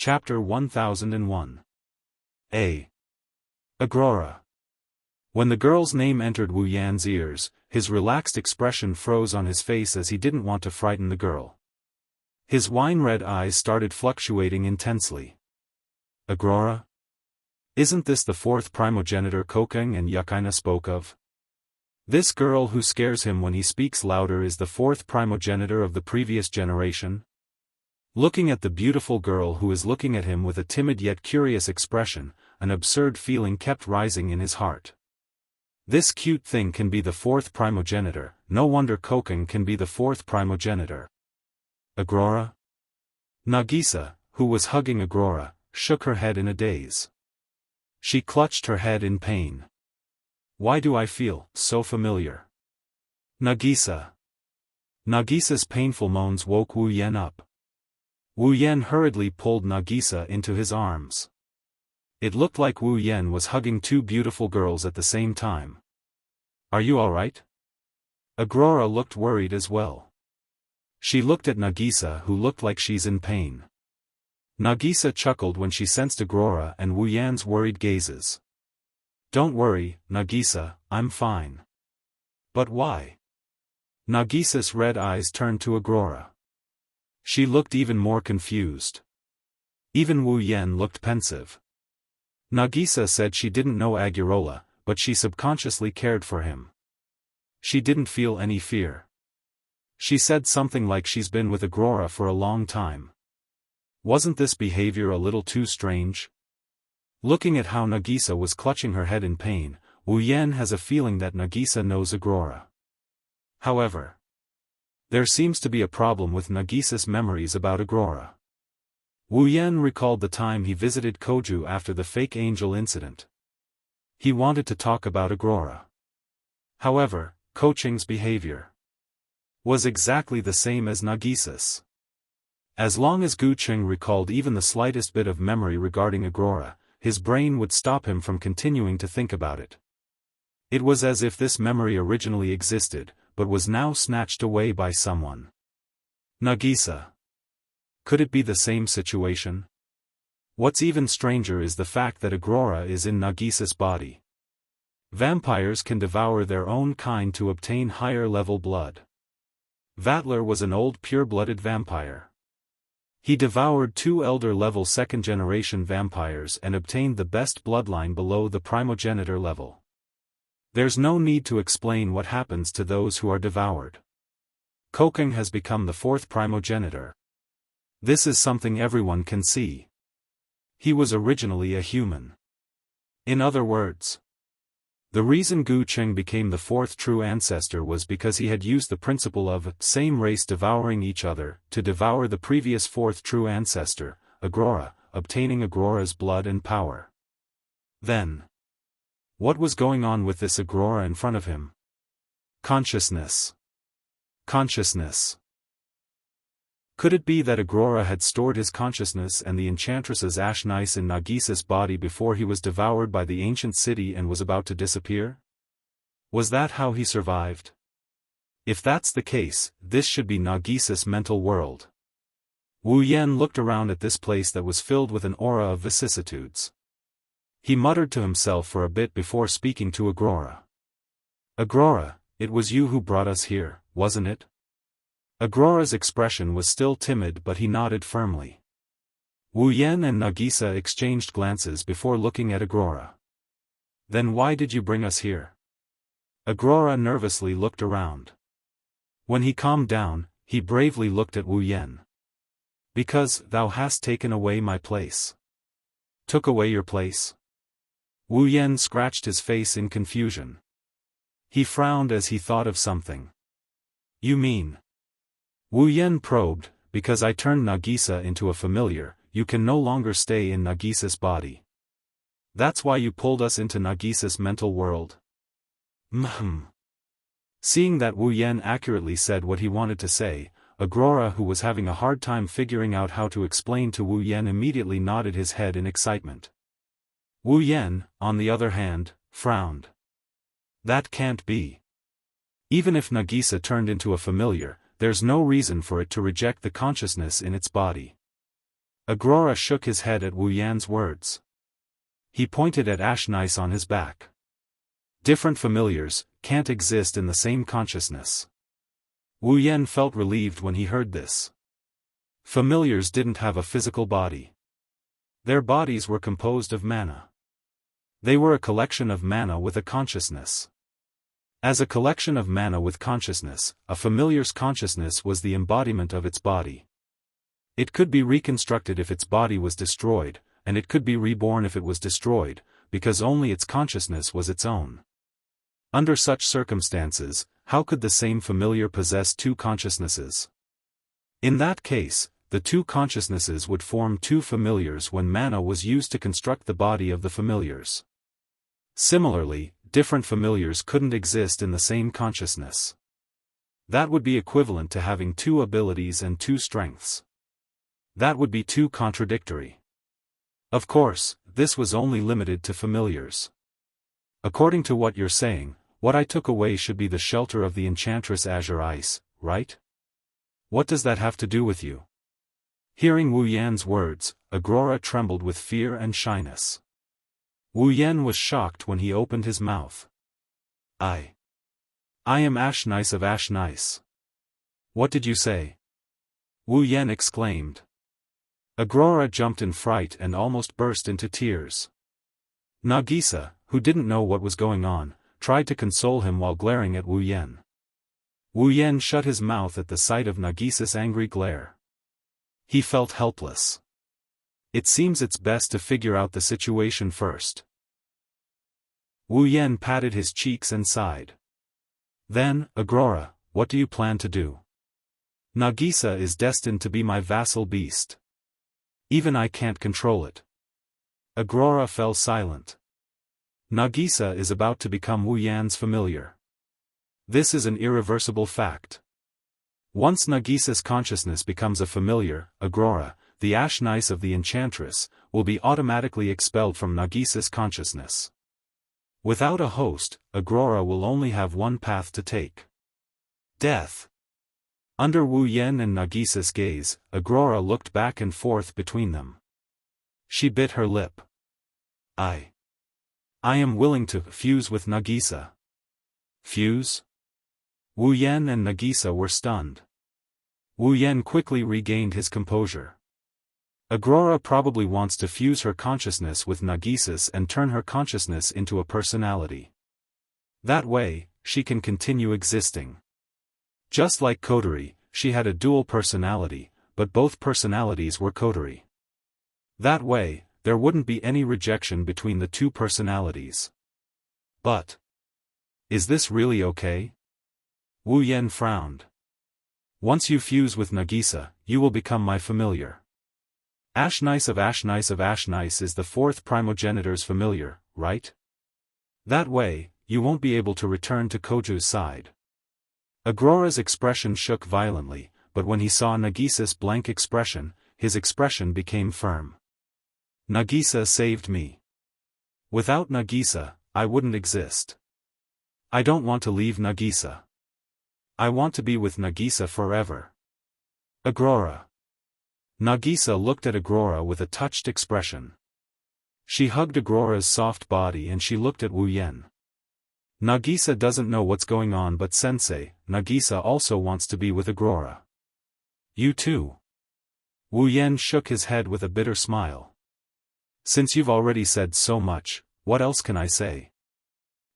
Chapter 1001. A. Agrora. When the girl's name entered Wu Yan's ears, his relaxed expression froze on his face as he didn't want to frighten the girl. His wine-red eyes started fluctuating intensely. Agrora? Isn't this the fourth primogenitor Kokeng and Yukaina spoke of? This girl who scares him when he speaks louder is the fourth primogenitor of the previous generation? Looking at the beautiful girl who is looking at him with a timid yet curious expression, an absurd feeling kept rising in his heart. This cute thing can be the fourth primogenitor, no wonder Kokeng can be the fourth primogenitor. Agrora? Nagisa, who was hugging Agrora, shook her head in a daze. She clutched her head in pain. Why do I feel so familiar? Nagisa. Nagisa's painful moans woke Wu Yan up. Wu Yan hurriedly pulled Nagisa into his arms. It looked like Wu Yan was hugging two beautiful girls at the same time. Are you alright? Agrora looked worried as well. She looked at Nagisa, who looked like she's in pain. Nagisa chuckled when she sensed Agrora and Wu Yan's worried gazes. Don't worry, Nagisa, I'm fine. But why? Nagisa's red eyes turned to Agrora. She looked even more confused. Even Wu Yan looked pensive. Nagisa said she didn't know Agurola, but she subconsciously cared for him. She didn't feel any fear. She said something like she's been with Agrora for a long time. Wasn't this behavior a little too strange? Looking at how Nagisa was clutching her head in pain, Wu Yan has a feeling that Nagisa knows Agrora. However, there seems to be a problem with Nagisa's memories about Agrora. Wu Yan recalled the time he visited Koju after the fake angel incident. He wanted to talk about Agrora. However, Kocheng's behavior was exactly the same as Nagisa's. As long as Gu Cheng recalled even the slightest bit of memory regarding Agrora, his brain would stop him from continuing to think about it. It was as if this memory originally existed, but was now snatched away by someone. Nagisa. Could it be the same situation? What's even stranger is the fact that Agrora is in Nagisa's body. Vampires can devour their own kind to obtain higher-level blood. Vatler was an old pure-blooded vampire. He devoured two elder-level second-generation vampires and obtained the best bloodline below the primogenitor level. There's no need to explain what happens to those who are devoured. Kokeng has become the fourth primogenitor. This is something everyone can see. He was originally a human. In other words, the reason Gu Cheng became the fourth true ancestor was because he had used the principle of same race devouring each other to devour the previous fourth true ancestor, Agrora, obtaining Agrora's blood and power. Then, what was going on with this Agrora in front of him? Consciousness. Consciousness. Could it be that Agrora had stored his consciousness and the enchantress's Ashnice in Nagisa's body before he was devoured by the ancient city and was about to disappear? Was that how he survived? If that's the case, this should be Nagisa's mental world. Wu Yan looked around at this place that was filled with an aura of vicissitudes. He muttered to himself for a bit before speaking to Agrora. Agrora, it was you who brought us here, wasn't it? Agrora's expression was still timid, but he nodded firmly. Wu Yan and Nagisa exchanged glances before looking at Agrora. Then why did you bring us here? Agrora nervously looked around. When he calmed down, he bravely looked at Wu Yan. Because thou hast taken away my place. Took away your place? Wu Yan scratched his face in confusion. He frowned as he thought of something. You mean? Wu Yan probed, because I turned Nagisa into a familiar, you can no longer stay in Nagisa's body. That's why you pulled us into Nagisa's mental world? Seeing that Wu Yan accurately said what he wanted to say, Agrora, who was having a hard time figuring out how to explain to Wu Yan, immediately nodded his head in excitement. Wu Yan, on the other hand, frowned. That can't be. Even if Nagisa turned into a familiar, there's no reason for it to reject the consciousness in its body. Agrora shook his head at Wu Yan's words. He pointed at Ashnice on his back. Different familiars can't exist in the same consciousness. Wu Yan felt relieved when he heard this. Familiars didn't have a physical body. Their bodies were composed of mana. They were a collection of mana with a consciousness. As a collection of mana with consciousness, a familiar's consciousness was the embodiment of its body. It could be reconstructed if its body was destroyed, and it could be reborn if it was destroyed, because only its consciousness was its own. Under such circumstances, how could the same familiar possess two consciousnesses? In that case, the two consciousnesses would form two familiars when mana was used to construct the body of the familiars. Similarly, different familiars couldn't exist in the same consciousness. That would be equivalent to having two abilities and two strengths. That would be too contradictory. Of course, this was only limited to familiars. According to what you're saying, what I took away should be the shelter of the enchantress Azure Ice, right? What does that have to do with you? Hearing Wu Yan's words, Agrora trembled with fear and shyness. Wu Yan was shocked when he opened his mouth. I am Ashnice of Ashnice. What did you say? Wu Yan exclaimed. Agrora jumped in fright and almost burst into tears. Nagisa, who didn't know what was going on, tried to console him while glaring at Wu Yan. Wu Yan shut his mouth at the sight of Nagisa's angry glare. He felt helpless. It seems it's best to figure out the situation first. Wu Yan patted his cheeks and sighed. Then, Agrora, what do you plan to do? Nagisa is destined to be my vassal beast. Even I can't control it. Agrora fell silent. Nagisa is about to become Wu Yan's familiar. This is an irreversible fact. Once Nagisa's consciousness becomes a familiar, Agrora, the Ashnice of the Enchantress, will be automatically expelled from Nagisa's consciousness. Without a host, Agrora will only have one path to take. Death. Under Wu Yan and Nagisa's gaze, Agrora looked back and forth between them. She bit her lip. I am willing to fuse with Nagisa. Fuse? Wu Yan and Nagisa were stunned. Wu Yan quickly regained his composure. Agrora probably wants to fuse her consciousness with Nagisa's and turn her consciousness into a personality. That way, she can continue existing. Just like Coterie, she had a dual personality, but both personalities were Coterie. That way, there wouldn't be any rejection between the two personalities. But is this really okay? Wu Yan frowned. Once you fuse with Nagisa, you will become my familiar. Ashnice of Ashnice of Ashnice is the fourth primogenitor's familiar, right? That way, you won't be able to return to Koju's side. Agrora's expression shook violently, but when he saw Nagisa's blank expression, his expression became firm. Nagisa saved me. Without Nagisa, I wouldn't exist. I don't want to leave Nagisa. I want to be with Nagisa forever. Agrora. Nagisa looked at Agrora with a touched expression. She hugged Agrora's soft body and she looked at Wu Yan. Nagisa doesn't know what's going on, but Sensei, Nagisa also wants to be with Agrora. You too. Wu Yan shook his head with a bitter smile. Since you've already said so much, what else can I say?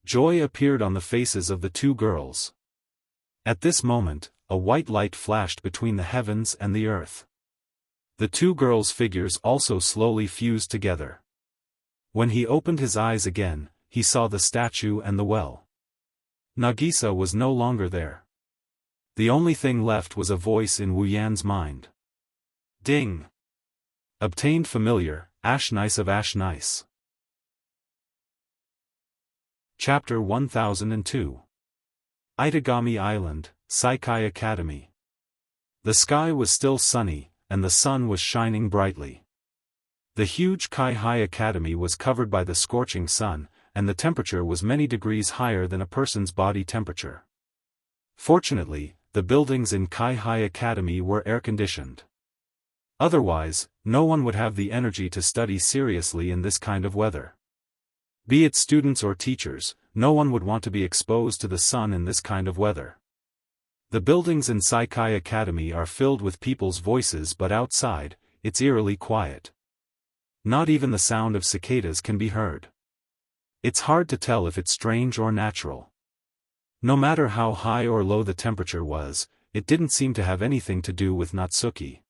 Joy appeared on the faces of the two girls. At this moment, a white light flashed between the heavens and the earth. The two girls' figures also slowly fused together. When he opened his eyes again, he saw the statue and the well. Nagisa was no longer there. The only thing left was a voice in Wu Yan's mind. Ding! Obtained familiar, Ashnice of Ashnice. Chapter 1002. Itagami Island, Saikai Academy. The sky was still sunny, and the sun was shining brightly. The huge Kai-Hai Academy was covered by the scorching sun, and the temperature was many degrees higher than a person's body temperature. Fortunately, the buildings in Kai-Hai Academy were air-conditioned. Otherwise, no one would have the energy to study seriously in this kind of weather. Be it students or teachers, no one would want to be exposed to the sun in this kind of weather. The buildings in Saikai Academy are filled with people's voices, but outside, it's eerily quiet. Not even the sound of cicadas can be heard. It's hard to tell if it's strange or natural. No matter how high or low the temperature was, it didn't seem to have anything to do with Natsuki.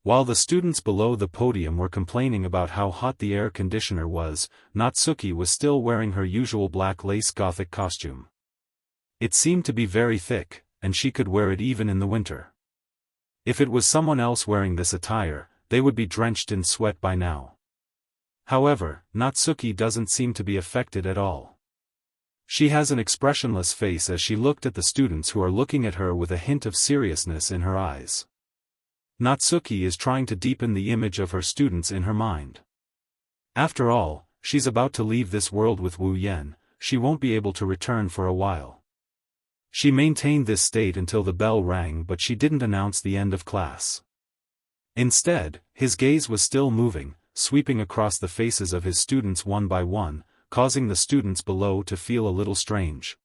While the students below the podium were complaining about how hot the air conditioner was, Natsuki was still wearing her usual black lace gothic costume. It seemed to be very thick, and she could wear it even in the winter. If it was someone else wearing this attire, they would be drenched in sweat by now. However, Natsuki doesn't seem to be affected at all. She has an expressionless face as she looked at the students who are looking at her with a hint of seriousness in her eyes. Natsuki is trying to deepen the image of her students in her mind. After all, she's about to leave this world with Wu Yan, she won't be able to return for a while. She maintained this state until the bell rang, but she didn't announce the end of class. Instead, his gaze was still moving, sweeping across the faces of his students one by one, causing the students below to feel a little strange.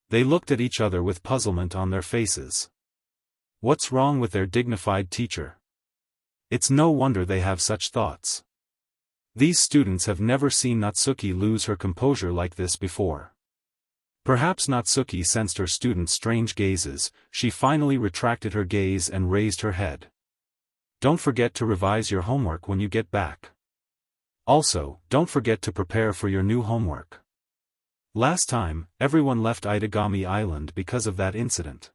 They looked at each other with puzzlement on their faces. What's wrong with their dignified teacher? It's no wonder they have such thoughts. These students have never seen Natsuki lose her composure like this before. Perhaps Natsuki sensed her students' strange gazes, she finally retracted her gaze and raised her head. Don't forget to revise your homework when you get back. Also, don't forget to prepare for your new homework. Last time, everyone left Itagami Island because of that incident.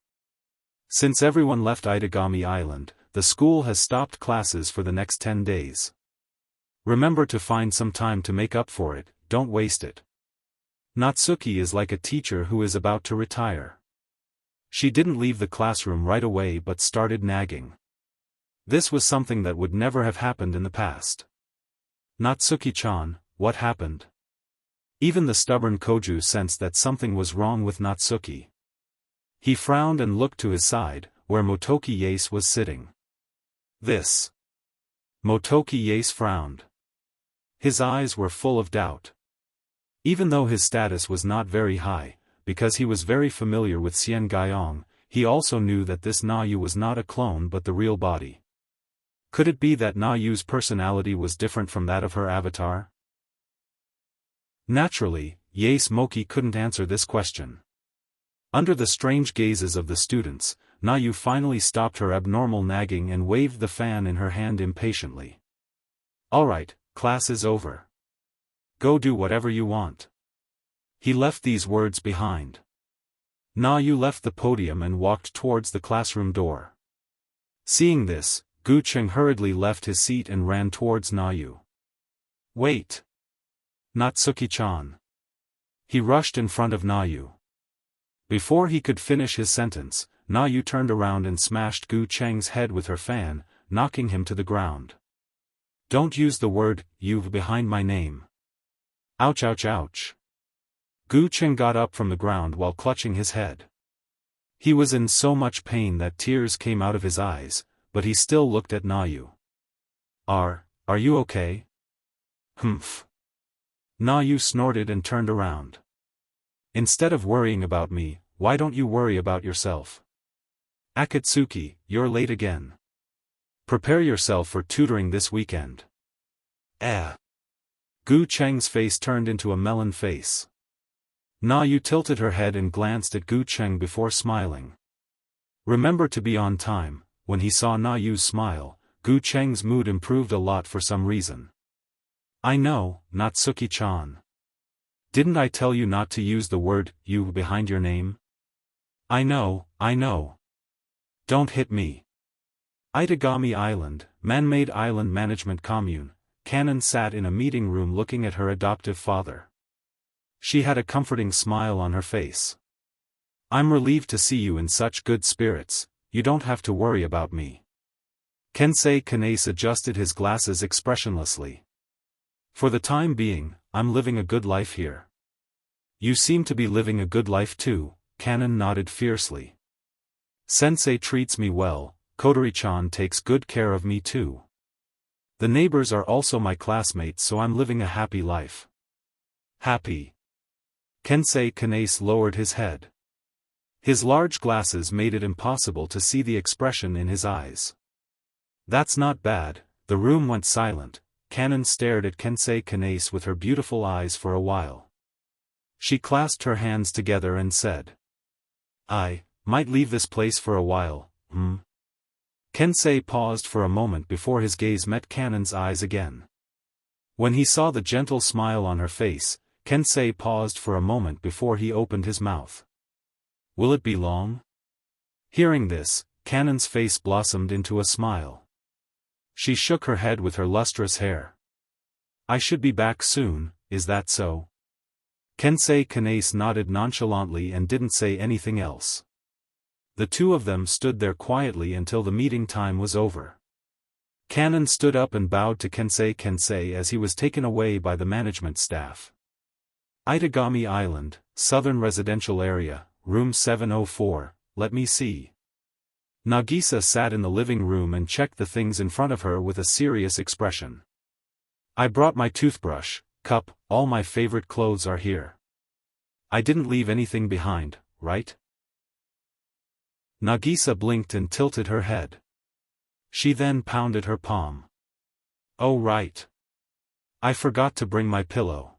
Since everyone left Itagami Island, the school has stopped classes for the next 10 days. Remember to find some time to make up for it, don't waste it. Natsuki is like a teacher who is about to retire. She didn't leave the classroom right away but started nagging. This was something that would never have happened in the past. Natsuki-chan, what happened? Even the stubborn Koju sensed that something was wrong with Natsuki. He frowned and looked to his side, where Motoki Yase was sitting. This. Motoki Yase frowned. His eyes were full of doubt. Even though his status was not very high, because he was very familiar with Xian Gaiyong, he also knew that this Na Yu was not a clone but the real body. Could it be that Na Yu's personality was different from that of her avatar? Naturally, Yase Moki couldn't answer this question. Under the strange gazes of the students, Na Yu finally stopped her abnormal nagging and waved the fan in her hand impatiently. Alright, class is over. Go do whatever you want. He left these words behind. Na Yu left the podium and walked towards the classroom door. Seeing this, Gu Cheng hurriedly left his seat and ran towards Na Yu. Wait! Natsuki-chan. He rushed in front of Na Yu. Before he could finish his sentence, Na Yu turned around and smashed Gu Cheng's head with her fan, knocking him to the ground. Don't use the word, "you" behind my name. Ouch ouch ouch. Gu Cheng got up from the ground while clutching his head. He was in so much pain that tears came out of his eyes, but he still looked at Na Yu. Are you okay? Humph. Na Yu snorted and turned around. Instead of worrying about me, why don't you worry about yourself? Akatsuki, you're late again. Prepare yourself for tutoring this weekend. Gu Cheng's face turned into a melon face. Na Yu tilted her head and glanced at Gu Cheng before smiling. Remember to be on time. When he saw Na Yu's smile, Gu Cheng's mood improved a lot for some reason. I know, Natsuki-chan. Didn't I tell you not to use the word, "you" behind your name? I know. Don't hit me. Itagami Island, man-made island management commune, Kanon sat in a meeting room looking at her adoptive father. She had a comforting smile on her face. I'm relieved to see you in such good spirits, you don't have to worry about me. Kensei Kanase adjusted his glasses expressionlessly. For the time being, I'm living a good life here. You seem to be living a good life too, Kanon nodded fiercely. Sensei treats me well, Kodori-chan takes good care of me too. The neighbors are also my classmates, so I'm living a happy life. Happy? Kensei Kanase lowered his head. His large glasses made it impossible to see the expression in his eyes. That's not bad. The room went silent. Kanon stared at Kensei Kanase with her beautiful eyes for a while. She clasped her hands together and said, I might leave this place for a while, Kensei paused for a moment before his gaze met Kanon's eyes again. When he saw the gentle smile on her face, Kensei paused for a moment before he opened his mouth. Will it be long? Hearing this, Kanon's face blossomed into a smile. She shook her head with her lustrous hair. I should be back soon, is that so? Kensei Kanase nodded nonchalantly and didn't say anything else. The two of them stood there quietly until the meeting time was over. Kanon stood up and bowed to Kensei as he was taken away by the management staff. Itagami Island, Southern Residential Area, Room 704, let me see. Nagisa sat in the living room and checked the things in front of her with a serious expression. I brought my toothbrush, cup, all my favorite clothes are here. I didn't leave anything behind, right? Nagisa blinked and tilted her head. She then pounded her palm. Oh right. I forgot to bring my pillow.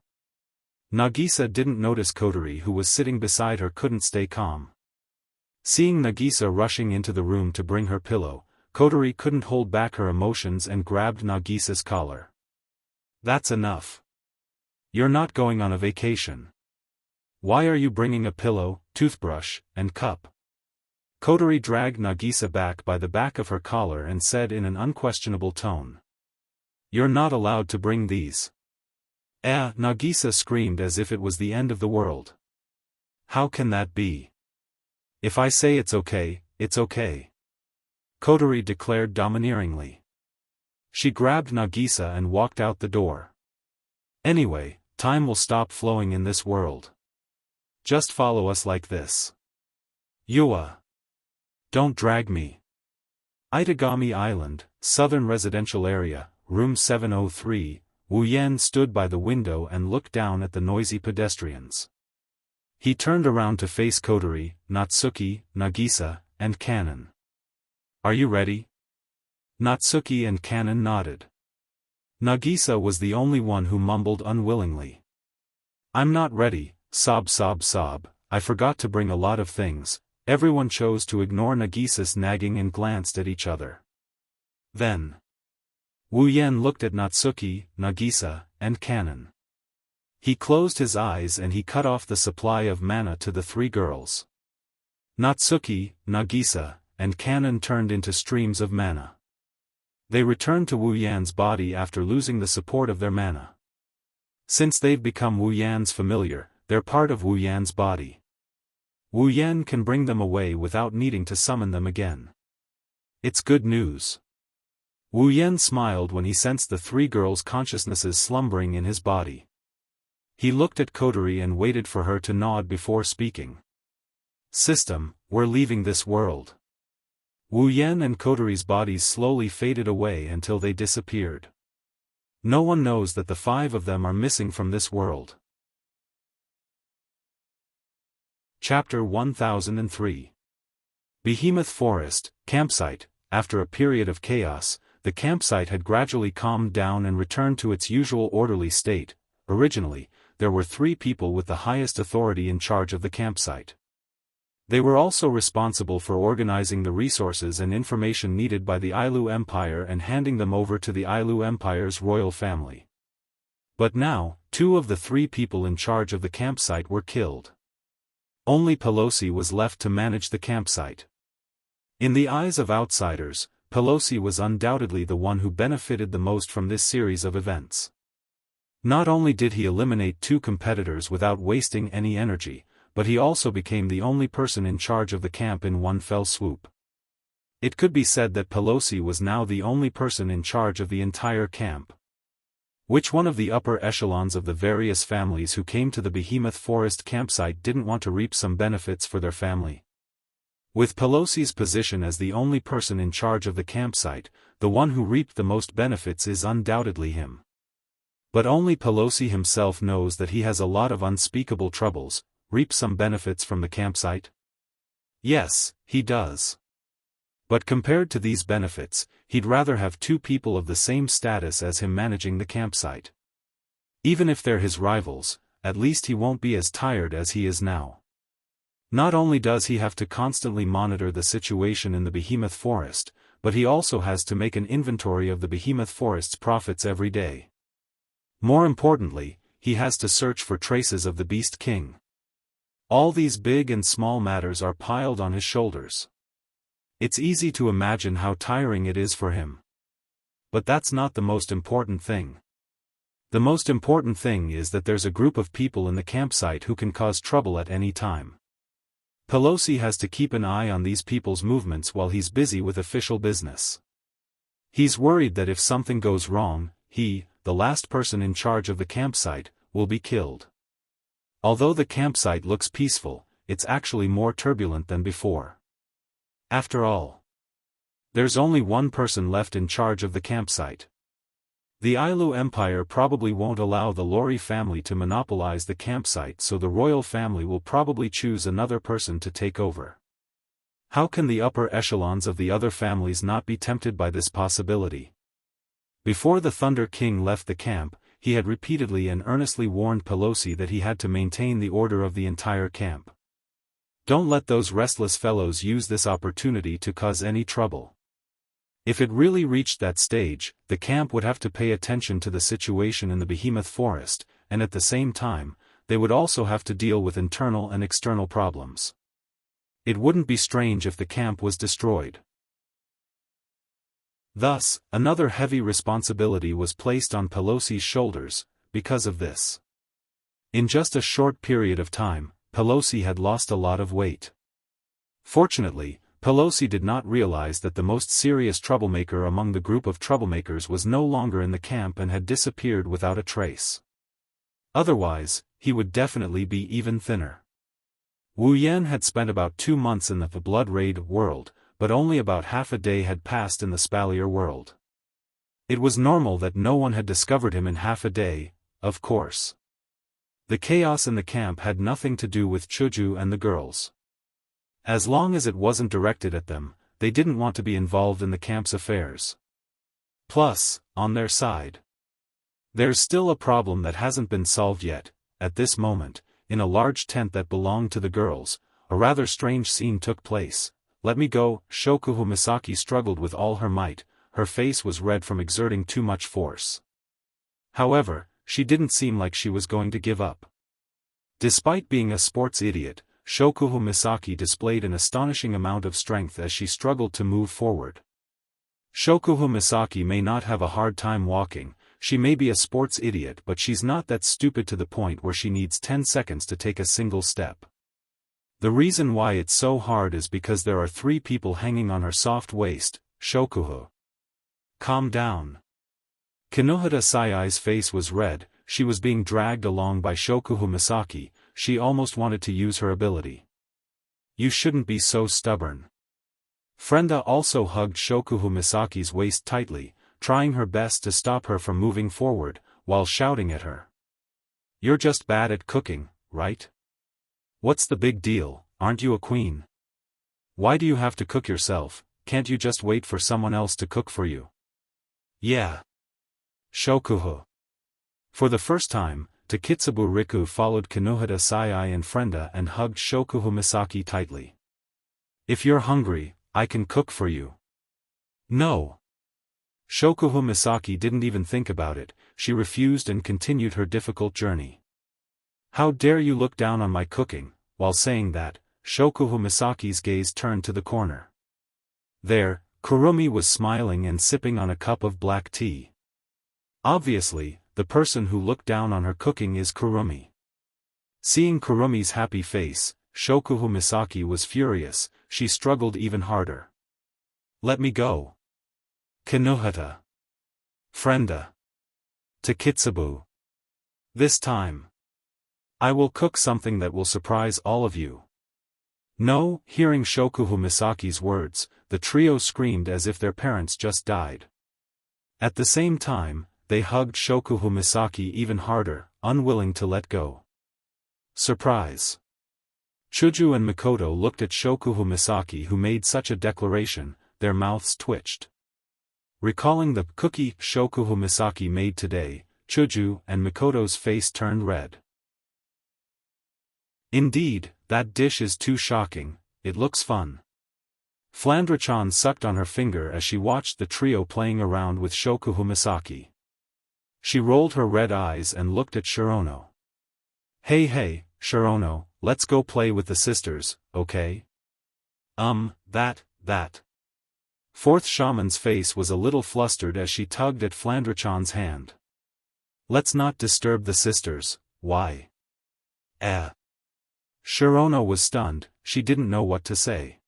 Nagisa didn't notice Kotori, who was sitting beside her, couldn't stay calm. Seeing Nagisa rushing into the room to bring her pillow, Kotori couldn't hold back her emotions and grabbed Nagisa's collar. That's enough. You're not going on a vacation. Why are you bringing a pillow, toothbrush, and cup? Kotori dragged Nagisa back by the back of her collar and said in an unquestionable tone. You're not allowed to bring these. Nagisa screamed as if it was the end of the world. How can that be? If I say it's okay, it's okay. Kotori declared domineeringly. She grabbed Nagisa and walked out the door. Anyway, time will stop flowing in this world. Just follow us like this. Yua. Don't drag me. Itagami Island, Southern Residential Area, Room 703, Wu Yan stood by the window and looked down at the noisy pedestrians. He turned around to face Kotori, Natsuki, Nagisa, and Kanon. Are you ready? Natsuki and Kanon nodded. Nagisa was the only one who mumbled unwillingly. I'm not ready, sob. I forgot to bring a lot of things. Everyone chose to ignore Nagisa's nagging and glanced at each other. Then Wu Yan looked at Natsuki, Nagisa, and Kanon. He closed his eyes and he cut off the supply of mana to the three girls. Natsuki, Nagisa, and Kanon turned into streams of mana. They returned to Wu Yan's body after losing the support of their mana. Since they've become Wu Yan's familiar, they're part of Wu Yan's body. Wu Yan can bring them away without needing to summon them again. It's good news. Wu Yan smiled when he sensed the three girls' consciousnesses slumbering in his body. He looked at Kotori and waited for her to nod before speaking. System, we're leaving this world. Wu Yan and Kotori's bodies slowly faded away until they disappeared. No one knows that the five of them are missing from this world. Chapter 1003. Behemoth Forest, Campsite. After a period of chaos, the campsite had gradually calmed down and returned to its usual orderly state. Originally, there were 3 people with the highest authority in charge of the campsite. They were also responsible for organizing the resources and information needed by the Ailu Empire and handing them over to the Ailu Empire's royal family. But now, 2 of the 3 people in charge of the campsite were killed. Only Pelosi was left to manage the campsite. In the eyes of outsiders, Pelosi was undoubtedly the one who benefited the most from this series of events. Not only did he eliminate 2 competitors without wasting any energy, but he also became the only person in charge of the camp in one fell swoop. It could be said that Pelosi was now the only person in charge of the entire camp. Which one of the upper echelons of the various families who came to the Behemoth Forest campsite didn't want to reap some benefits for their family? With Pelosi's position as the only person in charge of the campsite, the one who reaped the most benefits is undoubtedly him. But only Pelosi himself knows that he has a lot of unspeakable troubles. Reap some benefits from the campsite? Yes, he does. But compared to these benefits, he'd rather have two people of the same status as him managing the campsite. Even if they're his rivals, at least he won't be as tired as he is now. Not only does he have to constantly monitor the situation in the behemoth forest, but he also has to make an inventory of the behemoth forest's profits every day. More importantly, he has to search for traces of the Beast King. All these big and small matters are piled on his shoulders. It's easy to imagine how tiring it is for him. But that's not the most important thing. The most important thing is that there's a group of people in the campsite who can cause trouble at any time. Pelosi has to keep an eye on these people's movements while he's busy with official business. He's worried that if something goes wrong, he, the last person in charge of the campsite, will be killed. Although the campsite looks peaceful, it's actually more turbulent than before. After all, there's only one person left in charge of the campsite. The Ailu Empire probably won't allow the Lori family to monopolize the campsite, so the royal family will probably choose another person to take over. How can the upper echelons of the other families not be tempted by this possibility? Before the Thunder King left the camp, he had repeatedly and earnestly warned Pelosi that he had to maintain the order of the entire camp. Don't let those restless fellows use this opportunity to cause any trouble. If it really reached that stage, the camp would have to pay attention to the situation in the behemoth forest, and at the same time, they would also have to deal with internal and external problems. It wouldn't be strange if the camp was destroyed. Thus, another heavy responsibility was placed on Pelosi's shoulders, because of this. In just a short period of time, Pelosi had lost a lot of weight. Fortunately, Pelosi did not realize that the most serious troublemaker among the group of troublemakers was no longer in the camp and had disappeared without a trace. Otherwise, he would definitely be even thinner. Wu Yan had spent about 2 months in the Blood Raid world, but only about half a day had passed in the Spalier world. It was normal that no one had discovered him in half a day, of course. The chaos in the camp had nothing to do with Chuju and the girls. As long as it wasn't directed at them, they didn't want to be involved in the camp's affairs. Plus, on their side, there's still a problem that hasn't been solved yet. At this moment, in a large tent that belonged to the girls, a rather strange scene took place. "Let me go." Shokuhu Misaki struggled with all her might, her face was red from exerting too much force. However, she didn't seem like she was going to give up. Despite being a sports idiot, Shokuhu Misaki displayed an astonishing amount of strength as she struggled to move forward. Shokuhu Misaki may not have a hard time walking, she may be a sports idiot, but she's not that stupid to the point where she needs 10 seconds to take a single step. The reason why it's so hard is because there are 3 people hanging on her soft waist. Shokuhu, calm down. Kinohita Sayai's face was red, she was being dragged along by Shokuhu Misaki. She almost wanted to use her ability. You shouldn't be so stubborn. Frenda also hugged Shokuhu Misaki's waist tightly, trying her best to stop her from moving forward, while shouting at her. You're just bad at cooking, right? What's the big deal, aren't you a queen? Why do you have to cook yourself? Can't you just wait for someone else to cook for you? Yeah. Shokuhu. For the first time, Takitsubu Riku followed Kinohita Sayai and Frenda and hugged Shokuhu Misaki tightly. If you're hungry, I can cook for you. No. Shokuhu Misaki didn't even think about it, she refused and continued her difficult journey. How dare you look down on my cooking? While saying that, Shokuhu Misaki's gaze turned to the corner. There, Kurumi was smiling and sipping on a cup of black tea. Obviously, the person who looked down on her cooking is Kurumi. Seeing Kurumi's happy face, Shokuhu Misaki was furious, she struggled even harder. Let me go. Kinohita. Frenda. Takitsubu. This time, I will cook something that will surprise all of you. No, hearing Shokuhu Misaki's words, the trio screamed as if their parents just died. At the same time, they hugged Shokuhu Misaki even harder, unwilling to let go. Surprise! Chuju and Mikoto looked at Shokuhu Misaki, who made such a declaration. Their mouths twitched. Recalling the cookie Shokuhu Misaki made today, Chuju and Mikoto's face turned red. Indeed, that dish is too shocking, it looks fun. Flandre-chan sucked on her finger as she watched the trio playing around with Shokuhu Misaki. She rolled her red eyes and looked at Shirono. Hey, Shirono, let's go play with the sisters, okay? That. Fourth Shaman's face was a little flustered as she tugged at Flandre-chan's hand. Let's not disturb the sisters, why? Shirono was stunned, she didn't know what to say.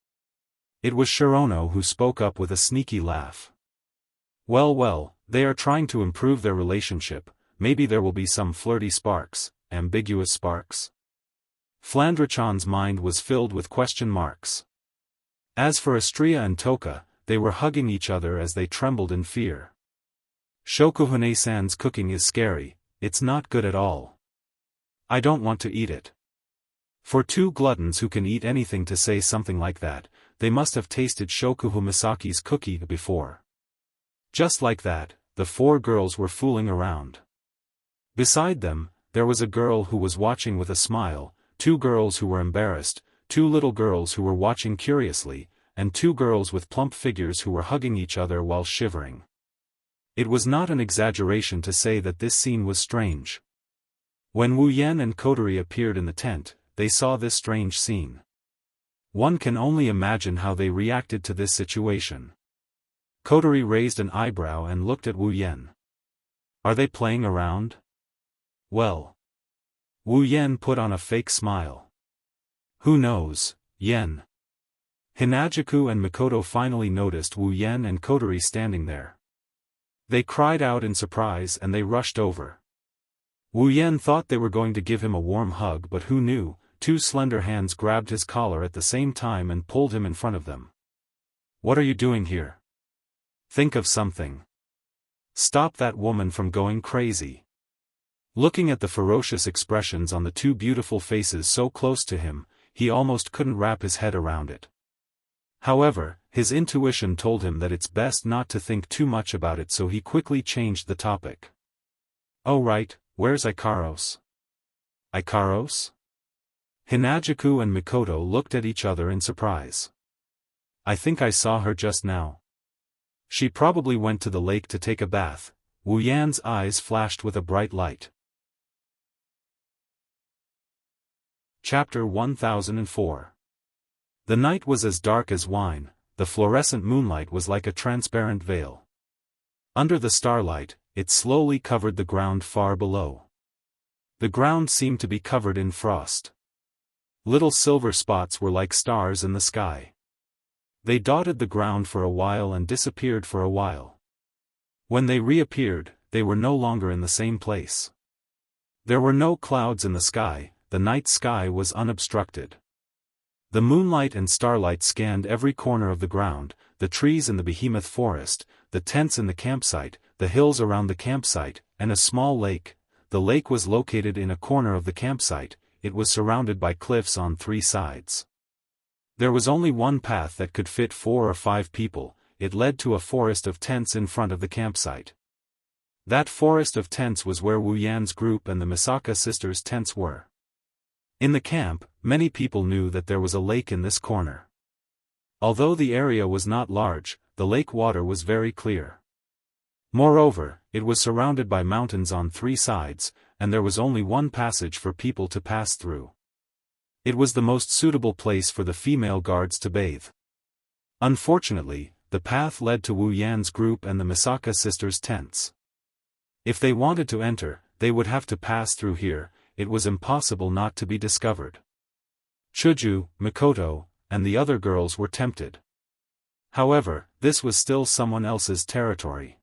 It was Shirono who spoke up with a sneaky laugh. Well, they are trying to improve their relationship, maybe there will be some flirty sparks, ambiguous sparks. Flandre-chan's mind was filled with question marks. As for Astria and Toka, they were hugging each other as they trembled in fear. Shokuhune-san's cooking is scary, it's not good at all. I don't want to eat it. For two gluttons who can eat anything to say something like that, they must have tasted Shokuhu Misaki's cookie before. Just like that, the four girls were fooling around. Beside them, there was a girl who was watching with a smile, two girls who were embarrassed, two little girls who were watching curiously, and two girls with plump figures who were hugging each other while shivering. It was not an exaggeration to say that this scene was strange. When Wu Yan and Kotori appeared in the tent, they saw this strange scene. One can only imagine how they reacted to this situation. Kotori raised an eyebrow and looked at Wu Yan. Are they playing around? Well. Wu Yan put on a fake smile. Who knows, Yen. Hinajaku and Mikoto finally noticed Wu Yan and Kotori standing there. They cried out in surprise and they rushed over. Wu Yan thought they were going to give him a warm hug, but who knew, two slender hands grabbed his collar at the same time and pulled him in front of them. What are you doing here? Think of something. Stop that woman from going crazy. Looking at the ferocious expressions on the two beautiful faces so close to him, he almost couldn't wrap his head around it. However, his intuition told him that it's best not to think too much about it, so he quickly changed the topic. Oh right, where's Ikaros? Ikaros? Hinajaku and Mikoto looked at each other in surprise. I think I saw her just now. She probably went to the lake to take a bath. Wu Yan's eyes flashed with a bright light. Chapter 1004. The night was as dark as wine, the fluorescent moonlight was like a transparent veil. Under the starlight, it slowly covered the ground far below. The ground seemed to be covered in frost. Little silver spots were like stars in the sky. They dotted the ground for a while and disappeared for a while. When they reappeared, they were no longer in the same place. There were no clouds in the sky, the night sky was unobstructed. The moonlight and starlight scanned every corner of the ground, the trees in the behemoth forest, the tents in the campsite, the hills around the campsite, and a small lake. The lake was located in a corner of the campsite, it was surrounded by cliffs on three sides. There was only one path that could fit 4 or 5 people, it led to a forest of tents in front of the campsite. That forest of tents was where Wu Yan's group and the Misaka sisters' tents were. In the camp, many people knew that there was a lake in this corner. Although the area was not large, the lake water was very clear. Moreover, it was surrounded by mountains on 3 sides, and there was only one passage for people to pass through. It was the most suitable place for the female guards to bathe. Unfortunately, the path led to Wu Yan's group and the Misaka sisters' tents. If they wanted to enter, they would have to pass through here, it was impossible not to be discovered. Chuju, Mikoto, and the other girls were tempted. However, this was still someone else's territory.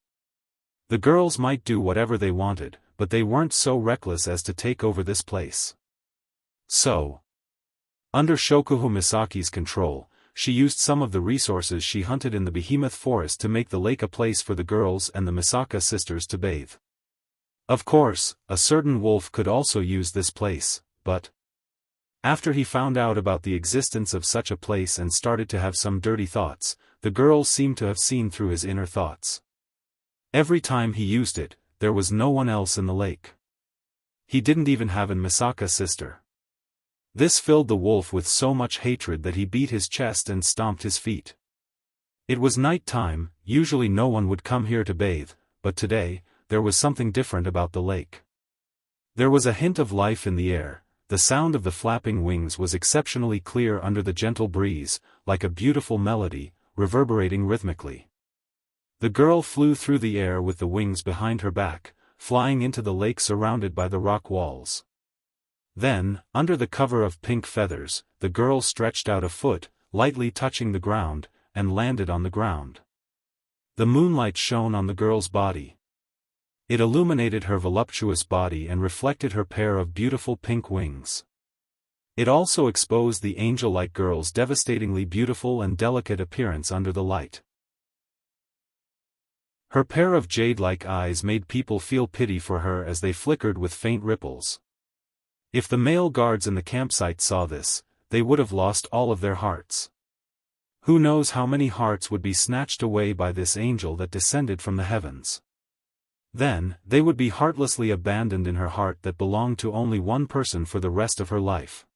The girls might do whatever they wanted, but they weren't so reckless as to take over this place. So, Under Shokuho Misaki's control, she used some of the resources she hunted in the behemoth forest to make the lake a place for the girls and the Misaka sisters to bathe. Of course, a certain wolf could also use this place, but after he found out about the existence of such a place and started to have some dirty thoughts, the girls seemed to have seen through his inner thoughts. Every time he used it, there was no one else in the lake. He didn't even have a Misaka sister. This filled the wolf with so much hatred that he beat his chest and stomped his feet. It was night time, usually no one would come here to bathe, but today, there was something different about the lake. There was a hint of life in the air, the sound of the flapping wings was exceptionally clear under the gentle breeze, like a beautiful melody, reverberating rhythmically. The girl flew through the air with the wings behind her back, flying into the lake surrounded by the rock walls. Then, under the cover of pink feathers, the girl stretched out a foot, lightly touching the ground, and landed on the ground. The moonlight shone on the girl's body. It illuminated her voluptuous body and reflected her pair of beautiful pink wings. It also exposed the angel-like girl's devastatingly beautiful and delicate appearance under the light. Her pair of jade-like eyes made people feel pity for her as they flickered with faint ripples. If the male guards in the campsite saw this, they would have lost all of their hearts. Who knows how many hearts would be snatched away by this angel that descended from the heavens. Then, they would be heartlessly abandoned in her heart that belonged to only one person for the rest of her life.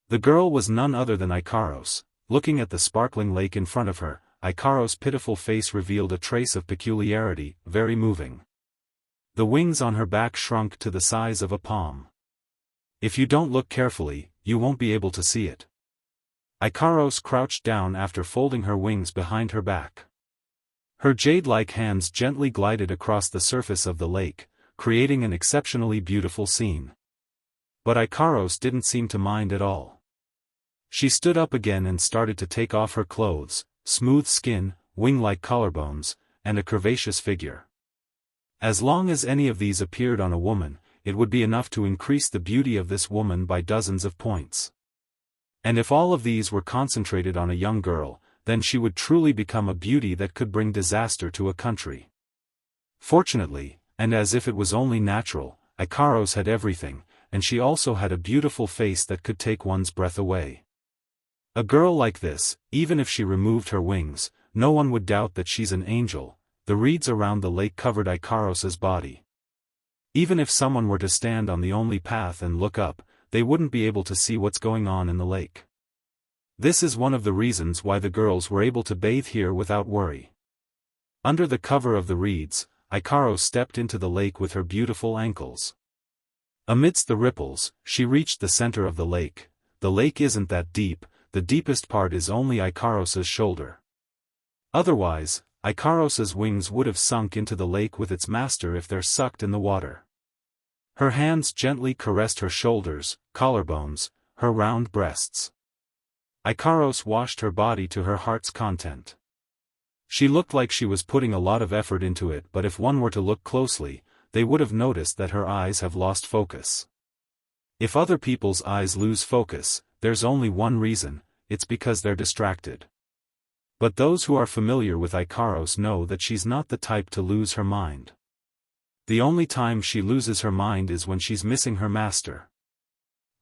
The girl was none other than Ikaros. Looking at the sparkling lake in front of her, Ikaros' pitiful face revealed a trace of peculiarity, very moving. The wings on her back shrunk to the size of a palm. If you don't look carefully, you won't be able to see it. Ikaros crouched down after folding her wings behind her back. Her jade-like hands gently glided across the surface of the lake, creating an exceptionally beautiful scene. But Ikaros didn't seem to mind at all. She stood up again and started to take off her clothes, smooth skin, wing-like collarbones, and a curvaceous figure. As long as any of these appeared on a woman, it would be enough to increase the beauty of this woman by dozens of points. And if all of these were concentrated on a young girl, then she would truly become a beauty that could bring disaster to a country. Fortunately, and as if it was only natural, Ikaros had everything, and she also had a beautiful face that could take one's breath away. A girl like this, even if she removed her wings, no one would doubt that she's an angel. The reeds around the lake covered Ikaros's body. Even if someone were to stand on the only path and look up, they wouldn't be able to see what's going on in the lake. This is one of the reasons why the girls were able to bathe here without worry. Under the cover of the reeds, Ikaros stepped into the lake with her beautiful ankles. Amidst the ripples, she reached the center of the lake. The lake isn't that deep, the deepest part is only Ikaros's shoulder. Otherwise, Ikaros's wings would have sunk into the lake with its master if they're sucked in the water. Her hands gently caressed her shoulders, collarbones, her round breasts. Ikaros washed her body to her heart's content. She looked like she was putting a lot of effort into it, but if one were to look closely, they would have noticed that her eyes have lost focus. If other people's eyes lose focus, there's only one reason, it's because they're distracted. But those who are familiar with Ikaros know that she's not the type to lose her mind. The only time she loses her mind is when she's missing her master.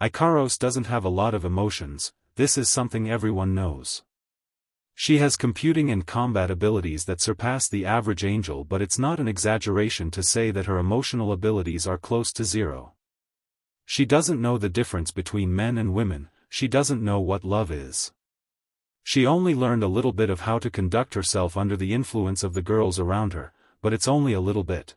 Ikaros doesn't have a lot of emotions, this is something everyone knows. She has computing and combat abilities that surpass the average angel, but it's not an exaggeration to say that her emotional abilities are close to zero. She doesn't know the difference between men and women, she doesn't know what love is. She only learned a little bit of how to conduct herself under the influence of the girls around her, but it's only a little bit.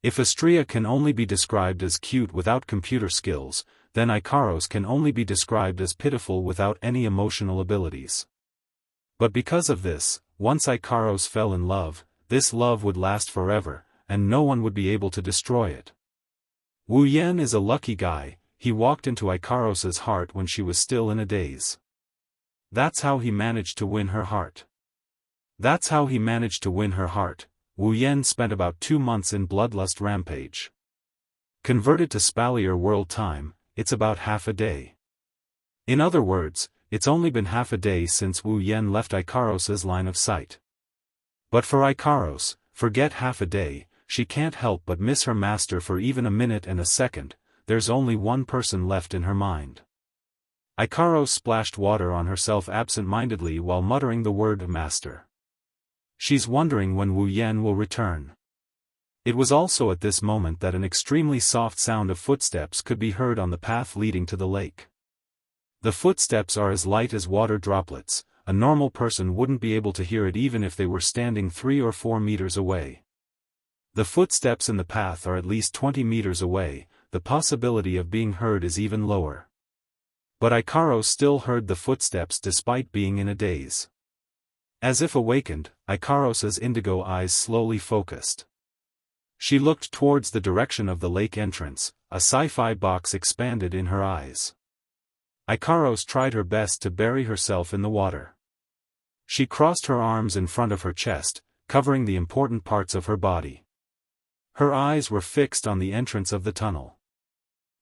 If Astrea can only be described as cute without computer skills, then Ikaros can only be described as pitiful without any emotional abilities. But because of this, once Ikaros fell in love, this love would last forever, and no one would be able to destroy it. Wu Yan is a lucky guy. He walked into Ikaros's heart when she was still in a daze. That's how he managed to win her heart. Wu Yan spent about 2 months in bloodlust rampage. Converted to Spalier world time, it's about half a day. In other words, it's only been half a day since Wu Yan left Ikaros's line of sight. But for Ikaros, forget half a day, she can't help but miss her master for even a minute and a second. There's only one person left in her mind. Ikaros splashed water on herself absent-mindedly while muttering the word master. She's wondering when Wu Yan will return. It was also at this moment that an extremely soft sound of footsteps could be heard on the path leading to the lake. The footsteps are as light as water droplets. A normal person wouldn't be able to hear it even if they were standing 3 or 4 meters away. The footsteps in the path are at least 20 meters away, the possibility of being heard is even lower. But Ikaros still heard the footsteps despite being in a daze. As if awakened, Ikaros's indigo eyes slowly focused. She looked towards the direction of the lake entrance, a sci-fi box expanded in her eyes. Ikaros tried her best to bury herself in the water. She crossed her arms in front of her chest, covering the important parts of her body. Her eyes were fixed on the entrance of the tunnel.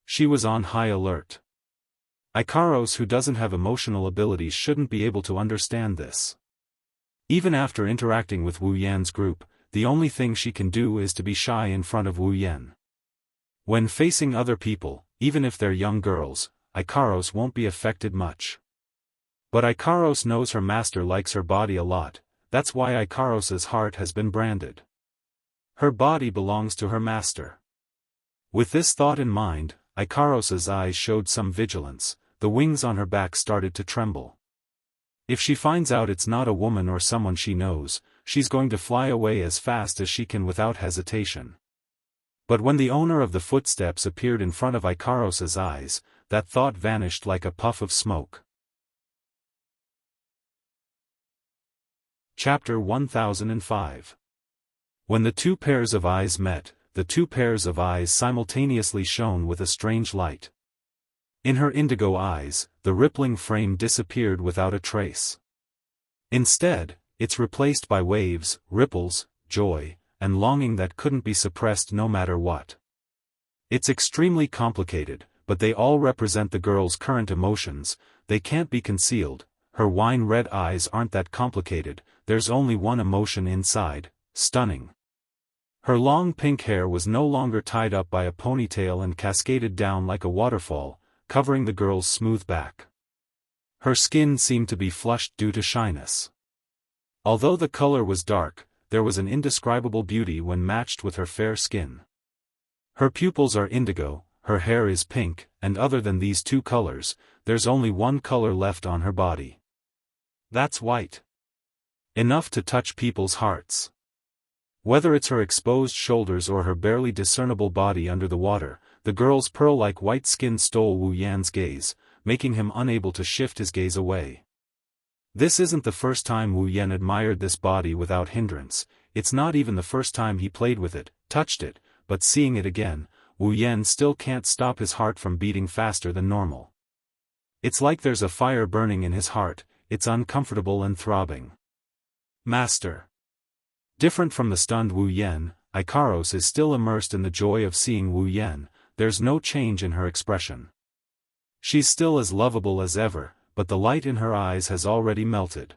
She was on high alert. Ikaros, who doesn't have emotional abilities, shouldn't be able to understand this. Even after interacting with Wu Yan's group, the only thing she can do is to be shy in front of Wu Yan. When facing other people, even if they're young girls, Ikaros won't be affected much. But Ikaros knows her master likes her body a lot, that's why Ikaros's heart has been branded. Her body belongs to her master. With this thought in mind, Ikaros's eyes showed some vigilance, the wings on her back started to tremble. If she finds out it's not a woman or someone she knows, she's going to fly away as fast as she can without hesitation. But when the owner of the footsteps appeared in front of Ikaros's eyes, that thought vanished like a puff of smoke. Chapter 1005. When the two pairs of eyes met, the two pairs of eyes simultaneously shone with a strange light. In her indigo eyes, the rippling frame disappeared without a trace. Instead, it's replaced by waves, ripples, joy, and longing that couldn't be suppressed no matter what. It's extremely complicated, but they all represent the girl's current emotions. They can't be concealed. Her wine-red eyes aren't that complicated, there's only one emotion inside: stunning. Her long pink hair was no longer tied up by a ponytail and cascaded down like a waterfall, covering the girl's smooth back. Her skin seemed to be flushed due to shyness. Although the color was dark, there was an indescribable beauty when matched with her fair skin. Her pupils are indigo, her hair is pink, and other than these two colors, there's only one color left on her body. That's white. Enough to touch people's hearts. Whether it's her exposed shoulders or her barely discernible body under the water, the girl's pearl-like white skin stole Wu Yan's gaze, making him unable to shift his gaze away. This isn't the first time Wu Yan admired this body without hindrance, it's not even the first time he played with it, touched it, but seeing it again, Wu Yan still can't stop his heart from beating faster than normal. It's like there's a fire burning in his heart, it's uncomfortable and throbbing. Master. Different from the stunned Wu Yan, Ikaros is still immersed in the joy of seeing Wu Yan. There's no change in her expression. She's still as lovable as ever, but the light in her eyes has already melted.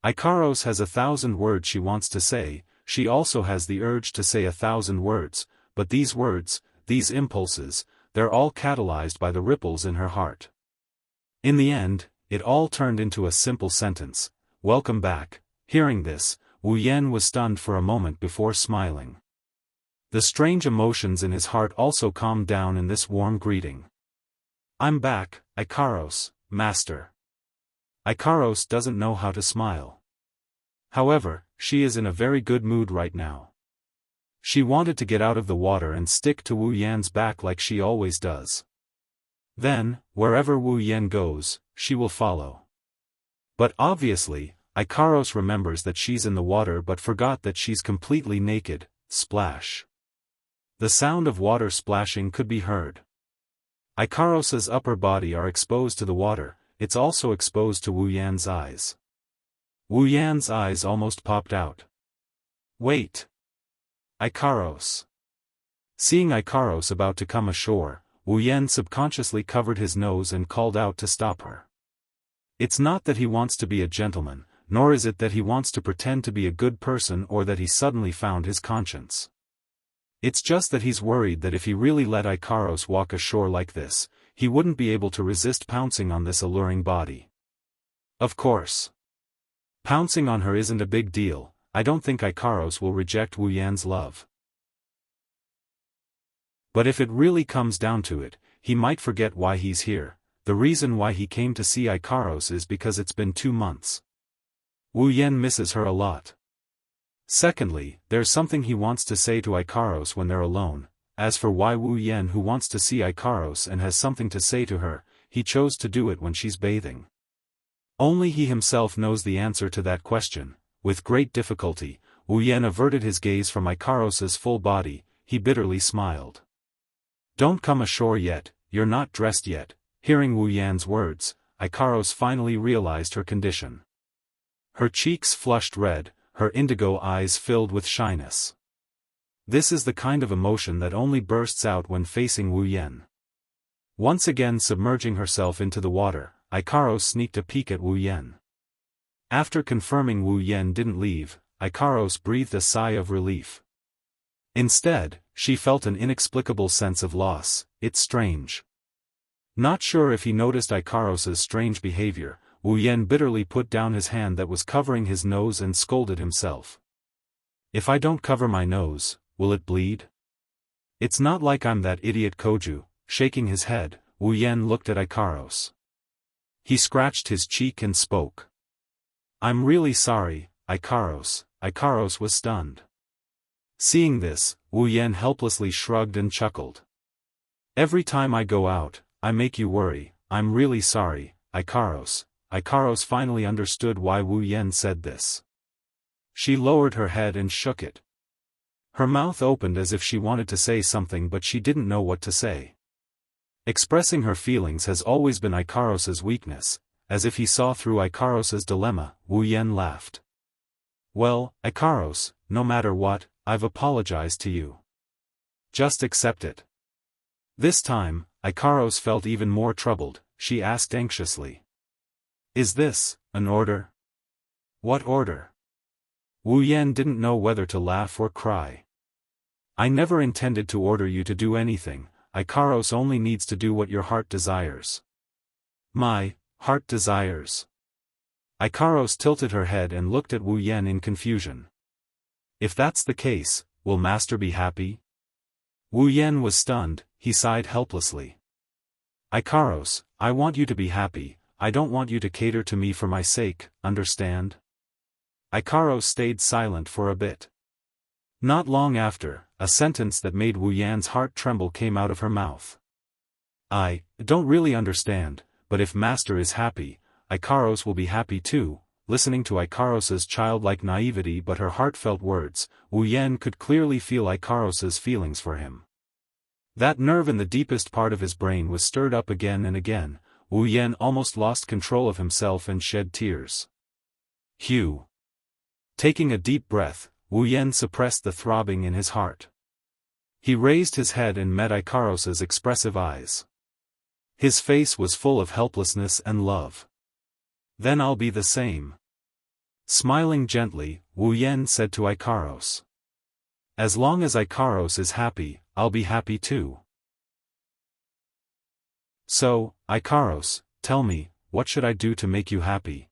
Ikaros has 1,000 words she wants to say, she also has the urge to say 1,000 words, but these words, these impulses, they're all catalyzed by the ripples in her heart. In the end, it all turned into a simple sentence: "Welcome back." Hearing this, Wu Yan was stunned for a moment before smiling. The strange emotions in his heart also calmed down in this warm greeting. "I'm back, Ikaros, master." Ikaros doesn't know how to smile. However, she is in a very good mood right now. She wanted to get out of the water and stick to Wu Yan's back like she always does. Then, wherever Wu Yan goes, she will follow. But obviously, Ikaros remembers that she's in the water but forgot that she's completely naked. Splash. The sound of water splashing could be heard. Ikaros's upper body are exposed to the water, it's also exposed to Wu Yan's eyes. Wu Yan's eyes almost popped out. "Wait! Ikaros!" Seeing Ikaros about to come ashore, Wu Yan subconsciously covered his nose and called out to stop her. It's not that he wants to be a gentleman, nor is it that he wants to pretend to be a good person or that he suddenly found his conscience. It's just that he's worried that if he really let Ikaros walk ashore like this, he wouldn't be able to resist pouncing on this alluring body. Of course. Pouncing on her isn't a big deal. I don't think Ikaros will reject Wu Yan's love. But if it really comes down to it, he might forget why he's here. The reason why he came to see Ikaros is because it's been 2 months. Wu Yan misses her a lot. Secondly, there's something he wants to say to Ikaros when they're alone. As for why Wu Yan who wants to see Ikaros and has something to say to her, he chose to do it when she's bathing. Only he himself knows the answer to that question. With great difficulty, Wu Yan averted his gaze from Ikaros's full body. He bitterly smiled. Don't come ashore yet, you're not dressed yet. Hearing Wu Yan's words, Ikaros finally realized her condition. Her cheeks flushed red, her indigo eyes filled with shyness. This is the kind of emotion that only bursts out when facing Wu Yan. Once again submerging herself into the water, Ikaros sneaked a peek at Wu Yan. After confirming Wu Yan didn't leave, Ikaros breathed a sigh of relief. Instead, she felt an inexplicable sense of loss. It's strange. Not sure if he noticed Ikaros's strange behavior, Wu Yan bitterly put down his hand that was covering his nose and scolded himself. If I don't cover my nose, will it bleed? It's not like I'm that idiot Koju. Shaking his head, Wu Yan looked at Ikaros. He scratched his cheek and spoke. I'm really sorry, Ikaros. Ikaros was stunned. Seeing this, Wu Yan helplessly shrugged and chuckled. Every time I go out, I make you worry. I'm really sorry, Ikaros. Ikaros finally understood why Wu Yan said this. She lowered her head and shook it. Her mouth opened as if she wanted to say something but she didn't know what to say. Expressing her feelings has always been Ikaros's weakness. As if he saw through Ikaros's dilemma, Wu Yan laughed. Well, Ikaros, no matter what, I've apologized to you. Just accept it. This time, Ikaros felt even more troubled. She asked anxiously. Is this an order? What order? Wu Yan didn't know whether to laugh or cry. I never intended to order you to do anything. Ikaros only needs to do what your heart desires. My heart desires. Ikaros tilted her head and looked at Wu Yan in confusion. If that's the case, will Master be happy? Wu Yan was stunned. He sighed helplessly. Ikaros, I want you to be happy. I don't want you to cater to me for my sake, understand? Ikaros stayed silent for a bit. Not long after, a sentence that made Wu Yan's heart tremble came out of her mouth. I don't really understand, but if Master is happy, Ikaros will be happy too. Listening to Ikaros's childlike naivety but her heartfelt words, Wu Yan could clearly feel Ikaros's feelings for him. That nerve in the deepest part of his brain was stirred up again and again. Wu Yan almost lost control of himself and shed tears. Hugh. Taking a deep breath, Wu Yan suppressed the throbbing in his heart. He raised his head and met Ikaros's expressive eyes. His face was full of helplessness and love. Then I'll be the same. Smiling gently, Wu Yan said to Ikaros. As long as Ikaros is happy, I'll be happy too. So, Ikaros, tell me, what should I do to make you happy?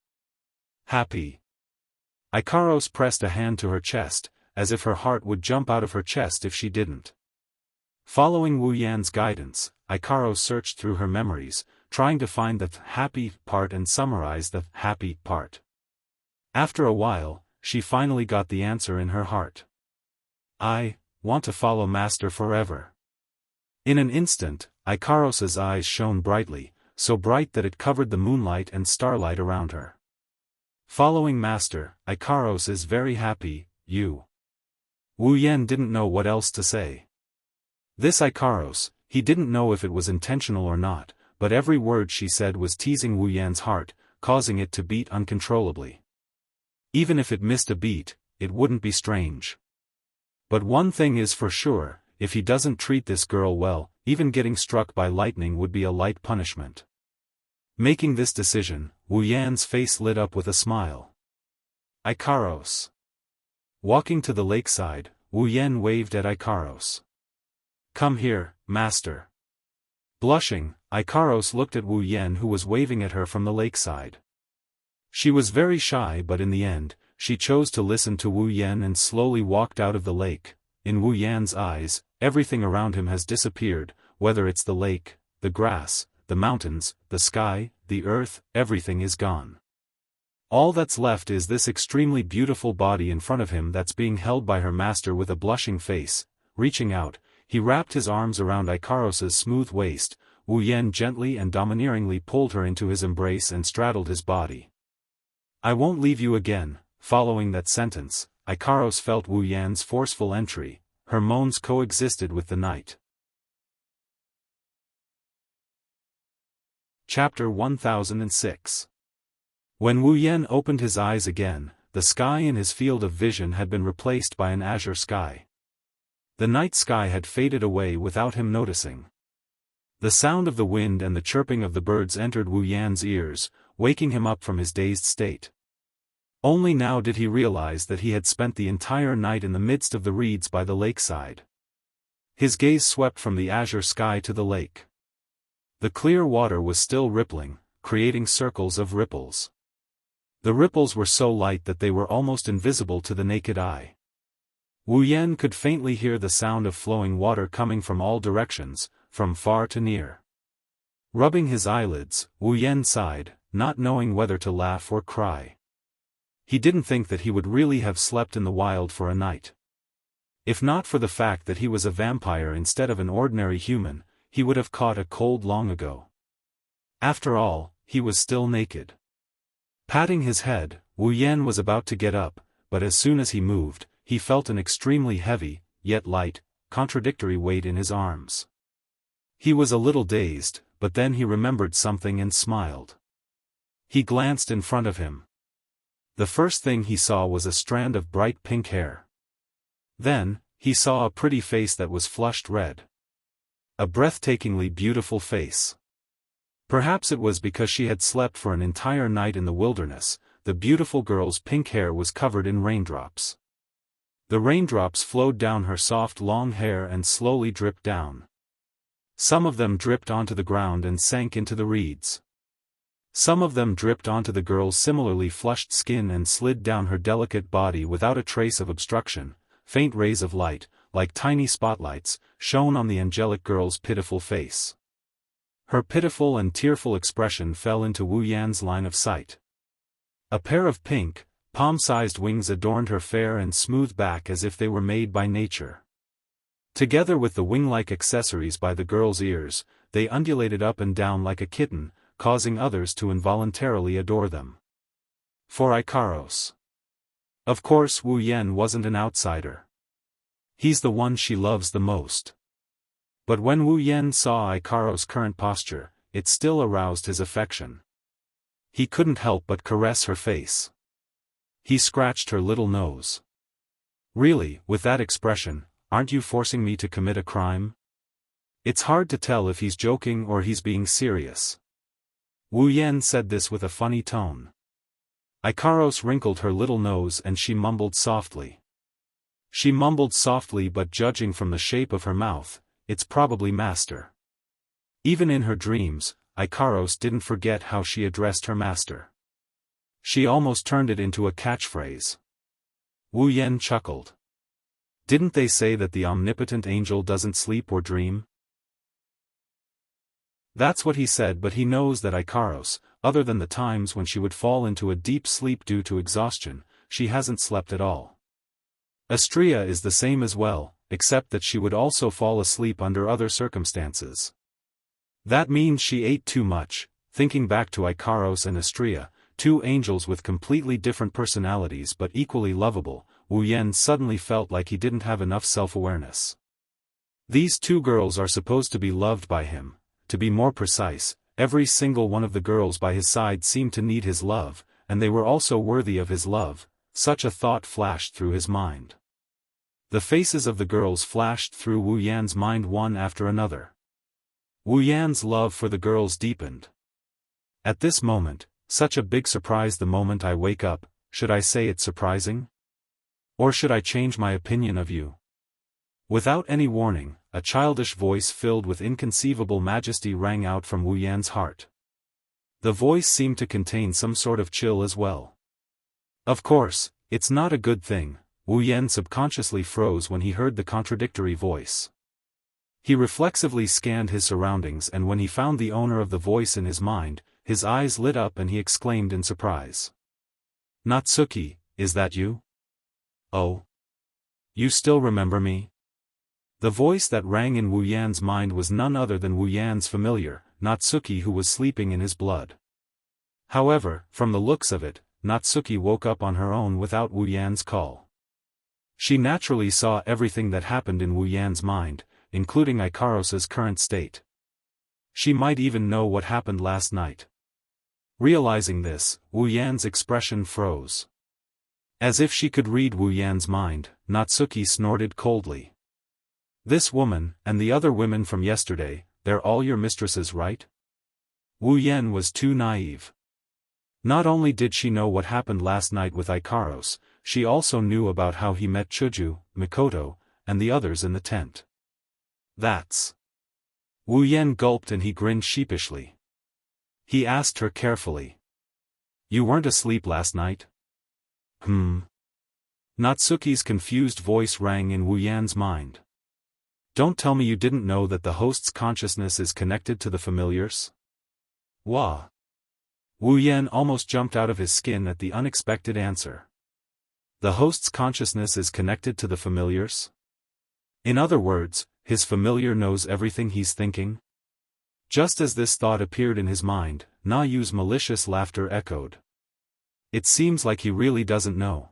Happy. Ikaros pressed a hand to her chest, as if her heart would jump out of her chest if she didn't. Following Wu Yan's guidance, Ikaros searched through her memories, trying to find the happy part and summarize the happy part. After a while, she finally got the answer in her heart. I want to follow Master forever. In an instant, Ikaros's eyes shone brightly, so bright that it covered the moonlight and starlight around her. Following Master, Ikaros is very happy, you. Wu Yan didn't know what else to say. This Ikaros, he didn't know if it was intentional or not, but every word she said was teasing Wu Yan's heart, causing it to beat uncontrollably. Even if it missed a beat, it wouldn't be strange. But one thing is for sure, if he doesn't treat this girl well, even getting struck by lightning would be a light punishment. Making this decision, Wu Yan's face lit up with a smile. Ikaros. Walking to the lakeside, Wu Yan waved at Ikaros. Come here, master. Blushing, Ikaros looked at Wu Yan, who was waving at her from the lakeside. She was very shy, but in the end, she chose to listen to Wu Yan and slowly walked out of the lake. In Wu Yan's eyes, everything around him has disappeared, whether it's the lake, the grass, the mountains, the sky, the earth, everything is gone. All that's left is this extremely beautiful body in front of him that's being held by her master. With a blushing face, reaching out, he wrapped his arms around Ikaros's smooth waist. Wu Yan gently and domineeringly pulled her into his embrace and straddled his body. I won't leave you again. Following that sentence, Ikaros felt Wu Yan's forceful entry. Her moans coexisted with the night. Chapter 1006. When Wu Yan opened his eyes again, the sky in his field of vision had been replaced by an azure sky. The night sky had faded away without him noticing. The sound of the wind and the chirping of the birds entered Wu Yan's ears, waking him up from his dazed state. Only now did he realize that he had spent the entire night in the midst of the reeds by the lakeside. His gaze swept from the azure sky to the lake. The clear water was still rippling, creating circles of ripples. The ripples were so light that they were almost invisible to the naked eye. Wu Yan could faintly hear the sound of flowing water coming from all directions, from far to near. Rubbing his eyelids, Wu Yan sighed, not knowing whether to laugh or cry. He didn't think that he would really have slept in the wild for a night. If not for the fact that he was a vampire instead of an ordinary human, he would have caught a cold long ago. After all, he was still naked. Patting his head, Wu Yan was about to get up, but as soon as he moved, he felt an extremely heavy, yet light, contradictory weight in his arms. He was a little dazed, but then he remembered something and smiled. He glanced in front of him. The first thing he saw was a strand of bright pink hair. Then, he saw a pretty face that was flushed red. A breathtakingly beautiful face. Perhaps it was because she had slept for an entire night in the wilderness. The beautiful girl's pink hair was covered in raindrops. The raindrops flowed down her soft long hair and slowly dripped down. Some of them dripped onto the ground and sank into the reeds. Some of them dripped onto the girl's similarly flushed skin and slid down her delicate body without a trace of obstruction. Faint rays of light, like tiny spotlights, shone on the angelic girl's pitiful face. Her pitiful and tearful expression fell into Wu Yan's line of sight. A pair of pink, palm-sized wings adorned her fair and smooth back as if they were made by nature. Together with the wing-like accessories by the girl's ears, they undulated up and down like a kitten, causing others to involuntarily adore them. For Ikaros. Of course Wu Yan wasn't an outsider. He's the one she loves the most. But when Wu Yan saw Ikaros' current posture, it still aroused his affection. He couldn't help but caress her face. He scratched her little nose. Really, with that expression, aren't you forcing me to commit a crime? It's hard to tell if he's joking or he's being serious. Wu Yan said this with a funny tone. Ikaros wrinkled her little nose and she mumbled softly. She mumbled softly, but judging from the shape of her mouth, it's probably master. Even in her dreams, Ikaros didn't forget how she addressed her master. She almost turned it into a catchphrase. Wu Yan chuckled. Didn't they say that the omnipotent angel doesn't sleep or dream? That's what he said, but he knows that Ikaros, other than the times when she would fall into a deep sleep due to exhaustion, she hasn't slept at all. Astrea is the same as well, except that she would also fall asleep under other circumstances. That means she ate too much. Thinking back to Ikaros and Astrea, two angels with completely different personalities but equally lovable, Wu Yan suddenly felt like he didn't have enough self-awareness. These two girls are supposed to be loved by him. To be more precise, every single one of the girls by his side seemed to need his love, and they were also worthy of his love. Such a thought flashed through his mind. The faces of the girls flashed through Wu Yan's mind one after another. Wu Yan's love for the girls deepened. At this moment, such a big surprise the moment I wake up, should I say it's surprising? Or should I change my opinion of you? Without any warning, a childish voice filled with inconceivable majesty rang out from Wu Yan's heart. The voice seemed to contain some sort of chill as well. Of course, it's not a good thing. Wu Yan subconsciously froze when he heard the contradictory voice. He reflexively scanned his surroundings, and when he found the owner of the voice in his mind, his eyes lit up and he exclaimed in surprise. Natsuki, is that you? Oh. You still remember me? The voice that rang in Wu Yan's mind was none other than Wu Yan's familiar, Natsuki, who was sleeping in his blood. However, from the looks of it, Natsuki woke up on her own without Wu Yan's call. She naturally saw everything that happened in Wu Yan's mind, including Ikaros's current state. She might even know what happened last night. Realizing this, Wu Yan's expression froze. As if she could read Wu Yan's mind, Natsuki snorted coldly. This woman, and the other women from yesterday, they're all your mistresses, right? Wu Yan was too naive. Not only did she know what happened last night with Ikaros, she also knew about how he met Chuju, Mikoto, and the others in the tent. That's... Wu Yan gulped and he grinned sheepishly. He asked her carefully. You weren't asleep last night? Natsuki's confused voice rang in Wu Yan's mind. Don't tell me you didn't know that the host's consciousness is connected to the familiars? Wah! Wu Yan almost jumped out of his skin at the unexpected answer. The host's consciousness is connected to the familiars? In other words, his familiar knows everything he's thinking? Just as this thought appeared in his mind, Na Yu's malicious laughter echoed. It seems like he really doesn't know.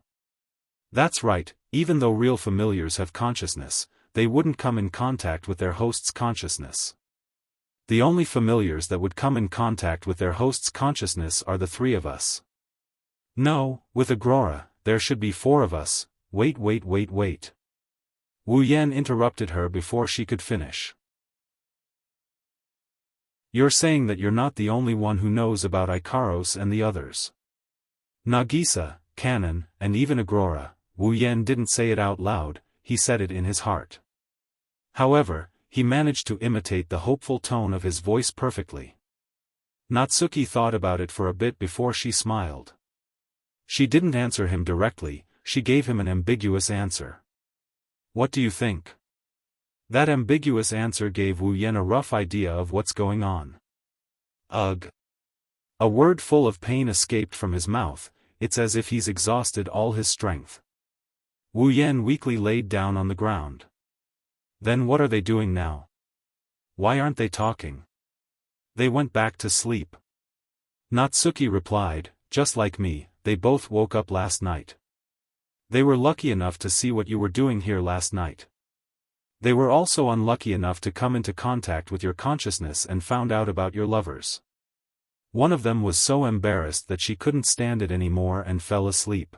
That's right, even though real familiars have consciousness, they wouldn't come in contact with their host's consciousness. The only familiars that would come in contact with their host's consciousness are the three of us. No, with Agrora, there should be four of us. Wait. Wu Yan interrupted her before she could finish. You're saying that you're not the only one who knows about Ikaros and the others. Nagisa, Kanon, and even Agrora. Wu Yan didn't say it out loud, he said it in his heart. However, he managed to imitate the hopeful tone of his voice perfectly. Natsuki thought about it for a bit before she smiled. She didn't answer him directly, she gave him an ambiguous answer. What do you think? That ambiguous answer gave Wu Yan a rough idea of what's going on. Ugh. A word full of pain escaped from his mouth, it's as if he's exhausted all his strength. Wu Yan weakly laid down on the ground. Then what are they doing now? Why aren't they talking? They went back to sleep. Natsuki replied, just like me, they both woke up last night. They were lucky enough to see what you were doing here last night. They were also unlucky enough to come into contact with your consciousness and found out about your lovers. One of them was so embarrassed that she couldn't stand it anymore and fell asleep.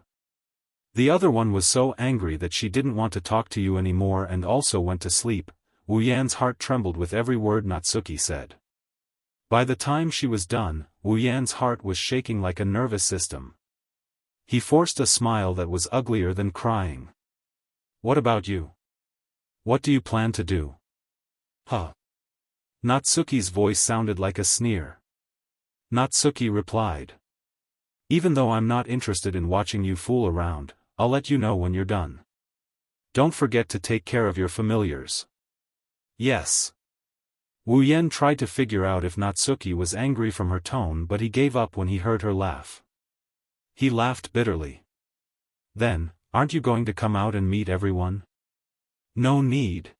The other one was so angry that she didn't want to talk to you anymore and also went to sleep. Wu Yan's heart trembled with every word Natsuki said. By the time she was done, Wu Yan's heart was shaking like a nervous system. He forced a smile that was uglier than crying. What about you? What do you plan to do? Huh? Natsuki's voice sounded like a sneer. Natsuki replied. Even though I'm not interested in watching you fool around, I'll let you know when you're done. Don't forget to take care of your familiars. Yes. Wu Yan tried to figure out if Natsuki was angry from her tone, but he gave up when he heard her laugh. He laughed bitterly. Then, aren't you going to come out and meet everyone? No need.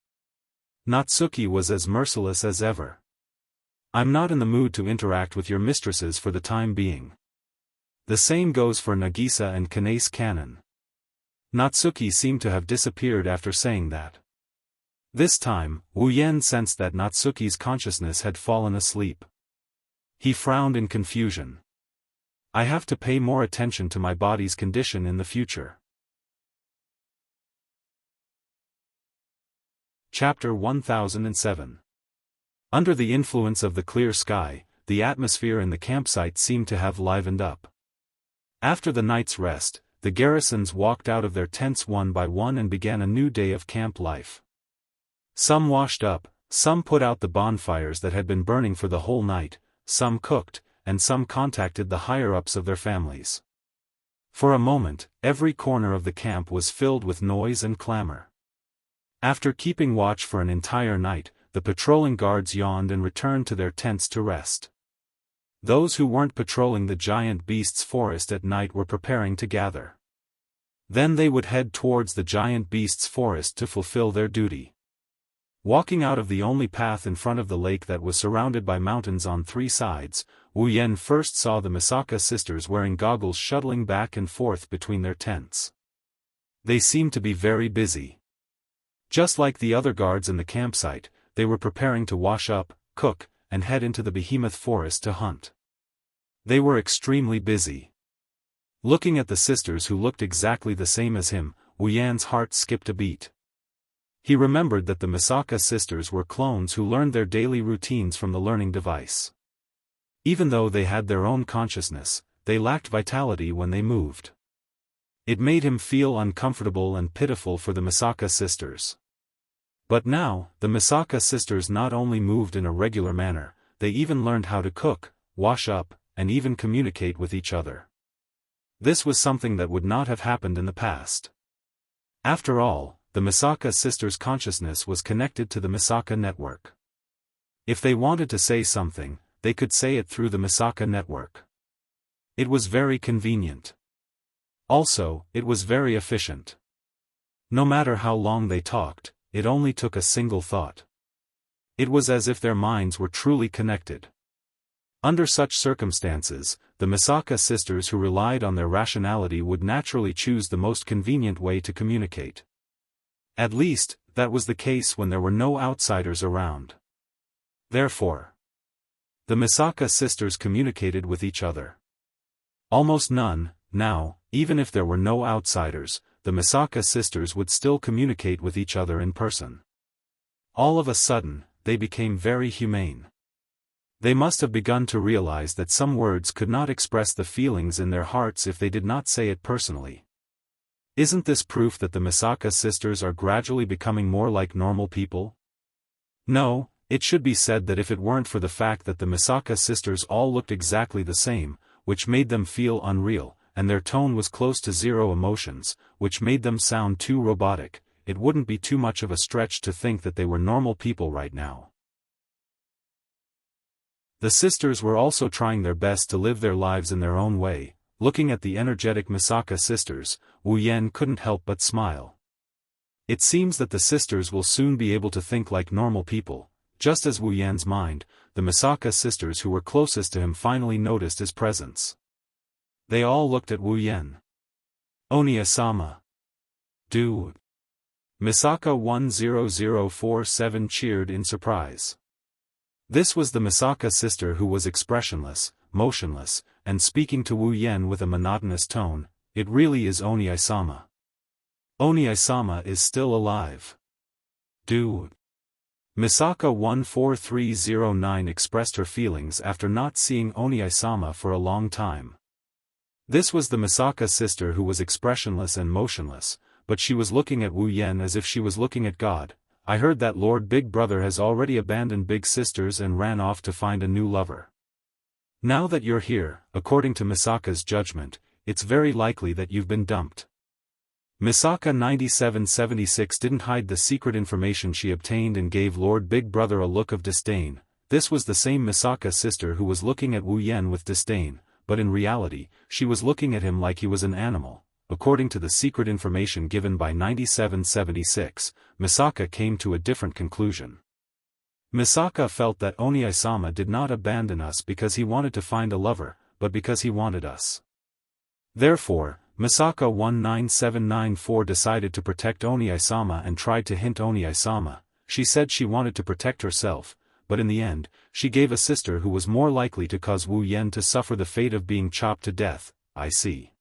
Natsuki was as merciless as ever. I'm not in the mood to interact with your mistresses for the time being. The same goes for Nagisa and Kanace Kanon. Natsuki seemed to have disappeared after saying that. This time, Wu Yan sensed that Natsuki's consciousness had fallen asleep. He frowned in confusion. I have to pay more attention to my body's condition in the future. Chapter 1007. Under the influence of the clear sky, the atmosphere in the campsite seemed to have livened up. After the night's rest, the garrisons walked out of their tents one by one and began a new day of camp life. Some washed up, some put out the bonfires that had been burning for the whole night, some cooked, and some contacted the higher-ups of their families. For a moment, every corner of the camp was filled with noise and clamor. After keeping watch for an entire night, the patrolling guards yawned and returned to their tents to rest. Those who weren't patrolling the giant beast's forest at night were preparing to gather. Then they would head towards the giant beast's forest to fulfill their duty. Walking out of the only path in front of the lake that was surrounded by mountains on three sides, Wu Yan first saw the Misaka sisters wearing goggles shuttling back and forth between their tents. They seemed to be very busy. Just like the other guards in the campsite, they were preparing to wash up, cook, and head into the behemoth forest to hunt. They were extremely busy. Looking at the sisters who looked exactly the same as him, Wu Yan's heart skipped a beat. He remembered that the Misaka sisters were clones who learned their daily routines from the learning device. Even though they had their own consciousness, they lacked vitality when they moved. It made him feel uncomfortable and pitiful for the Misaka sisters. But now, the Misaka sisters not only moved in a regular manner, they even learned how to cook, wash up, and even communicate with each other. This was something that would not have happened in the past. After all, the Misaka sisters' consciousness was connected to the Misaka network. If they wanted to say something, they could say it through the Misaka network. It was very convenient. Also, it was very efficient. No matter how long they talked, it only took a single thought. It was as if their minds were truly connected. Under such circumstances, the Misaka sisters who relied on their rationality would naturally choose the most convenient way to communicate. At least, that was the case when there were no outsiders around. Therefore, the Misaka sisters communicated with each other. Almost none, now, even if there were no outsiders, the Misaka sisters would still communicate with each other in person. All of a sudden, they became very humane. They must have begun to realize that some words could not express the feelings in their hearts if they did not say it personally. Isn't this proof that the Misaka sisters are gradually becoming more like normal people? No, it should be said that if it weren't for the fact that the Misaka sisters all looked exactly the same, which made them feel unreal, and their tone was close to zero emotions, which made them sound too robotic, it wouldn't be too much of a stretch to think that they were normal people right now. The sisters were also trying their best to live their lives in their own way. Looking at the energetic Misaka sisters, Wu Yan couldn't help but smile. It seems that the sisters will soon be able to think like normal people. Just as Wu Yan's mind, the Misaka sisters who were closest to him finally noticed his presence. They all looked at Wu Yan. Onia-sama. Do. Misaka 10047 cheered in surprise. This was the Misaka sister who was expressionless, motionless, and speaking to Wu Yan with a monotonous tone. It really is Onia-sama. Onia-sama is still alive. Do. Misaka 14309 expressed her feelings after not seeing Onia-sama for a long time. This was the Misaka sister who was expressionless and motionless, but she was looking at Wu Yan as if she was looking at God. I heard that Lord Big Brother has already abandoned Big Sisters and ran off to find a new lover. Now that you're here, according to Misaka's judgment, it's very likely that you've been dumped. Misaka 9776 didn't hide the secret information she obtained and gave Lord Big Brother a look of disdain. This was the same Misaka sister who was looking at Wu Yan with disdain, but in reality, she was looking at him like he was an animal. According to the secret information given by 9776, Misaka came to a different conclusion. Misaka felt that Onia-sama did not abandon us because he wanted to find a lover, but because he wanted us. Therefore, Misaka 19794 decided to protect Onia-sama and tried to hint Onia-sama. She said she wanted to protect herself, but in the end, she gave a sister who was more likely to cause Wu Yan to suffer the fate of being chopped to death. I see.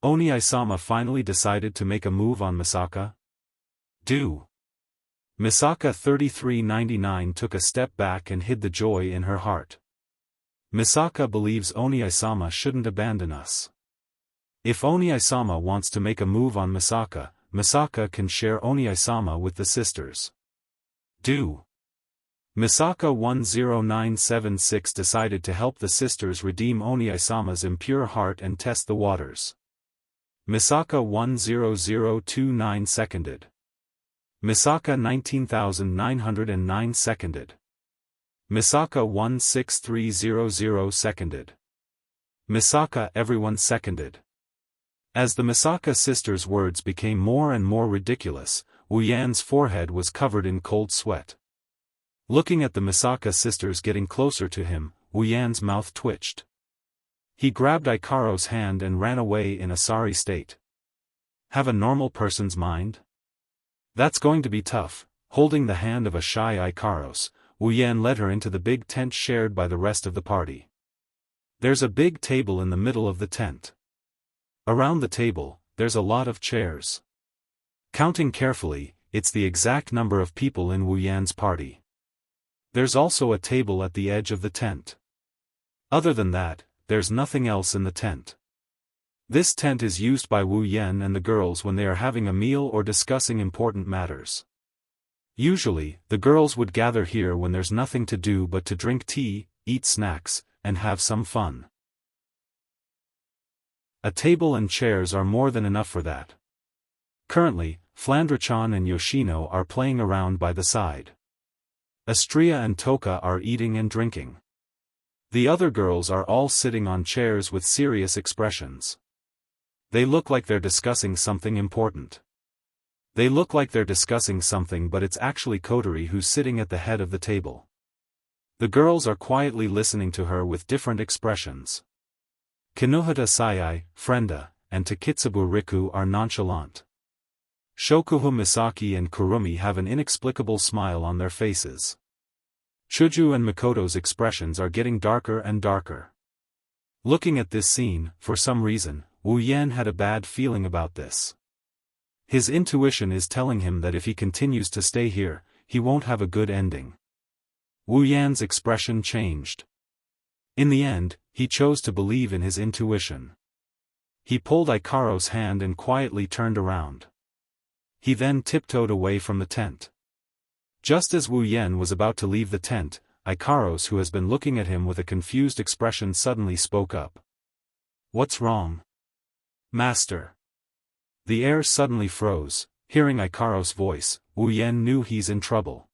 Onia-sama finally decided to make a move on Misaka. Do. Misaka 3399 took a step back and hid the joy in her heart. Misaka believes Oni-sama shouldn't abandon us. If Oni-sama wants to make a move on Misaka, Misaka can share Oni-sama with the sisters. Misaka 10976 decided to help the sisters redeem Oni-sama's impure heart and test the waters. Misaka 10029 seconded. Misaka 19909 seconded. Misaka 16300 seconded. Misaka everyone seconded. As the Misaka sisters' words became more and more ridiculous, Wu Yan's forehead was covered in cold sweat. Looking at the Misaka sisters getting closer to him, Wu Yan's mouth twitched. He grabbed Ikaro's hand and ran away in a sorry state. Have a normal person's mind? That's going to be tough. Holding the hand of a shy Ikaros, Wu Yan led her into the big tent shared by the rest of the party. There's a big table in the middle of the tent. Around the table, there's a lot of chairs. Counting carefully, it's the exact number of people in Wu Yan's party. There's also a table at the edge of the tent. Other than that, there's nothing else in the tent. This tent is used by Wu Yan and the girls when they are having a meal or discussing important matters. Usually, the girls would gather here when there's nothing to do but to drink tea, eat snacks, and have some fun. A table and chairs are more than enough for that. Currently, Flandre-chan and Yoshino are playing around by the side. Astria and Toka are eating and drinking. The other girls are all sitting on chairs with serious expressions. They look like they're discussing something important. They look like they're discussing something, but it's actually Kotori who's sitting at the head of the table. The girls are quietly listening to her with different expressions. Kinohata Sayai, Frenda, and Takitsubu Riku are nonchalant. Shokuha Misaki and Kurumi have an inexplicable smile on their faces. Chuju and Mikoto's expressions are getting darker and darker. Looking at this scene, for some reason, Wu Yan had a bad feeling about this. His intuition is telling him that if he continues to stay here, he won't have a good ending. Wu Yan's expression changed. In the end, he chose to believe in his intuition. He pulled Ikaro's hand and quietly turned around. He then tiptoed away from the tent. Just as Wu Yan was about to leave the tent, Ikaros, who has been looking at him with a confused expression, suddenly spoke up. "What's wrong, Master?" The air suddenly froze. Hearing Ikaros' voice, Wu Yan knew he's in trouble.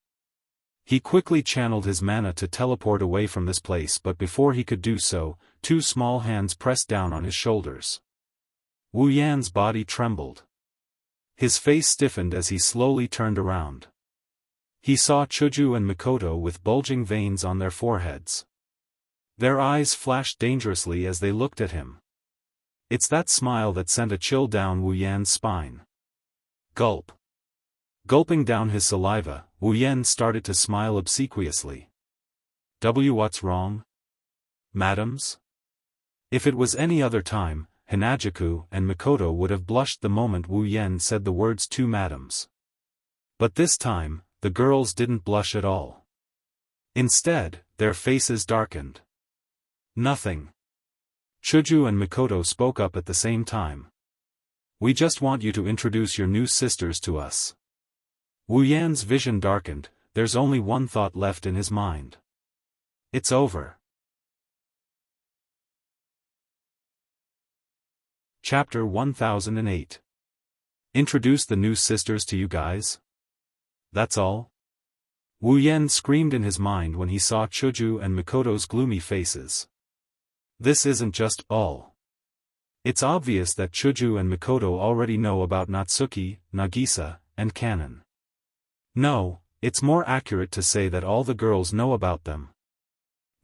He quickly channeled his mana to teleport away from this place, but before he could do so, two small hands pressed down on his shoulders. Wu Yan's body trembled. His face stiffened as he slowly turned around. He saw Chuju and Mikoto with bulging veins on their foreheads. Their eyes flashed dangerously as they looked at him. It's that smile that sent a chill down Wu Yan's spine. Gulp. Gulping down his saliva, Wu Yan started to smile obsequiously. What's wrong, madams? If it was any other time, Hanajaku and Mikoto would have blushed the moment Wu Yan said the words "two madams." But this time, the girls didn't blush at all. Instead, their faces darkened. Nothing. Chuju and Mikoto spoke up at the same time. "We just want you to introduce your new sisters to us." Wu Yan's vision darkened. There's only one thought left in his mind. It's over. Chapter 1008. Introduce the new sisters to you guys? That's all? Wu Yan screamed in his mind when he saw Chuju and Mikoto's gloomy faces. This isn't just all. It's obvious that Chuju and Mikoto already know about Natsuki, Nagisa, and Kanon. No, it's more accurate to say that all the girls know about them.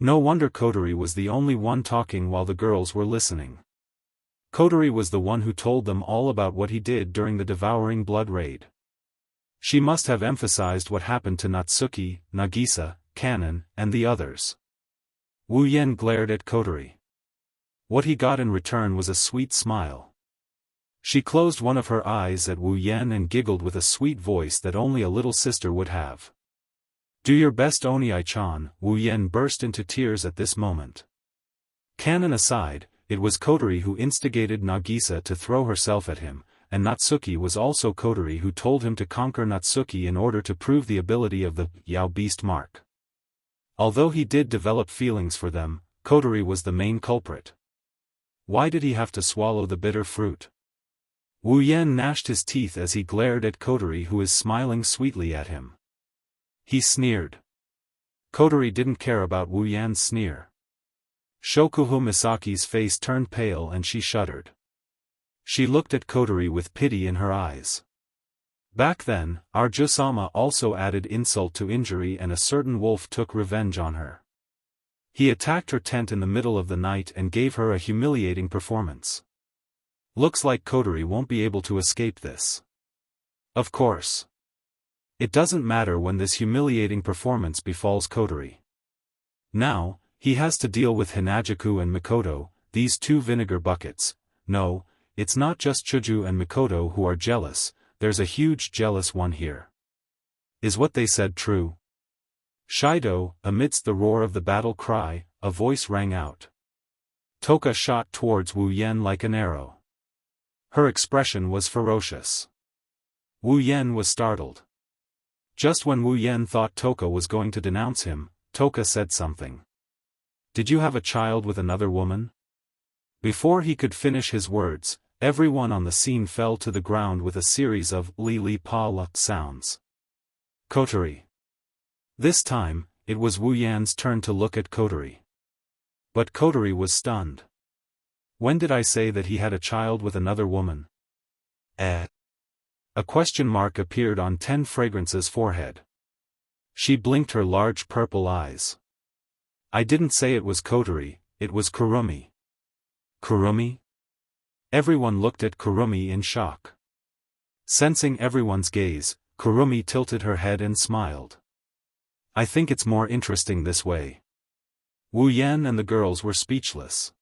No wonder Kotori was the only one talking while the girls were listening. Kotori was the one who told them all about what he did during the devouring blood raid. She must have emphasized what happened to Natsuki, Nagisa, Kanon, and the others. Wu Yan glared at Kotori. What he got in return was a sweet smile. She closed one of her eyes at Wu Yan and giggled with a sweet voice that only a little sister would have. "Do your best, Oni-chan." Wu Yan burst into tears at this moment. Canon aside, it was Kotori who instigated Nagisa to throw herself at him, and Natsuki was also Kotori who told him to conquer Natsuki in order to prove the ability of the Yao Beast mark. Although he did develop feelings for them, Kotori was the main culprit. Why did he have to swallow the bitter fruit? Wu Yan gnashed his teeth as he glared at Kotori, who is smiling sweetly at him. He sneered. Kotori didn't care about Wu Yan's sneer. Shokuho Misaki's face turned pale and she shuddered. She looked at Kotori with pity in her eyes. Back then, Arju-sama also added insult to injury, and a certain wolf took revenge on her. He attacked her tent in the middle of the night and gave her a humiliating performance. Looks like Kotori won't be able to escape this. Of course. It doesn't matter when this humiliating performance befalls Kotori. Now, he has to deal with Hinajuku and Mikoto, these two vinegar buckets. No, it's not just Chuju and Mikoto who are jealous, there's a huge jealous one here. Is what they said true? Shido, amidst the roar of the battle cry, a voice rang out. Toka shot towards Wu Yan like an arrow. Her expression was ferocious. Wu Yan was startled. Just when Wu Yan thought Toka was going to denounce him, Toka said something. "Did you have a child with another woman?" Before he could finish his words, everyone on the scene fell to the ground with a series of li-li-pa-la sounds. Kotori. This time, it was Wu Yan's turn to look at Kotori. But Kotori was stunned. When did I say that he had a child with another woman? A question mark appeared on 10 Fragrance's forehead. She blinked her large purple eyes. I didn't say it was Kotori, it was Kurumi. Kurumi? Everyone looked at Kurumi in shock. Sensing everyone's gaze, Kurumi tilted her head and smiled. I think it's more interesting this way. Wu Yan and the girls were speechless.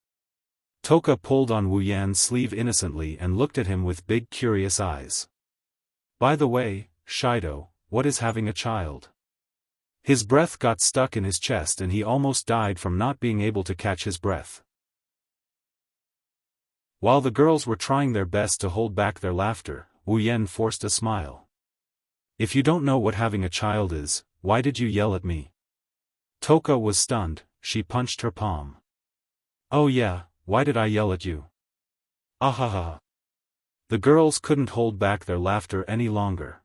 Toka pulled on Wu Yan's sleeve innocently and looked at him with big curious eyes. By the way, Shido, what is having a child? His breath got stuck in his chest and he almost died from not being able to catch his breath. While the girls were trying their best to hold back their laughter, Wu Yan forced a smile. If you don't know what having a child is, why did you yell at me? Toka was stunned, she punched her palm. Oh yeah, why did I yell at you? Ahaha. The girls couldn't hold back their laughter any longer.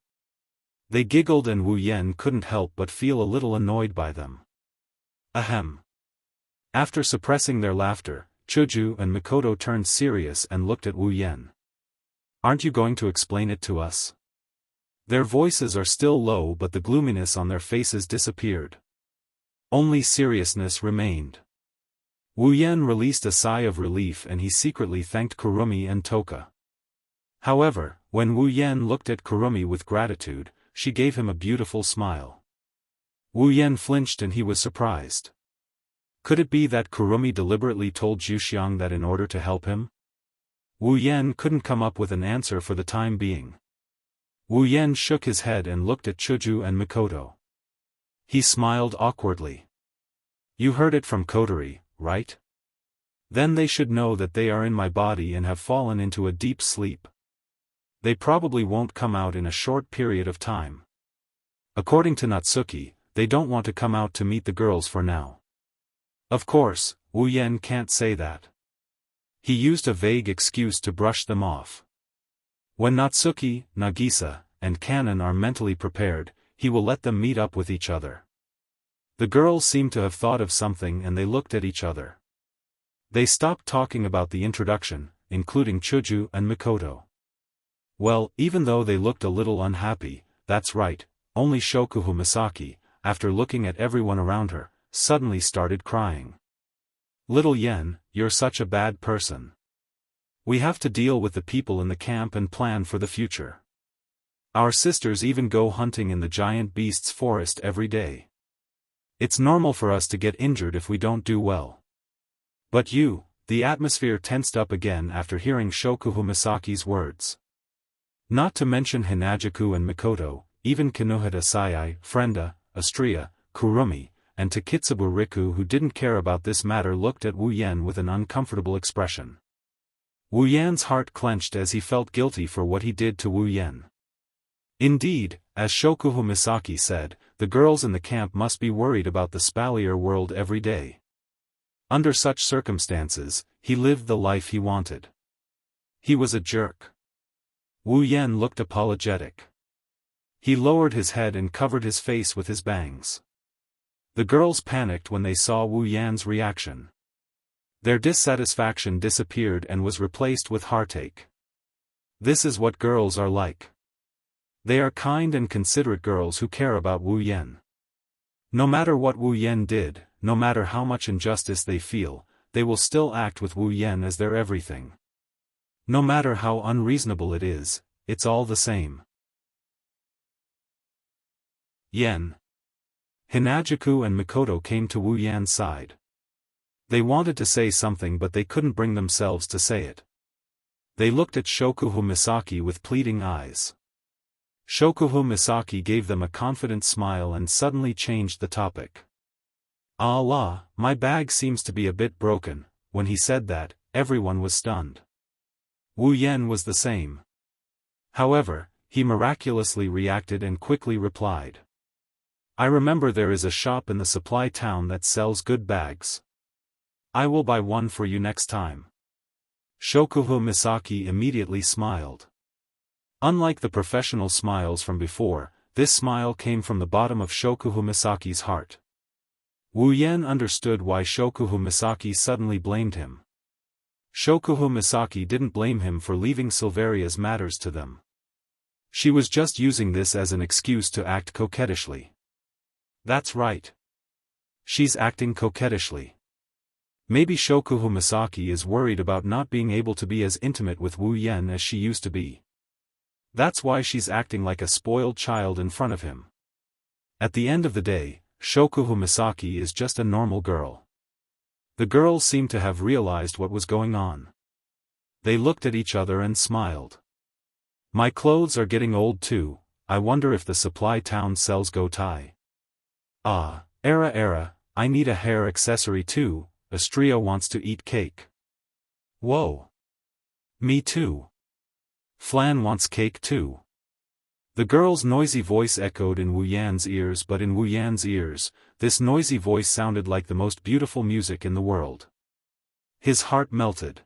They giggled and Wu Yan couldn't help but feel a little annoyed by them. Ahem. After suppressing their laughter, Chuju and Mikoto turned serious and looked at Wu Yan. Aren't you going to explain it to us? Their voices are still low but the gloominess on their faces disappeared. Only seriousness remained. Wu Yan released a sigh of relief and he secretly thanked Kurumi and Toka. However, when Wu Yan looked at Kurumi with gratitude, she gave him a beautiful smile. Wu Yan flinched and he was surprised. Could it be that Kurumi deliberately told Zhuxiang that in order to help him? Wu Yan couldn't come up with an answer for the time being. Wu Yan shook his head and looked at Chuju and Mikoto. He smiled awkwardly. You heard it from Kotori, right? Then they should know that they are in my body and have fallen into a deep sleep. They probably won't come out in a short period of time. According to Natsuki, they don't want to come out to meet the girls for now. Of course, Wu Yan can't say that. He used a vague excuse to brush them off. When Natsuki, Nagisa, and Kanon are mentally prepared, he will let them meet up with each other. The girls seemed to have thought of something and they looked at each other. They stopped talking about the introduction, including Chuju and Mikoto. Well, even though they looked a little unhappy, that's right, only Shokuho Misaki, after looking at everyone around her, suddenly started crying. Little Yen, you're such a bad person. We have to deal with the people in the camp and plan for the future. Our sisters even go hunting in the giant beast's forest every day. It's normal for us to get injured if we don't do well. But you, The atmosphere tensed up again after hearing Shokuhu Misaki's words. Not to mention Hinajaku and Mikoto, even Kinohita Sayai, Frenda, Astria, Kurumi, and Takitsubu Riku, who didn't care about this matter, looked at Wu Yen with an uncomfortable expression. Wu Yan's heart clenched as he felt guilty for what he did to Wu Yen. Indeed, as Shokuhu Misaki said, the girls in the camp must be worried about the spalier world every day. Under such circumstances, he lived the life he wanted. He was a jerk. Wu Yen looked apologetic. He lowered his head and covered his face with his bangs. The girls panicked when they saw Wu Yan's reaction. Their dissatisfaction disappeared and was replaced with heartache. This is what girls are like. They are kind and considerate girls who care about Wu Yen. No matter what Wu Yen did, no matter how much injustice they feel, they will still act with Wu Yen as their everything. No matter how unreasonable it is, it's all the same. Yen. Hinajaku and Mikoto came to Wu Yan's side. They wanted to say something but they couldn't bring themselves to say it. They looked at Shokuhu Misaki with pleading eyes. Shokuhu Misaki gave them a confident smile and suddenly changed the topic. Allah, my bag seems to be a bit broken. When he said that, everyone was stunned. Wu Yen was the same. However, he miraculously reacted and quickly replied. I remember there is a shop in the supply town that sells good bags. I will buy one for you next time. Shokuhu Misaki immediately smiled. Unlike the professional smiles from before, this smile came from the bottom of Shokuhu Misaki's heart. Wu Yen understood why Shokuhu Misaki suddenly blamed him. Shokuhu Misaki didn't blame him for leaving Silveria's matters to them. She was just using this as an excuse to act coquettishly. That's right. She's acting coquettishly. Maybe Shokuhu Misaki is worried about not being able to be as intimate with Wu Yen as she used to be. That's why she's acting like a spoiled child in front of him. At the end of the day, Shokuhu Misaki is just a normal girl. The girls seemed to have realized what was going on. They looked at each other and smiled. My clothes are getting old too. I wonder if the supply town sells go tie. Ah, Era, I need a hair accessory too. Astria wants to eat cake. Whoa. Me too. Flan wants cake too. The girl's noisy voice echoed in Wu Yan's ears, but in Wu Yan's ears, this noisy voice sounded like the most beautiful music in the world. His heart melted.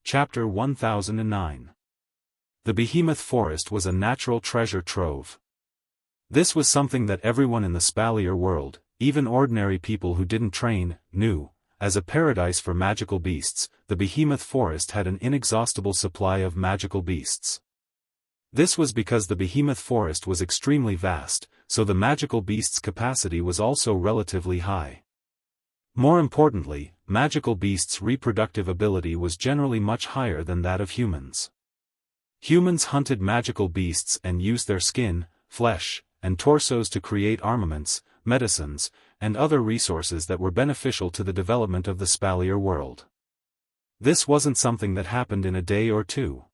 Chapter 1009. The Behemoth Forest was a natural treasure trove. This was something that everyone in the spalier world, even ordinary people who didn't train, knew. As a paradise for magical beasts, the Behemoth Forest had an inexhaustible supply of magical beasts. This was because the Behemoth Forest was extremely vast, so the magical beasts' capacity was also relatively high. More importantly, magical beasts' reproductive ability was generally much higher than that of humans. Humans hunted magical beasts and used their skin, flesh, and torsos to create armaments, medicines, and other resources that were beneficial to the development of the spalier world. This wasn't something that happened in a day or two.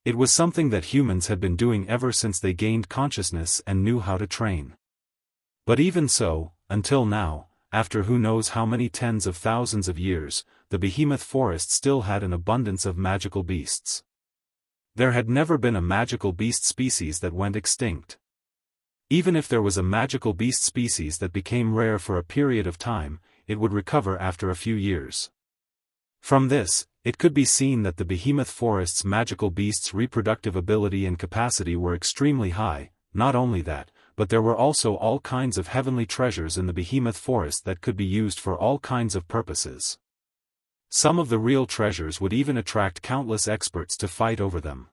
It was something that humans had been doing ever since they gained consciousness and knew how to train. But even so, until now, after who knows how many tens of thousands of years, the Behemoth Forest still had an abundance of magical beasts. There had never been a magical beast species that went extinct. Even if there was a magical beast species that became rare for a period of time, it would recover after a few years. From this, it could be seen that the Behemoth Forest's magical beasts' reproductive ability and capacity were extremely high. Not only that, but there were also all kinds of heavenly treasures in the Behemoth Forest that could be used for all kinds of purposes. Some of the real treasures would even attract countless experts to fight over them.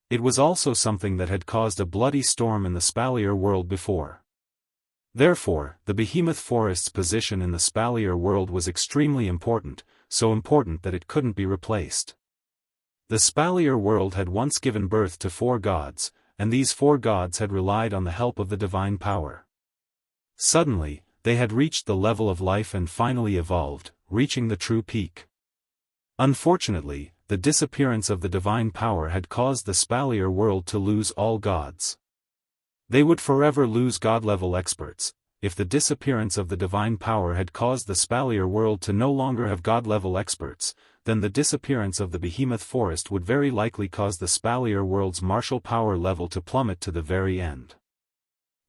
It was also something that had caused a bloody storm in the spalier world before. Therefore, the Behemoth Forest's position in the spalier world was extremely important, so important that it couldn't be replaced. The spalier world had once given birth to 4 gods, and these 4 gods had relied on the help of the divine power. Suddenly, they had reached the level of life and finally evolved, reaching the true peak. Unfortunately, the disappearance of the divine power had caused the spalier world to lose all gods. They would forever lose god-level experts. If the disappearance of the divine power had caused the spalier world to no longer have god-level experts, then the disappearance of the behemoth forest would very likely cause the spalier world's martial power level to plummet to the very end.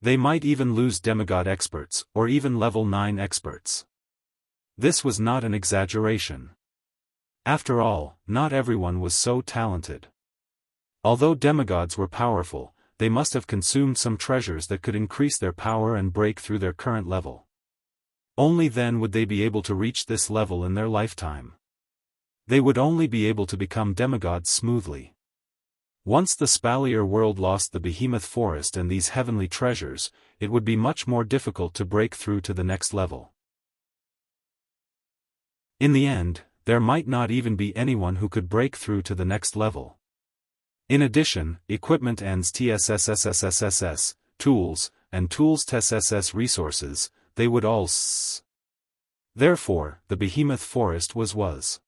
They might even lose demigod experts, or even level 9 experts. This was not an exaggeration. After all, not everyone was so talented. Although demigods were powerful, they must have consumed some treasures that could increase their power and break through their current level. Only then would they be able to reach this level in their lifetime. They would only be able to become demigods smoothly. Once the spalier world lost the behemoth forest and these heavenly treasures, it would be much more difficult to break through to the next level. In the end, there might not even be anyone who could break through to the next level. In addition, equipment and TSSSSSSS, tools, and tools TSSS resources, they would all Therefore, the behemoth forest was.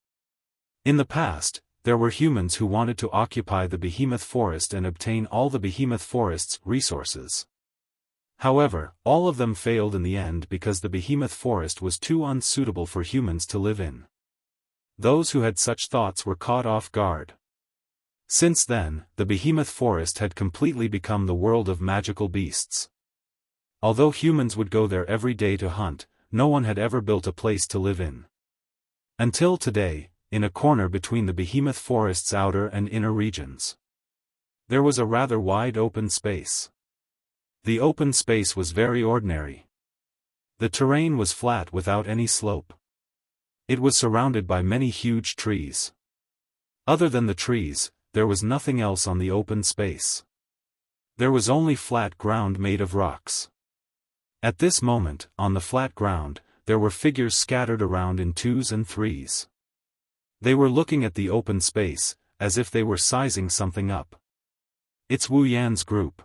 In the past, there were humans who wanted to occupy the behemoth forest and obtain all the behemoth forest's resources. However, all of them failed in the end because the behemoth forest was too unsuitable for humans to live in. Those who had such thoughts were caught off guard. Since then, the behemoth forest had completely become the world of magical beasts. Although humans would go there every day to hunt, no one had ever built a place to live in. Until today, in a corner between the behemoth forest's outer and inner regions, there was a rather wide open space. The open space was very ordinary. The terrain was flat without any slope. It was surrounded by many huge trees. Other than the trees, there was nothing else on the open space. There was only flat ground made of rocks. At this moment, on the flat ground, there were figures scattered around in 2s and 3s. They were looking at the open space, as if they were sizing something up. It's Wu Yan's group.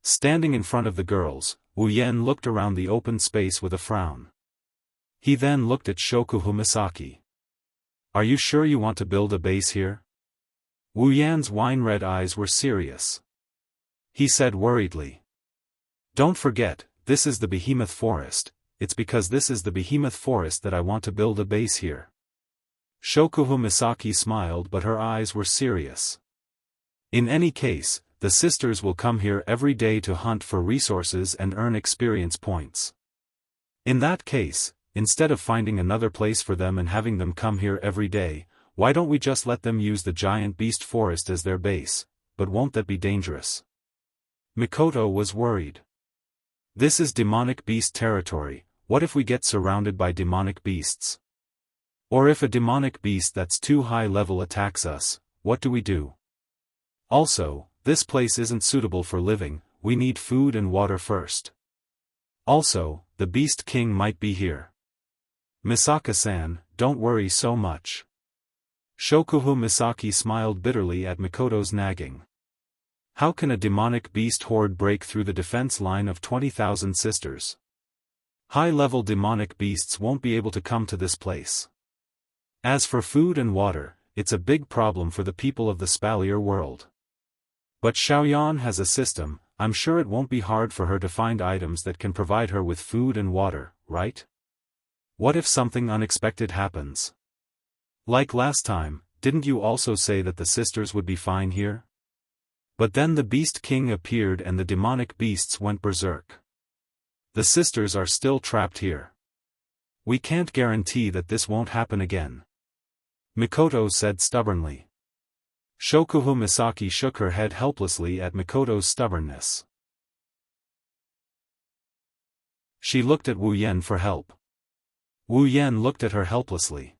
Standing in front of the girls, Wu Yan looked around the open space with a frown. He then looked at Shokuhu Misaki. Are you sure you want to build a base here? Wu Yan's wine-red eyes were serious. He said worriedly. Don't forget, this is the behemoth forest. It's because this is the behemoth forest that I want to build a base here. Shokuhu Misaki smiled, but her eyes were serious. In any case, the sisters will come here every day to hunt for resources and earn experience points. In that case, instead of finding another place for them and having them come here every day, why don't we just let them use the giant beast forest as their base? But won't that be dangerous? Mikoto was worried. This is demonic beast territory. What if we get surrounded by demonic beasts? Or if a demonic beast that's too high level attacks us, what do we do? Also, this place isn't suitable for living, we need food and water first. Also, the Beast King might be here. Misaka-san, don't worry so much. Shokuhu Misaki smiled bitterly at Mikoto's nagging. How can a demonic beast horde break through the defense line of 20,000 sisters? High-level demonic beasts won't be able to come to this place. As for food and water, it's a big problem for the people of the spalier world. But Xiaoyan has a system. I'm sure it won't be hard for her to find items that can provide her with food and water, right? What if something unexpected happens? Like last time, didn't you also say that the sisters would be fine here? But then the Beast King appeared and the demonic beasts went berserk. The sisters are still trapped here. We can't guarantee that this won't happen again. Mikoto said stubbornly. Shokuhu Misaki shook her head helplessly at Mikoto's stubbornness. She looked at Wu Yan for help. Wu Yan looked at her helplessly.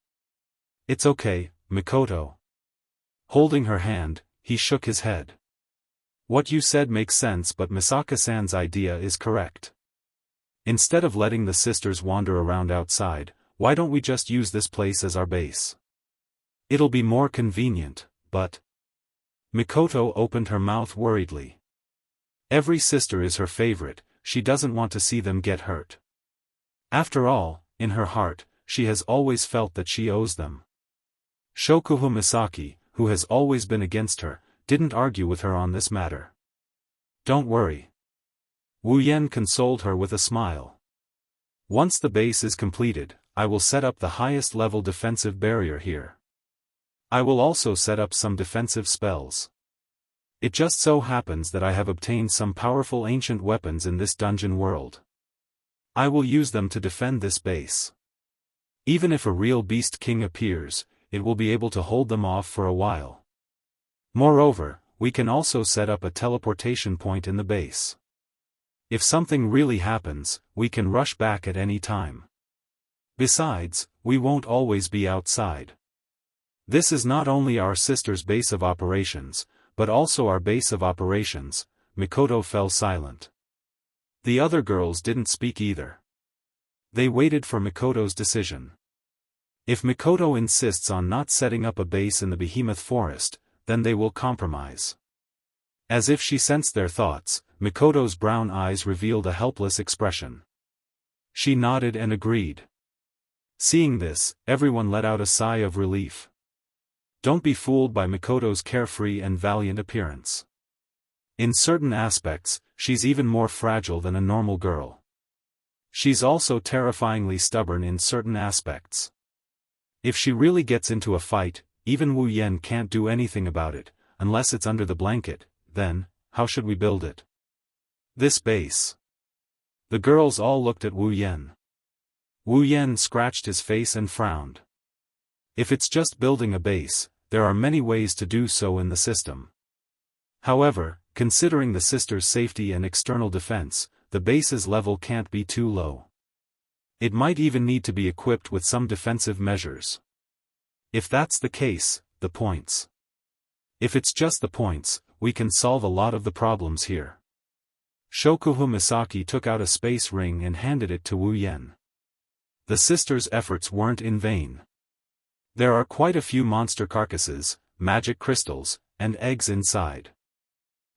It's okay, Mikoto. Holding her hand, he shook his head. What you said makes sense, but Misaka-san's idea is correct. Instead of letting the sisters wander around outside, why don't we just use this place as our base? It'll be more convenient, but... Mikoto opened her mouth worriedly. Every sister is her favorite, she doesn't want to see them get hurt. After all, in her heart, she has always felt that she owes them. Shokuhu Misaki, who has always been against her, didn't argue with her on this matter. Don't worry. Wu Yan consoled her with a smile. Once the base is completed, I will set up the highest level defensive barrier here. I will also set up some defensive spells. It just so happens that I have obtained some powerful ancient weapons in this dungeon world. I will use them to defend this base. Even if a real beast king appears, it will be able to hold them off for a while. Moreover, we can also set up a teleportation point in the base. If something really happens, we can rush back at any time. Besides, we won't always be outside. This is not only our sister's base of operations, but also our base of operations. Mikoto fell silent. The other girls didn't speak either. They waited for Mikoto's decision. If Mikoto insists on not setting up a base in the behemoth forest, then they will compromise. As if she sensed their thoughts, Mikoto's brown eyes revealed a helpless expression. She nodded and agreed. Seeing this, everyone let out a sigh of relief. Don't be fooled by Mikoto's carefree and valiant appearance. In certain aspects, she's even more fragile than a normal girl. She's also terrifyingly stubborn in certain aspects. If she really gets into a fight, even Wu Yan can't do anything about it, unless it's under the blanket. Then, how should we build it? This base. The girls all looked at Wu Yan. Wu Yan scratched his face and frowned. If it's just building a base, there are many ways to do so in the system. However, considering the sisters' safety and external defense, the base's level can't be too low. It might even need to be equipped with some defensive measures. If that's the case, the points. If it's just the points, we can solve a lot of the problems here. Shokuhu Misaki took out a space ring and handed it to Wu Yan. The sisters' efforts weren't in vain. There are quite a few monster carcasses, magic crystals, and eggs inside.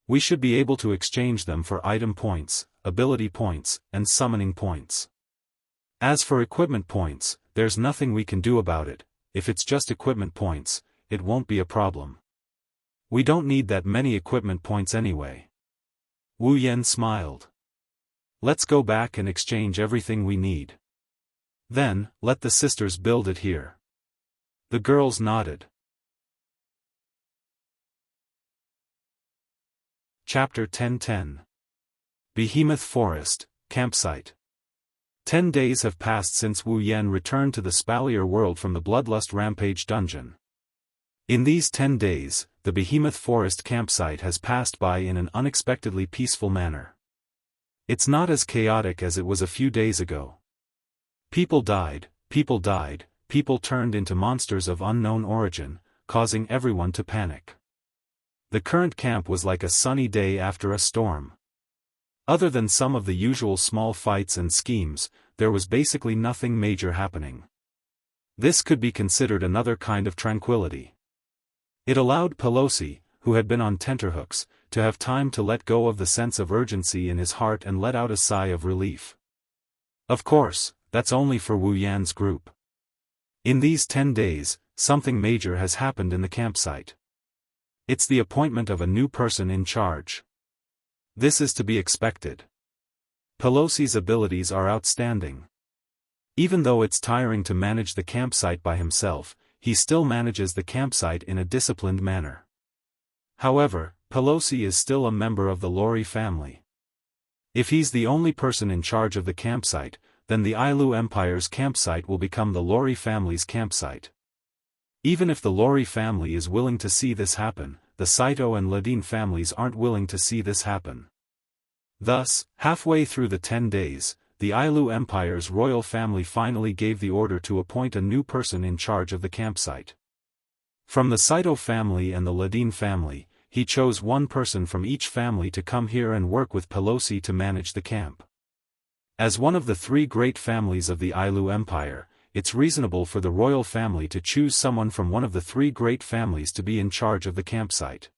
We should be able to exchange them for item points, ability points, and summoning points. As for equipment points, there's nothing we can do about it. If it's just equipment points, it won't be a problem. We don't need that many equipment points anyway. Wu Yan smiled. Let's go back and exchange everything we need. Then, let the sisters build it here. The girls nodded. Chapter 10:10. Behemoth Forest, Campsite. 10 days have passed since Wu Yan returned to the Spalier world from the Bloodlust Rampage dungeon. In these 10 days, the Behemoth Forest campsite has passed by in an unexpectedly peaceful manner. It's not as chaotic as it was a few days ago. People died, people turned into monsters of unknown origin, causing everyone to panic. The current camp was like a sunny day after a storm. Other than some of the usual small fights and schemes, there was basically nothing major happening. This could be considered another kind of tranquility. It allowed Pelosi, who had been on tenterhooks, to have time to let go of the sense of urgency in his heart and let out a sigh of relief. Of course, that's only for Wu Yan's group. In these 10 days, something major has happened in the campsite. It's the appointment of a new person in charge. This is to be expected. Pelosi's abilities are outstanding. Even though it's tiring to manage the campsite by himself, he still manages the campsite in a disciplined manner. However, Pelosi is still a member of the Lori family. If he's the only person in charge of the campsite, then the Ailu Empire's campsite will become the Lori family's campsite. Even if the Lori family is willing to see this happen, the Saito and Ladin families aren't willing to see this happen. Thus, halfway through the 10 days, the Ailu Empire's royal family finally gave the order to appoint a new person in charge of the campsite. From the Saito family and the Ladin family, he chose one person from each family to come here and work with Pelosi to manage the camp. As one of the 3 great families of the Ailu Empire, it's reasonable for the royal family to choose someone from one of the 3 great families to be in charge of the campsite.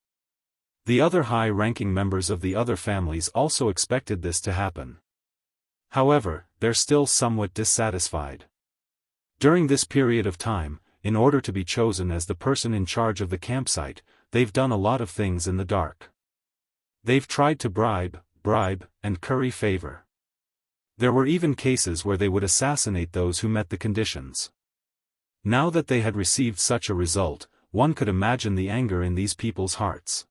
The other high-ranking members of the other families also expected this to happen. However, they're still somewhat dissatisfied. During this period of time, in order to be chosen as the person in charge of the campsite, they've done a lot of things in the dark. They've tried to bribe, and curry favor. There were even cases where they would assassinate those who met the conditions. Now that they had received such a result, one could imagine the anger in these people's hearts.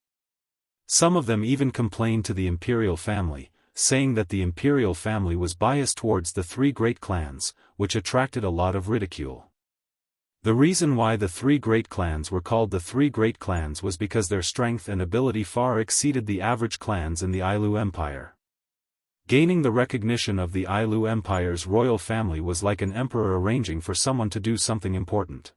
Some of them even complained to the imperial family, saying that the imperial family was biased towards the three great clans, which attracted a lot of ridicule. The reason why the three great clans were called the three great clans was because their strength and ability far exceeded the average clans in the Ailu Empire. Gaining the recognition of the Ailu Empire's royal family was like an emperor arranging for someone to do something important.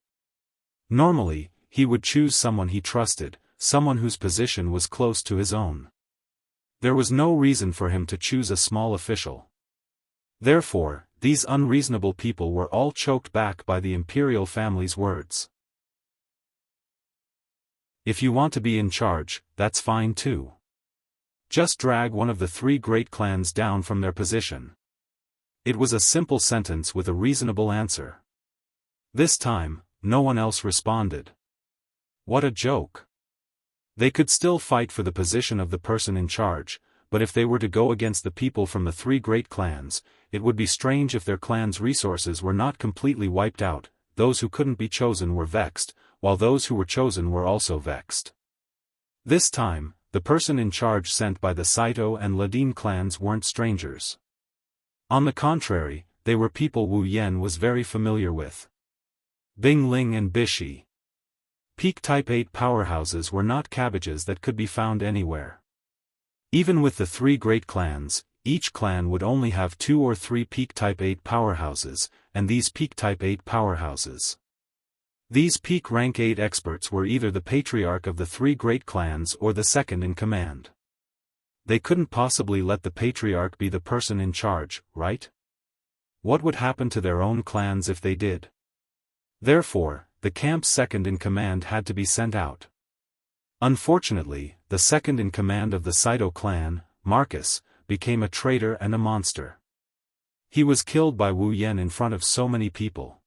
Normally, he would choose someone he trusted, someone whose position was close to his own. There was no reason for him to choose a small official. Therefore, these unreasonable people were all choked back by the imperial family's words. If you want to be in charge, that's fine too. Just drag one of the three great clans down from their position. It was a simple sentence with a reasonable answer. This time, no one else responded. What a joke. They could still fight for the position of the person in charge, but if they were to go against the people from the three great clans, it would be strange if their clan's resources were not completely wiped out. Those who couldn't be chosen were vexed, while those who were chosen were also vexed. This time, the person in charge sent by the Saito and Ladin clans weren't strangers. On the contrary, they were people Wu Yan was very familiar with. Bing Ling and Bishi. Peak Type 8 powerhouses were not cabbages that could be found anywhere. Even with the three great clans, each clan would only have 2 or 3 Peak Type 8 powerhouses, and these Peak Type 8 powerhouses. These Peak Rank 8 experts were either the patriarch of the three great clans or the second in command. They couldn't possibly let the patriarch be the person in charge, right? What would happen to their own clans if they did? Therefore, the camp's second in command had to be sent out. Unfortunately, the second in command of the Saito clan, Marcus, became a traitor and a monster. He was killed by Wu Yan in front of so many people.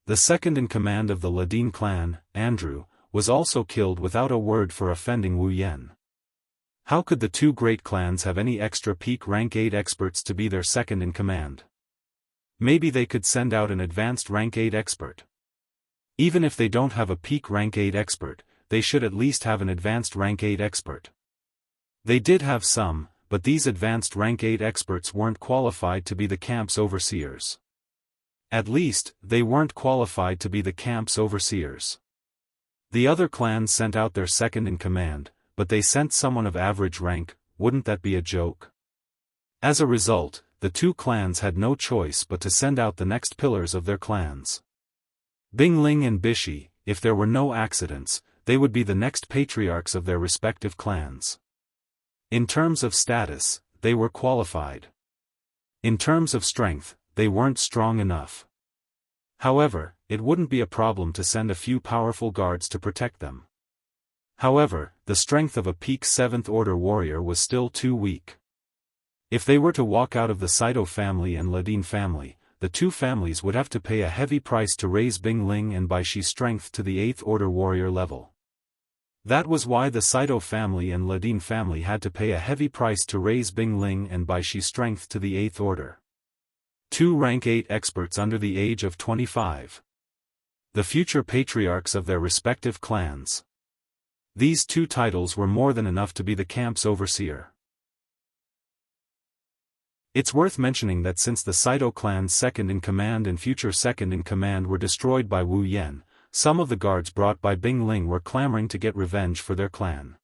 The second in command of the Ladin clan, Andrew, was also killed without a word for offending Wu Yan. How could the two great clans have any extra Peak Rank 8 experts to be their second in command? Maybe they could send out an advanced Rank 8 expert. Even if they don't have a Peak Rank 8 expert, they should at least have an advanced Rank 8 expert. They did have some, but these advanced Rank 8 experts weren't qualified to be the camp's overseers. At least, they weren't qualified to be the camp's overseers. The other clans sent out their second in command, but they sent someone of average rank. Wouldn't that be a joke? As a result, the two clans had no choice but to send out the next pillars of their clans. Bing Ling and Bishi, if there were no accidents, they would be the next patriarchs of their respective clans. In terms of status, they were qualified. In terms of strength, they weren't strong enough. However, it wouldn't be a problem to send a few powerful guards to protect them. However, the strength of a peak 7th order warrior was still too weak. If they were to walk out of the Saito family and Ladin family, the two families would have to pay a heavy price to raise Bing Ling and Baishi's strength to the 8th order warrior level. That was why the Saito family and Ladin family had to pay a heavy price to raise Bing Ling and Baishi's strength to the 8th order. 2 Rank 8 experts under the age of 25. The future patriarchs of their respective clans. These 2 titles were more than enough to be the camp's overseer. It's worth mentioning that since the Saito clan's second in command and future second in command were destroyed by Wu Yan, some of the guards brought by Bing Ling were clamoring to get revenge for their clan.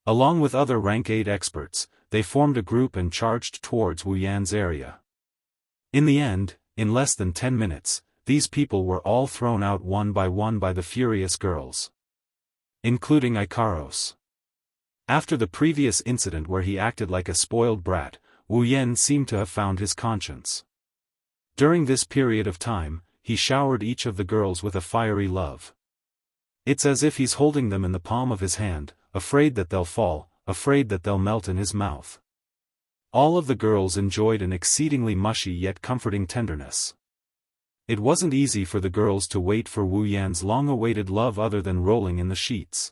Along with other Rank 8 experts, they formed a group and charged towards Wu Yan's area. In the end, in less than 10 minutes, these people were all thrown out one by the furious girls. Including Ikaros. After the previous incident where he acted like a spoiled brat, Wu Yan seemed to have found his conscience. During this period of time, he showered each of the girls with a fiery love. It's as if he's holding them in the palm of his hand, afraid that they'll fall, afraid that they'll melt in his mouth. all of the girls enjoyed an exceedingly mushy yet comforting tenderness. It wasn't easy for the girls to wait for Wu Yan's long-awaited love other than rolling in the sheets.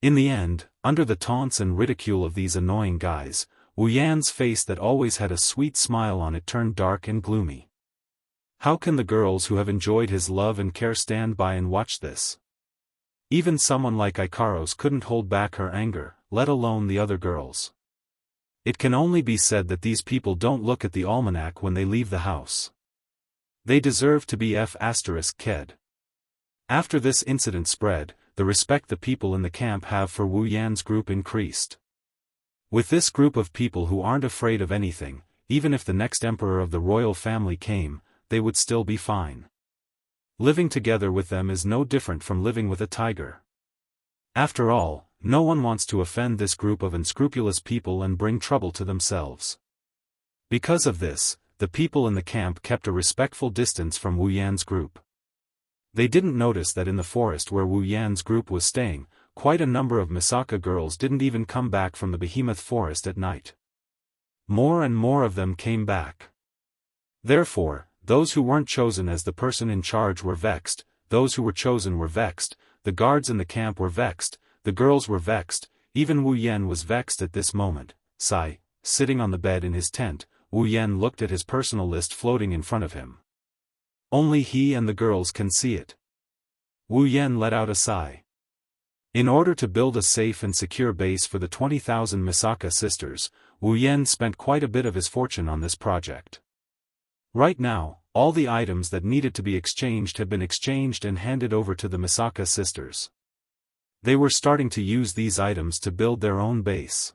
In the end, under the taunts and ridicule of these annoying guys, Wu Yan's face that always had a sweet smile on it turned dark and gloomy. How can the girls who have enjoyed his love and care stand by and watch this? Even someone like Ikaros couldn't hold back her anger, let alone the other girls. It can only be said that these people don't look at the almanac when they leave the house. They deserve to be F***ked. After this incident spread, the respect the people in the camp have for Wu Yan's group increased. With this group of people who aren't afraid of anything, even if the next emperor of the royal family came, they would still be fine. Living together with them is no different from living with a tiger. After all, no one wants to offend this group of unscrupulous people and bring trouble to themselves. Because of this, the people in the camp kept a respectful distance from Wu Yan's group. They didn't notice that in the forest where Wu Yan's group was staying, quite a number of Misaka girls didn't even come back from the behemoth forest at night. More and more of them came back. Therefore, those who weren't chosen as the person in charge were vexed, those who were chosen were vexed, the guards in the camp were vexed, the girls were vexed, even Wu Yan was vexed at this moment. Sitting on the bed in his tent, Wu Yan looked at his personal list floating in front of him. Only he and the girls can see it. Wu Yan let out a sigh. In order to build a safe and secure base for the 20,000 Misaka sisters, Wu Yan spent quite a bit of his fortune on this project. Right now, all the items that needed to be exchanged had been exchanged and handed over to the Misaka sisters. They were starting to use these items to build their own base.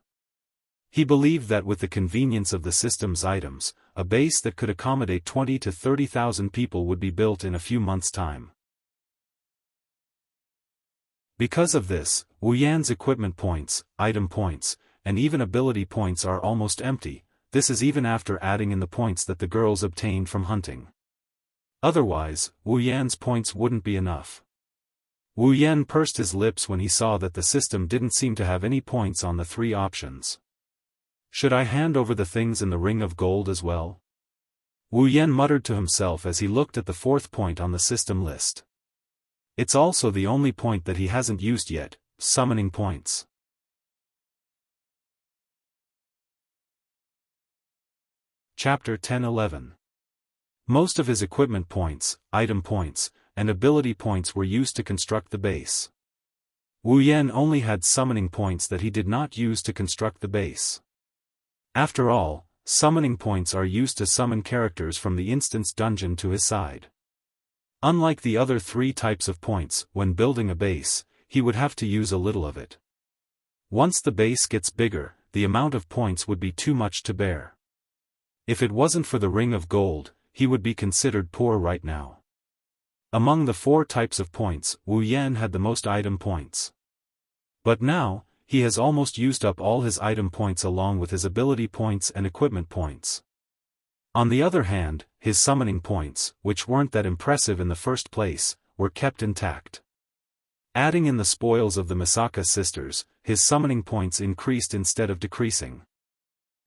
He believed that with the convenience of the system's items, a base that could accommodate 20 to 30,000 people would be built in a few months' time. Because of this, Wu Yan's equipment points, item points, and even ability points are almost empty. This is even after adding in the points that the girls obtained from hunting. Otherwise, Wu Yan's points wouldn't be enough. Wu Yan pursed his lips when he saw that the system didn't seem to have any points on the three options. Should I hand over the things in the ring of gold as well? Wu Yan muttered to himself as he looked at the fourth point on the system list. It's also the only point that he hasn't used yet, summoning points. Chapter 10-11. Most of his equipment points, item points, and ability points were used to construct the base. Wu Yan only had summoning points that he did not use to construct the base. After all, summoning points are used to summon characters from the instance dungeon to his side. Unlike the other three types of points, when building a base, he would have to use a little of it. Once the base gets bigger, the amount of points would be too much to bear. If it wasn't for the ring of gold, he would be considered poor right now. Among the four types of points, Wu Yan had the most item points. But now, he has almost used up all his item points along with his ability points and equipment points. On the other hand, his summoning points, which weren't that impressive in the first place, were kept intact. Adding in the spoils of the Misaka sisters, his summoning points increased instead of decreasing.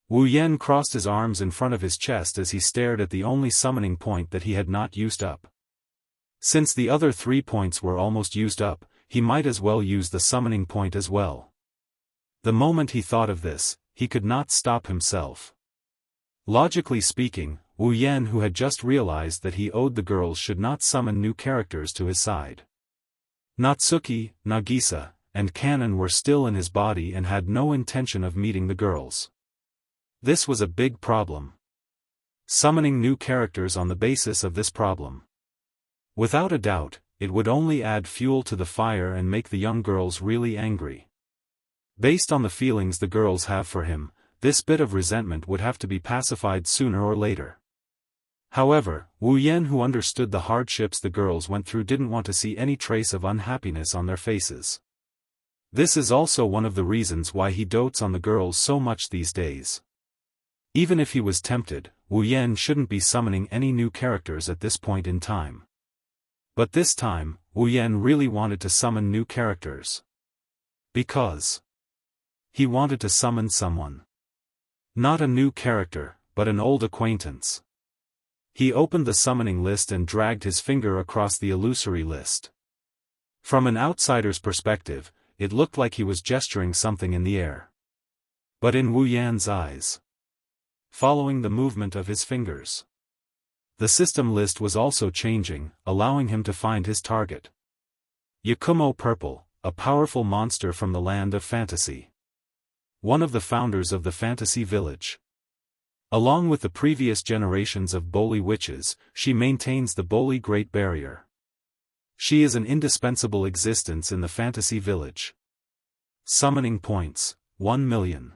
Wu Yan crossed his arms in front of his chest as he stared at the only summoning point that he had not used up. Since the other 3 points were almost used up, he might as well use the summoning point as well. The moment he thought of this, he could not stop himself. Logically speaking, Wu Yan, who had just realized that he owed the girls, should not summon new characters to his side. Natsuki, Nagisa, and Kanon were still in his body and had no intention of meeting the girls. This was a big problem. Summoning new characters on the basis of this problem. Without a doubt, it would only add fuel to the fire and make the young girls really angry. Based on the feelings the girls have for him, this bit of resentment would have to be pacified sooner or later. However, Wu Yan, who understood the hardships the girls went through, didn't want to see any trace of unhappiness on their faces. This is also one of the reasons why he dotes on the girls so much these days. Even if he was tempted, Wu Yan shouldn't be summoning any new characters at this point in time. But this time, Wu Yan really wanted to summon new characters. Because he wanted to summon someone. Not a new character, but an old acquaintance. He opened the summoning list and dragged his finger across the illusory list. From an outsider's perspective, it looked like he was gesturing something in the air. But in Wu Yan's eyes, following the movement of his fingers, the system list was also changing, allowing him to find his target. Yakumo Purple, a powerful monster from the land of fantasy. One of the founders of the fantasy village. Along with the previous generations of Boli witches, she maintains the Boli Great Barrier. She is an indispensable existence in the fantasy village. Summoning points, 1 million.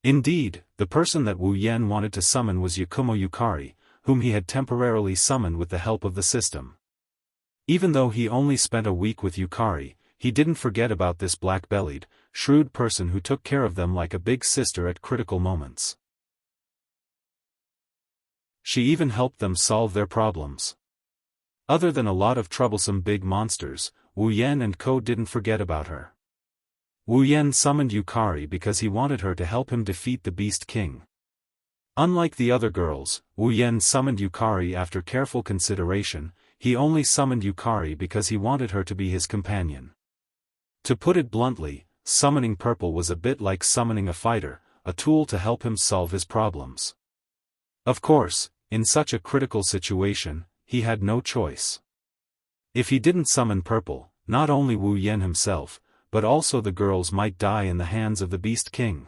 Indeed, the person that Wu Yan wanted to summon was Yakumo Yukari, whom he had temporarily summoned with the help of the system. Even though he only spent a week with Yukari, he didn't forget about this black-bellied, shrewd person who took care of them like a big sister at critical moments. She even helped them solve their problems. Other than a lot of troublesome big monsters, Wu Yan and Co didn't forget about her. Wu Yan summoned Yukari because he wanted her to help him defeat the Beast King. Unlike the other girls, Wu Yan summoned Yukari after careful consideration. He only summoned Yukari because he wanted her to be his companion. To put it bluntly, summoning Purple was a bit like summoning a fighter, a tool to help him solve his problems. Of course, in such a critical situation, he had no choice. If he didn't summon Purple, not only Wu Yan himself, but also the girls might die in the hands of the Beast King.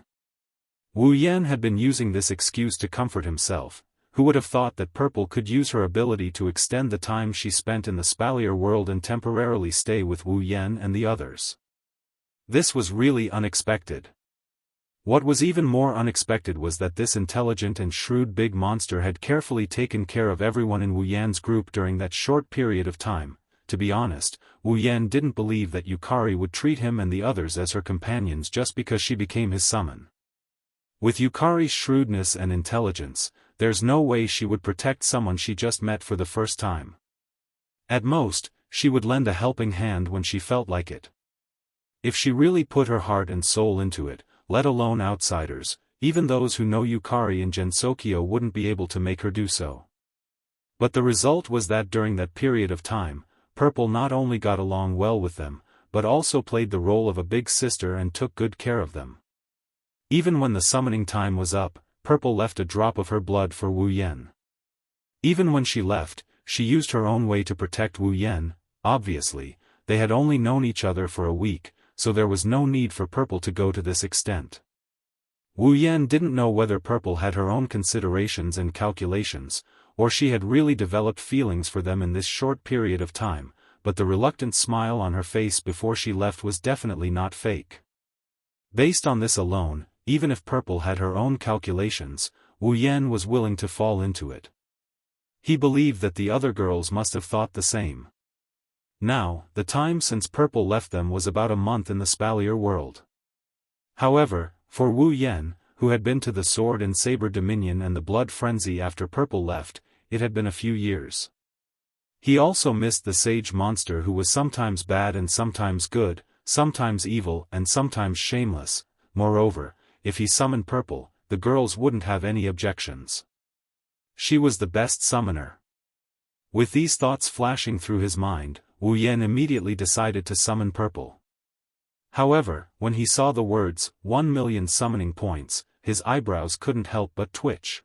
Wu Yan had been using this excuse to comfort himself. Who would have thought that Purple could use her ability to extend the time she spent in the Spalier world and temporarily stay with Wu Yan and the others? This was really unexpected. What was even more unexpected was that this intelligent and shrewd big monster had carefully taken care of everyone in Wu Yan's group during that short period of time. To be honest, Wu Yan didn't believe that Yukari would treat him and the others as her companions just because she became his summon. With Yukari's shrewdness and intelligence, there's no way she would protect someone she just met for the first time. At most, she would lend a helping hand when she felt like it. If she really put her heart and soul into it, let alone outsiders, even those who know Yukari and Gensokyo wouldn't be able to make her do so. But the result was that during that period of time, Purple not only got along well with them, but also played the role of a big sister and took good care of them. Even when the summoning time was up, Purple left a drop of her blood for Wu Yan. Even when she left, she used her own way to protect Wu Yan. Obviously, they had only known each other for a week, so there was no need for Purple to go to this extent. Wu Yan didn't know whether Purple had her own considerations and calculations, or she had really developed feelings for them in this short period of time, but the reluctant smile on her face before she left was definitely not fake. Based on this alone, even if Purple had her own calculations, Wu Yan was willing to fall into it. He believed that the other girls must have thought the same. Now, the time since Purple left them was about a month in the Spalier world. However, for Wu Yan, who had been to the Sword and Saber Dominion and the Blood Frenzy after Purple left, it had been a few years. He also missed the sage monster who was sometimes bad and sometimes good, sometimes evil and sometimes shameless. Moreover, if he summoned Purple, the girls wouldn't have any objections. She was the best summoner. With these thoughts flashing through his mind, Wu Yan immediately decided to summon Purple. However, when he saw the words, 1 million summoning points, his eyebrows couldn't help but twitch.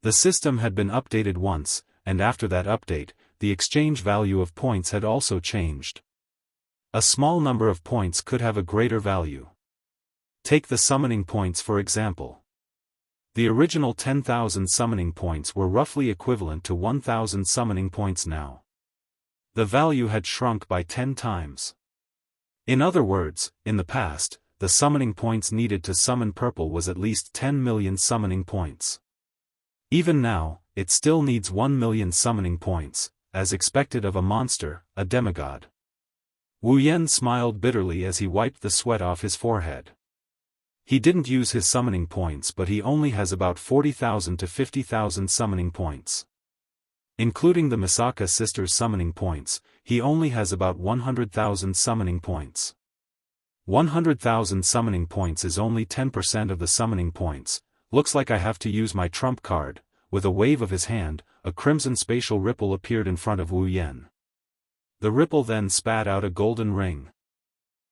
The system had been updated once, and after that update, the exchange value of points had also changed. A small number of points could have a greater value. Take the summoning points for example. The original 10,000 summoning points were roughly equivalent to 1,000 summoning points now. The value had shrunk by 10 times. In other words, in the past, the summoning points needed to summon Purple was at least 10 million summoning points. Even now, it still needs 1 million summoning points, as expected of a monster, a demigod. Wu Yan smiled bitterly as he wiped the sweat off his forehead. He didn't use his summoning points, but he only has about 40,000 to 50,000 summoning points. Including the Misaka sisters' summoning points, he only has about 100,000 summoning points. 100,000 summoning points is only 10% of the summoning points. Looks like I have to use my trump card. With a wave of his hand, a crimson spatial ripple appeared in front of Wu Yan. The ripple then spat out a golden ring.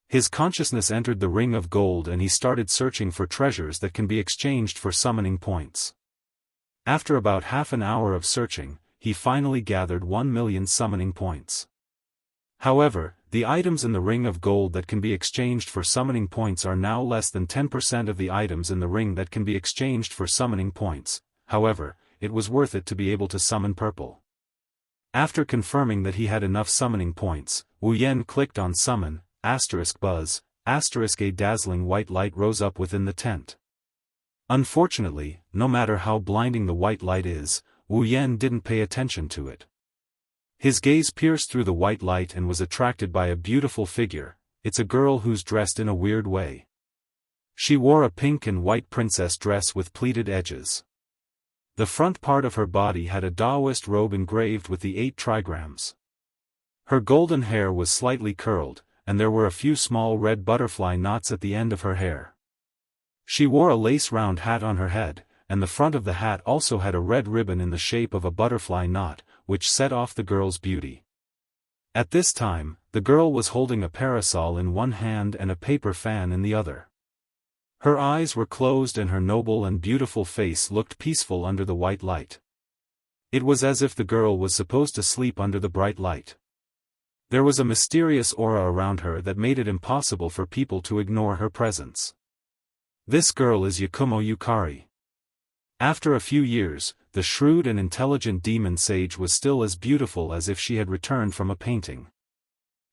His consciousness entered the ring of gold and he started searching for treasures that can be exchanged for summoning points. After about half an hour of searching, he finally gathered 1 million summoning points. However, the items in the ring of gold that can be exchanged for summoning points are now less than 10% of the items in the ring that can be exchanged for summoning points. However, it was worth it to be able to summon purple. After confirming that he had enough summoning points, Wu Yan clicked on summon, *buzz, *a dazzling white light rose up within the tent. Unfortunately, no matter how blinding the white light is, Wu Yan didn't pay attention to it. His gaze pierced through the white light and was attracted by a beautiful figure. It's a girl who's dressed in a weird way. She wore a pink and white princess dress with pleated edges. The front part of her body had a Daoist robe engraved with the 8 trigrams. Her golden hair was slightly curled, and there were a few small red butterfly knots at the end of her hair. She wore a lace-round hat on her head, and the front of the hat also had a red ribbon in the shape of a butterfly knot, which set off the girl's beauty. At this time, the girl was holding a parasol in one hand and a paper fan in the other. Her eyes were closed and her noble and beautiful face looked peaceful under the white light. It was as if the girl was supposed to sleep under the bright light. There was a mysterious aura around her that made it impossible for people to ignore her presence. This girl is Yakumo Yukari. After a few years, the shrewd and intelligent demon sage was still as beautiful as if she had returned from a painting.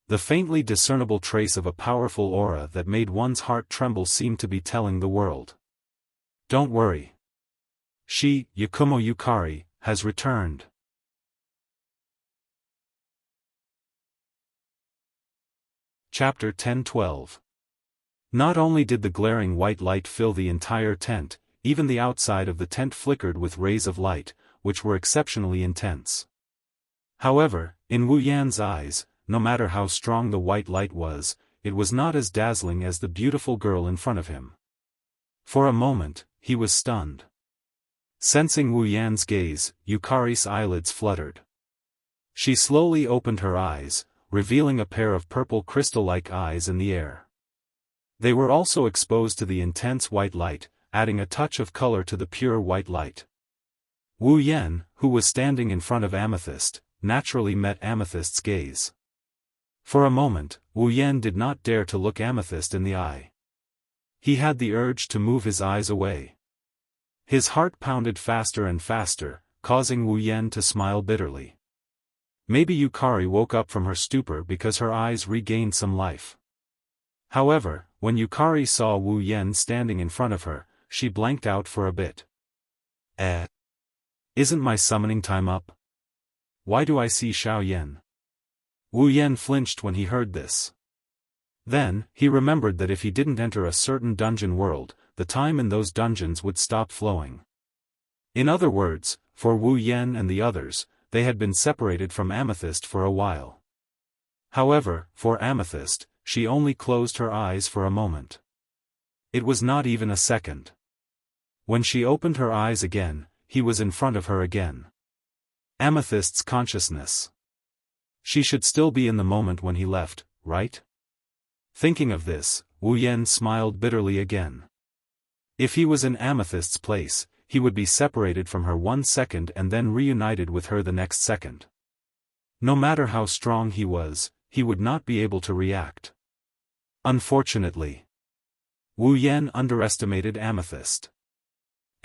The faintly discernible trace of a powerful aura that made one's heart tremble seemed to be telling the world. Don't worry. She, Yakumo Yukari, has returned. Chapter 10-12. Not only did the glaring white light fill the entire tent, even the outside of the tent flickered with rays of light, which were exceptionally intense. However, in Wu Yan's eyes, no matter how strong the white light was, it was not as dazzling as the beautiful girl in front of him. For a moment, he was stunned. Sensing Wu Yan's gaze, Yukari's eyelids fluttered. She slowly opened her eyes, revealing a pair of purple crystal-like eyes in the air. They were also exposed to the intense white light, adding a touch of color to the pure white light. Wu Yan, who was standing in front of Amethyst, naturally met Amethyst's gaze. For a moment, Wu Yan did not dare to look Amethyst in the eye. He had the urge to move his eyes away. His heart pounded faster and faster, causing Wu Yan to smile bitterly. Maybe Yukari woke up from her stupor because her eyes regained some life. However, when Yukari saw Wu Yan standing in front of her, she blanked out for a bit. Isn't my summoning time up? Why do I see Xiao Yan? Wu Yan flinched when he heard this. Then, he remembered that if he didn't enter a certain dungeon world, the time in those dungeons would stop flowing. In other words, for Wu Yan and the others, they had been separated from Amethyst for a while. However, for Amethyst, she only closed her eyes for a moment. It was not even a second. When she opened her eyes again, he was in front of her again. Amethyst's consciousness. She should still be in the moment when he left, right? Thinking of this, Wu Yan smiled bitterly again. If he was in Amethyst's place, he would be separated from her 1 second and then reunited with her the next second. No matter how strong he was, he would not be able to react. Unfortunately, Wu Yan underestimated Amethyst.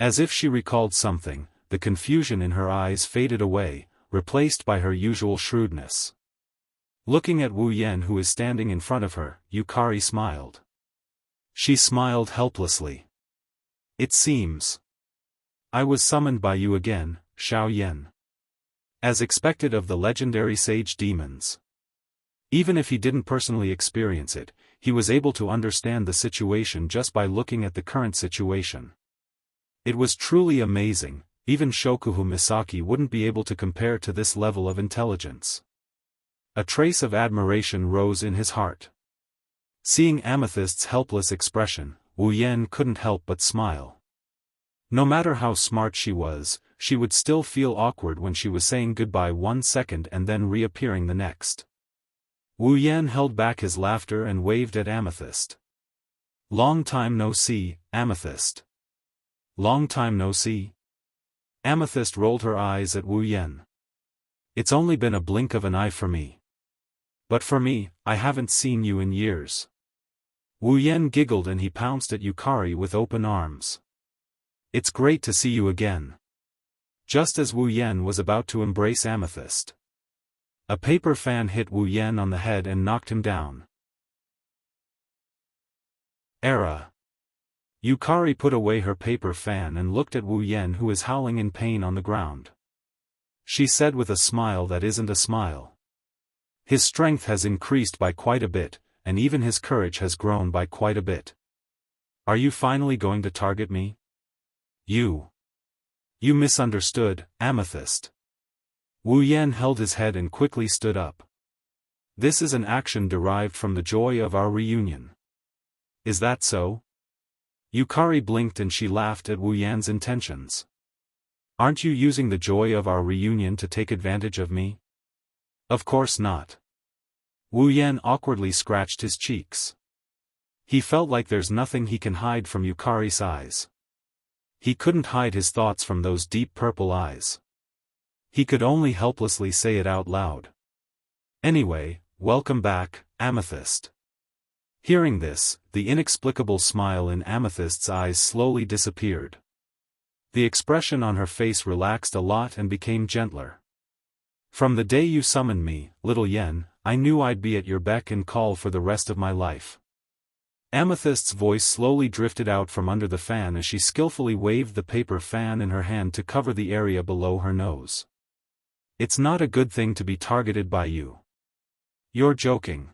As if she recalled something, the confusion in her eyes faded away, replaced by her usual shrewdness. Looking at Wu Yan who is standing in front of her, Yukari smiled. She smiled helplessly. It seems. I was summoned by you again, Xiao Yan. As expected of the legendary sage demons. Even if he didn't personally experience it, he was able to understand the situation just by looking at the current situation. It was truly amazing. Even Shokuhu Misaki wouldn't be able to compare to this level of intelligence. A trace of admiration rose in his heart. Seeing Amethyst's helpless expression, Wu Yan couldn't help but smile. No matter how smart she was, she would still feel awkward when she was saying goodbye 1 second and then reappearing the next. Wu Yan held back his laughter and waved at Amethyst. "Long time no see, Amethyst." "Long time no see?" Amethyst rolled her eyes at Wu Yan. "It's only been a blink of an eye for me. But for me, I haven't seen you in years." Wu Yan giggled and he pounced at Yukari with open arms. "It's great to see you again." Just as Wu Yan was about to embrace Amethyst, a paper fan hit Wu Yan on the head and knocked him down. Era. Yukari put away her paper fan and looked at Wu Yan, who is howling in pain on the ground. She said with a smile that isn't a smile. "His strength has increased by quite a bit, and even his courage has grown by quite a bit. Are you finally going to target me?" You misunderstood, Amethyst." Wu Yan held his head and quickly stood up. "This is an action derived from the joy of our reunion." "Is that so?" Yukari blinked and she laughed at Wu Yan's intentions. "Aren't you using the joy of our reunion to take advantage of me?" "Of course not." Wu Yan awkwardly scratched his cheeks. He felt like there's nothing he can hide from Yukari's eyes. He couldn't hide his thoughts from those deep purple eyes. He could only helplessly say it out loud. "Anyway, welcome back, Amethyst." Hearing this, the inexplicable smile in Amethyst's eyes slowly disappeared. The expression on her face relaxed a lot and became gentler. "From the day you summoned me, little Yen, I knew I'd be at your beck and call for the rest of my life." Amethyst's voice slowly drifted out from under the fan as she skillfully waved the paper fan in her hand to cover the area below her nose. "It's not a good thing to be targeted by you." "You're joking."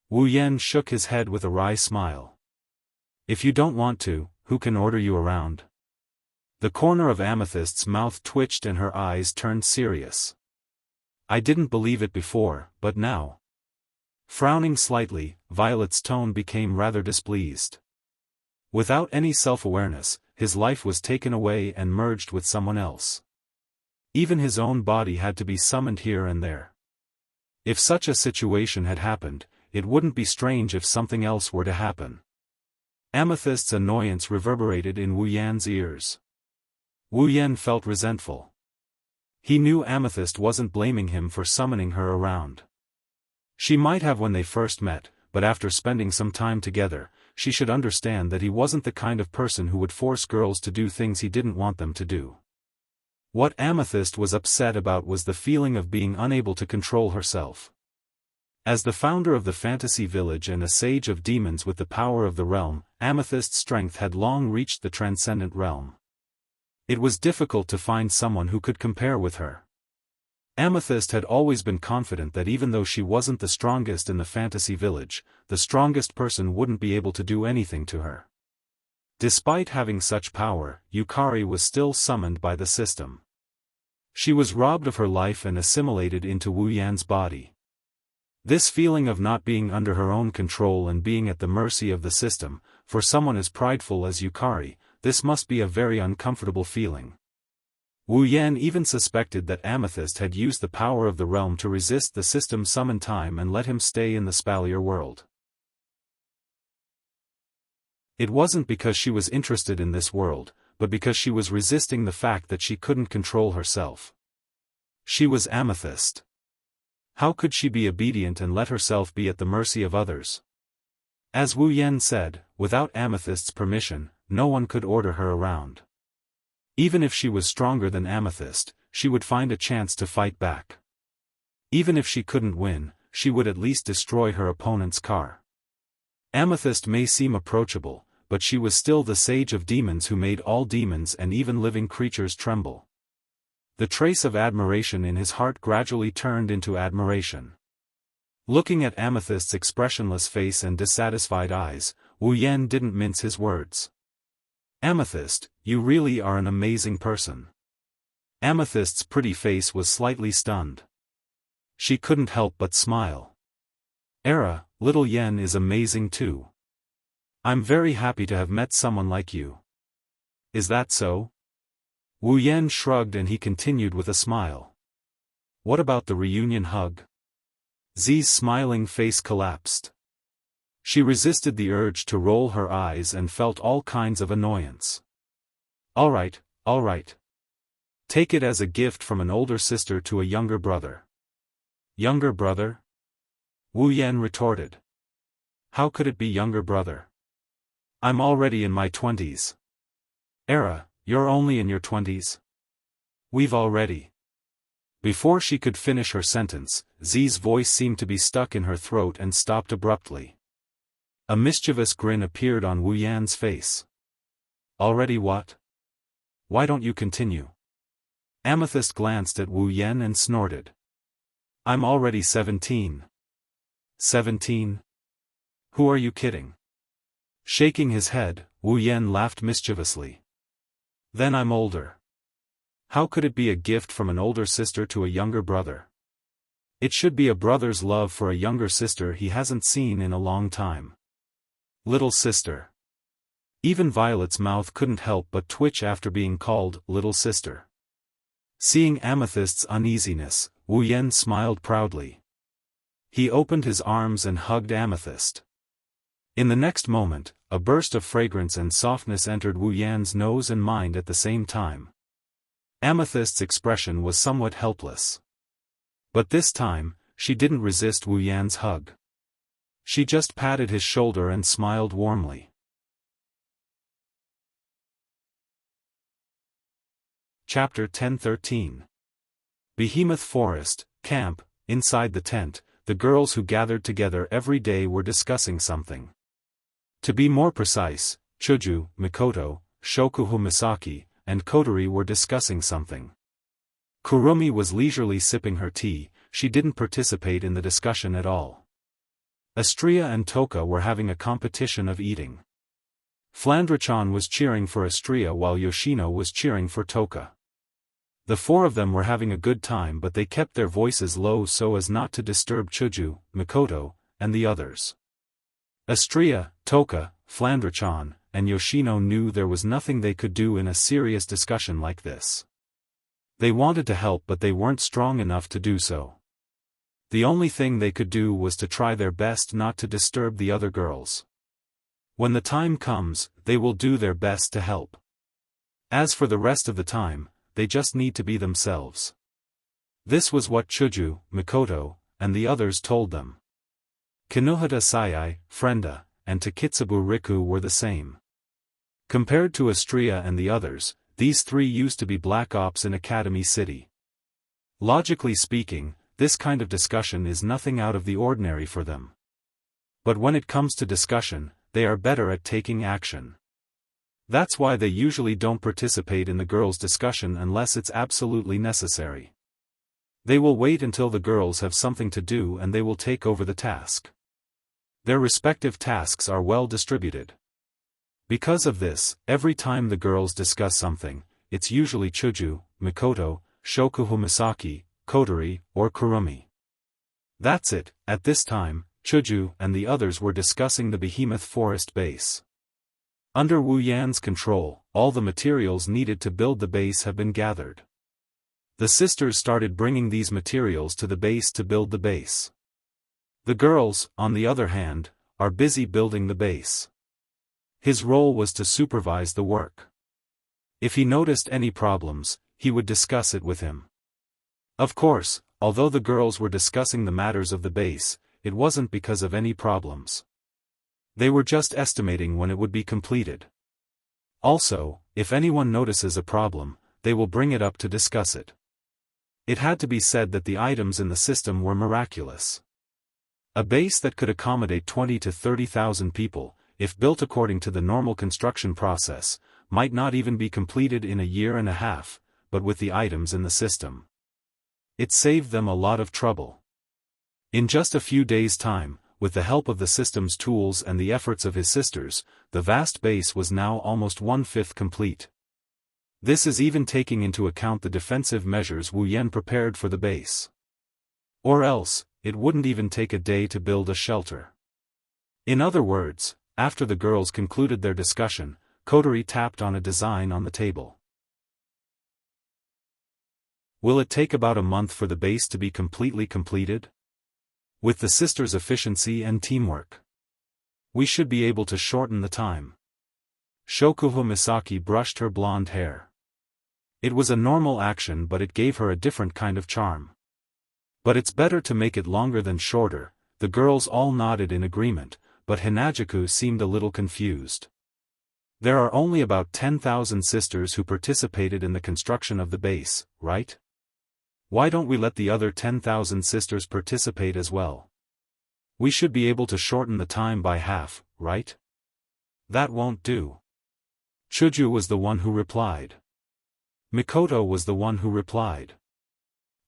Wu Yan shook his head with a wry smile. "If you don't want to, who can order you around?" The corner of Amethyst's mouth twitched and her eyes turned serious. "I didn't believe it before, but now." Frowning slightly, Violet's tone became rather displeased. Without any self-awareness, his life was taken away and merged with someone else. Even his own body had to be summoned here and there. If such a situation had happened, it wouldn't be strange if something else were to happen. Amethyst's annoyance reverberated in Wu Yan's ears. Wu Yan felt resentful. He knew Amethyst wasn't blaming him for summoning her around. She might have when they first met, but after spending some time together, she should understand that he wasn't the kind of person who would force girls to do things he didn't want them to do. What Amethyst was upset about was the feeling of being unable to control herself. As the founder of the fantasy village and a sage of demons with the power of the realm, Amethyst's strength had long reached the transcendent realm. It was difficult to find someone who could compare with her. Amethyst had always been confident that even though she wasn't the strongest in the fantasy village, the strongest person wouldn't be able to do anything to her. Despite having such power, Yukari was still summoned by the system. She was robbed of her life and assimilated into Wu Yan's body. This feeling of not being under her own control and being at the mercy of the system, for someone as prideful as Yukari, this must be a very uncomfortable feeling. Wu Yan even suspected that Amethyst had used the power of the realm to resist the system's summon time and let him stay in the Spalier world. It wasn't because she was interested in this world, but because she was resisting the fact that she couldn't control herself. She was Amethyst. How could she be obedient and let herself be at the mercy of others? As Wu Yan said, without Amethyst's permission, no one could order her around. Even if she was stronger than Amethyst, she would find a chance to fight back. Even if she couldn't win, she would at least destroy her opponent's car. Amethyst may seem approachable, but she was still the sage of demons who made all demons and even living creatures tremble. The trace of admiration in his heart gradually turned into admiration. Looking at Amethyst's expressionless face and dissatisfied eyes, Wu Yan didn't mince his words. "Amethyst, you really are an amazing person." Amethyst's pretty face was slightly stunned. She couldn't help but smile. "Era, little Yen is amazing too. I'm very happy to have met someone like you. Is that so? Wu Yan shrugged and he continued with a smile. What about the reunion hug? Zi's smiling face collapsed. She resisted the urge to roll her eyes and felt all kinds of annoyance. All right. Take it as a gift from an older sister to a younger brother. Younger brother? Wu Yan retorted. How could it be younger brother? I'm already in my 20s. Era, you're only in your 20s? We've already. Before she could finish her sentence, Zi's voice seemed to be stuck in her throat and stopped abruptly. A mischievous grin appeared on Wu Yan's face. Already what? Why don't you continue? Amethyst glanced at Wu Yan and snorted. I'm already 17. 17? Who are you kidding? Shaking his head, Wu Yan laughed mischievously. Then I'm older. How could it be a gift from an older sister to a younger brother? It should be a brother's love for a younger sister he hasn't seen in a long time. Little sister. Even Violet's mouth couldn't help but twitch after being called little sister. Seeing Amethyst's uneasiness, Wu Yan smiled proudly. He opened his arms and hugged Amethyst. In the next moment, a burst of fragrance and softness entered Wu Yan's nose and mind at the same time. Amethyst's expression was somewhat helpless. But this time, she didn't resist Wu Yan's hug. She just patted his shoulder and smiled warmly. Chapter 1013. Behemoth Forest, Camp. Inside the tent, the girls who gathered together every day were discussing something. To be more precise, Chuju, Mikoto, Shokuho Misaki, and Kotori were discussing something. Kurumi was leisurely sipping her tea, she didn't participate in the discussion at all. Astria and Toka were having a competition of eating. Flandre-chan was cheering for Astria while Yoshino was cheering for Toka. The four of them were having a good time but they kept their voices low so as not to disturb Chuju, Mikoto, and the others. Astria, Toka, Flandre-chan, and Yoshino knew there was nothing they could do in a serious discussion like this. They wanted to help but they weren't strong enough to do so. The only thing they could do was to try their best not to disturb the other girls. When the time comes, they will do their best to help. As for the rest of the time, they just need to be themselves. This was what Chuju, Mikoto, and the others told them. Kinohata Sayai, Frenda, and Takitsubu Riku were the same. Compared to Astria and the others, these three used to be black ops in Academy City. Logically speaking, this kind of discussion is nothing out of the ordinary for them. But when it comes to discussion, they are better at taking action. That's why they usually don't participate in the girls' discussion unless it's absolutely necessary. They will wait until the girls have something to do and they will take over the task. Their respective tasks are well distributed. Because of this, every time the girls discuss something, it's usually Chuju, Mikoto, Shokuho Misaki, Kotori, or Kurumi. That's it. At this time, Chuju and the others were discussing the Behemoth Forest base. Under Wu Yan's control, all the materials needed to build the base have been gathered. The sisters started bringing these materials to the base to build the base. The girls, on the other hand, are busy building the base. His role was to supervise the work. If he noticed any problems, he would discuss it with him. Of course, although the girls were discussing the matters of the base, it wasn't because of any problems. They were just estimating when it would be completed. Also, if anyone notices a problem, they will bring it up to discuss it. It had to be said that the items in the system were miraculous. A base that could accommodate 20 to 30,000 people, if built according to the normal construction process, might not even be completed in a year and a half, but with the items in the system. It saved them a lot of trouble. In just a few days' time, with the help of the system's tools and the efforts of his sisters, the vast base was now almost 1/5 complete. This is even taking into account the defensive measures Wu Yan prepared for the base. Or else, it wouldn't even take a day to build a shelter. In other words, after the girls concluded their discussion, Kotori tapped on a design on the table. Will it take about a month for the base to be completely completed? With the sisters' efficiency and teamwork, we should be able to shorten the time. Shokuho Misaki brushed her blonde hair. It was a normal action, but it gave her a different kind of charm. But it's better to make it longer than shorter. The girls all nodded in agreement, but Hinajuku seemed a little confused. There are only about 10,000 sisters who participated in the construction of the base, right? Why don't we let the other 10,000 sisters participate as well? We should be able to shorten the time by half, right? That won't do. Chuju was the one who replied. Mikoto was the one who replied.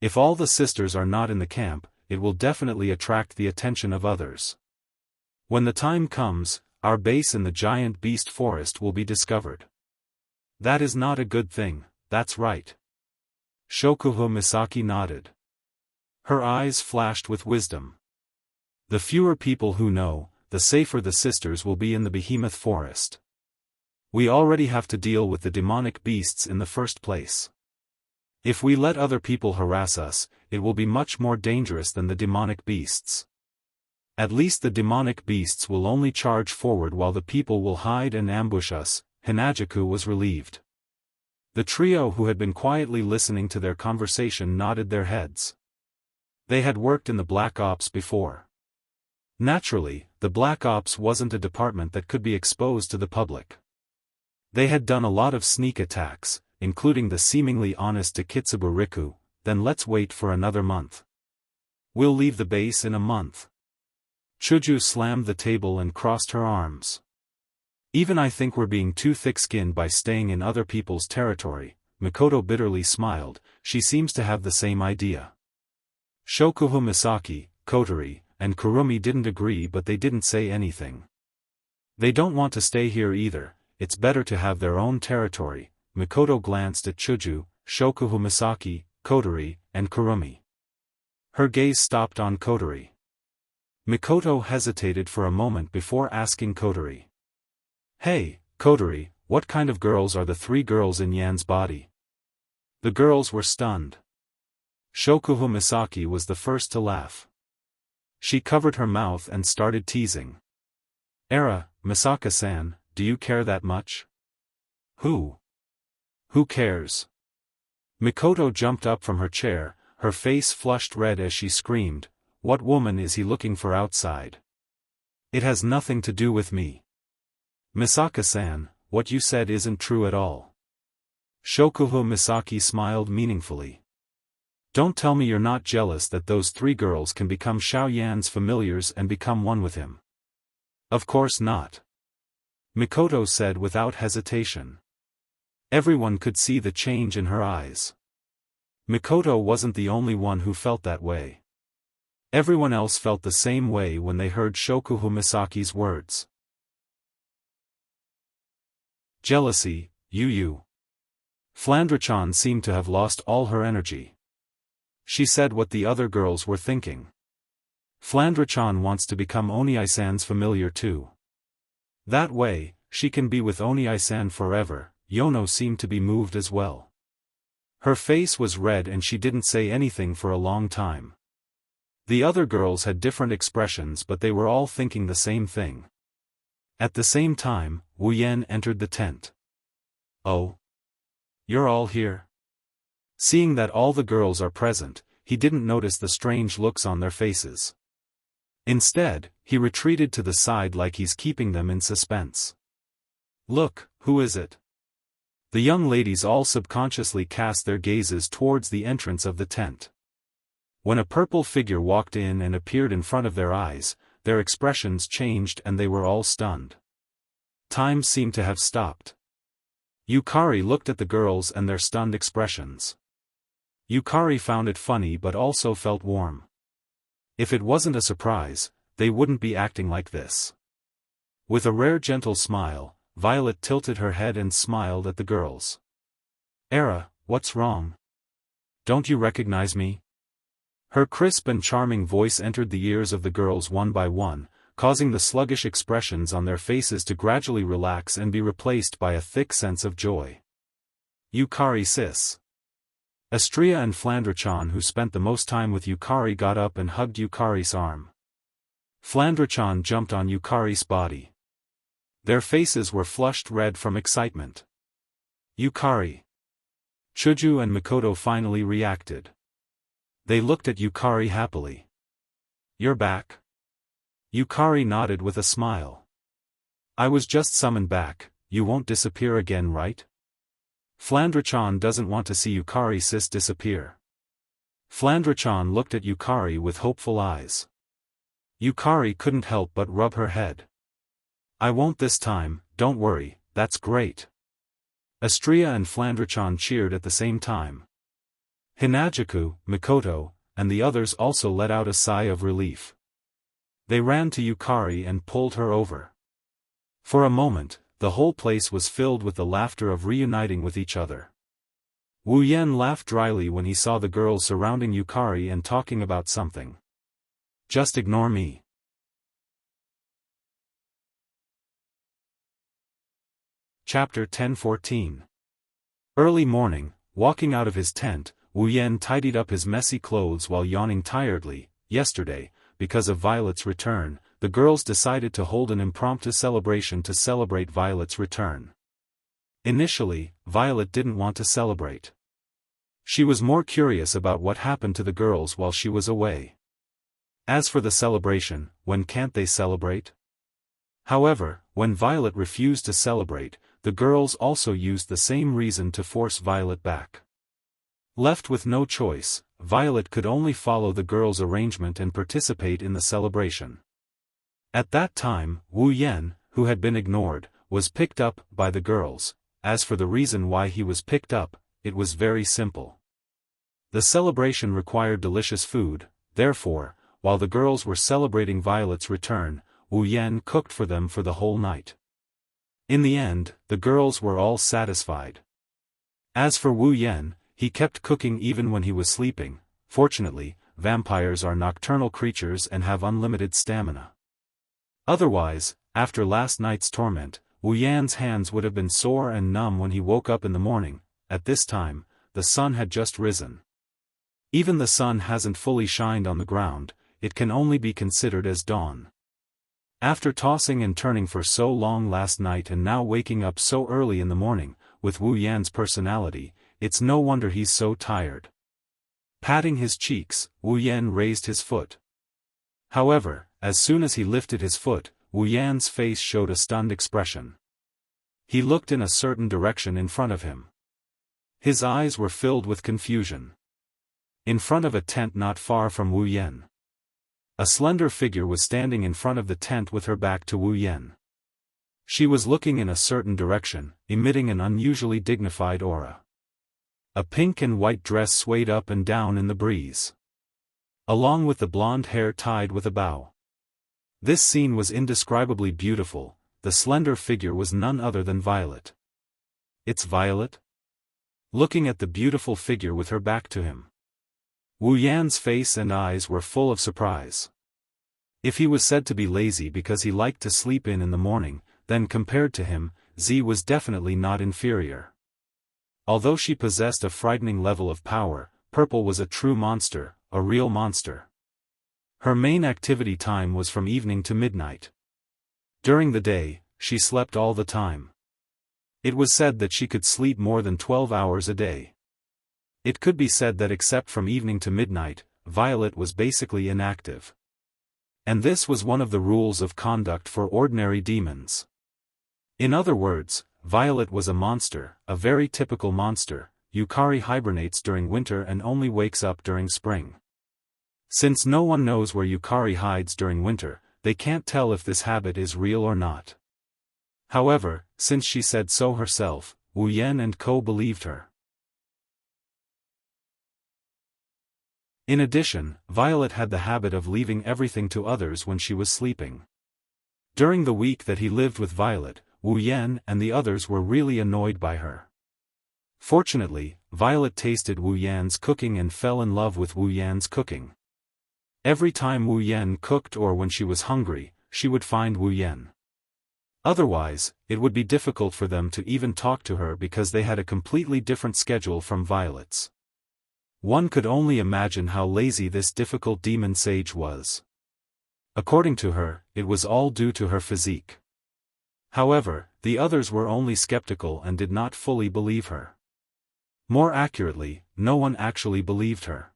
If all the sisters are not in the camp, it will definitely attract the attention of others. When the time comes, our base in the giant beast forest will be discovered. That is not a good thing, that's right. Shokuho Misaki nodded. Her eyes flashed with wisdom. The fewer people who know, the safer the sisters will be in the behemoth forest. We already have to deal with the demonic beasts in the first place. If we let other people harass us, it will be much more dangerous than the demonic beasts. At least the demonic beasts will only charge forward while the people will hide and ambush us. Hinajuku was relieved. The trio who had been quietly listening to their conversation nodded their heads. They had worked in the Black Ops before. Naturally, the Black Ops wasn't a department that could be exposed to the public. They had done a lot of sneak attacks, including the seemingly honest Takitsubo Riku. Then let's wait for another month. We'll leave the base in a month. Chuju slammed the table and crossed her arms. Even I think we're being too thick-skinned by staying in other people's territory. Mikoto bitterly smiled. She seems to have the same idea. Shokuho Misaki, Kotori, and Kurumi didn't agree, but they didn't say anything. They don't want to stay here either. It's better to have their own territory. Mikoto glanced at Chuju, Shokuho Misaki, Kotori, and Kurumi. Her gaze stopped on Kotori. Mikoto hesitated for a moment before asking Kotori. Hey, Kotori, what kind of girls are the three girls in Yan's body? The girls were stunned. Shokuho Misaki was the first to laugh. She covered her mouth and started teasing. Misaka-san, do you care that much? Who cares? Mikoto jumped up from her chair, her face flushed red as she screamed, what woman is he looking for outside? It has nothing to do with me. Misaka-san, what you said isn't true at all. Shokuho Misaki smiled meaningfully. Don't tell me you're not jealous that those three girls can become Xiao Yan's familiars and become one with him. Of course not. Mikoto said without hesitation. Everyone could see the change in her eyes. Mikoto wasn't the only one who felt that way. Everyone else felt the same way when they heard Shokuho Misaki's words. Jealousy, you. Flandre-chan seemed to have lost all her energy. She said what the other girls were thinking. Flandre-chan wants to become Oniai-san's familiar too. That way, she can be with Oniai-san forever. Yono seemed to be moved as well. Her face was red and she didn't say anything for a long time. The other girls had different expressions, but they were all thinking the same thing. At the same time, Wu Yan entered the tent. Oh? You're all here? Seeing that all the girls are present, he didn't notice the strange looks on their faces. Instead, he retreated to the side like he's keeping them in suspense. Look, who is it? The young ladies all subconsciously cast their gazes towards the entrance of the tent. When a purple figure walked in and appeared in front of their eyes, their expressions changed and they were all stunned. Time seemed to have stopped. Yukari looked at the girls and their stunned expressions. Yukari found it funny but also felt warm. If it wasn't a surprise, they wouldn't be acting like this. With a rare gentle smile, Violet tilted her head and smiled at the girls. What's wrong? Don't you recognize me? Her crisp and charming voice entered the ears of the girls one by one, causing the sluggish expressions on their faces to gradually relax and be replaced by a thick sense of joy. Yukari sis. Astria and Flandrachan, who spent the most time with Yukari, got up and hugged Yukari's arm. Flandrachan jumped on Yukari's body. Their faces were flushed red from excitement. Yukari. Chuju and Mikoto finally reacted. They looked at Yukari happily. You're back? Yukari nodded with a smile. I was just summoned back, you won't disappear again, right? Flandrachan doesn't want to see Yukari sis disappear. Flandrachan looked at Yukari with hopeful eyes. Yukari couldn't help but rub her head. I won't this time, don't worry, that's great. Astria and Flandrachan cheered at the same time. Hinajaku, Mikoto, and the others also let out a sigh of relief. They ran to Yukari and pulled her over. For a moment, the whole place was filled with the laughter of reuniting with each other. Wu Yan laughed dryly when he saw the girls surrounding Yukari and talking about something. Just ignore me. Chapter 10:14. Early morning, walking out of his tent, Wu Yan tidied up his messy clothes while yawning tiredly. Yesterday, because of Violet's return, the girls decided to hold an impromptu celebration to celebrate Violet's return. Initially, Violet didn't want to celebrate. She was more curious about what happened to the girls while she was away. As for the celebration, when can't they celebrate? However, when Violet refused to celebrate, the girls also used the same reason to force Violet back. Left with no choice, Violet could only follow the girls' arrangement and participate in the celebration. At that time, Wu Yan, who had been ignored, was picked up by the girls. As for the reason why he was picked up, it was very simple. The celebration required delicious food, therefore, while the girls were celebrating Violet's return, Wu Yan cooked for them for the whole night. In the end, the girls were all satisfied. As for Wu Yan, he kept cooking even when he was sleeping. Fortunately, vampires are nocturnal creatures and have unlimited stamina. Otherwise, after last night's torment, Wu Yan's hands would have been sore and numb when he woke up in the morning. At this time, the sun had just risen. Even the sun hasn't fully shined on the ground, it can only be considered as dawn. After tossing and turning for so long last night and now waking up so early in the morning, with Wu Yan's personality, it's no wonder he's so tired. Patting his cheeks, Wu Yan raised his foot. However, as soon as he lifted his foot, Wu Yan's face showed a stunned expression. He looked in a certain direction in front of him. His eyes were filled with confusion. In front of a tent not far from Wu Yan, a slender figure was standing in front of the tent with her back to Wu Yan. She was looking in a certain direction, emitting an unusually dignified aura. A pink and white dress swayed up and down in the breeze, along with the blonde hair tied with a bow. This scene was indescribably beautiful. The slender figure was none other than Violet. It's Violet? Looking at the beautiful figure with her back to him, Wu Yan's face and eyes were full of surprise. If he was said to be lazy because he liked to sleep in the morning, then compared to him, Z was definitely not inferior. Although she possessed a frightening level of power, Purple was a true monster, a real monster. Her main activity time was from evening to midnight. During the day, she slept all the time. It was said that she could sleep more than 12 hours a day. It could be said that except from evening to midnight, Violet was basically inactive. And this was one of the rules of conduct for ordinary demons. In other words, Violet was a monster, a very typical monster. Yukari hibernates during winter and only wakes up during spring. Since no one knows where Yukari hides during winter, they can't tell if this habit is real or not. However, since she said so herself, Wu Yan and co believed her. In addition, Violet had the habit of leaving everything to others when she was sleeping. During the week that he lived with Violet, Wu Yan and the others were really annoyed by her. Fortunately, Violet tasted Wu Yan's cooking and fell in love with Wu Yan's cooking. Every time Wu Yan cooked or when she was hungry, she would find Wu Yan. Otherwise, it would be difficult for them to even talk to her because they had a completely different schedule from Violet's. One could only imagine how lazy this difficult demon sage was. According to her, it was all due to her physique. However, the others were only skeptical and did not fully believe her. More accurately, no one actually believed her.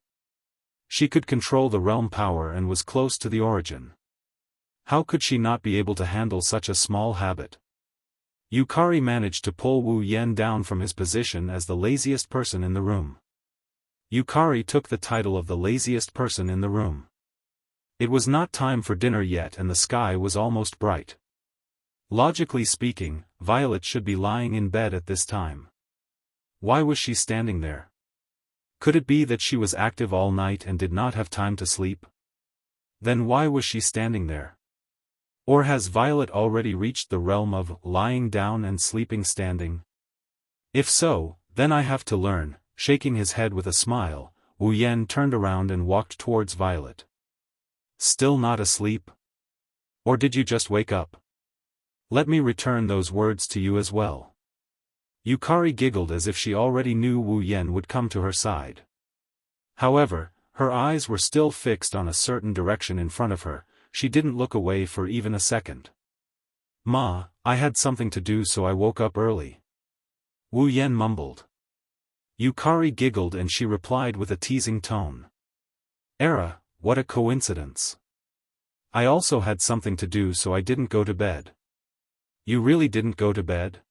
She could control the realm power and was close to the origin. How could she not be able to handle such a small habit? Yukari managed to pull Wu Yan down from his position as the laziest person in the room. Yukari took the title of the laziest person in the room. It was not time for dinner yet and the sky was almost bright. Logically speaking, Violet should be lying in bed at this time. Why was she standing there? Could it be that she was active all night and did not have time to sleep? Then why was she standing there? Or has Violet already reached the realm of lying down and sleeping standing? If so, then I have to learn. Shaking his head with a smile, Wu Yan turned around and walked towards Violet. Still not asleep? Or did you just wake up? Let me return those words to you as well. Yukari giggled as if she already knew Wu Yan would come to her side. However, her eyes were still fixed on a certain direction in front of her. She didn't look away for even a second. Ma, I had something to do so I woke up early. Wu Yan mumbled. Yukari giggled and she replied with a teasing tone. Era, what a coincidence. I also had something to do so I didn't go to bed. You really didn't go to bed?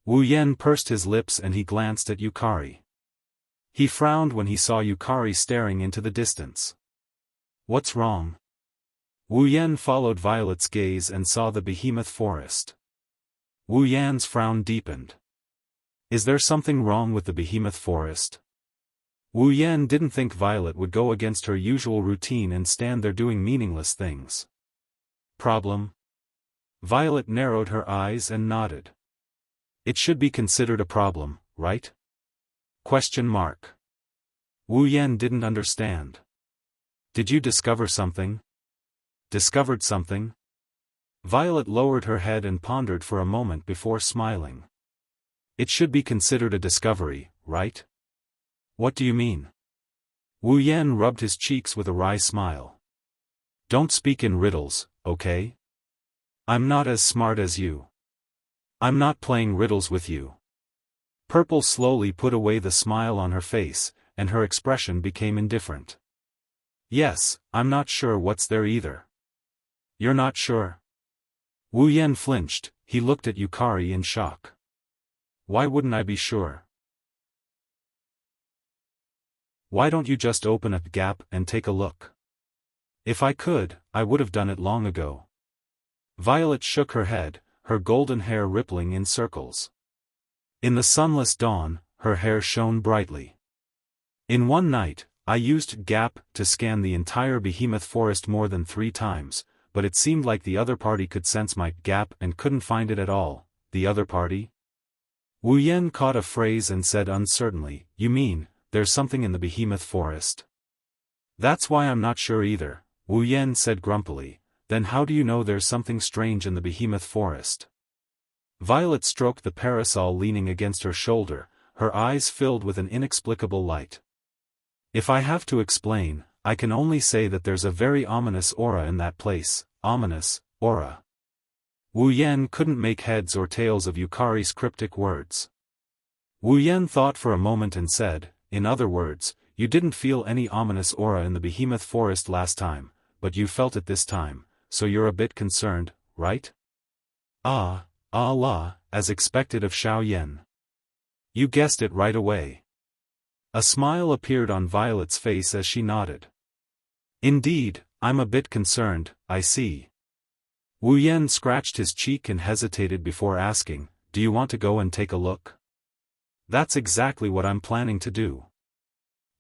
Wu Yan pursed his lips and he glanced at Yukari. He frowned when he saw Yukari staring into the distance. What's wrong? Wu Yan followed Violet's gaze and saw the behemoth forest. Wu Yan's frown deepened. Is there something wrong with the behemoth forest? Wu Yan didn't think Violet would go against her usual routine and stand there doing meaningless things. Problem? Violet narrowed her eyes and nodded. It should be considered a problem, right? Question mark. Wu Yan didn't understand. Did you discover something? Discovered something? Violet lowered her head and pondered for a moment before smiling. It should be considered a discovery, right? What do you mean? Wu Yan rubbed his cheeks with a wry smile. Don't speak in riddles, okay? I'm not as smart as you. I'm not playing riddles with you. Purple slowly put away the smile on her face, and her expression became indifferent. Yes, I'm not sure what's there either. You're not sure? Wu Yan flinched, he looked at Yukari in shock. Why wouldn't I be sure? Why don't you just open a gap and take a look? If I could, I would have done it long ago. Violet shook her head, her golden hair rippling in circles. In the sunless dawn, her hair shone brightly. In one night, I used gap to scan the entire behemoth forest more than 3 times, but it seemed like the other party could sense my gap and couldn't find it at all. The other party? Wu Yan caught a phrase and said uncertainly, You mean, there's something in the behemoth forest? That's why I'm not sure either, Wu Yan said grumpily. Then how do you know there's something strange in the behemoth forest? Violet stroked the parasol leaning against her shoulder, her eyes filled with an inexplicable light. If I have to explain, I can only say that there's a very ominous aura in that place. Ominous aura. Wu Yan couldn't make heads or tails of Yukari's cryptic words. Wu Yan thought for a moment and said, In other words, you didn't feel any ominous aura in the behemoth forest last time, but you felt it this time, so you're a bit concerned, right? Ah, la, as expected of Xiao Yan. You guessed it right away. A smile appeared on Violet's face as she nodded. Indeed, I'm a bit concerned, I see. Wu Yan scratched his cheek and hesitated before asking, Do you want to go and take a look? That's exactly what I'm planning to do.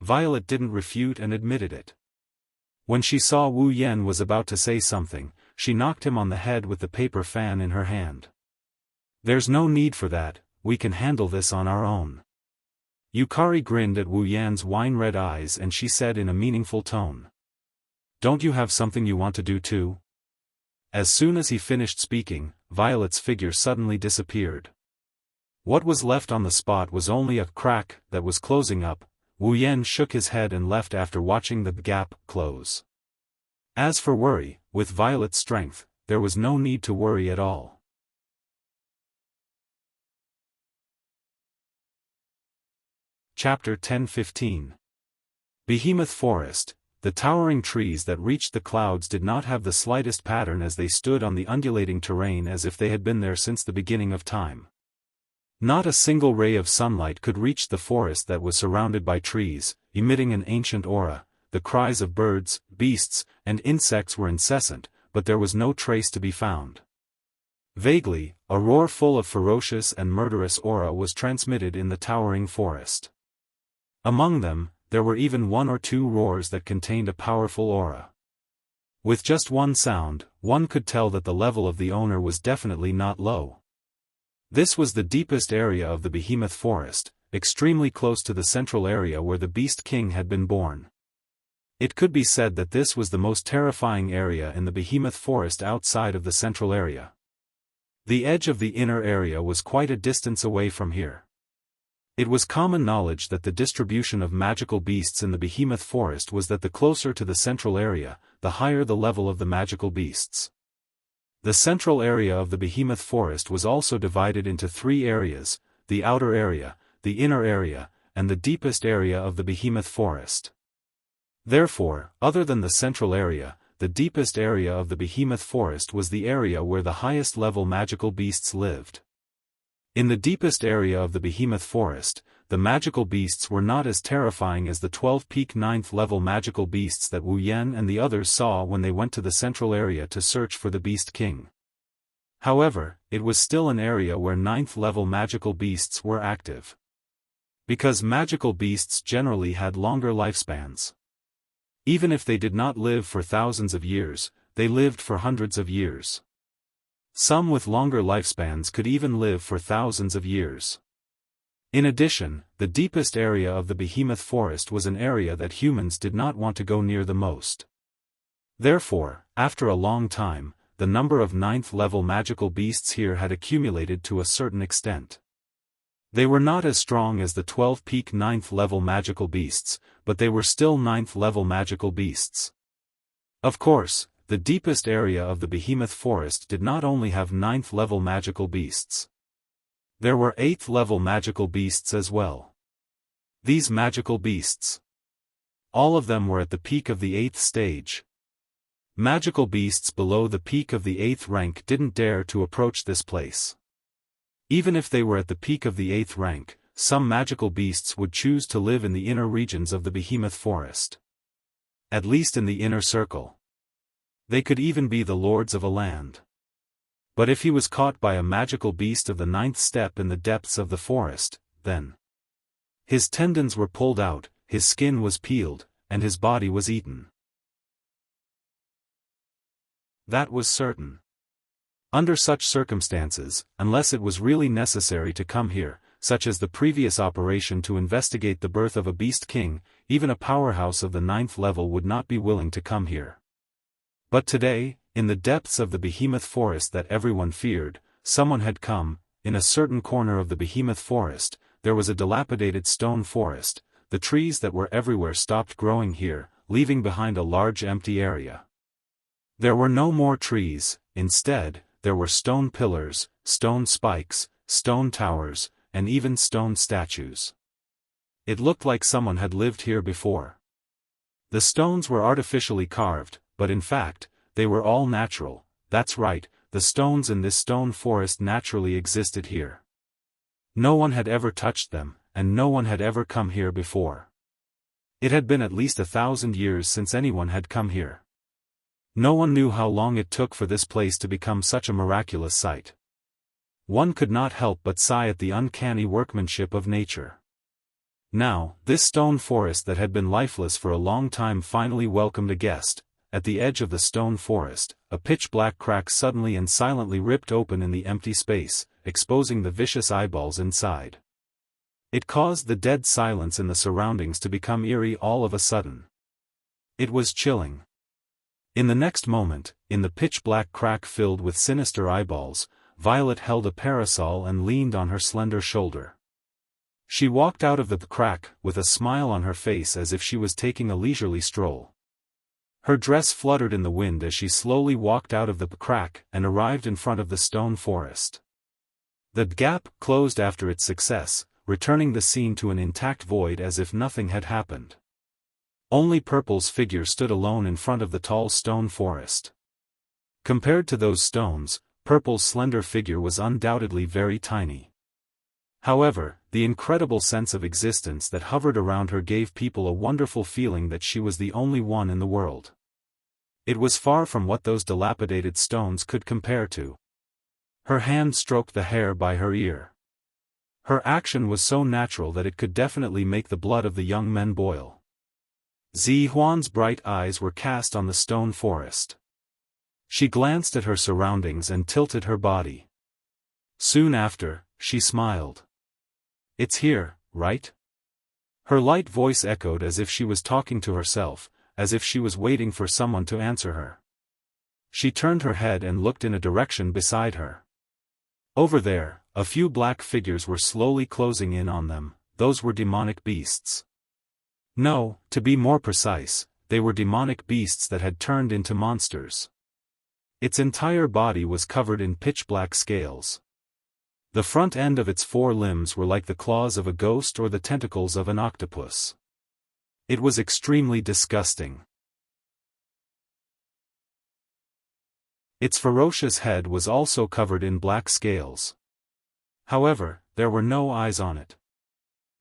Violet didn't refute and admitted it. When she saw Wu Yan was about to say something, she knocked him on the head with the paper fan in her hand. There's no need for that, we can handle this on our own. Yukari grinned at Wu Yan's wine-red eyes and she said in a meaningful tone. Don't you have something you want to do too? As soon as he finished speaking, Violet's figure suddenly disappeared. What was left on the spot was only a crack that was closing up. Wu Yan shook his head and left after watching the gap close. As for worry, with Violet's strength, there was no need to worry at all. Chapter 10-15. Behemoth Forest. The towering trees that reached the clouds did not have the slightest pattern as they stood on the undulating terrain, as if they had been there since the beginning of time. Not a single ray of sunlight could reach the forest that was surrounded by trees, emitting an ancient aura. The cries of birds, beasts, and insects were incessant, but there was no trace to be found. Vaguely, a roar full of ferocious and murderous aura was transmitted in the towering forest. Among them, there were even one or two roars that contained a powerful aura. With just one sound, one could tell that the level of the owner was definitely not low. This was the deepest area of the Behemoth Forest, extremely close to the central area where the Beast King had been born. It could be said that this was the most terrifying area in the Behemoth Forest outside of the central area. The edge of the inner area was quite a distance away from here. It was common knowledge that the distribution of magical beasts in the Behemoth Forest was that the closer to the central area, the higher the level of the magical beasts. The central area of the Behemoth Forest was also divided into three areas: the outer area, the inner area, and the deepest area of the Behemoth Forest. Therefore, other than the central area, the deepest area of the Behemoth Forest was the area where the highest level magical beasts lived. In the deepest area of the Behemoth Forest, the magical beasts were not as terrifying as the 12-peak 9th-level magical beasts that Wu Yan and the others saw when they went to the central area to search for the Beast King. However, it was still an area where 9th-level magical beasts were active. Because magical beasts generally had longer lifespans. Even if they did not live for thousands of years, they lived for hundreds of years. Some with longer lifespans could even live for thousands of years. In addition, the deepest area of the Behemoth Forest was an area that humans did not want to go near the most. Therefore, after a long time, the number of 9th-level magical beasts here had accumulated to a certain extent. They were not as strong as the 12-peak 9th-level magical beasts, but they were still 9th-level magical beasts. Of course, the deepest area of the Behemoth Forest did not only have 9th-level magical beasts. There were 8th-level magical beasts as well. These magical beasts, all of them were at the peak of the 8th stage. Magical beasts below the peak of the 8th rank didn't dare to approach this place. Even if they were at the peak of the 8th rank, some magical beasts would choose to live in the inner regions of the Behemoth Forest. At least in the inner circle. They could even be the lords of a land. But if he was caught by a magical beast of the 9th step in the depths of the forest, then his tendons were pulled out, his skin was peeled, and his body was eaten. That was certain. Under such circumstances, unless it was really necessary to come here, such as the previous operation to investigate the birth of a Beast King, even a powerhouse of the 9th level would not be willing to come here. But today, in the depths of the Behemoth Forest that everyone feared, someone had come. In a certain corner of the Behemoth Forest, there was a dilapidated stone forest. The trees that were everywhere stopped growing here, leaving behind a large empty area. There were no more trees. Instead, there were stone pillars, stone spikes, stone towers, and even stone statues. It looked like someone had lived here before. The stones were artificially carved, but in fact, they were all natural. That's right, the stones in this stone forest naturally existed here. No one had ever touched them, and no one had ever come here before. It had been at least 1,000 years since anyone had come here. No one knew how long it took for this place to become such a miraculous sight. One could not help but sigh at the uncanny workmanship of nature. Now, this stone forest that had been lifeless for a long time finally welcomed a guest. At the edge of the stone forest, a pitch-black crack suddenly and silently ripped open in the empty space, exposing the vicious eyeballs inside. It caused the dead silence in the surroundings to become eerie all of a sudden. It was chilling. In the next moment, in the pitch-black crack filled with sinister eyeballs, Violet held a parasol and leaned on her slender shoulder. She walked out of the crack, with a smile on her face as if she was taking a leisurely stroll. Her dress fluttered in the wind as she slowly walked out of the crack and arrived in front of the stone forest. The gap closed after its success, returning the scene to an intact void as if nothing had happened. Only Purple's figure stood alone in front of the tall stone forest. Compared to those stones, Purple's slender figure was undoubtedly very tiny. However, the incredible sense of existence that hovered around her gave people a wonderful feeling that she was the only one in the world. It was far from what those dilapidated stones could compare to. Her hand stroked the hair by her ear. Her action was so natural that it could definitely make the blood of the young men boil. Zihuan's bright eyes were cast on the stone forest. She glanced at her surroundings and tilted her body. Soon after, she smiled. "It's here, right?" Her light voice echoed as if she was talking to herself, as if she was waiting for someone to answer her. She turned her head and looked in a direction beside her. Over there, a few black figures were slowly closing in on them. Those were demonic beasts. No, to be more precise, they were demonic beasts that had turned into monsters. Its entire body was covered in pitch-black scales. The front end of its 4 limbs were like the claws of a ghost or the tentacles of an octopus. It was extremely disgusting. Its ferocious head was also covered in black scales. However, there were no eyes on it.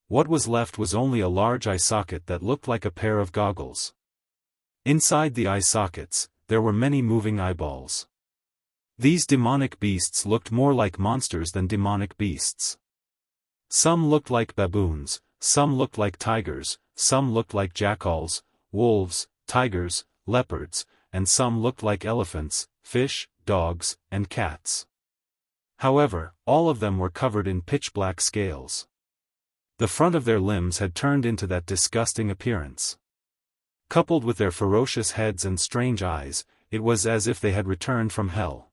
What was left was only a large eye socket that looked like a pair of goggles. Inside the eye sockets, there were many moving eyeballs. These demonic beasts looked more like monsters than demonic beasts. Some looked like baboons, some looked like tigers, some looked like jackals, wolves, tigers, leopards, and some looked like elephants, fish, dogs, and cats. However, all of them were covered in pitch-black scales. The front of their limbs had turned into that disgusting appearance. Coupled with their ferocious heads and strange eyes, it was as if they had returned from hell.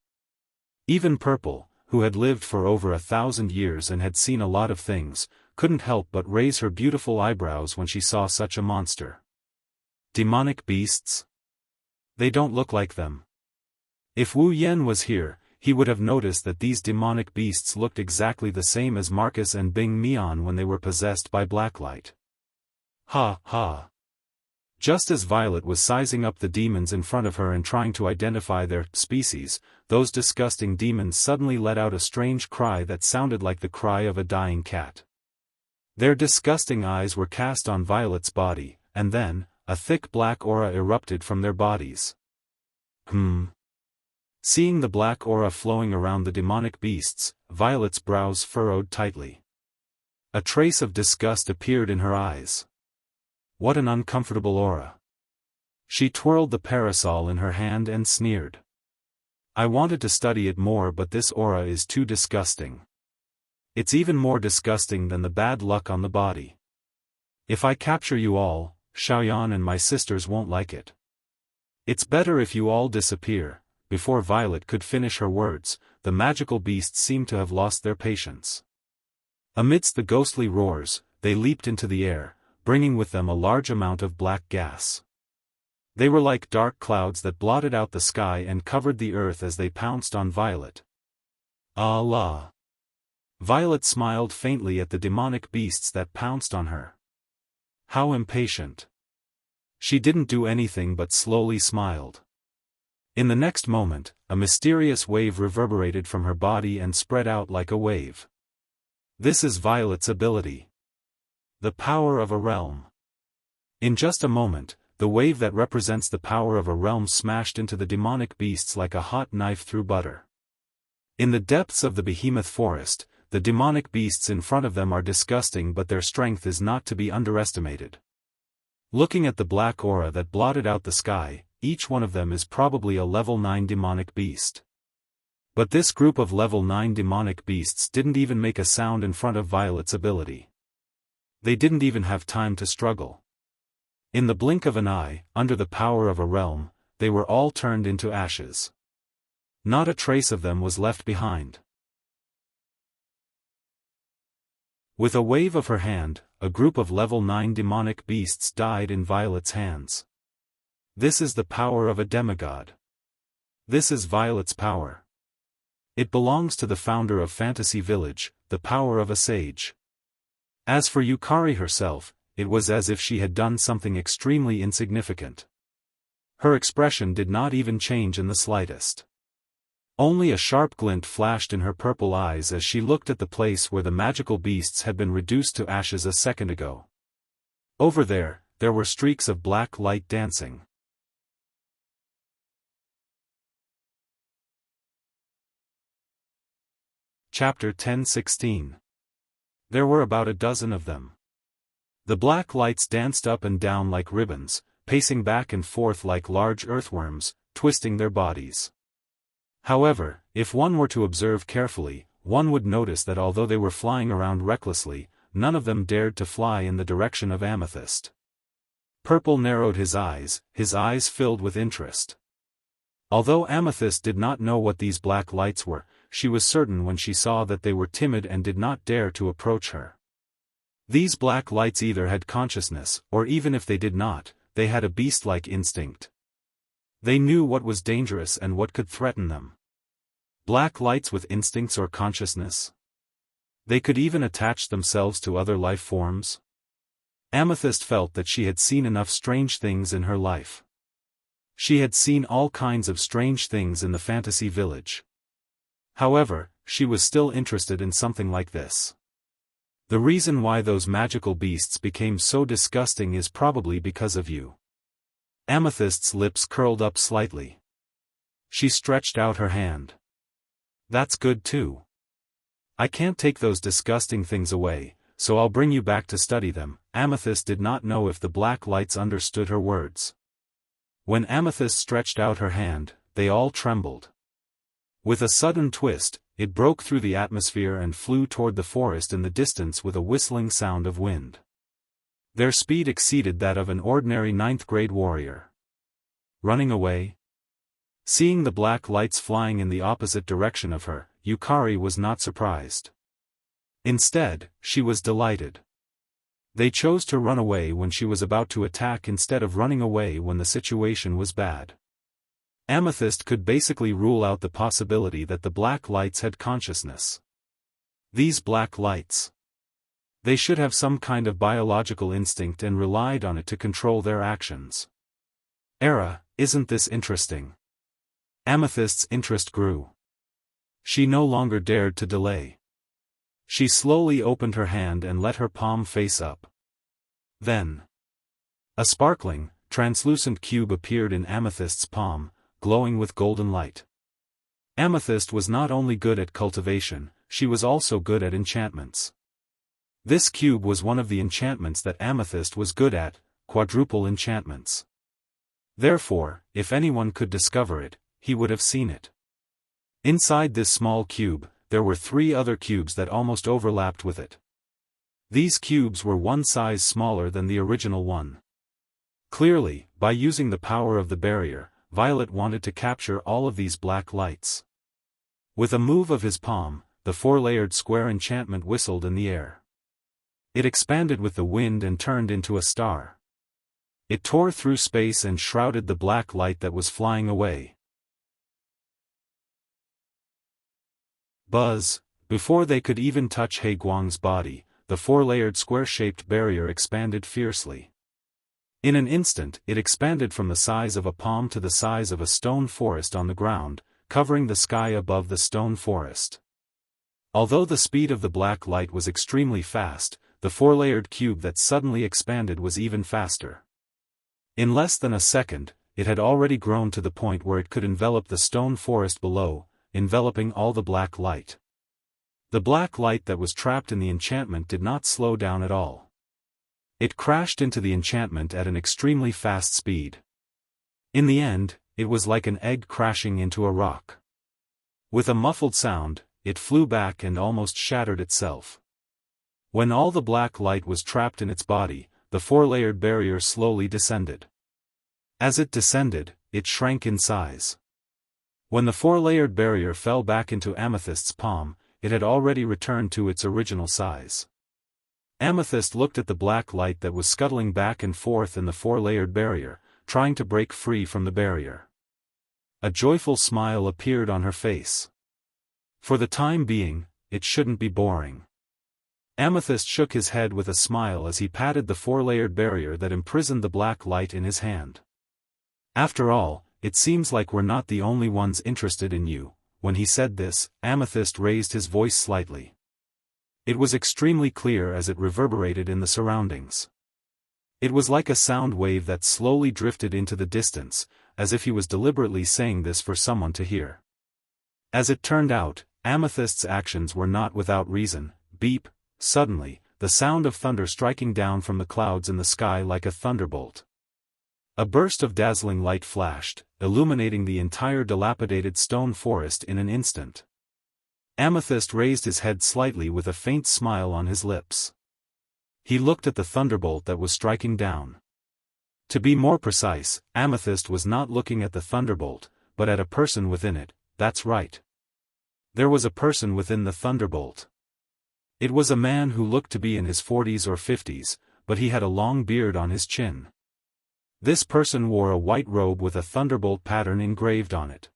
Even Purple, who had lived for over 1,000 years and had seen a lot of things, couldn't help but raise her beautiful eyebrows when she saw such a monster. Demonic beasts? They don't look like them. If Wu Yan was here, he would have noticed that these demonic beasts looked exactly the same as Marcus and Bing Mian when they were possessed by blacklight. Ha ha. Just as Violet was sizing up the demons in front of her and trying to identify their species, those disgusting demons suddenly let out a strange cry that sounded like the cry of a dying cat. Their disgusting eyes were cast on Violet's body, and then, a thick black aura erupted from their bodies. Seeing the black aura flowing around the demonic beasts, Violet's brows furrowed tightly. A trace of disgust appeared in her eyes. What an uncomfortable aura. She twirled the parasol in her hand and sneered. I wanted to study it more, but this aura is too disgusting. It's even more disgusting than the bad luck on the body. If I capture you all, Xiaoyan and my sisters won't like it. It's better if you all disappear. Before Violet could finish her words, the magical beasts seemed to have lost their patience. Amidst the ghostly roars, they leaped into the air, bringing with them a large amount of black gas. They were like dark clouds that blotted out the sky and covered the earth as they pounced on Violet. Allah! Violet smiled faintly at the demonic beasts that pounced on her. How impatient! She didn't do anything but slowly smiled. In the next moment, a mysterious wave reverberated from her body and spread out like a wave. This is Violet's ability. The power of a realm. In just a moment, the wave that represents the power of a realm smashed into the demonic beasts like a hot knife through butter. In the depths of the behemoth forest, the demonic beasts in front of them are disgusting, but their strength is not to be underestimated. Looking at the black aura that blotted out the sky, each one of them is probably a level 9 demonic beast. But this group of level 9 demonic beasts didn't even make a sound in front of Violet's ability. They didn't even have time to struggle. In the blink of an eye, under the power of a realm, they were all turned into ashes. Not a trace of them was left behind. With a wave of her hand, a group of level 9 demonic beasts died in Violet's hands. This is the power of a demigod. This is Violet's power. It belongs to the founder of Fantasy Village, the power of a sage. As for Yukari herself, it was as if she had done something extremely insignificant. Her expression did not even change in the slightest. Only a sharp glint flashed in her purple eyes as she looked at the place where the magical beasts had been reduced to ashes a second ago. Over there were streaks of black light dancing. Chapter 10:16. There were about a dozen of them. The black lights danced up and down like ribbons, pacing back and forth like large earthworms, twisting their bodies. However, if one were to observe carefully, one would notice that although they were flying around recklessly, none of them dared to fly in the direction of Amethyst. Purple narrowed his eyes filled with interest. Although Amethyst did not know what these black lights were, she was certain when she saw that they were timid and did not dare to approach her. These black lights either had consciousness, or even if they did not, they had a beast-like instinct. They knew what was dangerous and what could threaten them. Black lights with instincts or consciousness? They could even attach themselves to other life forms? Amethyst felt that she had seen enough strange things in her life. She had seen all kinds of strange things in the fantasy village. However, she was still interested in something like this. The reason why those magical beasts became so disgusting is probably because of you. Amethyst's lips curled up slightly. She stretched out her hand. That's good too. I can't take those disgusting things away, so I'll bring you back to study them. Amethyst did not know if the black lights understood her words. When Amethyst stretched out her hand, they all trembled. With a sudden twist, it broke through the atmosphere and flew toward the forest in the distance with a whistling sound of wind. Their speed exceeded that of an ordinary 9th-grade warrior. Running away? Seeing the black lights flying in the opposite direction of her, Yukari was not surprised. Instead, she was delighted. They chose to run away when she was about to attack instead of running away when the situation was bad. Amethyst could basically rule out the possibility that the black lights had consciousness. These black lights. They should have some kind of biological instinct and relied on it to control their actions. Isn't this interesting? Amethyst's interest grew. She no longer dared to delay. She slowly opened her hand and let her palm face up. Then, a sparkling, translucent cube appeared in Amethyst's palm, glowing with golden light. Amethyst was not only good at cultivation, she was also good at enchantments. This cube was one of the enchantments that Amethyst was good at, quadruple enchantments. Therefore, if anyone could discover it, he would have seen it. Inside this small cube, there were 3 other cubes that almost overlapped with it. These cubes were one size smaller than the original one. Clearly, by using the power of the barrier, Violet wanted to capture all of these black lights. With a move of his palm, the 4-layered square enchantment whistled in the air. It expanded with the wind and turned into a star. It tore through space and shrouded the black light that was flying away. Buzz! Before they could even touch He Guang's body, the 4-layered square-shaped barrier expanded fiercely. In an instant, it expanded from the size of a palm to the size of a stone forest on the ground, covering the sky above the stone forest. Although the speed of the black light was extremely fast, the 4-layered cube that suddenly expanded was even faster. In less than a second, it had already grown to the point where it could envelop the stone forest below, enveloping all the black light. The black light that was trapped in the enchantment did not slow down at all. It crashed into the enchantment at an extremely fast speed. In the end, it was like an egg crashing into a rock. With a muffled sound, it flew back and almost shattered itself. When all the black light was trapped in its body, the 4-layered barrier slowly descended. As it descended, it shrank in size. When the four-layered barrier fell back into Amethyst's palm, it had already returned to its original size. Amethyst looked at the black light that was scuttling back and forth in the four-layered barrier, trying to break free from the barrier. A joyful smile appeared on her face. For the time being, it shouldn't be boring. Amethyst shook his head with a smile as he patted the four-layered barrier that imprisoned the black light in his hand. After all, it seems like we're not the only ones interested in you. When he said this, Amethyst raised his voice slightly. It was extremely clear as it reverberated in the surroundings. It was like a sound wave that slowly drifted into the distance, as if he was deliberately saying this for someone to hear. As it turned out, Amethyst's actions were not without reason. Beep! Suddenly, the sound of thunder striking down from the clouds in the sky like a thunderbolt. A burst of dazzling light flashed, illuminating the entire dilapidated stone forest in an instant. Amethyst raised his head slightly with a faint smile on his lips. He looked at the thunderbolt that was striking down. To be more precise, Amethyst was not looking at the thunderbolt, but at a person within it. That's right. There was a person within the thunderbolt. It was a man who looked to be in his 40s or 50s, but he had a long beard on his chin. This person wore a white robe with a thunderbolt pattern engraved on it.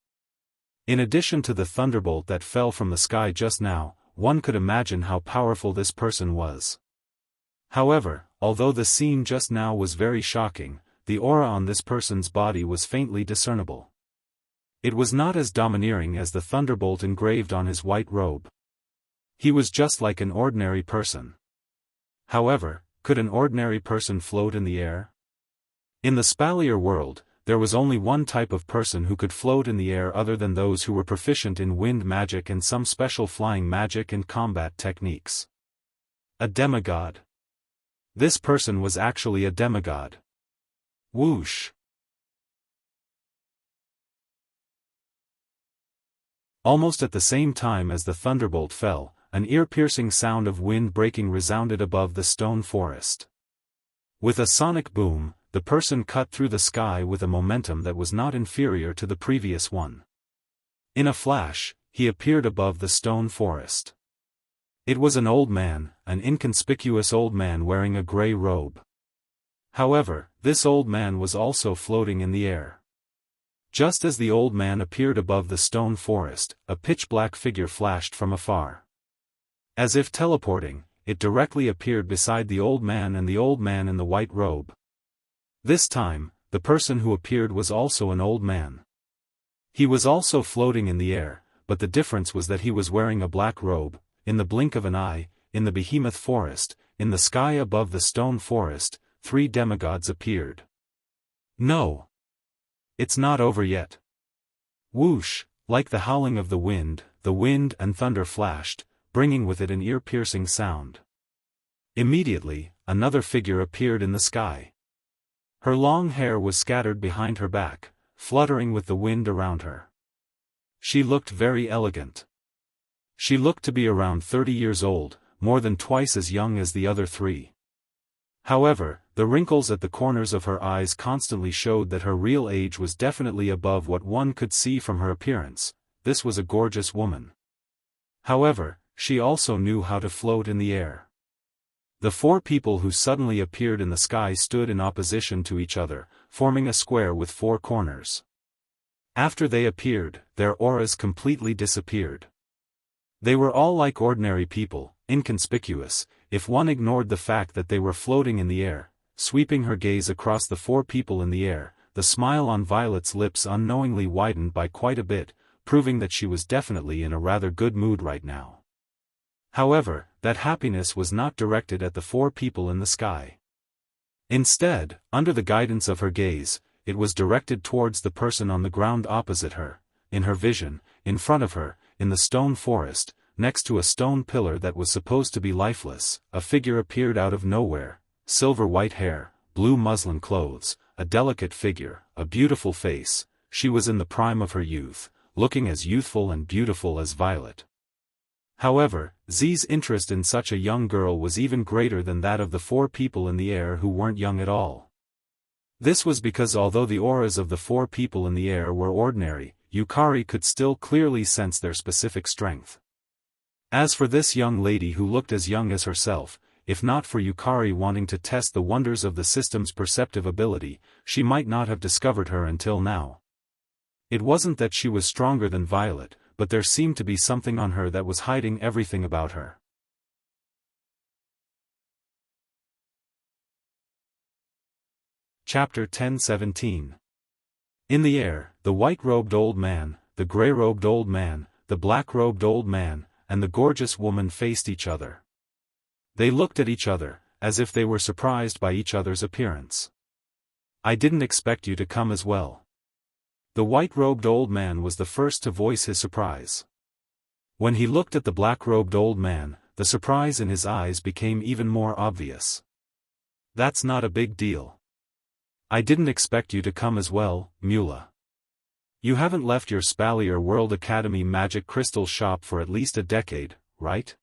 In addition to the thunderbolt that fell from the sky just now, one could imagine how powerful this person was. However, although the scene just now was very shocking, the aura on this person's body was faintly discernible. It was not as domineering as the thunderbolt engraved on his white robe. He was just like an ordinary person. However, could an ordinary person float in the air? In the Spalier world, there was only one type of person who could float in the air other than those who were proficient in wind magic and some special flying magic and combat techniques. A demigod. This person was actually a demigod. Whoosh! Almost at the same time as the thunderbolt fell, an ear-piercing sound of wind breaking resounded above the stone forest. With a sonic boom, the person cut through the sky with a momentum that was not inferior to the previous one. In a flash, he appeared above the stone forest. It was an old man, an inconspicuous old man wearing a gray robe. However, this old man was also floating in the air. Just as the old man appeared above the stone forest, a pitch-black figure flashed from afar. As if teleporting, it directly appeared beside the old man and the old man in the white robe. This time, the person who appeared was also an old man. He was also floating in the air, but the difference was that he was wearing a black robe. In the blink of an eye, in the behemoth forest, in the sky above the stone forest, 3 demigods appeared. No! It's not over yet. Whoosh! Like the howling of the wind and thunder flashed, bringing with it an ear-piercing sound. Immediately, another figure appeared in the sky. Her long hair was scattered behind her back, fluttering with the wind around her. She looked very elegant. She looked to be around 30 years old, more than twice as young as the other 3. However, the wrinkles at the corners of her eyes constantly showed that her real age was definitely above what one could see from her appearance. This was a gorgeous woman. However, she also knew how to float in the air. The 4 people who suddenly appeared in the sky stood in opposition to each other, forming a square with 4 corners. After they appeared, their auras completely disappeared. They were all like ordinary people, inconspicuous, if one ignored the fact that they were floating in the air. Sweeping her gaze across the 4 people in the air, the smile on Violet's lips unknowingly widened by quite a bit, proving that she was definitely in a rather good mood right now. However, that happiness was not directed at the 4 people in the sky. Instead, under the guidance of her gaze, it was directed towards the person on the ground opposite her. In her vision, in front of her, in the stone forest, next to a stone pillar that was supposed to be lifeless, a figure appeared out of nowhere. Silver white hair, blue muslin clothes, a delicate figure, a beautiful face. She was in the prime of her youth, looking as youthful and beautiful as Violet. However, Z's interest in such a young girl was even greater than that of the 4 people in the air who weren't young at all. This was because although the auras of the 4 people in the air were ordinary, Yukari could still clearly sense their specific strength. As for this young lady who looked as young as herself, if not for Yukari wanting to test the wonders of the system's perceptive ability, she might not have discovered her until now. It wasn't that she was stronger than Violet, but there seemed to be something on her that was hiding everything about her. Chapter 10:17. In the air, the white-robed old man, the gray-robed old man, the black-robed old man, and the gorgeous woman faced each other. They looked at each other, as if they were surprised by each other's appearance. "I didn't expect you to come as well." The white-robed old man was the first to voice his surprise. When he looked at the black-robed old man, the surprise in his eyes became even more obvious. "That's not a big deal. I didn't expect you to come as well, Mula. You haven't left your Spalier World Academy magic crystal shop for at least a decade, right?"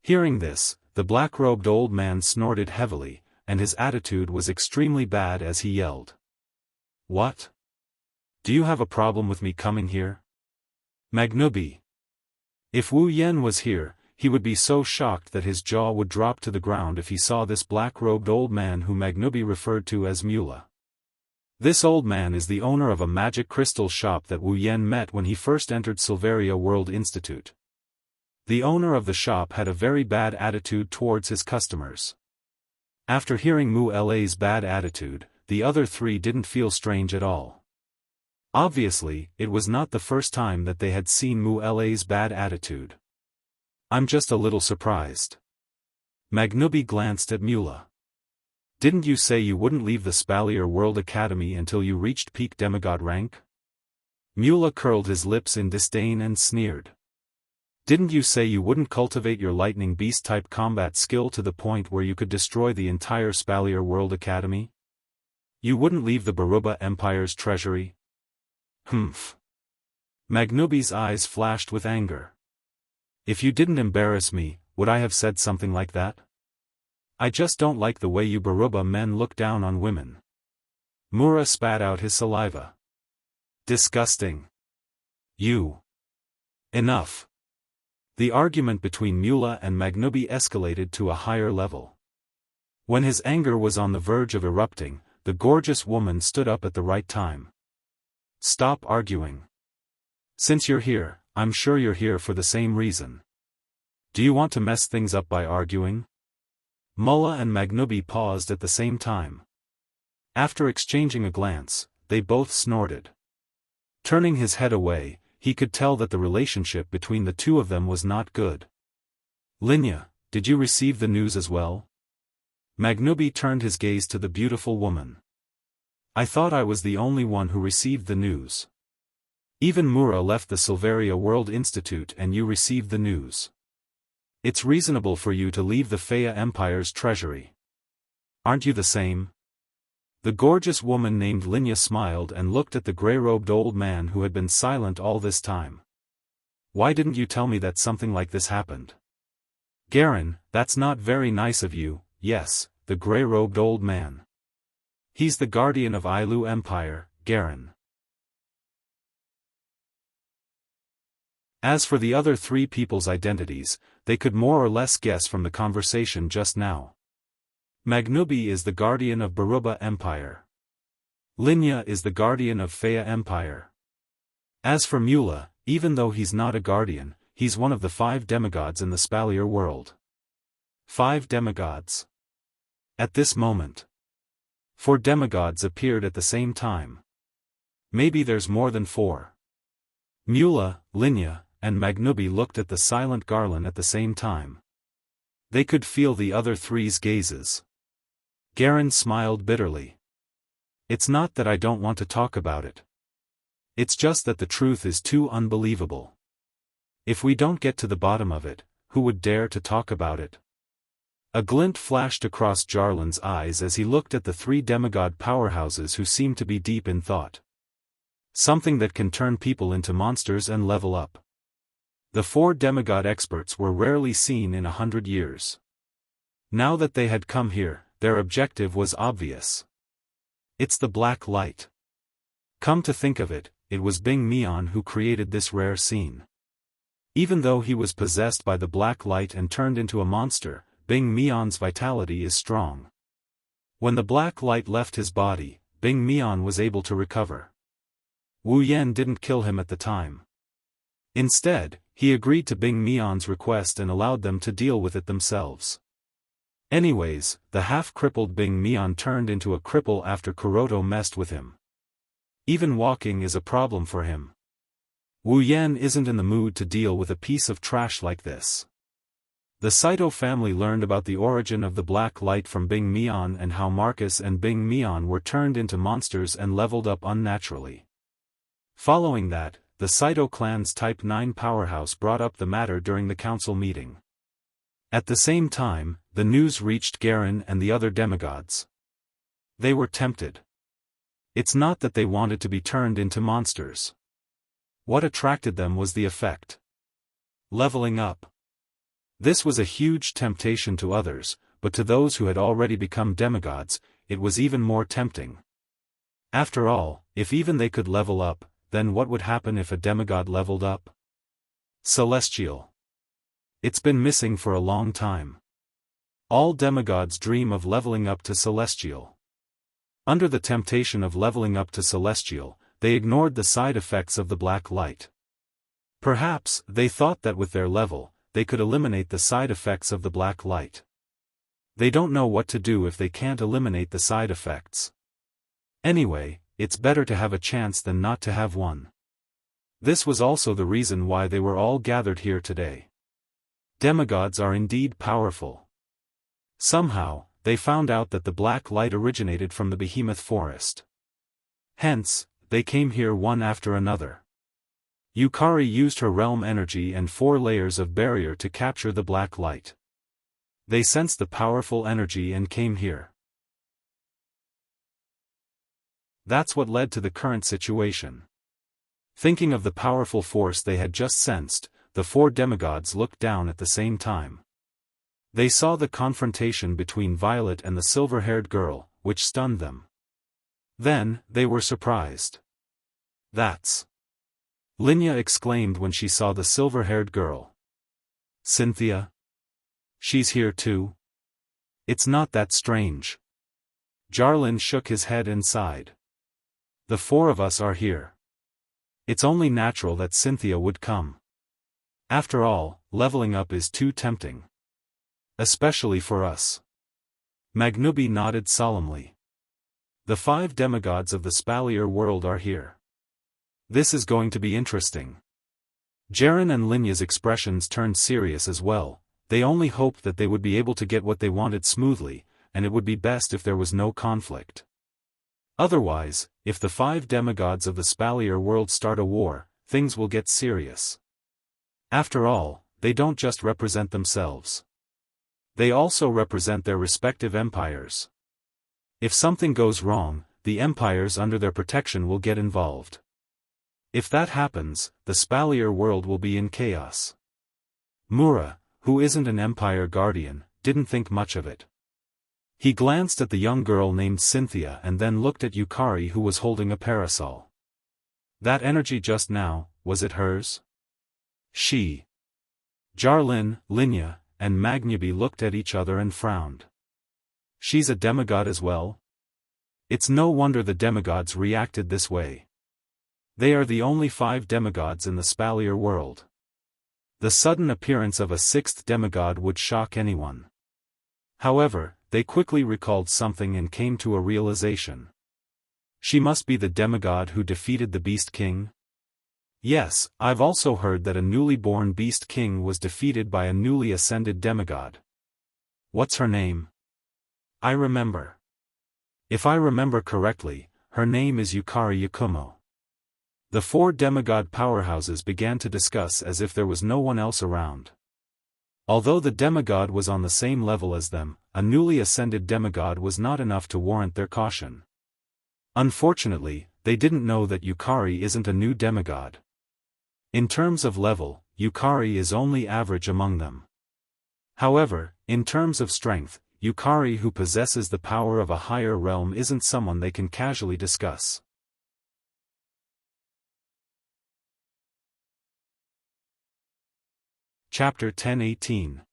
Hearing this, the black-robed old man snorted heavily, and his attitude was extremely bad as he yelled. "What? Do you have a problem with me coming here? Magnubi." If Wu Yen was here, he would be so shocked that his jaw would drop to the ground if he saw this black-robed old man whom Magnubi referred to as Mula. This old man is the owner of a magic crystal shop that Wu Yen met when he first entered Silveria World Institute. The owner of the shop had a very bad attitude towards his customers. After hearing Mu La's bad attitude, the other 3 didn't feel strange at all. Obviously, it was not the first time that they had seen Mu La's bad attitude. "I'm just a little surprised." Magnubi glanced at Mula. "Didn't you say you wouldn't leave the Spalier World Academy until you reached peak demigod rank?" Mula curled his lips in disdain and sneered. "Didn't you say you wouldn't cultivate your lightning beast-type combat skill to the point where you could destroy the entire Spalier World Academy? You wouldn't leave the Baruba Empire's treasury?" "Humph." Magnubi's eyes flashed with anger. "If you didn't embarrass me, would I have said something like that? I just don't like the way you Baruba men look down on women." Mura spat out his saliva. "Disgusting. You." Enough. The argument between Mula and Magnubi escalated to a higher level. When his anger was on the verge of erupting, the gorgeous woman stood up at the right time. "Stop arguing. Since you're here, I'm sure you're here for the same reason. Do you want to mess things up by arguing?" Mula and Magnubi paused at the same time. After exchanging a glance, they both snorted. Turning his head away, he could tell that the relationship between the two of them was not good. "Linya, did you receive the news as well?" Magnubi turned his gaze to the beautiful woman. "I thought I was the only one who received the news. Even Mura left the Silveria World Institute and you received the news. It's reasonable for you to leave the Faya Empire's treasury. Aren't you the same?" The gorgeous woman named Linya smiled and looked at the gray-robed old man who had been silent all this time. "Why didn't you tell me that something like this happened?" "Garen, that's not very nice of you." "Yes, the gray-robed old man. He's the guardian of Ailu Empire, Garen." As for the other 3 people's identities, they could more or less guess from the conversation just now. Magnubi is the guardian of Baruba Empire. Linya is the guardian of Faya Empire. As for Mula, even though he's not a guardian, he's one of the 5 demigods in the Spalier world. 5 demigods. At this moment, 4 demigods appeared at the same time. Maybe there's more than 4. Mula, Linya, and Magnubi looked at the silent Garland at the same time. They could feel the other 3's gazes. Garen smiled bitterly. "It's not that I don't want to talk about it. It's just that the truth is too unbelievable. If we don't get to the bottom of it, who would dare to talk about it?" A glint flashed across Jarlin's eyes as he looked at the 3 demigod powerhouses who seemed to be deep in thought. Something that can turn people into monsters and level up. The 4 demigod experts were rarely seen in 100 years. Now that they had come here, their objective was obvious. It's the black light. Come to think of it, it was Bing Mian who created this rare scene. Even though he was possessed by the black light and turned into a monster, Bing Mian's vitality is strong. When the black light left his body, Bing Mian was able to recover. Wu Yan didn't kill him at the time. Instead, he agreed to Bing Mian's request and allowed them to deal with it themselves. Anyways, the half-crippled Bing Mian turned into a cripple after Kuroto messed with him. Even walking is a problem for him. Wu Yan isn't in the mood to deal with a piece of trash like this. The Saito family learned about the origin of the black light from Bing Mian and how Marcus and Bing Mian were turned into monsters and leveled up unnaturally. Following that, the Saito clan's Type 9 powerhouse brought up the matter during the council meeting. At the same time, the news reached Garen and the other demigods. They were tempted. It's not that they wanted to be turned into monsters. What attracted them was the effect. Leveling up. This was a huge temptation to others, but to those who had already become demigods, it was even more tempting. After all, if even they could level up, then what would happen if a demigod leveled up? Celestial. It's been missing for a long time. All demigods dream of leveling up to Celestial. Under the temptation of leveling up to Celestial, they ignored the side effects of the black light. Perhaps, they thought that with their level, they could eliminate the side effects of the black light. They don't know what to do if they can't eliminate the side effects. Anyway, it's better to have a chance than not to have one. This was also the reason why they were all gathered here today. Demigods are indeed powerful. Somehow, they found out that the black light originated from the behemoth forest. Hence, they came here one after another. Yukari used her realm energy and 4 layers of barrier to capture the black light. They sensed the powerful energy and came here. That's what led to the current situation. Thinking of the powerful force they had just sensed, the 4 demigods looked down at the same time. They saw the confrontation between Violet and the silver-haired girl, which stunned them. Then, they were surprised. That's... Linya exclaimed when she saw the silver-haired girl. Cynthia? She's here too? It's not that strange. Jarlin shook his head and sighed. The 4 of us are here. It's only natural that Cynthia would come. After all, leveling up is too tempting. Especially for us. Magnubi nodded solemnly. The 5 demigods of the Spalier world are here. This is going to be interesting. Jaren and Linya's expressions turned serious as well. They only hoped that they would be able to get what they wanted smoothly, and it would be best if there was no conflict. Otherwise, if the 5 demigods of the Spalier world start a war, things will get serious. After all, they don't just represent themselves. They also represent their respective empires. If something goes wrong, the empires under their protection will get involved. If that happens, the Spalier world will be in chaos. Mura, who isn't an empire guardian, didn't think much of it. He glanced at the young girl named Cynthia and then looked at Yukari who was holding a parasol. That energy just now, was it hers? She. Jarlin, Linya, and Magnubi looked at each other and frowned. She's a demigod as well? It's no wonder the demigods reacted this way. They are the only 5 demigods in the Spalier world. The sudden appearance of a 6th demigod would shock anyone. However, they quickly recalled something and came to a realization. She must be the demigod who defeated the Beast King? Yes, I've also heard that a newly born Beast King was defeated by a newly ascended demigod. What's her name? I remember. If I remember correctly, her name is Yukari Yakumo. The 4 demigod powerhouses began to discuss as if there was no one else around. Although the demigod was on the same level as them, a newly ascended demigod was not enough to warrant their caution. Unfortunately, they didn't know that Yukari isn't a new demigod. In terms of level, Yukari is only average among them. However, in terms of strength, Yukari who possesses the power of a higher realm isn't someone they can casually discuss. Chapter 10:18.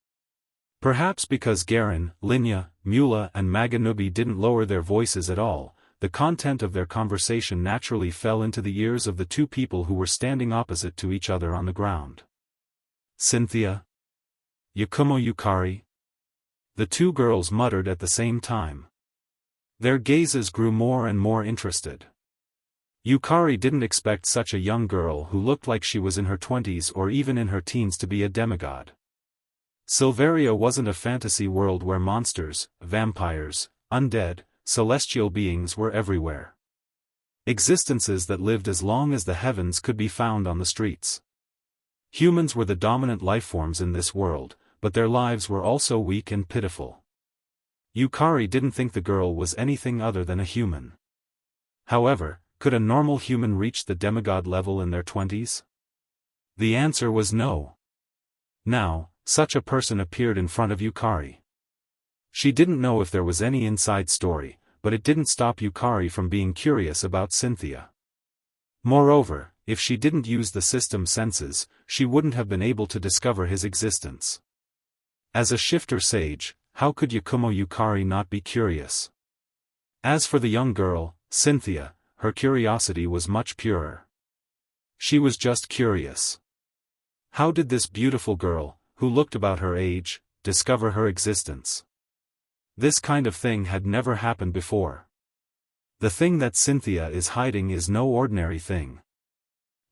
Perhaps because Garen, Linya, Mula and Maganubi didn't lower their voices at all, the content of their conversation naturally fell into the ears of the two people who were standing opposite to each other on the ground. Cynthia? Yakumo Yukari? The two girls muttered at the same time. Their gazes grew more and more interested. Yukari didn't expect such a young girl who looked like she was in her 20s or even in her teens to be a demigod. Silveria wasn't a fantasy world where monsters, vampires, undead, celestial beings were everywhere. Existences that lived as long as the heavens could be found on the streets. Humans were the dominant lifeforms in this world, but their lives were also weak and pitiful. Yukari didn't think the girl was anything other than a human. However, could a normal human reach the demigod level in their 20s? The answer was no. Now, such a person appeared in front of Yukari. She didn't know if there was any inside story, but it didn't stop Yukari from being curious about Cynthia. Moreover, if she didn't use the system senses, she wouldn't have been able to discover his existence. As a shifter sage, how could Yakumo Yukari not be curious? As for the young girl, Cynthia, her curiosity was much purer. She was just curious. How did this beautiful girl, who looked about her age, discover her existence? This kind of thing had never happened before. The thing that Cynthia is hiding is no ordinary thing.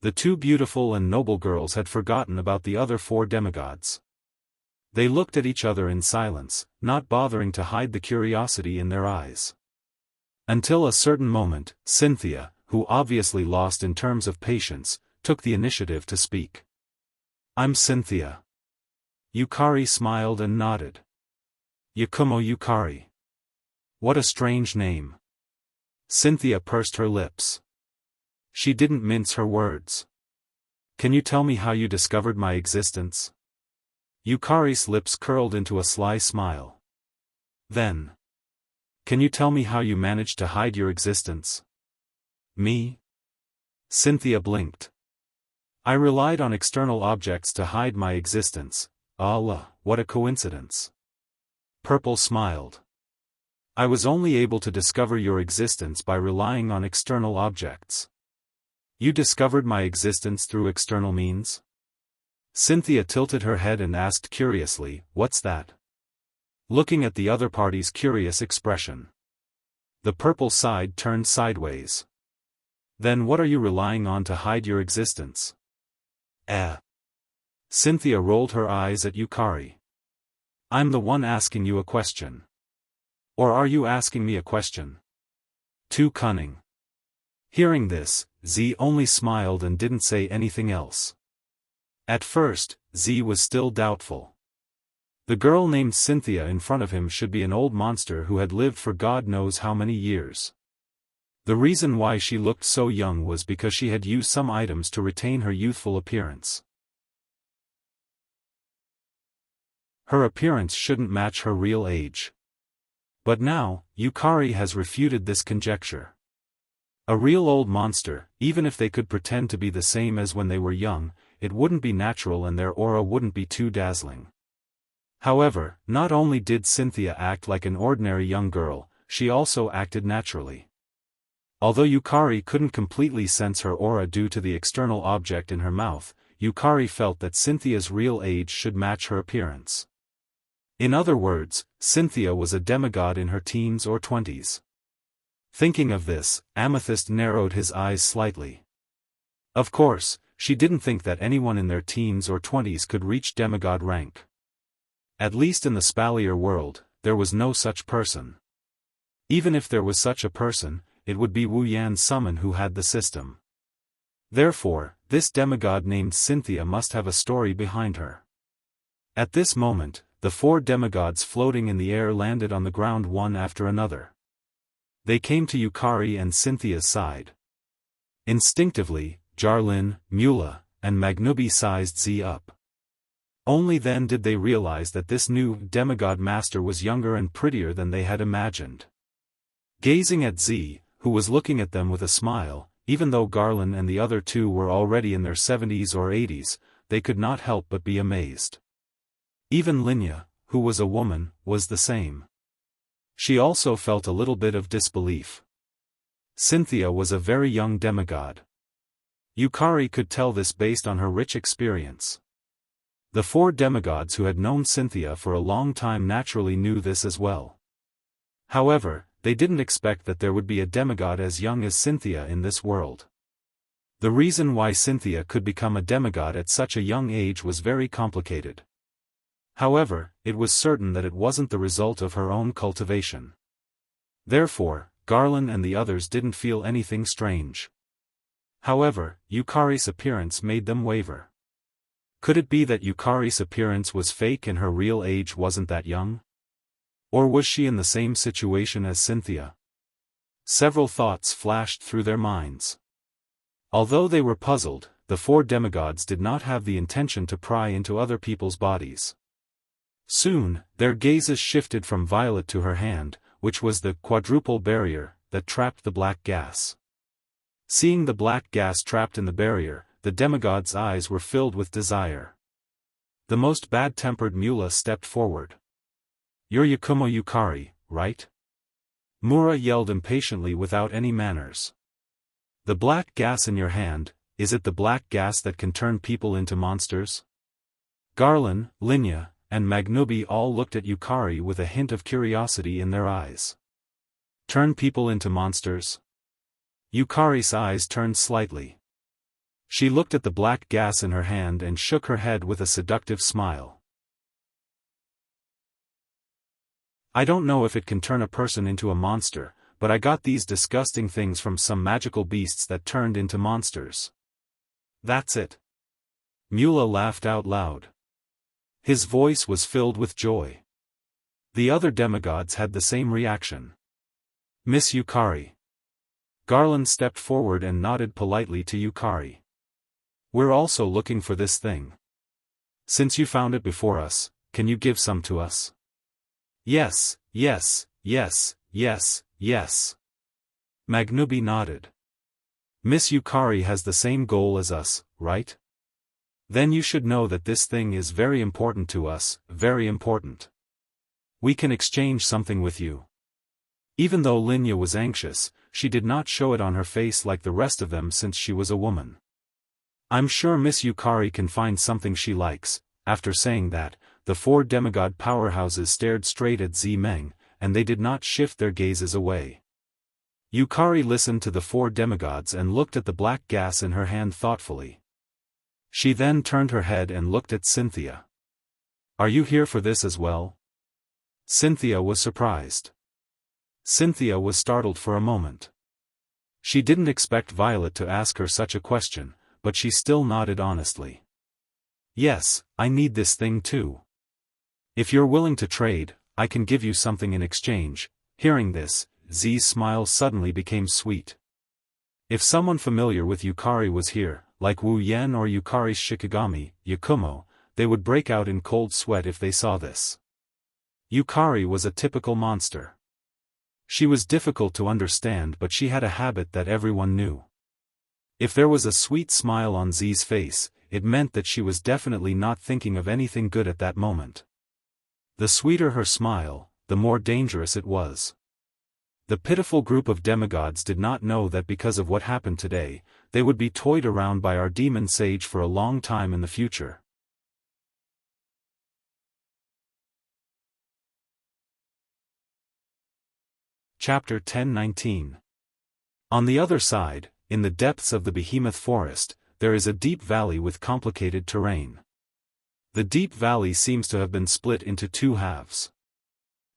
The two beautiful and noble girls had forgotten about the other four demigods. They looked at each other in silence, not bothering to hide the curiosity in their eyes. Until a certain moment, Cynthia, who obviously lost in terms of patience, took the initiative to speak. "I'm Cynthia." Yukari smiled and nodded. Yakumo Yukari. What a strange name. Cynthia pursed her lips. She didn't mince her words. "Can you tell me how you discovered my existence?" Yukari's lips curled into a sly smile. Then. "Can you tell me how you managed to hide your existence?" "Me?" Cynthia blinked. "I relied on external objects to hide my existence." Allah, what a coincidence. Purple smiled. "I was only able to discover your existence by relying on external objects." "You discovered my existence through external means?" Cynthia tilted her head and asked curiously, "What's that?" Looking at the other party's curious expression. The purple side turned sideways. "Then what are you relying on to hide your existence?" Cynthia rolled her eyes at Yukari. "I'm the one asking you a question. Or are you asking me a question?" Too cunning. Hearing this, Z only smiled and didn't say anything else. At first, Z was still doubtful. The girl named Cynthia in front of him should be an old monster who had lived for God knows how many years. The reason why she looked so young was because she had used some items to retain her youthful appearance. Her appearance shouldn't match her real age. But now, Yukari has refuted this conjecture. A real old monster, even if they could pretend to be the same as when they were young, it wouldn't be natural and their aura wouldn't be too dazzling. However, not only did Cynthia act like an ordinary young girl, she also acted naturally. Although Yukari couldn't completely sense her aura due to the external object in her mouth, Yukari felt that Cynthia's real age should match her appearance. In other words, Cynthia was a demigod in her teens or 20s. Thinking of this, Amethyst narrowed his eyes slightly. Of course, she didn't think that anyone in their teens or 20s could reach demigod rank. At least in the Spalier world, there was no such person. Even if there was such a person, it would be Wu Yan Summon who had the system. Therefore, this demigod named Cynthia must have a story behind her. At this moment, the four demigods floating in the air landed on the ground one after another. They came to Yukari and Cynthia's side. Instinctively, Jarlin, Mula, and Magnubi sized Z up. Only then did they realize that this new demigod master was younger and prettier than they had imagined. Gazing at Z, who was looking at them with a smile, even though Garland and the other two were already in their 70s or 80s, they could not help but be amazed. Even Linya, who was a woman, was the same. She also felt a little bit of disbelief. Cynthia was a very young demigod. Yukari could tell this based on her rich experience. The four demigods who had known Cynthia for a long time naturally knew this as well. However, they didn't expect that there would be a demigod as young as Cynthia in this world. The reason why Cynthia could become a demigod at such a young age was very complicated. However, it was certain that it wasn't the result of her own cultivation. Therefore, Garland and the others didn't feel anything strange. However, Yukari's appearance made them waver. Could it be that Yukari's appearance was fake and her real age wasn't that young? Or was she in the same situation as Cynthia? Several thoughts flashed through their minds. Although they were puzzled, the four demigods did not have the intention to pry into other people's bodies. Soon, their gazes shifted from Violet to her hand, which was the quadruple barrier that trapped the black gas. Seeing the black gas trapped in the barrier, the demigod's eyes were filled with desire. The most bad-tempered Mula stepped forward. "You're Yakumo Yukari, right?" Mura yelled impatiently without any manners. "The black gas in your hand, is it the black gas that can turn people into monsters?" Garland, Linya, and Magnubi all looked at Yukari with a hint of curiosity in their eyes. "Turn people into monsters?" Yukari's eyes turned slightly. She looked at the black gas in her hand and shook her head with a seductive smile. "I don't know if it can turn a person into a monster, but I got these disgusting things from some magical beasts that turned into monsters." "That's it." Mula laughed out loud. His voice was filled with joy. The other demigods had the same reaction. "Miss Yukari." Garland stepped forward and nodded politely to Yukari. "We're also looking for this thing. Since you found it before us, can you give some to us?" "Yes, yes, yes, yes, yes." Magnubi nodded. "Miss Yukari has the same goal as us, right? Then you should know that this thing is very important to us, very important. We can exchange something with you." Even though Linya was anxious, she did not show it on her face like the rest of them since she was a woman. "I'm sure Miss Yukari can find something she likes." After saying that, the four demigod powerhouses stared straight at Z-Meng, and they did not shift their gazes away. Yukari listened to the four demigods and looked at the black gas in her hand thoughtfully. She then turned her head and looked at Cynthia. "Are you here for this as well?" Cynthia was surprised. Cynthia was startled for a moment. She didn't expect Violet to ask her such a question, but she still nodded honestly. "Yes, I need this thing too. If you're willing to trade, I can give you something in exchange." Hearing this, Z's smile suddenly became sweet. If someone familiar with Yukari was here, like Wu Yen or Yukari's Shikigami, Yakumo, they would break out in cold sweat if they saw this. Yukari was a typical monster. She was difficult to understand, but she had a habit that everyone knew. If there was a sweet smile on Z's face, it meant that she was definitely not thinking of anything good at that moment. The sweeter her smile, the more dangerous it was. The pitiful group of demigods did not know that because of what happened today, they would be toyed around by our demon sage for a long time in the future. Chapter 10:19. On the other side, in the depths of the behemoth forest, there is a deep valley with complicated terrain. The deep valley seems to have been split into two halves.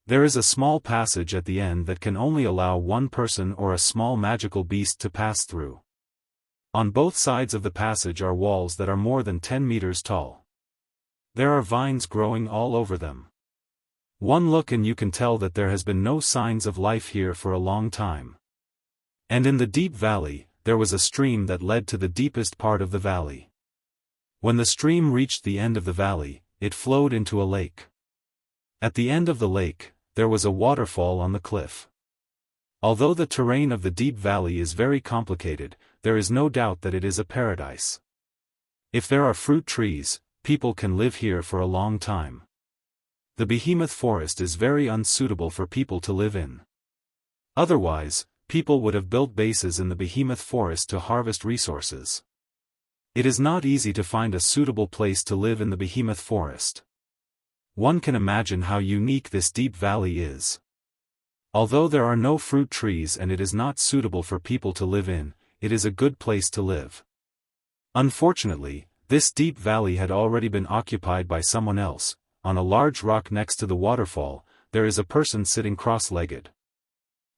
There is a small passage at the end that can only allow one person or a small magical beast to pass through. On both sides of the passage are walls that are more than 10 meters tall. There are vines growing all over them. One look and you can tell that there has been no signs of life here for a long time. And in the deep valley, there was a stream that led to the deepest part of the valley. When the stream reached the end of the valley, it flowed into a lake. At the end of the lake, there was a waterfall on the cliff. Although the terrain of the deep valley is very complicated, there is no doubt that it is a paradise. If there are fruit trees, people can live here for a long time. The behemoth forest is very unsuitable for people to live in. Otherwise, people would have built bases in the behemoth forest to harvest resources. It is not easy to find a suitable place to live in the behemoth forest. One can imagine how unique this deep valley is. Although there are no fruit trees and it is not suitable for people to live in, it is a good place to live. Unfortunately, this deep valley had already been occupied by someone else. On a large rock next to the waterfall, there is a person sitting cross-legged.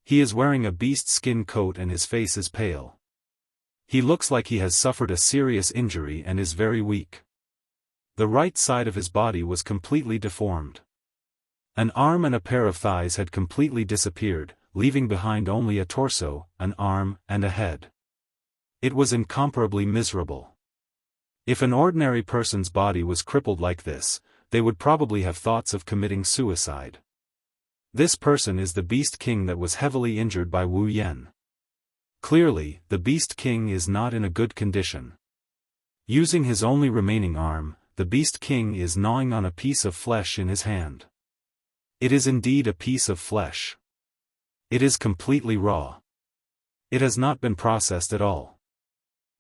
He is wearing a beast skin coat and his face is pale. He looks like he has suffered a serious injury and is very weak. The right side of his body was completely deformed. An arm and a pair of thighs had completely disappeared, leaving behind only a torso, an arm, and a head. It was incomparably miserable. If an ordinary person's body was crippled like this, they would probably have thoughts of committing suicide. This person is the Beast King that was heavily injured by Wu Yan. Clearly, the Beast King is not in a good condition. Using his only remaining arm, the Beast King is gnawing on a piece of flesh in his hand. It is indeed a piece of flesh. It is completely raw. It has not been processed at all.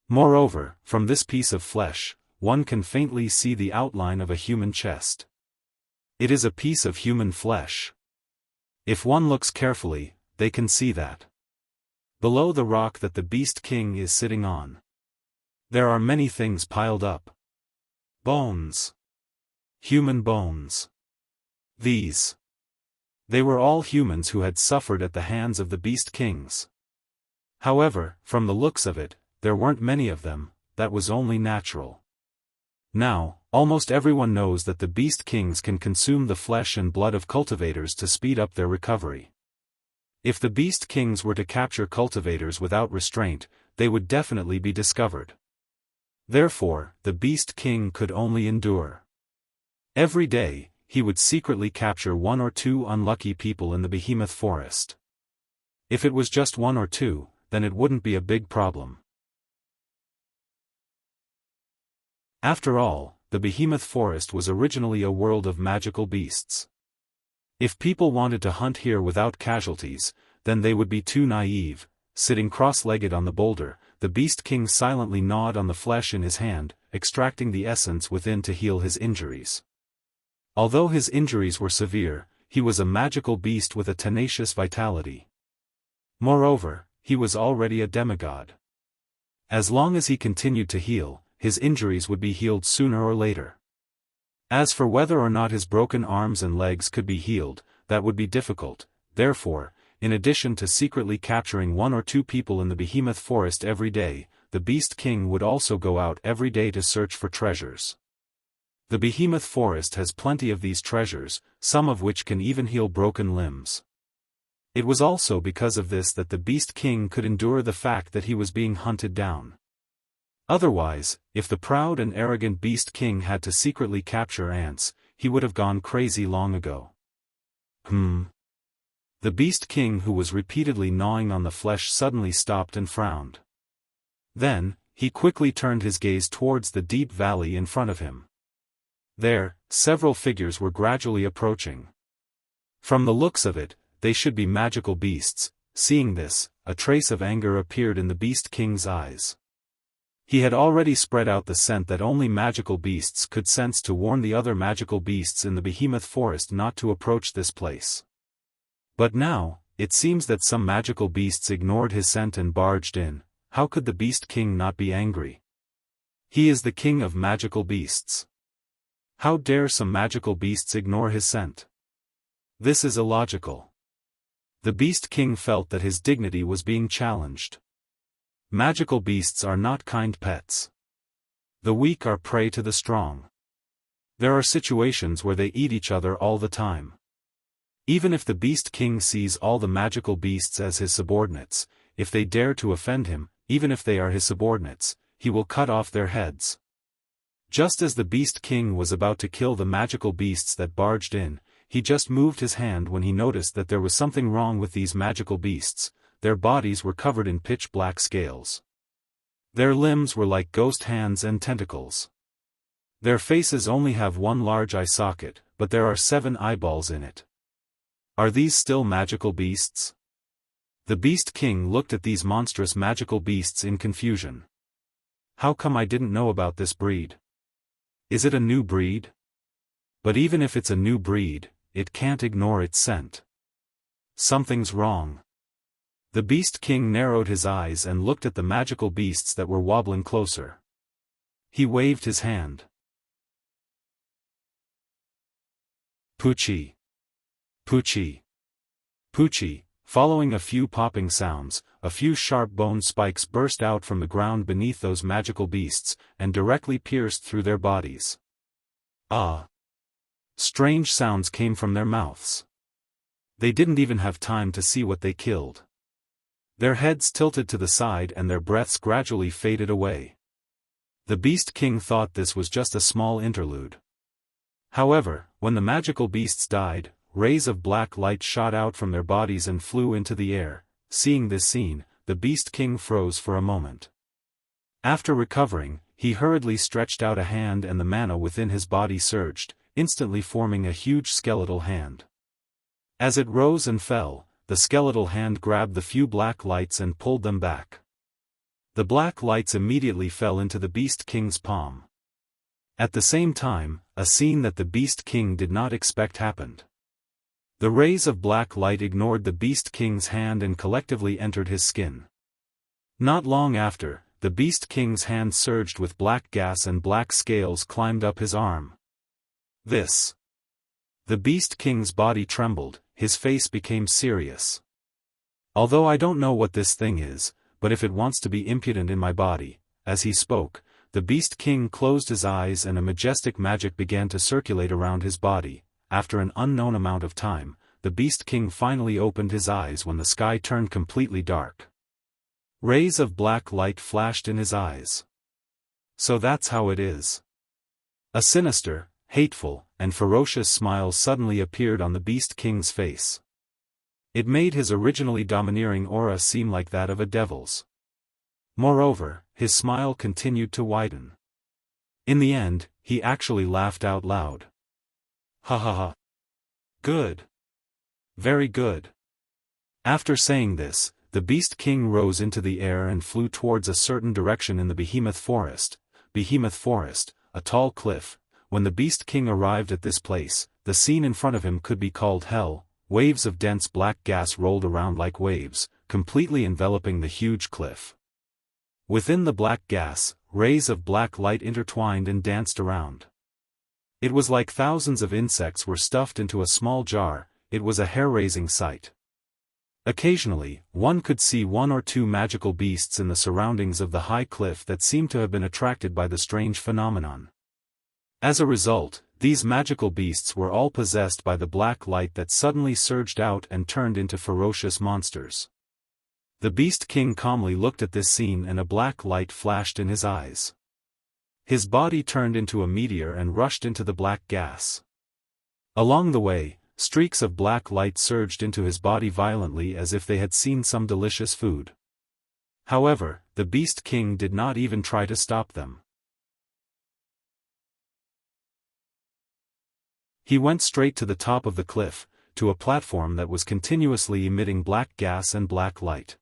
Moreover, from this piece of flesh, one can faintly see the outline of a human chest. It is a piece of human flesh. If one looks carefully, they can see that. Below the rock that the Beast King is sitting on, there are many things piled up. Bones. Human bones. They were all humans who had suffered at the hands of the Beast Kings. However, from the looks of it, there weren't many of them. That was only natural. Now, almost everyone knows that the Beast Kings can consume the flesh and blood of cultivators to speed up their recovery. If the Beast Kings were to capture cultivators without restraint, they would definitely be discovered. Therefore, the Beast King could only endure. Every day, he would secretly capture 1 or 2 unlucky people in the behemoth forest. If it was just 1 or 2, then it wouldn't be a big problem. After all, the behemoth forest was originally a world of magical beasts. If people wanted to hunt here without casualties, then they would be too naive. Sitting cross-legged on the boulder, the Beast King silently gnawed on the flesh in his hand, extracting the essence within to heal his injuries. Although his injuries were severe, he was a magical beast with a tenacious vitality. Moreover, he was already a demigod. As long as he continued to heal, his injuries would be healed sooner or later. As for whether or not his broken arms and legs could be healed, that would be difficult. Therefore, in addition to secretly capturing 1 or 2 people in the behemoth forest every day, the Beast King would also go out every day to search for treasures. The behemoth forest has plenty of these treasures, some of which can even heal broken limbs. It was also because of this that the Beast King could endure the fact that he was being hunted down. Otherwise, if the proud and arrogant Beast King had to secretly capture ants, he would have gone crazy long ago. The Beast King, who was repeatedly gnawing on the flesh, suddenly stopped and frowned. Then, he quickly turned his gaze towards the deep valley in front of him. There, several figures were gradually approaching. From the looks of it, they should be magical beasts. Seeing this, a trace of anger appeared in the Beast King's eyes. He had already spread out the scent that only magical beasts could sense to warn the other magical beasts in the behemoth forest not to approach this place. But now, it seems that some magical beasts ignored his scent and barged in. How could the Beast King not be angry? He is the king of magical beasts. How dare some magical beasts ignore his scent? This is illogical. The Beast King felt that his dignity was being challenged. Magical beasts are not kind pets. The weak are prey to the strong. There are situations where they eat each other all the time. Even if the Beast King sees all the magical beasts as his subordinates, if they dare to offend him, even if they are his subordinates, he will cut off their heads. Just as the Beast King was about to kill the magical beasts that barged in, he just moved his hand when he noticed that there was something wrong with these magical beasts. Their bodies were covered in pitch-black scales. Their limbs were like ghost hands and tentacles. Their faces only have one large eye socket, but there are 7 eyeballs in it. Are these still magical beasts? The Beast King looked at these monstrous magical beasts in confusion. How come I didn't know about this breed? Is it a new breed? But even if it's a new breed, it can't ignore its scent. Something's wrong. The Beast King narrowed his eyes and looked at the magical beasts that were wobbling closer. He waved his hand. Poochie. Poochie. Poochie. Following a few popping sounds, a few sharp bone spikes burst out from the ground beneath those magical beasts, and directly pierced through their bodies. Ah! Strange sounds came from their mouths. They didn't even have time to see what they killed. Their heads tilted to the side and their breaths gradually faded away. The Beast King thought this was just a small interlude. However, when the magical beasts died, rays of black light shot out from their bodies and flew into the air. Seeing this scene, the Beast King froze for a moment. After recovering, he hurriedly stretched out a hand and the mana within his body surged, instantly forming a huge skeletal hand. As it rose and fell, the skeletal hand grabbed the few black lights and pulled them back. The black lights immediately fell into the Beast King's palm. At the same time, a scene that the Beast King did not expect happened. The rays of black light ignored the Beast King's hand and collectively entered his skin. Not long after, the Beast King's hand surged with black gas and black scales climbed up his arm. This. The Beast King's body trembled, his face became serious. Although I don't know what this thing is, but if it wants to be impudent in my body, as he spoke, the Beast King closed his eyes and a majestic magic began to circulate around his body. After an unknown amount of time, the Beast King finally opened his eyes when the sky turned completely dark. Rays of black light flashed in his eyes. So that's how it is. A sinister, hateful, and ferocious smile suddenly appeared on the Beast King's face. It made his originally domineering aura seem like that of a devil's. Moreover, his smile continued to widen. In the end, he actually laughed out loud. Ha ha ha. Good. Very good. After saying this, the Beast King rose into the air and flew towards a certain direction in the Behemoth Forest. Behemoth Forest, a tall cliff. When the Beast King arrived at this place, the scene in front of him could be called hell. Waves of dense black gas rolled around like waves, completely enveloping the huge cliff. Within the black gas, rays of black light intertwined and danced around. It was like thousands of insects were stuffed into a small jar. It was a hair-raising sight. Occasionally, one could see 1 or 2 magical beasts in the surroundings of the high cliff that seemed to have been attracted by the strange phenomenon. As a result, these magical beasts were all possessed by the black light that suddenly surged out and turned into ferocious monsters. The Beast King calmly looked at this scene and a black light flashed in his eyes. His body turned into a meteor and rushed into the black gas. Along the way, streaks of black light surged into his body violently as if they had seen some delicious food. However, the Beast King did not even try to stop them. He went straight to the top of the cliff, to a platform that was continuously emitting black gas and black light.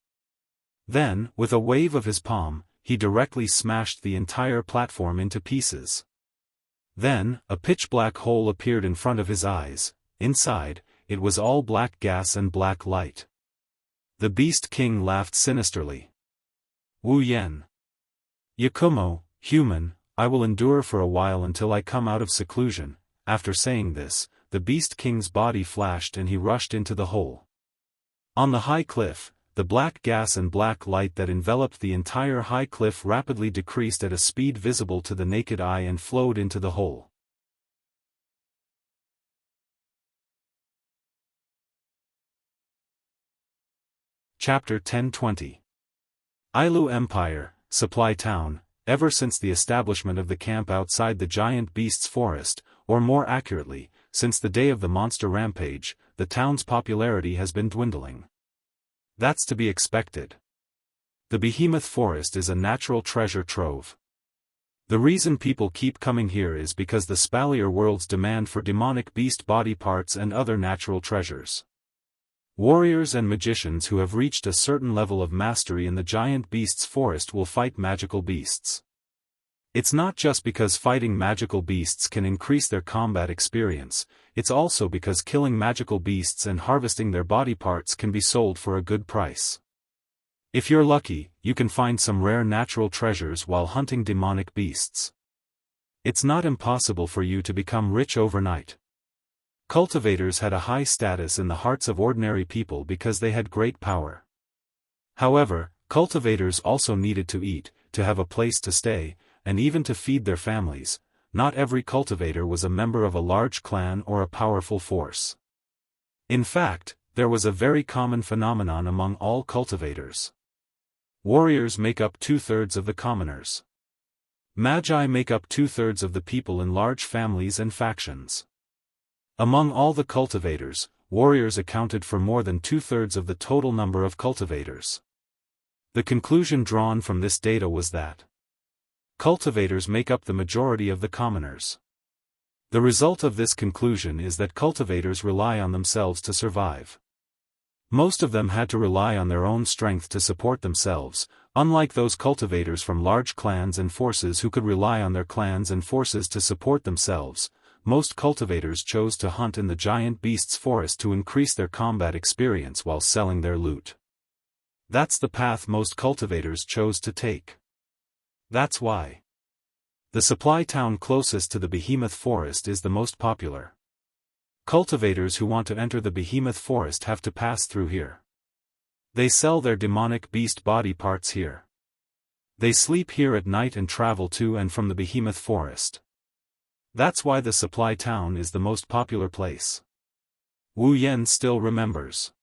Then, with a wave of his palm, he directly smashed the entire platform into pieces. Then, a pitch-black hole appeared in front of his eyes. Inside, it was all black gas and black light. The Beast King laughed sinisterly. Wu Yen. Yakumo, human, I will endure for a while until I come out of seclusion. After saying this, the Beast King's body flashed and he rushed into the hole. On the high cliff, the black gas and black light that enveloped the entire high cliff rapidly decreased at a speed visible to the naked eye and flowed into the hole. Chapter 1020. Ailu Empire, Supply Town, ever since the establishment of the camp outside the giant beast's forest, or more accurately, since the day of the monster rampage, the town's popularity has been dwindling. That's to be expected. The behemoth forest is a natural treasure trove. The reason people keep coming here is because the spalier world's demand for demonic beast body parts and other natural treasures. Warriors and magicians who have reached a certain level of mastery in the giant beast's forest will fight magical beasts. It's not just because fighting magical beasts can increase their combat experience, it's also because killing magical beasts and harvesting their body parts can be sold for a good price. If you're lucky, you can find some rare natural treasures while hunting demonic beasts. It's not impossible for you to become rich overnight. Cultivators had a high status in the hearts of ordinary people because they had great power. However, cultivators also needed to eat, to have a place to stay, and even to feed their families. Not every cultivator was a member of a large clan or a powerful force. In fact, there was a very common phenomenon among all cultivators. Warriors make up 2/3 of the commoners. Magi make up 2/3 of the people in large families and factions. Among all the cultivators, warriors accounted for more than 2/3 of the total number of cultivators. The conclusion drawn from this data was that cultivators make up the majority of the commoners. The result of this conclusion is that cultivators rely on themselves to survive. Most of them had to rely on their own strength to support themselves, unlike those cultivators from large clans and forces who could rely on their clans and forces to support themselves. Most cultivators chose to hunt in the giant beast's forest to increase their combat experience while selling their loot. That's the path most cultivators chose to take. That's why the supply town closest to the behemoth forest is the most popular. Cultivators who want to enter the behemoth forest have to pass through here. They sell their demonic beast body parts here. They sleep here at night and travel to and from the behemoth forest. That's why the supply town is the most popular place. Wu Yan still remembers.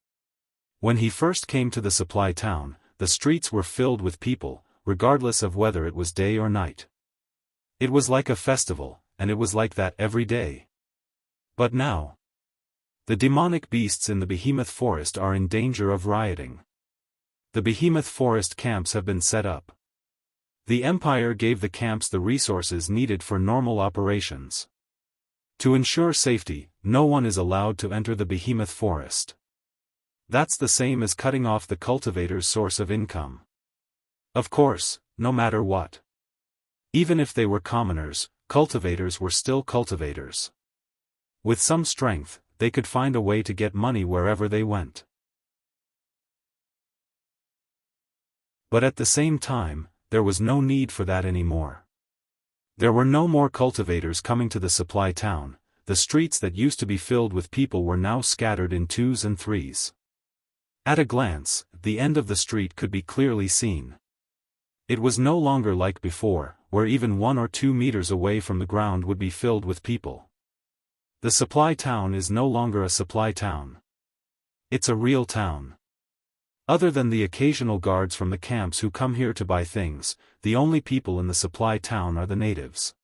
When he first came to the supply town, the streets were filled with people, regardless of whether it was day or night. It was like a festival, and it was like that every day. But now, the demonic beasts in the behemoth forest are in danger of rioting. The behemoth forest camps have been set up. The Empire gave the camps the resources needed for normal operations. To ensure safety, no one is allowed to enter the behemoth forest. That's the same as cutting off the cultivator's source of income. Of course, no matter what. Even if they were commoners, cultivators were still cultivators. With some strength, they could find a way to get money wherever they went. But at the same time, there was no need for that anymore. There were no more cultivators coming to the supply town. The streets that used to be filled with people were now scattered in 2s and 3s. At a glance, the end of the street could be clearly seen. It was no longer like before, where even 1 or 2 meters away from the ground would be filled with people. The supply town is no longer a supply town. It's a real town. Other than the occasional guards from the camps who come here to buy things, the only people in the supply town are the natives.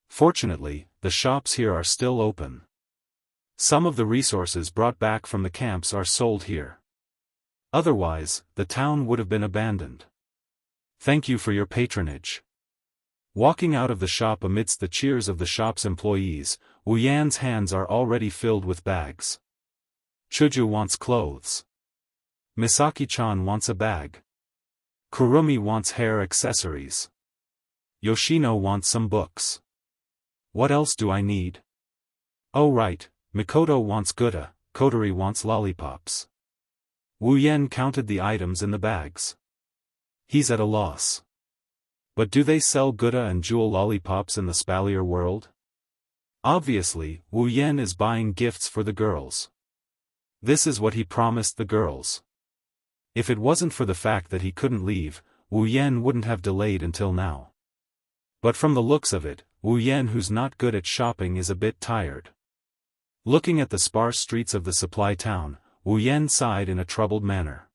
Fortunately, the shops here are still open. Some of the resources brought back from the camps are sold here. Otherwise, the town would have been abandoned. Thank you for your patronage. Walking out of the shop amidst the cheers of the shop's employees, Wu Yan's hands are already filled with bags. Chuju wants clothes. Misaki-chan wants a bag. Kurumi wants hair accessories. Yoshino wants some books. What else do I need? Oh right, Mikoto wants Gouda, Kotori wants lollipops. Wu Yan counted the items in the bags. He's at a loss. But do they sell Gouda and jewel lollipops in the spalier world? Obviously, Wu Yan is buying gifts for the girls. This is what he promised the girls. If it wasn't for the fact that he couldn't leave, Wu Yan wouldn't have delayed until now. But from the looks of it, Wu Yan, who's not good at shopping, is a bit tired. Looking at the sparse streets of the supply town, Wu Yan sighed in a troubled manner.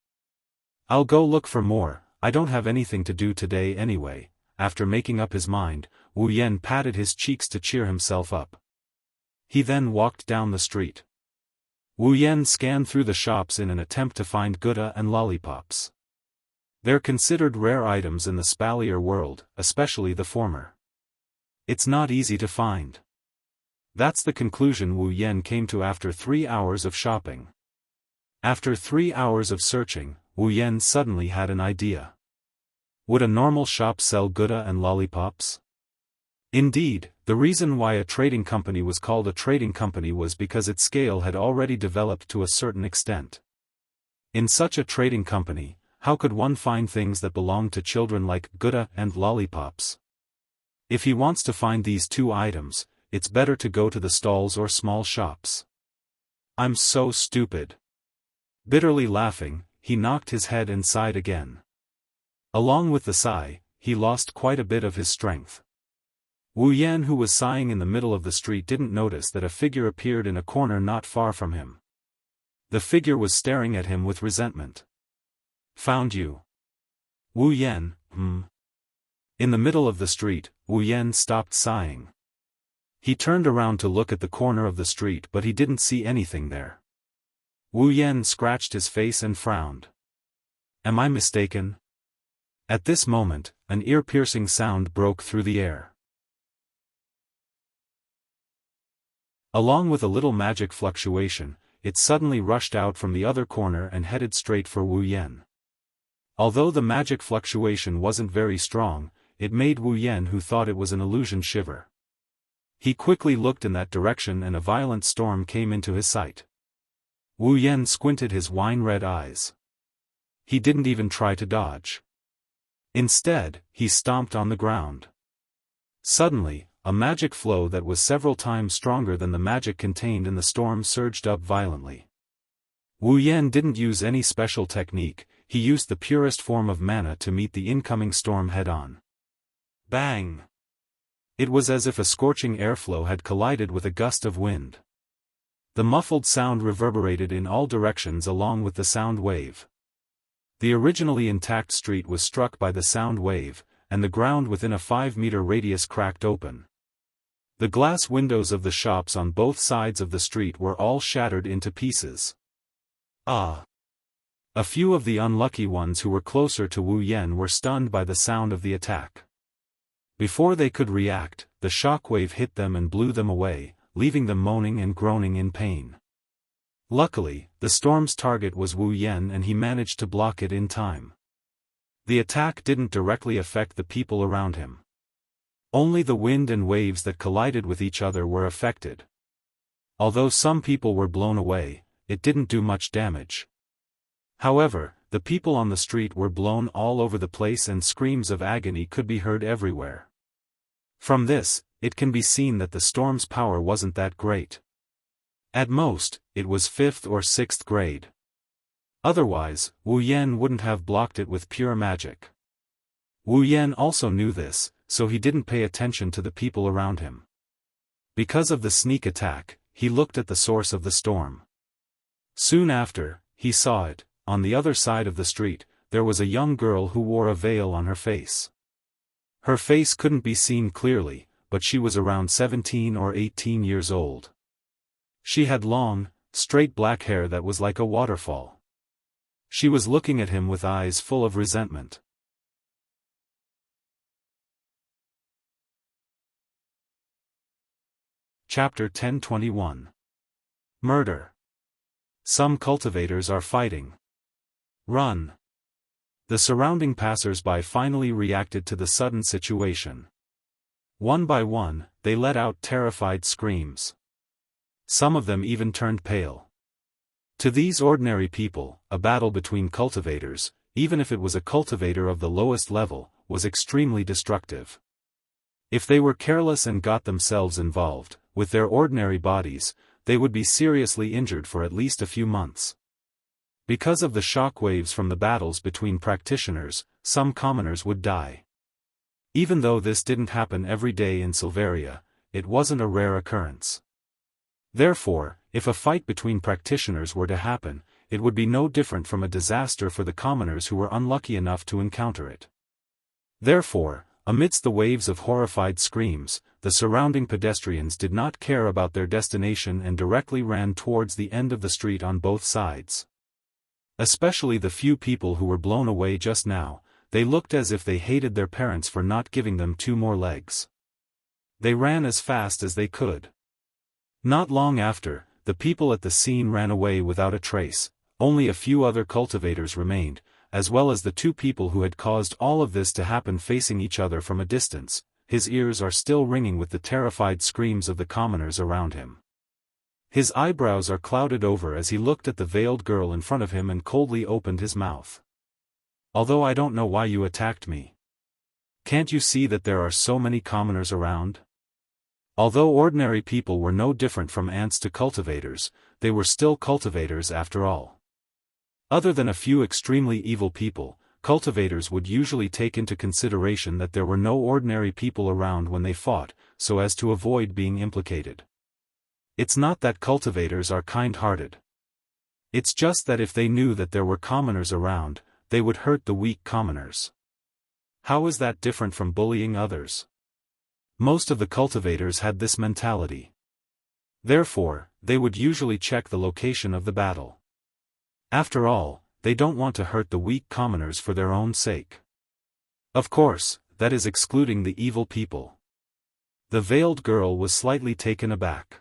I'll go look for more. I don't have anything to do today anyway. after making up his mind, Wu Yan patted his cheeks to cheer himself up. He then walked down the street. Wu Yan scanned through the shops in an attempt to find Gouda and lollipops. They're considered rare items in the Spalier world, especially the former. It's not easy to find. That's the conclusion Wu Yan came to after 3 hours of shopping. After 3 hours of searching, Wu Yan suddenly had an idea. Would a normal shop sell Gouda and lollipops? Indeed, the reason why a trading company was called a trading company was because its scale had already developed to a certain extent. In such a trading company, how could one find things that belong to children like Gouda and lollipops? If he wants to find these two items, it's better to go to the stalls or small shops. I'm so stupid. Bitterly laughing, he knocked his head and sighed again. Along with the sigh, he lost quite a bit of his strength. Wu Yan, who was sighing in the middle of the street, didn't notice that a figure appeared in a corner not far from him. The figure was staring at him with resentment. Found you. Wu Yan, In the middle of the street, Wu Yan stopped sighing. He turned around to look at the corner of the street, but he didn't see anything there. Wu Yan scratched his face and frowned. Am I mistaken? At this moment, an ear-piercing sound broke through the air. Along with a little magic fluctuation, it suddenly rushed out from the other corner and headed straight for Wu Yan. Although the magic fluctuation wasn't very strong, it made Wu Yan, who thought it was an illusion, shiver. He quickly looked in that direction and a violent storm came into his sight. Wu Yan squinted his wine-red eyes. He didn't even try to dodge. Instead, he stomped on the ground. Suddenly, a magic flow that was several times stronger than the magic contained in the storm surged up violently. Wu Yan didn't use any special technique, he used the purest form of mana to meet the incoming storm head-on. Bang! It was as if a scorching airflow had collided with a gust of wind. The muffled sound reverberated in all directions along with the sound wave. The originally intact street was struck by the sound wave, and the ground within a 5-meter radius cracked open. The glass windows of the shops on both sides of the street were all shattered into pieces. Ah! A few of the unlucky ones who were closer to Wu Yan were stunned by the sound of the attack. Before they could react, the shockwave hit them and blew them away, leaving them moaning and groaning in pain. Luckily, the storm's target was Wu Yan and he managed to block it in time. The attack didn't directly affect the people around him. Only the wind and waves that collided with each other were affected. Although some people were blown away, it didn't do much damage. However, the people on the street were blown all over the place and screams of agony could be heard everywhere. From this, it can be seen that the storm's power wasn't that great. At most, it was 5th or 6th grade. Otherwise, Wu Yan wouldn't have blocked it with pure magic. Wu Yan also knew this, so he didn't pay attention to the people around him. Because of the sneak attack, he looked at the source of the storm. Soon after, he saw it. On the other side of the street, there was a young girl who wore a veil on her face. Her face couldn't be seen clearly, but she was around 17 or 18 years old. She had long, straight black hair that was like a waterfall. She was looking at him with eyes full of resentment. Chapter 1021. Murder. Some cultivators are fighting. Run. The surrounding passers-by finally reacted to the sudden situation. One by one, they let out terrified screams. Some of them even turned pale. To these ordinary people, a battle between cultivators, even if it was a cultivator of the lowest level, was extremely destructive. If they were careless and got themselves involved, with their ordinary bodies, they would be seriously injured for at least a few months. Because of the shock waves from the battles between practitioners, some commoners would die. Even though this didn't happen every day in Silveria, it wasn't a rare occurrence. Therefore, if a fight between practitioners were to happen, it would be no different from a disaster for the commoners who were unlucky enough to encounter it. Therefore, Amidst the waves of horrified screams, the surrounding pedestrians did not care about their destination and directly ran towards the end of the street on both sides. Especially the few people who were blown away just now, they looked as if they hated their parents for not giving them 2 more legs. They ran as fast as they could. Not long after, the people at the scene ran away without a trace. Only a few other cultivators remained, as well as the 2 people who had caused all of this to happen facing each other from a distance. His ears are still ringing with the terrified screams of the commoners around him. His eyebrows are clouded over as he looked at the veiled girl in front of him and coldly opened his mouth. Although I don't know why you attacked me. Can't you see that there are so many commoners around? Although ordinary people were no different from ants to cultivators, they were still cultivators after all. Other than a few extremely evil people, cultivators would usually take into consideration that there were no ordinary people around when they fought, so as to avoid being implicated. It's not that cultivators are kind-hearted. It's just that if they knew that there were commoners around, they would hurt the weak commoners. How is that different from bullying others? Most of the cultivators had this mentality. Therefore, they would usually check the location of the battle. After all, they don't want to hurt the weak commoners for their own sake. Of course, that is excluding the evil people. The veiled girl was slightly taken aback.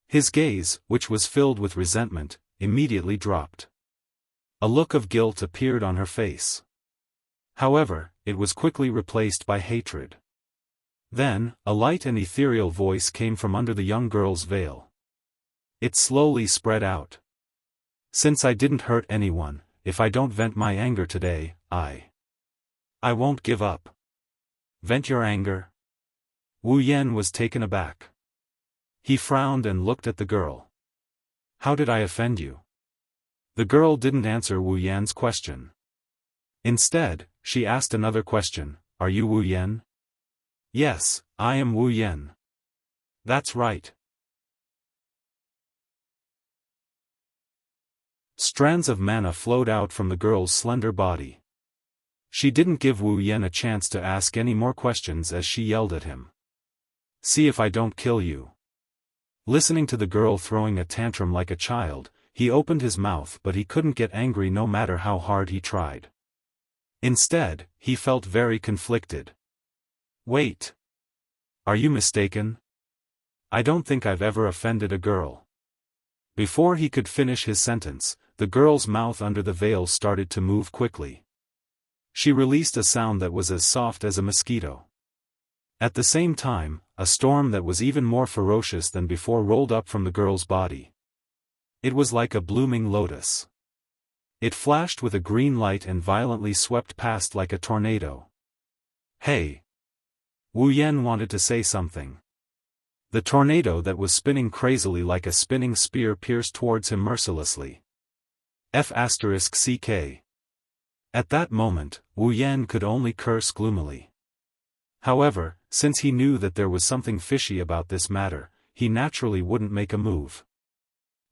His gaze, which was filled with resentment, immediately dropped. A look of guilt appeared on her face. However, it was quickly replaced by hatred. Then, a light and ethereal voice came from under the young girl's veil. It slowly spread out. Since I didn't hurt anyone, if I don't vent my anger today, I won't give up. Vent your anger? Wu Yan was taken aback. He frowned and looked at the girl. How did I offend you? The girl didn't answer Wu Yan's question. Instead, she asked another question, Are you Wu Yan? Yes, I am Wu Yan. That's right. Strands of mana flowed out from the girl's slender body. She didn't give Wu Yan a chance to ask any more questions as she yelled at him. See if I don't kill you. Listening to the girl throwing a tantrum like a child, he opened his mouth but he couldn't get angry no matter how hard he tried. Instead, he felt very conflicted. Wait. Are you mistaken? I don't think I've ever offended a girl. Before he could finish his sentence, the girl's mouth under the veil started to move quickly. She released a sound that was as soft as a mosquito. At the same time, a storm that was even more ferocious than before rolled up from the girl's body. It was like a blooming lotus. It flashed with a green light and violently swept past like a tornado. Hey! Wu Yan wanted to say something. The tornado that was spinning crazily like a spinning spear pierced towards him mercilessly. F***ck. At that moment, Wu Yan could only curse gloomily. However, since he knew that there was something fishy about this matter, he naturally wouldn't make a move.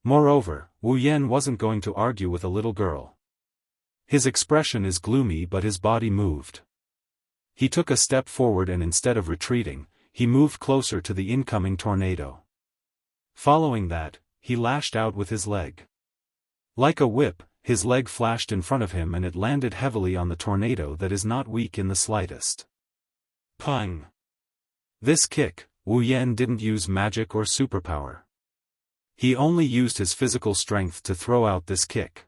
Moreover, Wu Yan wasn't going to argue with a little girl. His expression is gloomy but his body moved. He took a step forward and instead of retreating, he moved closer to the incoming tornado. Following that, he lashed out with his leg. Like a whip, his leg flashed in front of him and it landed heavily on the tornado that is not weak in the slightest. Pung! This kick, Wu Yan didn't use magic or superpower. He only used his physical strength to throw out this kick.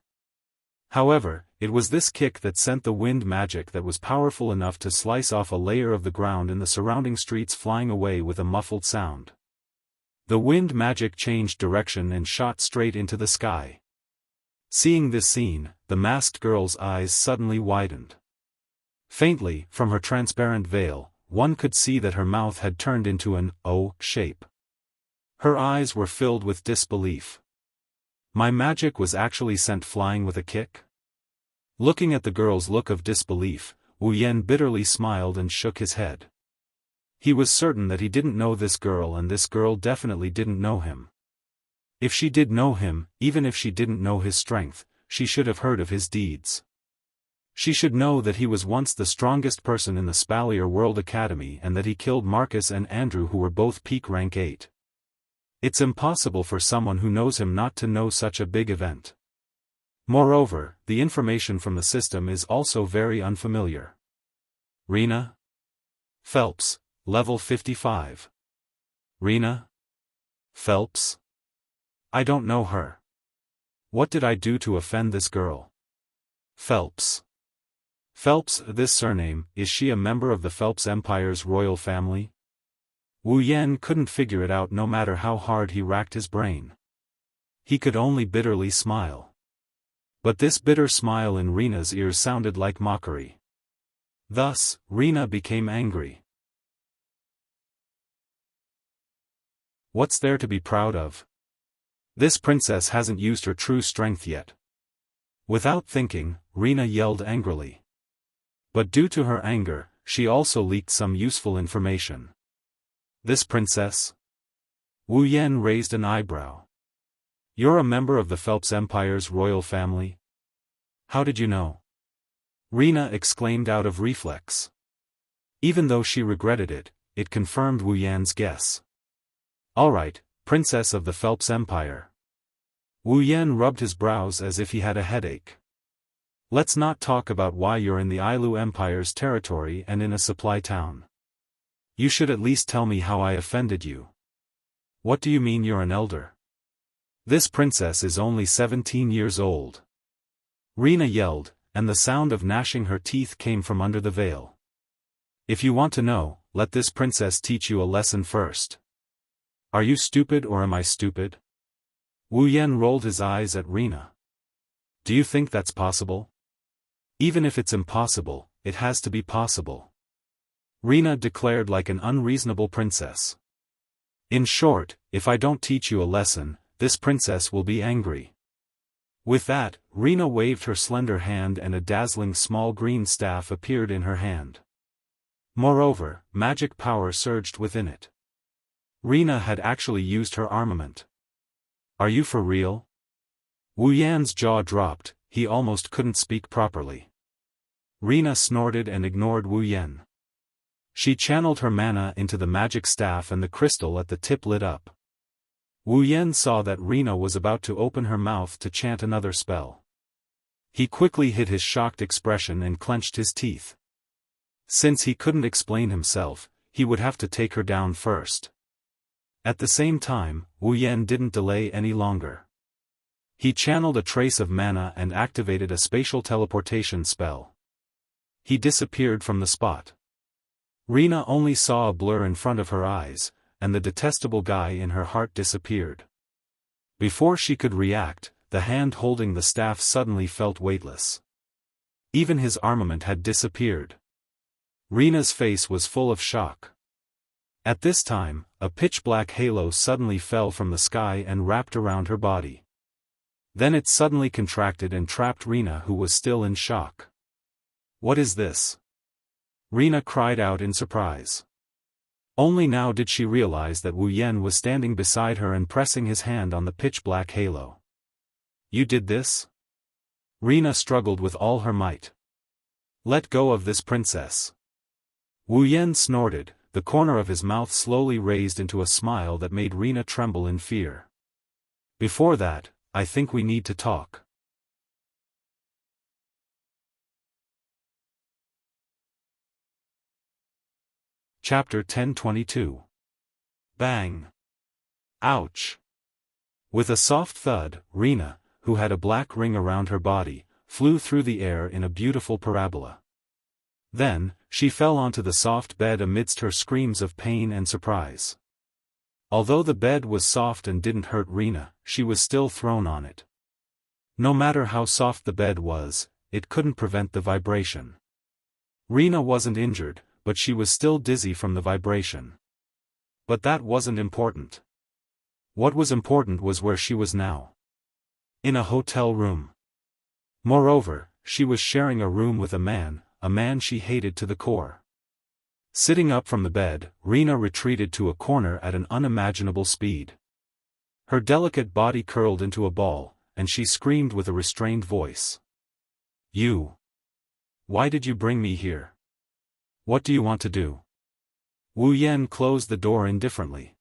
However, it was this kick that sent the wind magic that was powerful enough to slice off a layer of the ground in the surrounding streets, flying away with a muffled sound. The wind magic changed direction and shot straight into the sky. Seeing this scene, the masked girl's eyes suddenly widened. Faintly, from her transparent veil, one could see that her mouth had turned into an O shape. Her eyes were filled with disbelief. My magic was actually sent flying with a kick? Looking at the girl's look of disbelief, Wu Yan bitterly smiled and shook his head. He was certain that he didn't know this girl and this girl definitely didn't know him. If she did know him, even if she didn't know his strength, she should have heard of his deeds. She should know that he was once the strongest person in the Spalier World Academy and that he killed Marcus and Andrew, who were both peak rank 8. It's impossible for someone who knows him not to know such a big event. Moreover, the information from the system is also very unfamiliar. Rena Phelps, level 55. Rena Phelps? I don't know her. What did I do to offend this girl? Phelps. Phelps, this surname, is she a member of the Phelps Empire's royal family? Wu Yan couldn't figure it out no matter how hard he racked his brain. He could only bitterly smile. But this bitter smile in Rena's ears sounded like mockery. Thus, Rena became angry. What's there to be proud of? This princess hasn't used her true strength yet. Without thinking, Rena yelled angrily. But due to her anger, she also leaked some useful information. This princess? Wu Yan raised an eyebrow. You're a member of the Phelps Empire's royal family? How did you know? Rena exclaimed out of reflex. Even though she regretted it, it confirmed Wu Yan's guess. Alright, princess of the Phelps Empire. Wu Yan rubbed his brows as if he had a headache. Let's not talk about why you're in the Ailu Empire's territory and in a supply town. You should at least tell me how I offended you. What do you mean you're an elder? This princess is only 17 years old. Rena yelled, and the sound of gnashing her teeth came from under the veil. If you want to know, let this princess teach you a lesson first. Are you stupid or am I stupid? Wu Yan rolled his eyes at Rena. Do you think that's possible? Even if it's impossible, it has to be possible. Rena declared like an unreasonable princess. In short, if I don't teach you a lesson, this princess will be angry. With that, Rena waved her slender hand and a dazzling small green staff appeared in her hand. Moreover, magic power surged within it. Rena had actually used her armament. Are you for real? Wu Yan's jaw dropped, he almost couldn't speak properly. Rena snorted and ignored Wu Yan. She channeled her mana into the magic staff and the crystal at the tip lit up. Wu Yan saw that Rena was about to open her mouth to chant another spell. He quickly hid his shocked expression and clenched his teeth. Since he couldn't explain himself, he would have to take her down first. At the same time, Wu Yan didn't delay any longer. He channeled a trace of mana and activated a spatial teleportation spell. He disappeared from the spot. Rena only saw a blur in front of her eyes, and the detestable guy in her heart disappeared. Before she could react, the hand holding the staff suddenly felt weightless. Even his armament had disappeared. Rena's face was full of shock. At this time, a pitch-black halo suddenly fell from the sky and wrapped around her body. Then it suddenly contracted and trapped Rena, who was still in shock. What is this? Rena cried out in surprise. Only now did she realize that Wu Yan was standing beside her and pressing his hand on the pitch-black halo. You did this? Rena struggled with all her might. Let go of this princess. Wu Yan snorted, the corner of his mouth slowly raised into a smile that made Rena tremble in fear. Before that, I think we need to talk. Chapter 1022. Bang! Ouch! With a soft thud, Rena, who had a black ring around her body, flew through the air in a beautiful parabola. Then, she fell onto the soft bed amidst her screams of pain and surprise. Although the bed was soft and didn't hurt Rena, she was still thrown on it. No matter how soft the bed was, it couldn't prevent the vibration. Rena wasn't injured, but she was still dizzy from the vibration. But that wasn't important. What was important was where she was now. In a hotel room. Moreover, she was sharing a room with a man she hated to the core. Sitting up from the bed, Rena retreated to a corner at an unimaginable speed. Her delicate body curled into a ball, and she screamed with a restrained voice. You! Why did you bring me here? What do you want to do? Wu Yan closed the door indifferently.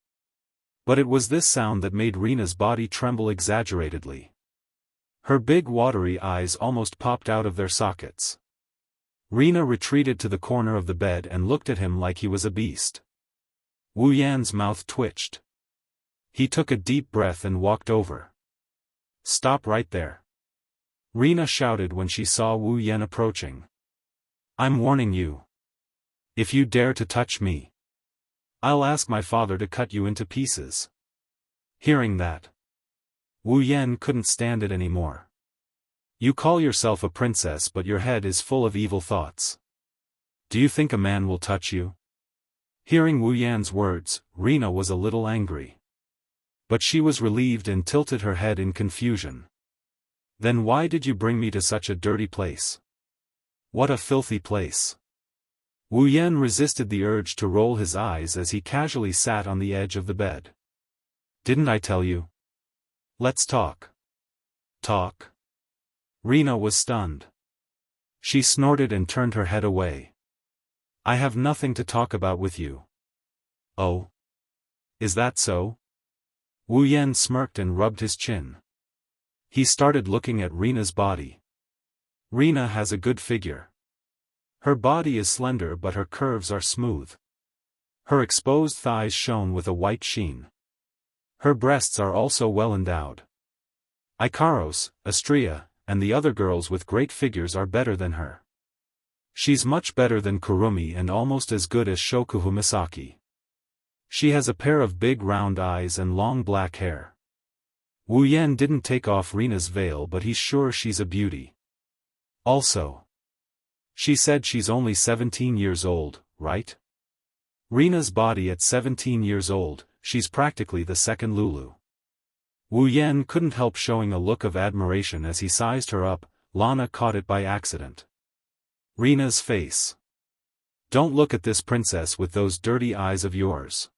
But it was this sound that made Rena's body tremble exaggeratedly. Her big watery eyes almost popped out of their sockets. Rena retreated to the corner of the bed and looked at him like he was a beast. Wu Yan's mouth twitched. He took a deep breath and walked over. Stop right there. Rena shouted when she saw Wu Yan approaching. I'm warning you. If you dare to touch me, I'll ask my father to cut you into pieces. Hearing that, Wu Yan couldn't stand it anymore. You call yourself a princess but your head is full of evil thoughts. Do you think a man will touch you? Hearing Wu Yan's words, Rena was a little angry. But she was relieved and tilted her head in confusion. Then why did you bring me to such a dirty place? What a filthy place. Wu Yan resisted the urge to roll his eyes as he casually sat on the edge of the bed. Didn't I tell you? Let's talk. Talk? Rena was stunned. She snorted and turned her head away. I have nothing to talk about with you. Oh? Is that so? Wu Yan smirked and rubbed his chin. He started looking at Rena's body. Rena has a good figure. Her body is slender but her curves are smooth. Her exposed thighs shone with a white sheen. Her breasts are also well endowed. Ikaros, Astria, and the other girls with great figures are better than her. She's much better than Kurumi and almost as good as Shokuhu Misaki. She has a pair of big round eyes and long black hair. Wu Yan didn't take off Rena's veil but he's sure she's a beauty. Also, she said she's only 17 years old, right? Rena's body at 17 years old, she's practically the second Lulu. Wu Yan couldn't help showing a look of admiration as he sized her up. Lana caught it by accident. Rena's face. Don't look at this princess with those dirty eyes of yours.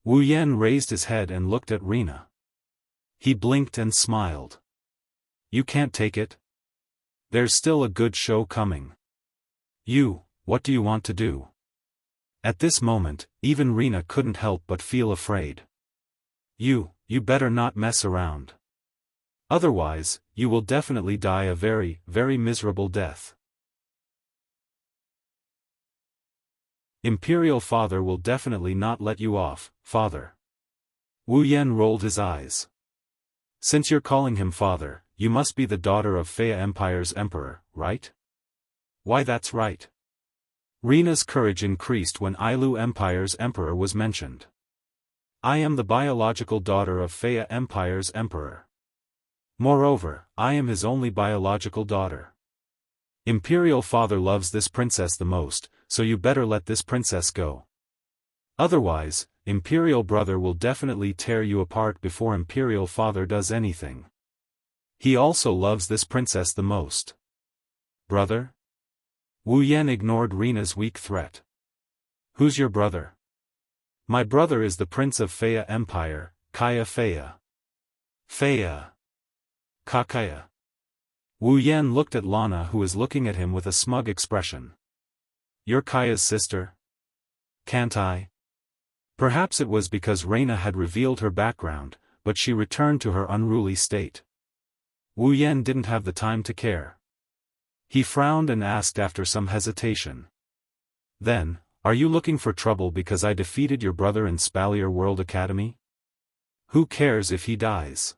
Wu Yan raised his head and looked at Rena. He blinked and smiled. You can't take it? There's still a good show coming. What do you want to do? At this moment, even Rena couldn't help but feel afraid. You better not mess around. Otherwise, you will definitely die a very, very miserable death. Imperial father will definitely not let you off, father. Wu Yan rolled his eyes. Since you're calling him father, you must be the daughter of Fea Empire's emperor, right? Why that's right. Rena's courage increased when Ailu Empire's emperor was mentioned. I am the biological daughter of Fea Empire's emperor. Moreover, I am his only biological daughter. Imperial father loves this princess the most, so you better let this princess go. Otherwise, Imperial brother will definitely tear you apart before Imperial father does anything. He also loves this princess the most. Brother? Wu Yan ignored Rena's weak threat. Who's your brother? My brother is the prince of Fea Empire, Kaya Fea. Fea. Kakaya. Wu Yan looked at Lana who was looking at him with a smug expression. You're Kaya's sister? Can't I? Perhaps it was because Rena had revealed her background, but she returned to her unruly state. Wu Yan didn't have the time to care. He frowned and asked after some hesitation. Then, are you looking for trouble because I defeated your brother in Spalier World Academy? Who cares if he dies?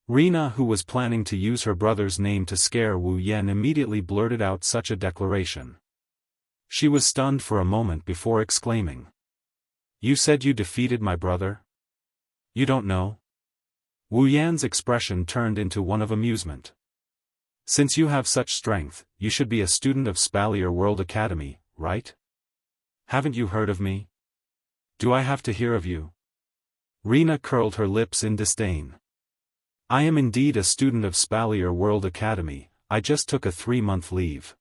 Rena, who was planning to use her brother's name to scare Wu Yan, immediately blurted out such a declaration. She was stunned for a moment before exclaiming. You said you defeated my brother? You don't know? Wu Yan's expression turned into one of amusement. Since you have such strength, you should be a student of Spalier World Academy, right? Haven't you heard of me? Do I have to hear of you? Rena curled her lips in disdain. I am indeed a student of Spalier World Academy, I just took a 3-month leave.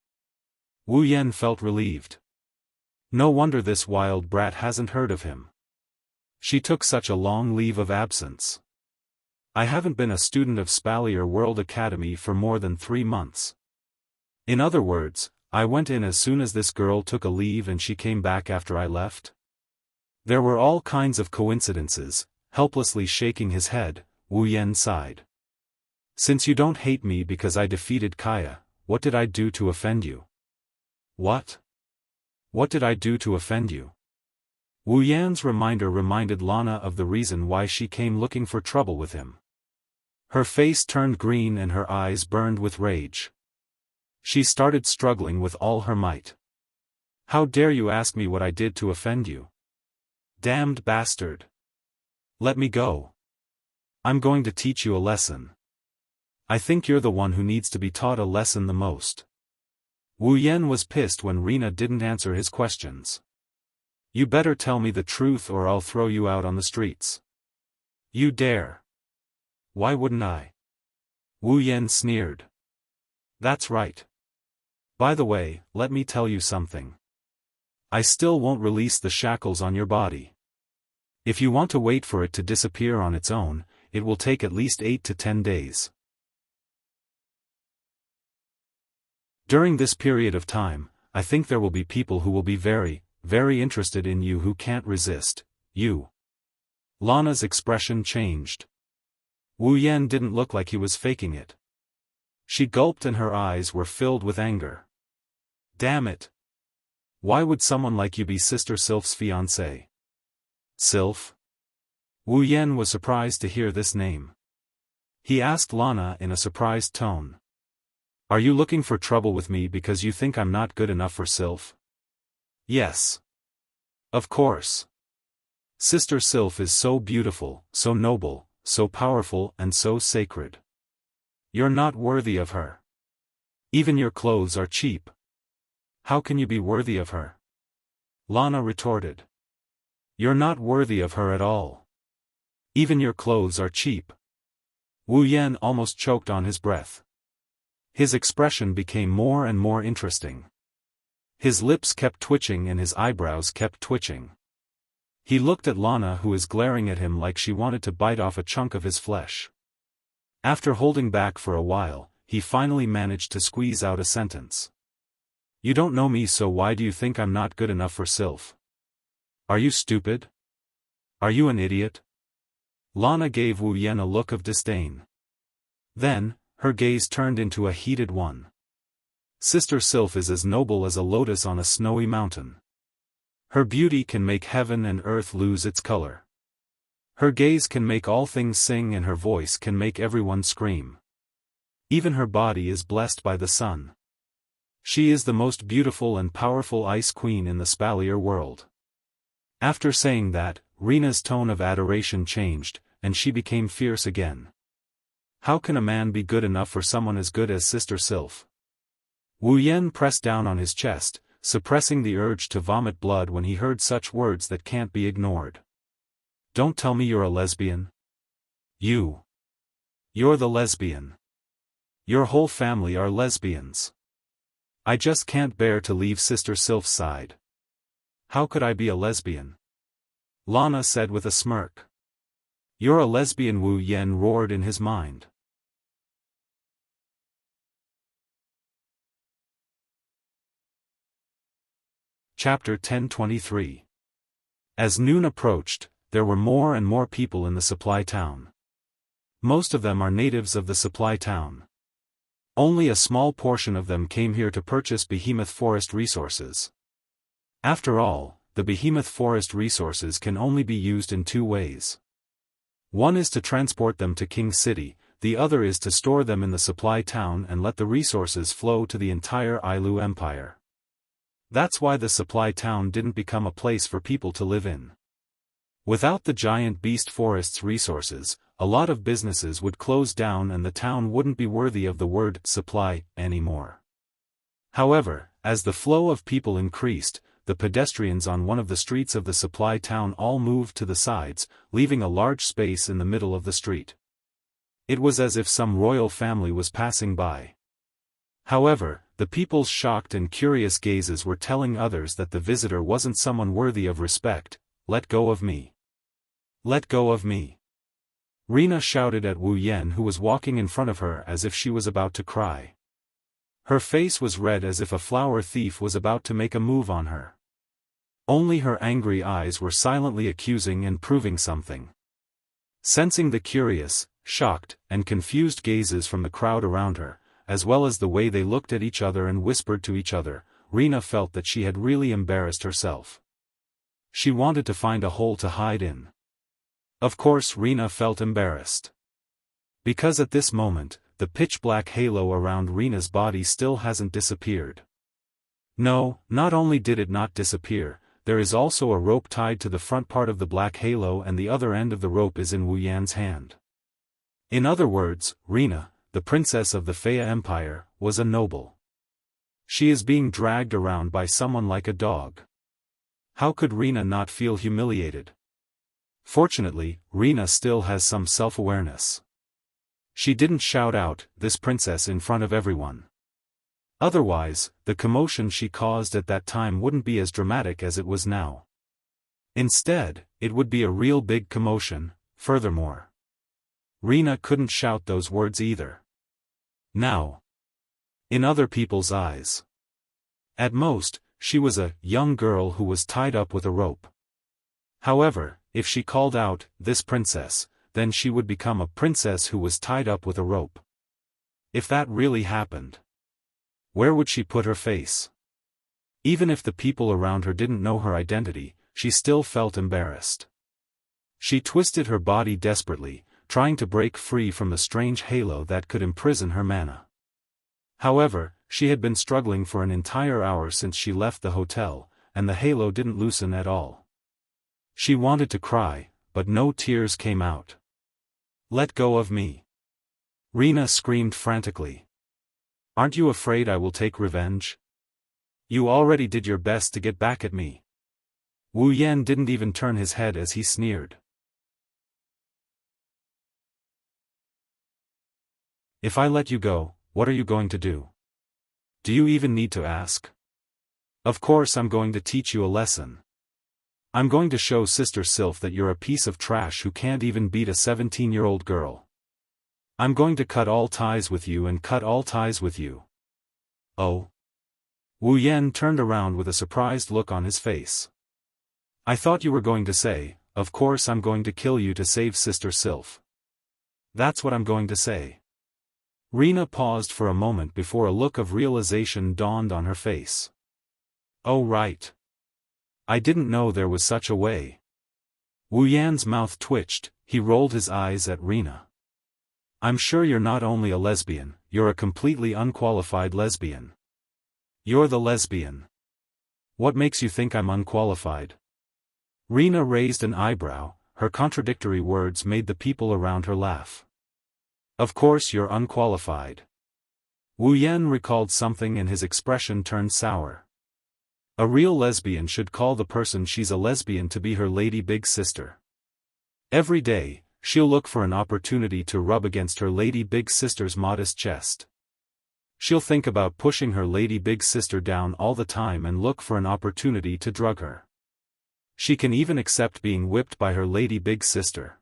Wu Yan felt relieved. No wonder this wild brat hasn't heard of him. She took such a long leave of absence. I haven't been a student of Spalier World Academy for more than 3 months. In other words, I went in as soon as this girl took a leave and she came back after I left? There were all kinds of coincidences. Helplessly shaking his head, Wu Yan sighed. Since you don't hate me because I defeated Kaya, what did I do to offend you? What? What did I do to offend you? Wu Yan's reminder reminded Lana of the reason why she came looking for trouble with him. Her face turned green and her eyes burned with rage. She started struggling with all her might. How dare you ask me what I did to offend you? Damned bastard! Let me go. I'm going to teach you a lesson. I think you're the one who needs to be taught a lesson the most. Wu Yan was pissed when Rina didn't answer his questions. You better tell me the truth or I'll throw you out on the streets. You dare. Why wouldn't I? Wu Yan sneered. That's right. By the way, let me tell you something. I still won't release the shackles on your body. If you want to wait for it to disappear on its own, it will take at least 8 to 10 days. During this period of time, I think there will be people who will be very, very interested in you who can't resist, you. Lana's expression changed. Wu Yan didn't look like he was faking it. She gulped and her eyes were filled with anger. Damn it! Why would someone like you be Sister Sylph's fiancé? Sylph? Wu Yan was surprised to hear this name. He asked Lana in a surprised tone. Are you looking for trouble with me because you think I'm not good enough for Sylph? Yes. Of course. Sister Sylph is so beautiful, so noble, so powerful and so sacred. You're not worthy of her. Even your clothes are cheap. How can you be worthy of her? Lana retorted. You're not worthy of her at all. Even your clothes are cheap. Wu Yan almost choked on his breath. His expression became more and more interesting. His lips kept twitching and his eyebrows kept twitching. He looked at Lana who was glaring at him like she wanted to bite off a chunk of his flesh. After holding back for a while, he finally managed to squeeze out a sentence. You don't know me, so why do you think I'm not good enough for Sylph? Are you stupid? Are you an idiot? Lana gave Wu Yan a look of disdain. Then, her gaze turned into a heated one. Sister Sylph is as noble as a lotus on a snowy mountain. Her beauty can make heaven and earth lose its color. Her gaze can make all things sing and her voice can make everyone scream. Even her body is blessed by the sun. She is the most beautiful and powerful ice queen in the Spalier world. After saying that, Rina's tone of adoration changed, and she became fierce again. How can a man be good enough for someone as good as Sister Sylph? Wu Yan pressed down on his chest, suppressing the urge to vomit blood when he heard such words that can't be ignored. Don't tell me you're a lesbian. You're the lesbian. Your whole family are lesbians. I just can't bear to leave Sister Sylph's side. How could I be a lesbian? Lana said with a smirk. You're a lesbian, Wu Yan roared in his mind. Chapter 1023. As noon approached, there were more and more people in the supply town. Most of them are natives of the supply town. Only a small portion of them came here to purchase behemoth forest resources. After all, the behemoth forest resources can only be used in two ways. One is to transport them to King City, the other is to store them in the supply town and let the resources flow to the entire Ailu Empire. That's why the supply town didn't become a place for people to live in. Without the giant beast forest's resources, a lot of businesses would close down and the town wouldn't be worthy of the word supply anymore. However, as the flow of people increased, the pedestrians on one of the streets of the supply town all moved to the sides, leaving a large space in the middle of the street. It was as if some royal family was passing by. However, the people's shocked and curious gazes were telling others that the visitor wasn't someone worthy of respect. Let go of me. Let go of me. Rina shouted at Wu Yan, who was walking in front of her as if she was about to cry. Her face was red as if a flower thief was about to make a move on her. Only her angry eyes were silently accusing and proving something. Sensing the curious, shocked, and confused gazes from the crowd around her, as well as the way they looked at each other and whispered to each other, Rena felt that she had really embarrassed herself. She wanted to find a hole to hide in. Of course Rena felt embarrassed. Because at this moment, the pitch-black halo around Rena's body still hasn't disappeared. No, not only did it not disappear, there is also a rope tied to the front part of the black halo and the other end of the rope is in Wu Yan's hand. In other words, Rena, the princess of the Faya Empire, was a noble. She is being dragged around by someone like a dog. How could Rena not feel humiliated? Fortunately, Rena still has some self-awareness. She didn't shout out, "This princess," in front of everyone. Otherwise, the commotion she caused at that time wouldn't be as dramatic as it was now. Instead, it would be a real big commotion. Furthermore, Rena couldn't shout those words either. Now, in other people's eyes, at most, she was a young girl who was tied up with a rope. However, if she called out, "This princess," then she would become a princess who was tied up with a rope. If that really happened, where would she put her face? Even if the people around her didn't know her identity, she still felt embarrassed. She twisted her body desperately, trying to break free from the strange halo that could imprison her mana. However, she had been struggling for an entire hour since she left the hotel, and the halo didn't loosen at all. She wanted to cry, but no tears came out. "Let go of me!" Rena screamed frantically. "Aren't you afraid I will take revenge? You already did your best to get back at me." Wu Yan didn't even turn his head as he sneered. "If I let you go, what are you going to do? Do you even need to ask? Of course I'm going to teach you a lesson. I'm going to show Sister Sylph that you're a piece of trash who can't even beat a 17-year-old girl. I'm going to cut all ties with you and cut all ties with you." "Oh?" Wu Yan turned around with a surprised look on his face. "I thought you were going to say, 'Of course I'm going to kill you to save Sister Sylph.' That's what I'm going to say." Rena paused for a moment before a look of realization dawned on her face. "Oh right. I didn't know there was such a way." Wu Yan's mouth twitched, he rolled his eyes at Rena. "I'm sure you're not only a lesbian, you're a completely unqualified lesbian." "You're the lesbian. What makes you think I'm unqualified?" Rena raised an eyebrow, her contradictory words made the people around her laugh. "Of course you're unqualified." Wu Yan recalled something and his expression turned sour. A real lesbian should call the person she's a lesbian to be her lady big sister. Every day, she'll look for an opportunity to rub against her lady big sister's modest chest. She'll think about pushing her lady big sister down all the time and look for an opportunity to drug her. She can even accept being whipped by her lady big sister.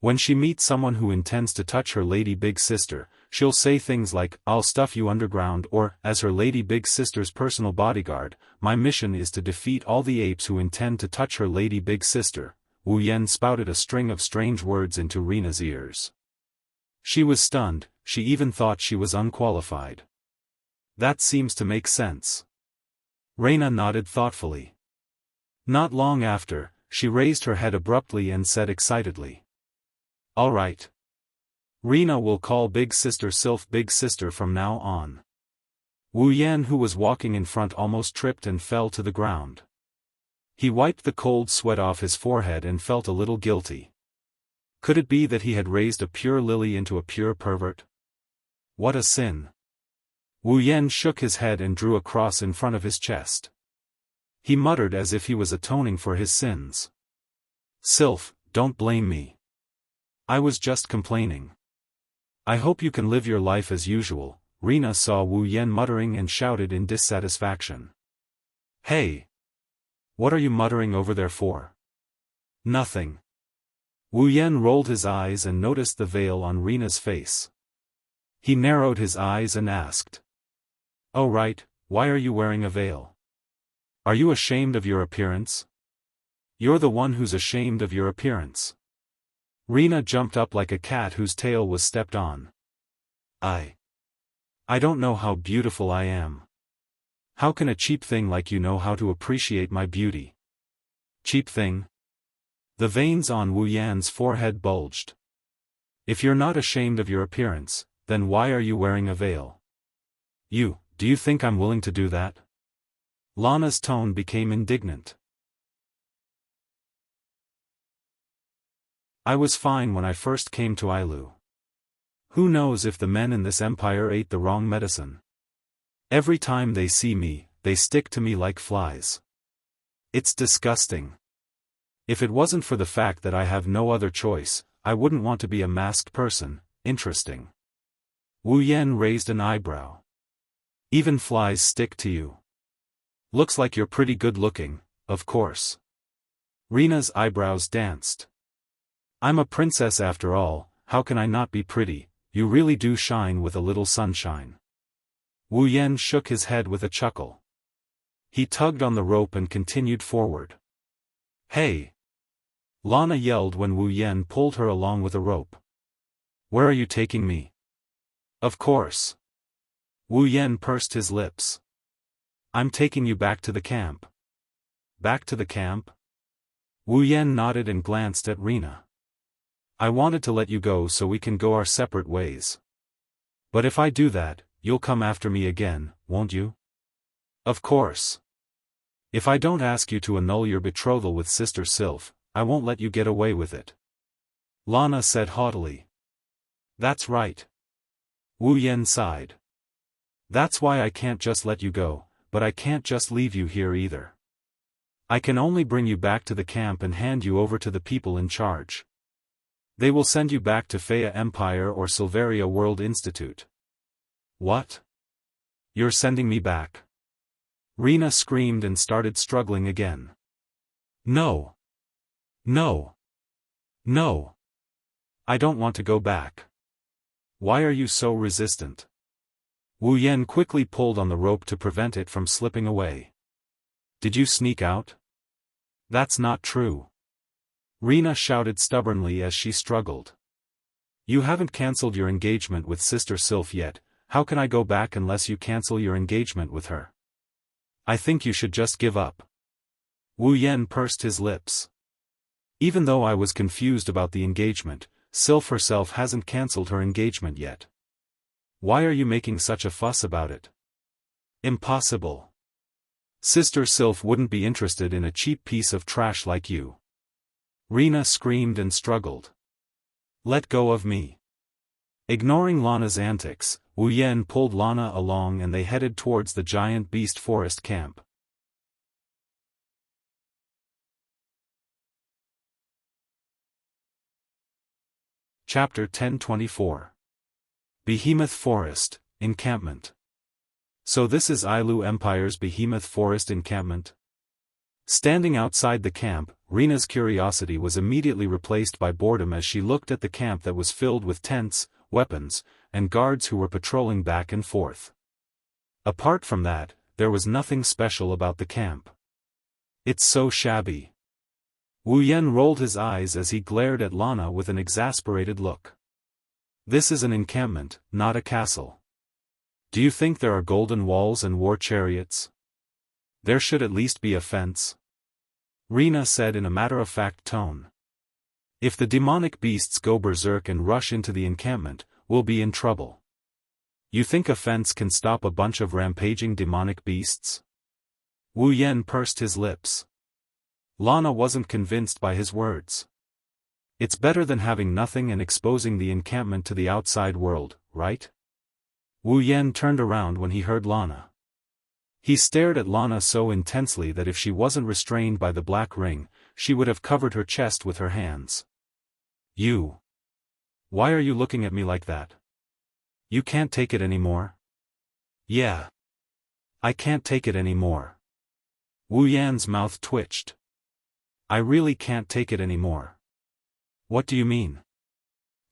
When she meets someone who intends to touch her lady big sister, she'll say things like, "I'll stuff you underground," or, as her lady big sister's personal bodyguard, "My mission is to defeat all the apes who intend to touch her lady big sister." Wu Yan spouted a string of strange words into Rena's ears. She was stunned, she even thought she was unqualified. That seems to make sense. Rena nodded thoughtfully. Not long after, she raised her head abruptly and said excitedly, "All right. Rena will call Big Sister Sylph Big Sister from now on." Wu Yan, who was walking in front, almost tripped and fell to the ground. He wiped the cold sweat off his forehead and felt a little guilty. Could it be that he had raised a pure lily into a pure pervert? What a sin. Wu Yan shook his head and drew a cross in front of his chest. He muttered as if he was atoning for his sins. "Sylph, don't blame me. I was just complaining. I hope you can live your life as usual." Rena saw Wu Yan muttering and shouted in dissatisfaction. "Hey! What are you muttering over there for?" "Nothing." Wu Yan rolled his eyes and noticed the veil on Rena's face. He narrowed his eyes and asked, Oh right, why are you wearing a veil? Are you ashamed of your appearance? You're the one who's ashamed of your appearance. Rena jumped up like a cat whose tail was stepped on. I don't know how beautiful I am. How can a cheap thing like you know how to appreciate my beauty? Cheap thing? The veins on Wu Yan's forehead bulged. If you're not ashamed of your appearance, then why are you wearing a veil? Do you think I'm willing to do that? Lana's tone became indignant. I was fine when I first came to Ailu. Who knows if the men in this empire ate the wrong medicine? Every time they see me, they stick to me like flies. It's disgusting. If it wasn't for the fact that I have no other choice, I wouldn't want to be a masked person. Interesting. Wu Yan raised an eyebrow. Even flies stick to you. Looks like you're pretty good looking, of course. Rena's eyebrows danced. I'm a princess after all, how can I not be pretty? You really do shine with a little sunshine. Wu Yan shook his head with a chuckle. He tugged on the rope and continued forward. Hey! Lana yelled when Wu Yan pulled her along with a rope. Where are you taking me? Of course. Wu Yan pursed his lips. I'm taking you back to the camp. Back to the camp? Wu Yan nodded and glanced at Rena. I wanted to let you go so we can go our separate ways. But if I do that, you'll come after me again, won't you? Of course. If I don't ask you to annul your betrothal with Sister Sylph, I won't let you get away with it. Lana said haughtily. That's right. Wu Yan sighed. That's why I can't just let you go, but I can't just leave you here either. I can only bring you back to the camp and hand you over to the people in charge. They will send you back to Faya Empire or Silveria World Institute. What? You're sending me back? Rena screamed and started struggling again. No. No. No. I don't want to go back. Why are you so resistant? Wu Yan quickly pulled on the rope to prevent it from slipping away. Did you sneak out? That's not true. Rena shouted stubbornly as she struggled. You haven't cancelled your engagement with Sister Sylph yet, how can I go back unless you cancel your engagement with her? I think you should just give up. Wu Yan pursed his lips. Even though I was confused about the engagement, Sylph herself hasn't cancelled her engagement yet. Why are you making such a fuss about it? Impossible. Sister Sylph wouldn't be interested in a cheap piece of trash like you. Rena screamed and struggled. Let go of me. Ignoring Lana's antics, Wu Yan pulled Lana along and they headed towards the giant beast forest camp. Chapter 1024. Behemoth Forest, Encampment. So this is Ailu Empire's Behemoth Forest encampment? Standing outside the camp, Rena's curiosity was immediately replaced by boredom as she looked at the camp that was filled with tents, weapons, and guards who were patrolling back and forth. Apart from that, there was nothing special about the camp. It's so shabby. Wu Yan rolled his eyes as he glared at Lana with an exasperated look. This is an encampment, not a castle. Do you think there are golden walls and war chariots? There should at least be a fence. Rena said in a matter-of-fact tone. If the demonic beasts go berserk and rush into the encampment, we'll be in trouble. You think a fence can stop a bunch of rampaging demonic beasts? Wu Yan pursed his lips. Lana wasn't convinced by his words. It's better than having nothing and exposing the encampment to the outside world, right? Wu Yan turned around when he heard Lana. He stared at Lana so intensely that if she wasn't restrained by the black ring, she would have covered her chest with her hands. You. Why are you looking at me like that? You can't take it anymore? Yeah. I can't take it anymore. Wu Yan's mouth twitched. I really can't take it anymore. What do you mean?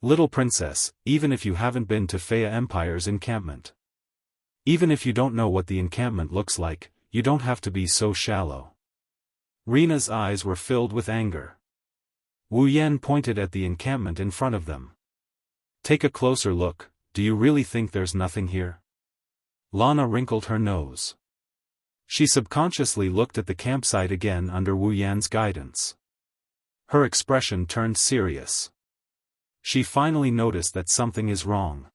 Little princess, even if you haven't been to Faya Empire's encampment. Even if you don't know what the encampment looks like, you don't have to be so shallow. Rina's eyes were filled with anger. Wu Yan pointed at the encampment in front of them. Take a closer look, do you really think there's nothing here? Lana wrinkled her nose. She subconsciously looked at the campsite again under Wu Yan's guidance. Her expression turned serious. She finally noticed that something is wrong.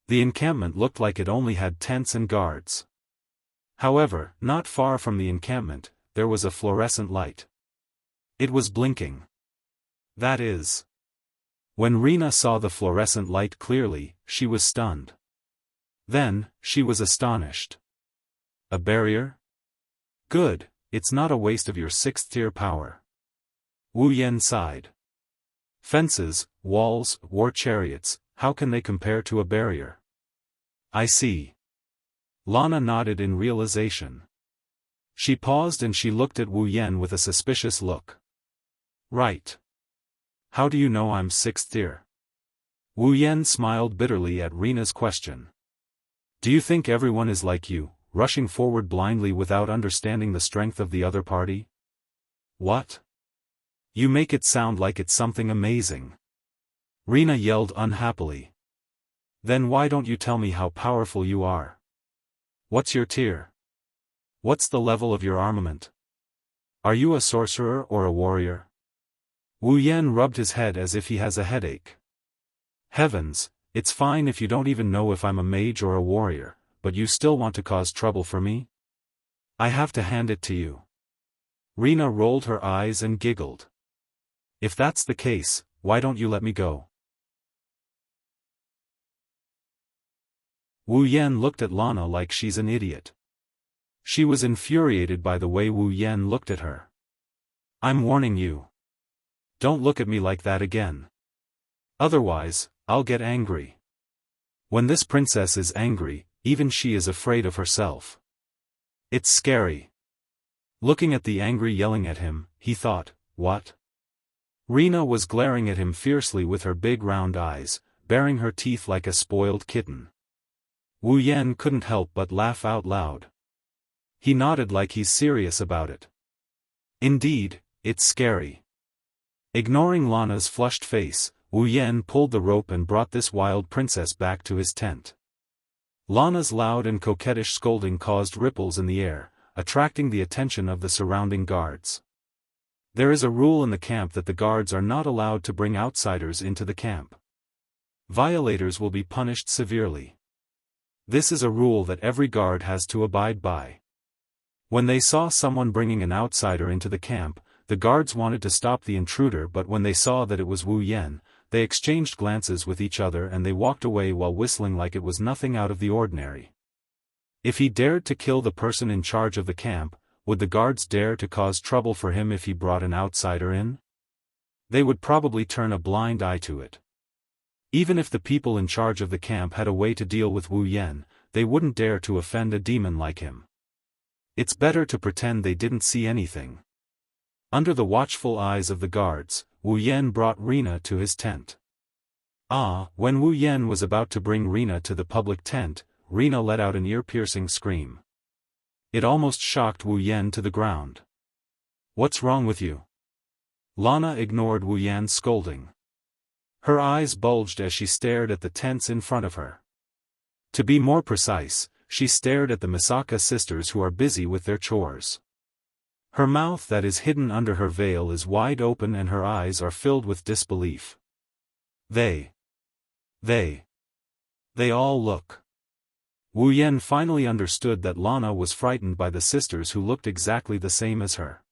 The encampment looked like it only had tents and guards. However, not far from the encampment, there was a fluorescent light. It was blinking. That is. When Rina saw the fluorescent light clearly, she was stunned. Then, she was astonished. A barrier? Good, it's not a waste of your 6th-tier power. Wu Yan sighed. Fences, walls, war chariots, how can they compare to a barrier? I see. Lana nodded in realization. She paused and she looked at Wu Yan with a suspicious look. Right. How do you know I'm 6th tier? Wu Yan smiled bitterly at Rina's question. Do you think everyone is like you, rushing forward blindly without understanding the strength of the other party? What? You make it sound like it's something amazing. Rina yelled unhappily. Then why don't you tell me how powerful you are? What's your tier? What's the level of your armament? Are you a sorcerer or a warrior? Wu Yan rubbed his head as if he has a headache. Heavens, it's fine if you don't even know if I'm a mage or a warrior, but you still want to cause trouble for me? I have to hand it to you. Rina rolled her eyes and giggled. If that's the case, why don't you let me go? Wu Yan looked at Lana like she's an idiot. She was infuriated by the way Wu Yan looked at her. I'm warning you. Don't look at me like that again. Otherwise, I'll get angry. When this princess is angry, even she is afraid of herself. It's scary. Looking at the angry yelling at him, he thought, what? Rina was glaring at him fiercely with her big round eyes, baring her teeth like a spoiled kitten. Wu Yan couldn't help but laugh out loud. He nodded like he's serious about it. Indeed, it's scary. Ignoring Lana's flushed face, Wu Yan pulled the rope and brought this wild princess back to his tent. Lana's loud and coquettish scolding caused ripples in the air, attracting the attention of the surrounding guards. There is a rule in the camp that the guards are not allowed to bring outsiders into the camp. Violators will be punished severely. This is a rule that every guard has to abide by. When they saw someone bringing an outsider into the camp, the guards wanted to stop the intruder, but when they saw that it was Wu Yan, they exchanged glances with each other and they walked away while whistling like it was nothing out of the ordinary. If he dared to kill the person in charge of the camp, would the guards dare to cause trouble for him if he brought an outsider in? They would probably turn a blind eye to it. Even if the people in charge of the camp had a way to deal with Wu Yan, they wouldn't dare to offend a demon like him. It's better to pretend they didn't see anything. Under the watchful eyes of the guards, Wu Yan brought Rina to his tent. When Wu Yan was about to bring Rina to the public tent, Rina let out an ear-piercing scream. It almost shocked Wu Yan to the ground. What's wrong with you? Lana ignored Wu Yan's scolding. Her eyes bulged as she stared at the tents in front of her. To be more precise, she stared at the Misaka sisters who are busy with their chores. Her mouth that is hidden under her veil is wide open and her eyes are filled with disbelief. They all look. Wu Yan finally understood that Lana was frightened by the sisters who looked exactly the same as her.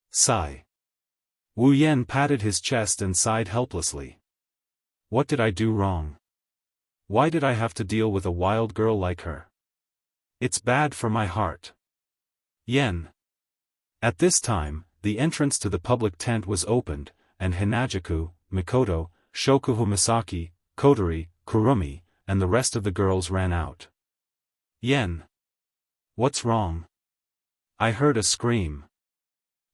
Sigh. Wu Yan patted his chest and sighed helplessly. What did I do wrong? Why did I have to deal with a wild girl like her? It's bad for my heart. Yen. At this time, the entrance to the public tent was opened, and Hinajaku, Mikoto, Shokuho Misaki, Kotori, Kurumi, and the rest of the girls ran out. Yen. What's wrong? I heard a scream.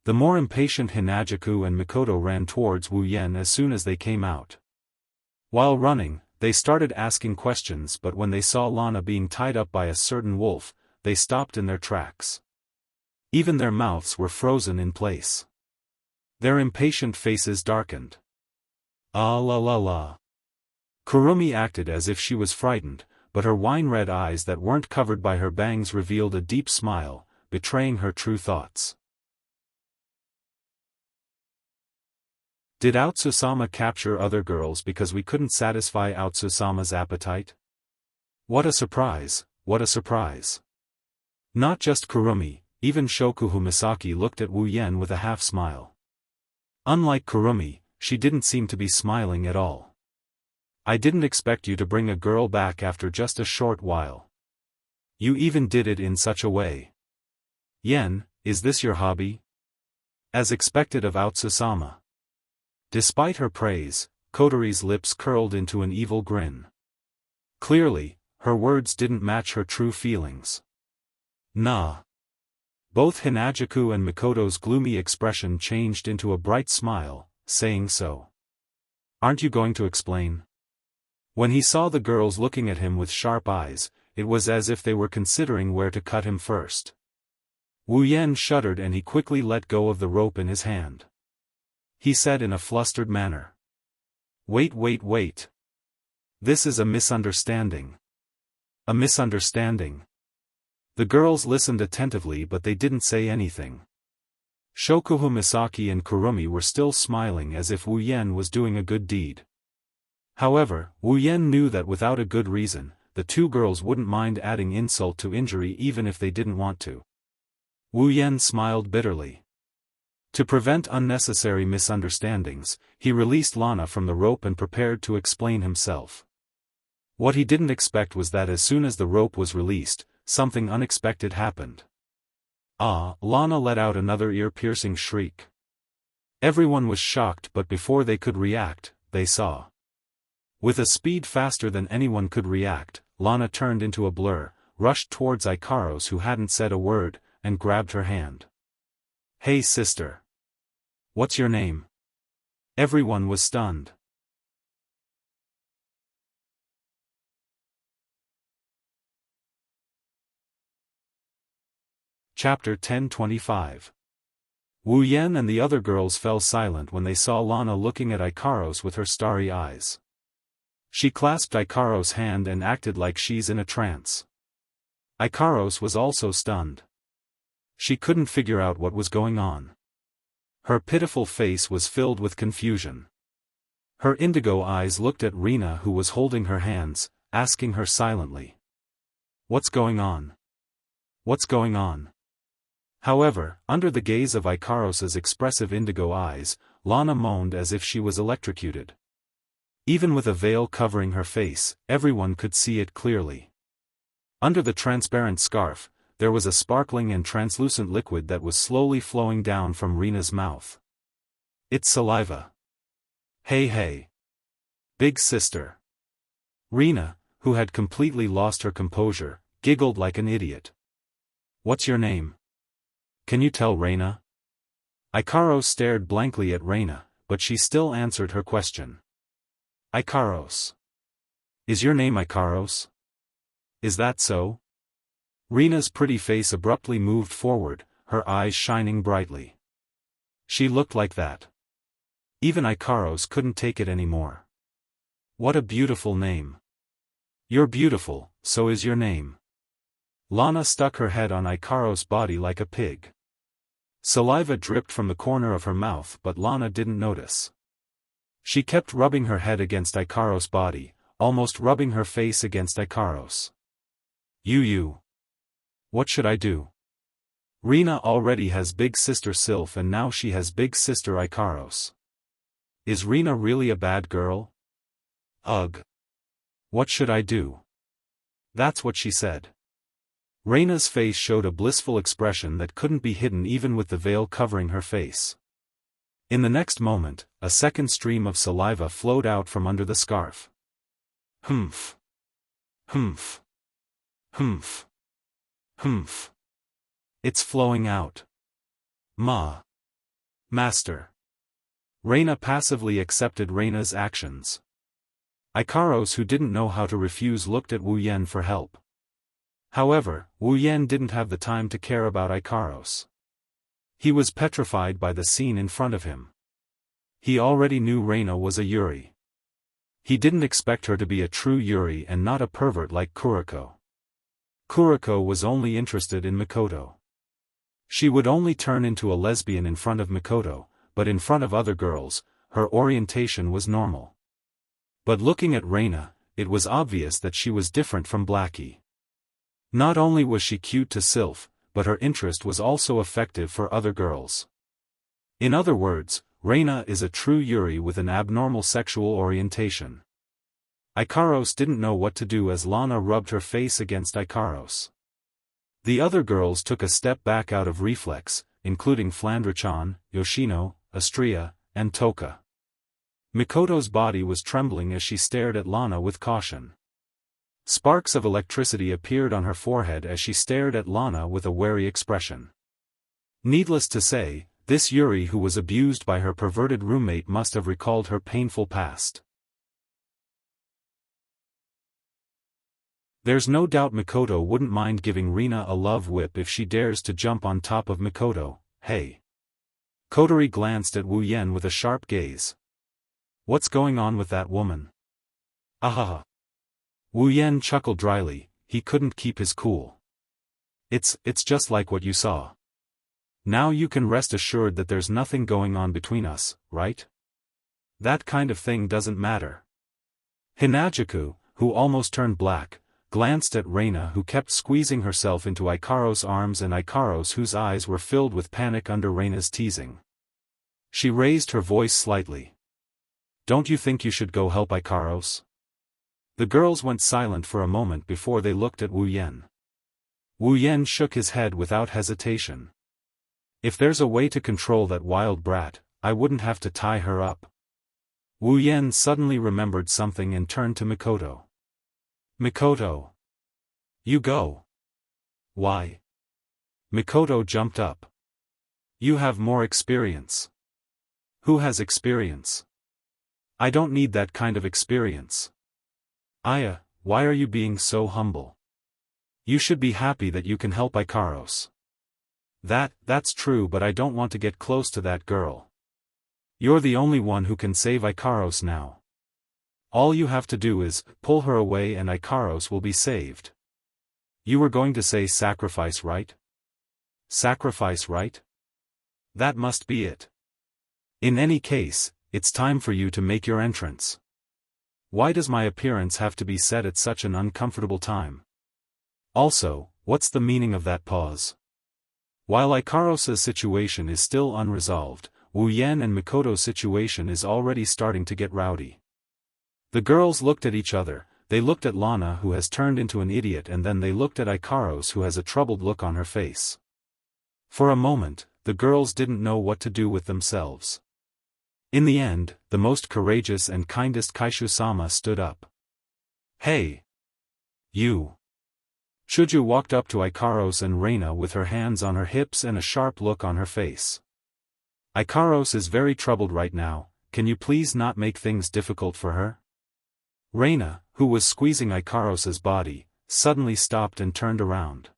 The more impatient Hinajaku and Mikoto ran towards Wu Yan as soon as they came out. While running, they started asking questions, but when they saw Lana being tied up by a certain wolf, they stopped in their tracks. Even their mouths were frozen in place. Their impatient faces darkened. Ah la la la. Kurumi acted as if she was frightened, but her wine-red eyes that weren't covered by her bangs revealed a deep smile, betraying her true thoughts. Did Aotsusama capture other girls because we couldn't satisfy Aotsusama's appetite? What a surprise, what a surprise. Not just Kurumi, even Shokuhu Misaki looked at Wu Yen with a half-smile. Unlike Kurumi, she didn't seem to be smiling at all. I didn't expect you to bring a girl back after just a short while. You even did it in such a way. Yen, is this your hobby? As expected of Aotsusama. Despite her praise, Kotori's lips curled into an evil grin. Clearly, her words didn't match her true feelings. Nah. Both Hinajuku and Mikoto's gloomy expression changed into a bright smile, saying so. Aren't you going to explain? When he saw the girls looking at him with sharp eyes, it was as if they were considering where to cut him first. Wu Yen shuddered and he quickly let go of the rope in his hand. He said in a flustered manner. Wait. This is a misunderstanding. A misunderstanding. The girls listened attentively but they didn't say anything. Shokuhu Misaki and Kurumi were still smiling as if Wu Yen was doing a good deed. However, Wu Yen knew that without a good reason, the two girls wouldn't mind adding insult to injury even if they didn't want to. Wu Yen smiled bitterly. To prevent unnecessary misunderstandings, he released Lana from the rope and prepared to explain himself. What he didn't expect was that as soon as the rope was released, something unexpected happened. Ah! Lana let out another ear-piercing shriek. Everyone was shocked, but before they could react, they saw. With a speed faster than anyone could react, Lana turned into a blur, rushed towards Ikaros who hadn't said a word, and grabbed her hand. Hey sister. What's your name? Everyone was stunned. Chapter 1025. Wu Yen and the other girls fell silent when they saw Lana looking at Ikaros with her starry eyes. She clasped Ikaros' hand and acted like she's in a trance. Ikaros was also stunned. She couldn't figure out what was going on. Her pitiful face was filled with confusion. Her indigo eyes looked at Rina who was holding her hands, asking her silently. What's going on? What's going on? However, under the gaze of Ikaros's expressive indigo eyes, Lana moaned as if she was electrocuted. Even with a veil covering her face, everyone could see it clearly. Under the transparent scarf, there was a sparkling and translucent liquid that was slowly flowing down from Rina's mouth. It's saliva. Hey. Big sister. Rina, who had completely lost her composure, giggled like an idiot. What's your name? Can you tell Reina? Ikaros stared blankly at Reina, but she still answered her question. Ikaros. Is your name Ikaros? Is that so? Rina's pretty face abruptly moved forward, her eyes shining brightly. She looked like that. Even Ikaros couldn't take it anymore. What a beautiful name. You're beautiful, so is your name. Lana stuck her head on Ikaros' body like a pig. Saliva dripped from the corner of her mouth but Lana didn't notice. She kept rubbing her head against Ikaros' body, almost rubbing her face against Ikaros. You. What should I do? Rina already has big sister Sylph and now she has big sister Ikaros. Is Rina really a bad girl? Ugh. What should I do? That's what she said. Reina's face showed a blissful expression that couldn't be hidden even with the veil covering her face. In the next moment, a second stream of saliva flowed out from under the scarf. Humph. It's flowing out. Master. Reina passively accepted Reina's actions. Ikaros, who didn't know how to refuse, looked at Wu Yan for help. However, Wu Yan didn't have the time to care about Ikaros. He was petrified by the scene in front of him. He already knew Reina was a Yuri. He didn't expect her to be a true Yuri and not a pervert like Kuriko. Kuriko was only interested in Mikoto. She would only turn into a lesbian in front of Mikoto, but in front of other girls, her orientation was normal. But looking at Reina, it was obvious that she was different from Blackie. Not only was she cute to Sylph, but her interest was also effective for other girls. In other words, Reina is a true Yuri with an abnormal sexual orientation. Ikaros didn't know what to do as Lana rubbed her face against Ikaros. The other girls took a step back out of reflex, including Flandre-chan, Yoshino, Astria, and Toka. Mikoto's body was trembling as she stared at Lana with caution. Sparks of electricity appeared on her forehead as she stared at Lana with a wary expression. Needless to say, this Yuri who was abused by her perverted roommate must have recalled her painful past. There's no doubt Mikoto wouldn't mind giving Reina a love whip if she dares to jump on top of Mikoto. Hey. Kotori glanced at Wu Yan with a sharp gaze. What's going on with that woman? Ahaha. Wu Yan chuckled dryly, he couldn't keep his cool. It's just like what you saw. Now you can rest assured that there's nothing going on between us, right? That kind of thing doesn't matter. Hinajuku, who almost turned black, glanced at Reina, who kept squeezing herself into Ikaros' arms, and Ikaros, whose eyes were filled with panic under Reina's teasing. She raised her voice slightly. Don't you think you should go help Ikaros? The girls went silent for a moment before they looked at Wu Yan. Wu Yan shook his head without hesitation. If there's a way to control that wild brat, I wouldn't have to tie her up. Wu Yan suddenly remembered something and turned to Mikoto. Mikoto. You go. Why? Mikoto jumped up. You have more experience. Who has experience? I don't need that kind of experience. Aya, why are you being so humble? You should be happy that you can help Ikaros. That's true, but I don't want to get close to that girl. You're the only one who can save Ikaros now. All you have to do is pull her away and Ikaros will be saved. You were going to say sacrifice, right? Sacrifice, right? That must be it. In any case, it's time for you to make your entrance. Why does my appearance have to be said at such an uncomfortable time? Also, what's the meaning of that pause? While Ikaros' situation is still unresolved, Wu Yan and Mikoto's situation is already starting to get rowdy. The girls looked at each other, they looked at Lana, who has turned into an idiot, and then they looked at Ikaros, who has a troubled look on her face. For a moment, the girls didn't know what to do with themselves. In the end, the most courageous and kindest Kaishu-sama stood up. Hey! You! Chuju walked up to Ikaros and Reina with her hands on her hips and a sharp look on her face. Ikaros is very troubled right now, can you please not make things difficult for her? Reina, who was squeezing Ikaros' body, suddenly stopped and turned around.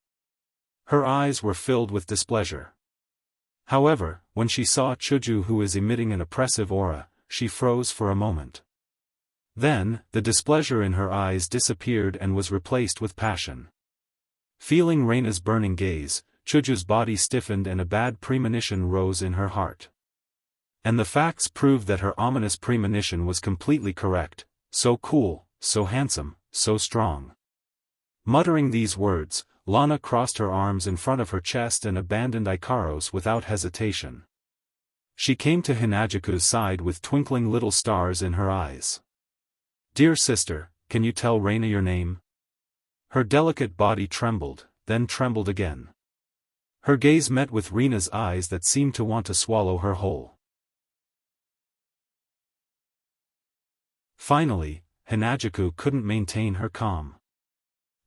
Her eyes were filled with displeasure. However, when she saw Chuju, who is emitting an oppressive aura, she froze for a moment. Then, the displeasure in her eyes disappeared and was replaced with passion. Feeling Reina's burning gaze, Chuju's body stiffened and a bad premonition rose in her heart. And the facts proved that her ominous premonition was completely correct. So cool, so handsome, so strong. Muttering these words, Lana crossed her arms in front of her chest and abandoned Ikaros without hesitation. She came to Hinajuku's side with twinkling little stars in her eyes. Dear sister, can you tell Reina your name? Her delicate body trembled, then trembled again. Her gaze met with Reina's eyes that seemed to want to swallow her whole. Finally, Hinajuku couldn't maintain her calm.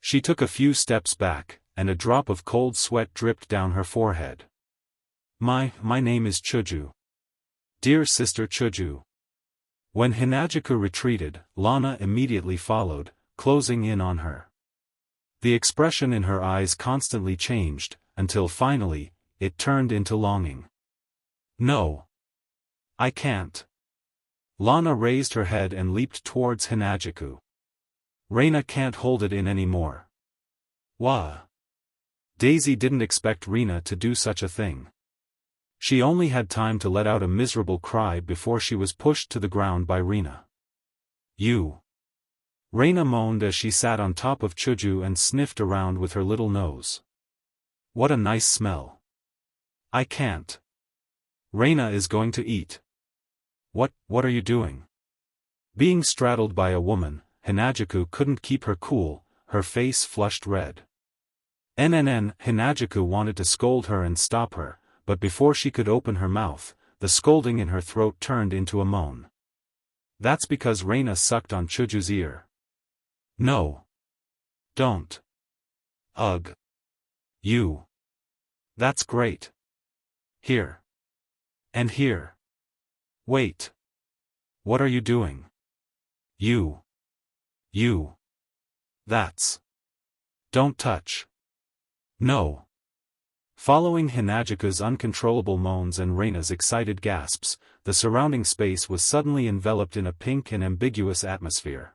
She took a few steps back, and a drop of cold sweat dripped down her forehead. My name is Chuju. Dear sister Chuju. When Hinagiku retreated, Lana immediately followed, closing in on her. The expression in her eyes constantly changed, until finally, it turned into longing. No. I can't. Lana raised her head and leaped towards Hinagiku. Reina can't hold it in anymore. Wah. Daisy didn't expect Rina to do such a thing. She only had time to let out a miserable cry before she was pushed to the ground by Rina. You. Reina moaned as she sat on top of Chuju and sniffed around with her little nose. What a nice smell. I can't. Reina is going to eat. What are you doing? Being straddled by a woman, Hinagiku couldn't keep her cool, her face flushed red. Hinagiku wanted to scold her and stop her, but before she could open her mouth, the scolding in her throat turned into a moan. That's because Reina sucked on Chuju's ear. No. Don't. Ugh. You. That's great. Here. And here. Wait. What are you doing? You. That's. Don't touch. No. Following Hinagiku's uncontrollable moans and Reina's excited gasps, the surrounding space was suddenly enveloped in a pink and ambiguous atmosphere.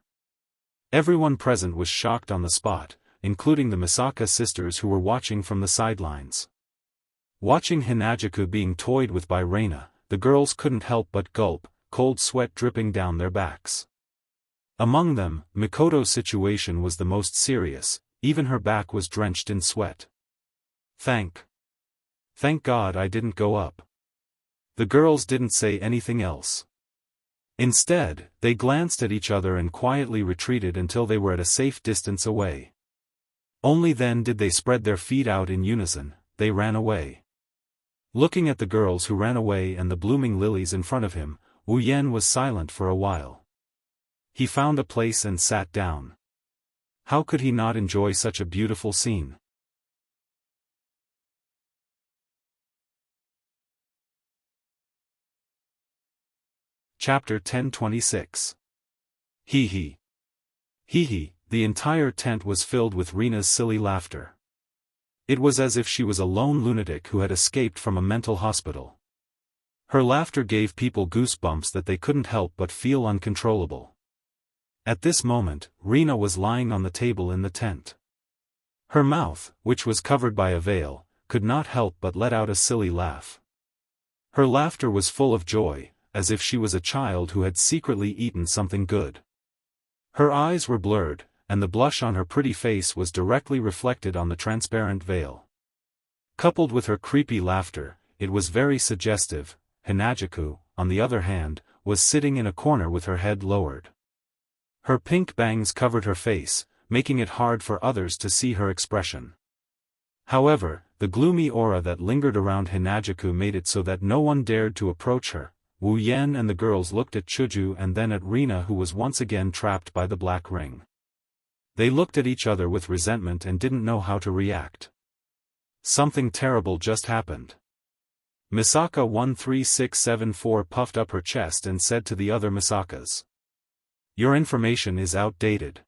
Everyone present was shocked on the spot, including the Misaka sisters who were watching from the sidelines. Watching Hinagiku being toyed with by Reina, the girls couldn't help but gulp, cold sweat dripping down their backs. Among them, Mikoto's situation was the most serious, even her back was drenched in sweat. Thank God I didn't go up. The girls didn't say anything else. Instead, they glanced at each other and quietly retreated until they were at a safe distance away. Only then did they spread their feet out in unison, they ran away. Looking at the girls who ran away and the blooming lilies in front of him, Wu Yan was silent for a while. He found a place and sat down. How could he not enjoy such a beautiful scene? Chapter 1026. Hee hee. Hee hee, the entire tent was filled with Reina's silly laughter. It was as if she was a lone lunatic who had escaped from a mental hospital. Her laughter gave people goosebumps that they couldn't help but feel uncontrollable. At this moment, Reina was lying on the table in the tent. Her mouth, which was covered by a veil, could not help but let out a silly laugh. Her laughter was full of joy, as if she was a child who had secretly eaten something good. Her eyes were blurred, and the blush on her pretty face was directly reflected on the transparent veil. Coupled with her creepy laughter, it was very suggestive. Hinagiku, on the other hand, was sitting in a corner with her head lowered. Her pink bangs covered her face, making it hard for others to see her expression. However, the gloomy aura that lingered around Hinagiku made it so that no one dared to approach her. Wu Yan and the girls looked at Chuju and then at Reina, who was once again trapped by the black ring. They looked at each other with resentment and didn't know how to react. Something terrible just happened. Misaka 13674 puffed up her chest and said to the other Misakas. Your information is outdated.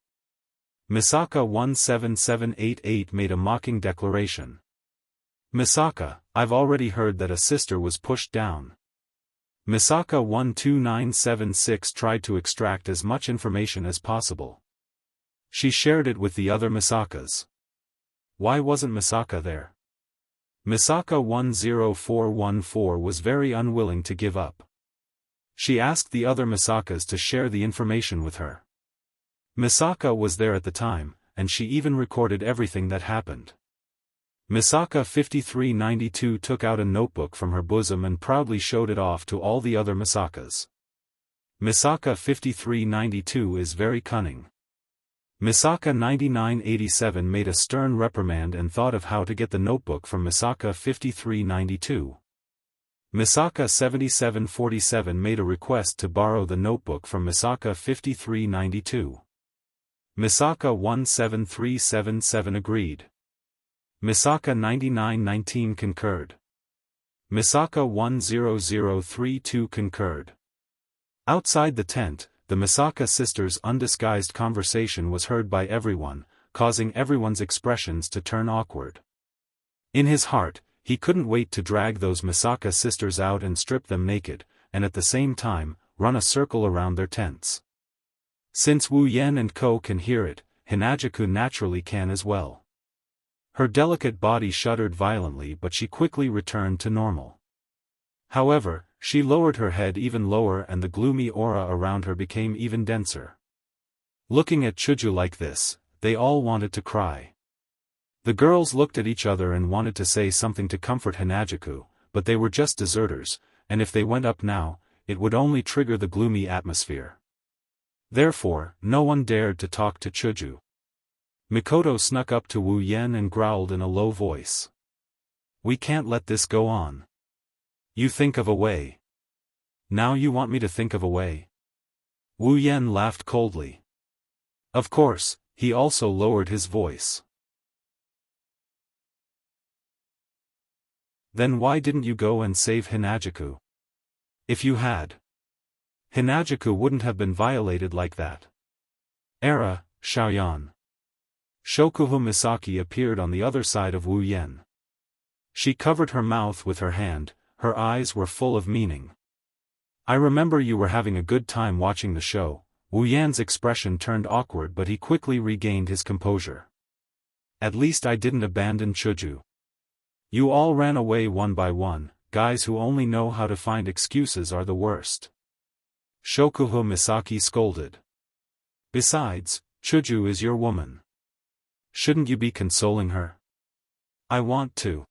Misaka 17788 made a mocking declaration. Misaka, I've already heard that a sister was pushed down. Misaka 12976 tried to extract as much information as possible. She shared it with the other Misakas. Why wasn't Misaka there? Misaka 10414 was very unwilling to give up. She asked the other Misakas to share the information with her. Misaka was there at the time, and she even recorded everything that happened. Misaka 5392 took out a notebook from her bosom and proudly showed it off to all the other Misakas. Misaka 5392 is very cunning. Misaka 9987 made a stern reprimand and thought of how to get the notebook from Misaka 5392. Misaka 7747 made a request to borrow the notebook from Misaka 5392. Misaka 17377 agreed. Misaka 9919 concurred. Misaka 10032 concurred. Outside the tent, the Misaka sisters' undisguised conversation was heard by everyone, causing everyone's expressions to turn awkward. In his heart, he couldn't wait to drag those Misaka sisters out and strip them naked, and at the same time, run a circle around their tents. Since Wu Yan and Ko can hear it, Hinagiku naturally can as well. Her delicate body shuddered violently, but she quickly returned to normal. However, she lowered her head even lower and the gloomy aura around her became even denser. Looking at Chuju like this, they all wanted to cry. The girls looked at each other and wanted to say something to comfort Hinagiku, but they were just deserters, and if they went up now, it would only trigger the gloomy atmosphere. Therefore, no one dared to talk to Chuju. Mikoto snuck up to Wu Yan and growled in a low voice. "We can't let this go on. You think of a way. Now you want me to think of a way?" Wu Yan laughed coldly. Of course, he also lowered his voice. "Then why didn't you go and save Hinagiku? If you had, Hinagiku wouldn't have been violated like that." Era, Xiaoyan. Shokuhu Misaki appeared on the other side of Wu Yan. She covered her mouth with her hand, her eyes were full of meaning. "I remember you were having a good time watching the show." Wu Yan's expression turned awkward but he quickly regained his composure. "At least I didn't abandon Chuju. You all ran away one by one. Guys who only know how to find excuses are the worst." Shokuho Misaki scolded. "Besides, Chuju is your woman. Shouldn't you be consoling her?" "I want to."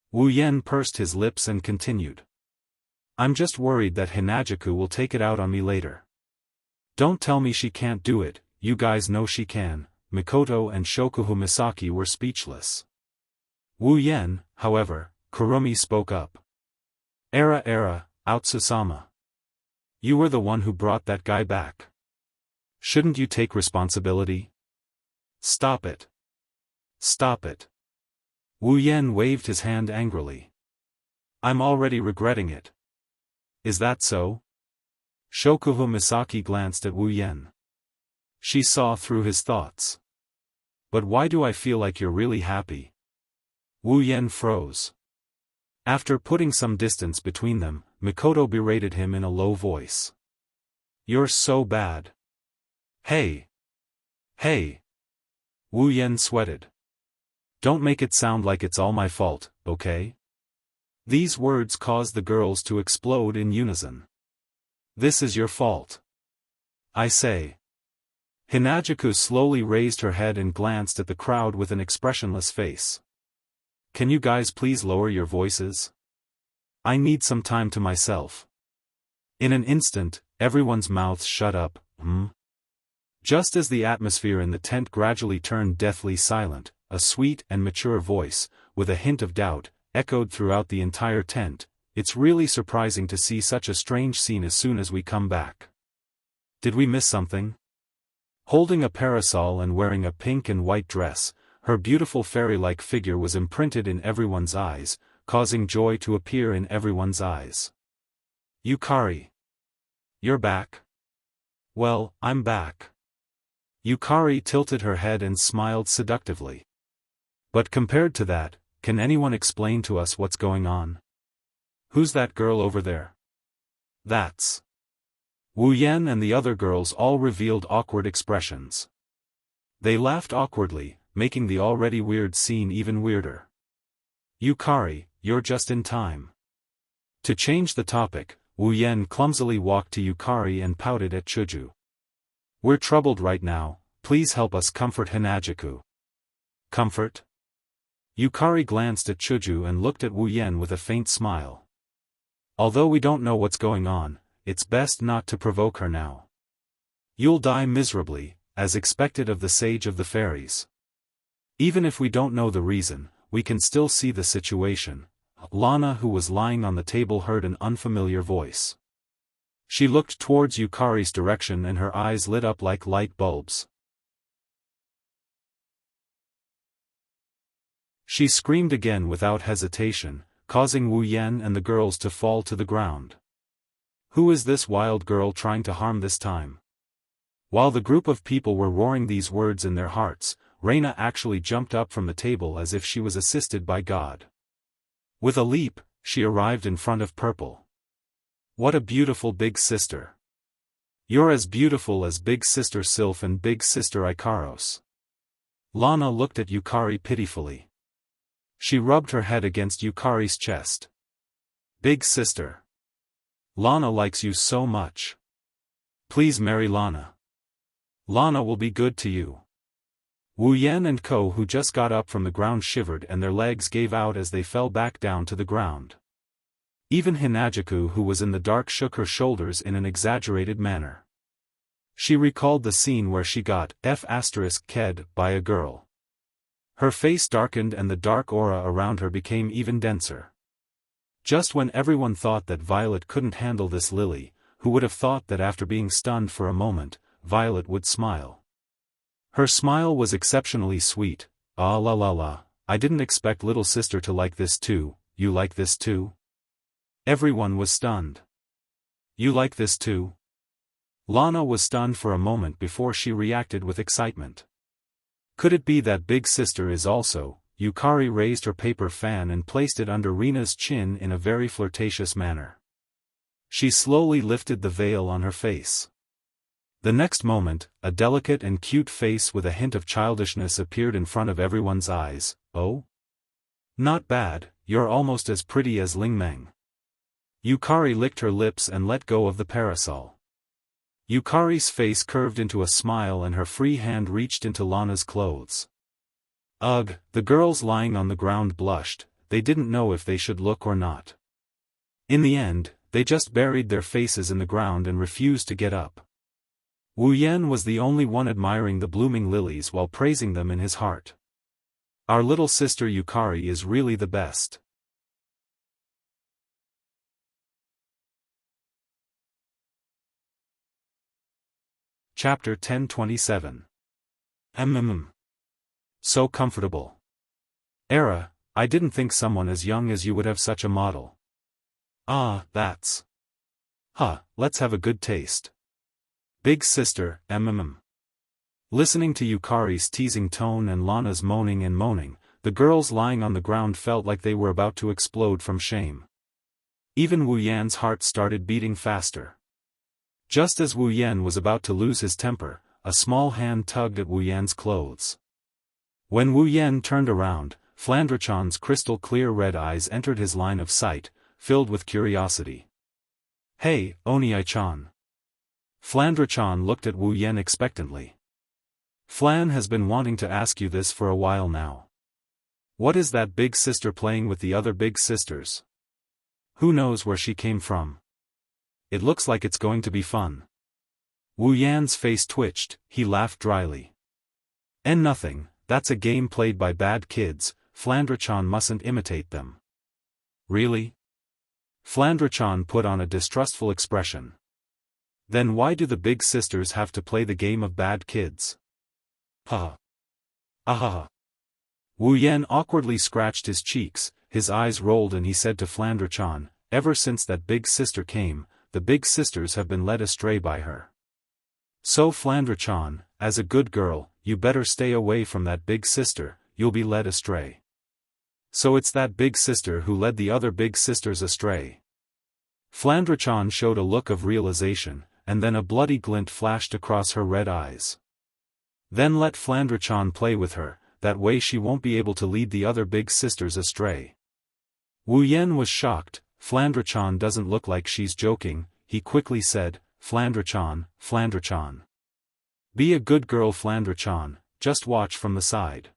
Wu Yan pursed his lips and continued. "I'm just worried that Hinagiku will take it out on me later." "Don't tell me she can't do it, you guys know she can." Mikoto and Shokuho Misaki were speechless. Wu Yan, however, Kurumi spoke up. Era, Outsusama. You were the one who brought that guy back. Shouldn't you take responsibility? Stop it. Stop it." Wu Yan waved his hand angrily. "I'm already regretting it." "Is that so?" Shokuho Misaki glanced at Wu Yan. She saw through his thoughts. "But why do I feel like you're really happy?" Wu Yan froze. After putting some distance between them, Mikoto berated him in a low voice. "You're so bad." Hey! Hey!" Wu Yan sweated. "Don't make it sound like it's all my fault, okay?" These words caused the girls to explode in unison. "This is your fault. I say." Hinagiku slowly raised her head and glanced at the crowd with an expressionless face. "Can you guys please lower your voices? I need some time to myself." In an instant, everyone's mouths shut up. Just as the atmosphere in the tent gradually turned deathly silent, a sweet and mature voice, with a hint of doubt, echoed throughout the entire tent. "It's really surprising to see such a strange scene as soon as we come back. Did we miss something?" Holding a parasol and wearing a pink and white dress, her beautiful fairy-like figure was imprinted in everyone's eyes, causing joy to appear in everyone's eyes. "Yukari. You're back?" "Well, I'm back." Yukari tilted her head and smiled seductively. "But compared to that, can anyone explain to us what's going on? Who's that girl over there?" "That's..." Wu Yan and the other girls all revealed awkward expressions. They laughed awkwardly, making the already weird scene even weirder. "Yukari, you're just in time." To change the topic, Wu Yan clumsily walked to Yukari and pouted at Chuju. "We're troubled right now, please help us comfort Hinagiku." "Comfort?" Yukari glanced at Chuju and looked at Wu Yan with a faint smile. "Although we don't know what's going on, it's best not to provoke her now. You'll die miserably, as expected of the Sage of the Fairies. Even if we don't know the reason, we can still see the situation." Lana, who was lying on the table, heard an unfamiliar voice. She looked towards Yukari's direction and her eyes lit up like light bulbs. She screamed again without hesitation, causing Wu Yan and the girls to fall to the ground. Who is this wild girl trying to harm this time? While the group of people were roaring these words in their hearts, Reina actually jumped up from the table as if she was assisted by God. With a leap, she arrived in front of Purple. What a beautiful big sister. You're as beautiful as Big Sister Sylph and Big Sister Ikaros. Lana looked at Yukari pitifully. She rubbed her head against Yukari's chest. Big sister. Lana likes you so much. Please marry Lana. Lana will be good to you. Wu Yan and Ko, who just got up from the ground, shivered and their legs gave out as they fell back down to the ground. Even Hinajaku, who was in the dark, shook her shoulders in an exaggerated manner. She recalled the scene where she got F***ked by a girl. Her face darkened and the dark aura around her became even denser. Just when everyone thought that Violet couldn't handle this, Lily, who would have thought that after being stunned for a moment, Violet would smile. Her smile was exceptionally sweet. Ah la la la, I didn't expect little sister to like this too. You like this too? Everyone was stunned. You like this too? Lana was stunned for a moment before she reacted with excitement. Could it be that Big Sister is also? Yukari raised her paper fan and placed it under Reina's chin in a very flirtatious manner. She slowly lifted the veil on her face. The next moment, a delicate and cute face with a hint of childishness appeared in front of everyone's eyes. Oh? Not bad, you're almost as pretty as Ling Meng. Yukari licked her lips and let go of the parasol. Yukari's face curved into a smile and her free hand reached into Lana's clothes. Ugh, the girls lying on the ground blushed, they didn't know if they should look or not. In the end, they just buried their faces in the ground and refused to get up. Wu Yan was the only one admiring the blooming lilies while praising them in his heart. Our little sister Yukari is really the best. Chapter 1027. So comfortable. Era, I didn't think someone as young as you would have such a model. Ah, that's. Let's have a good taste. Big sister, Listening to Yukari's teasing tone and Lana's moaning and moaning, the girls lying on the ground felt like they were about to explode from shame. Even Wu Yan's heart started beating faster. Just as Wu Yan was about to lose his temper, a small hand tugged at Wu Yan's clothes. When Wu Yan turned around, Flandrechan's crystal-clear red eyes entered his line of sight, filled with curiosity. Hey, Oni-chan. Flandrechan looked at Wu Yan expectantly. Flan has been wanting to ask you this for a while now. What is that big sister playing with the other big sisters? Who knows where she came from? It looks like it's going to be fun. Wu Yan's face twitched, he laughed dryly. And nothing, that's a game played by bad kids, Flandrechan mustn't imitate them. Really? Flandrechan put on a distrustful expression. Then why do the big sisters have to play the game of bad kids? Wu Yan awkwardly scratched his cheeks, his eyes rolled and he said to Flandrechan, ever since that big sister came, the big sisters have been led astray by her. So Flandrechan, as a good girl, you better stay away from that big sister, you'll be led astray. So it's that big sister who led the other big sisters astray. Flandrechan showed a look of realization, and then a bloody glint flashed across her red eyes. Then let Flandrechan play with her, that way she won't be able to lead the other big sisters astray. Wu Yan was shocked. Flandrechan doesn't look like she's joking, he quickly said, Flandrechan. Be a good girl Flandrechan, just watch from the side.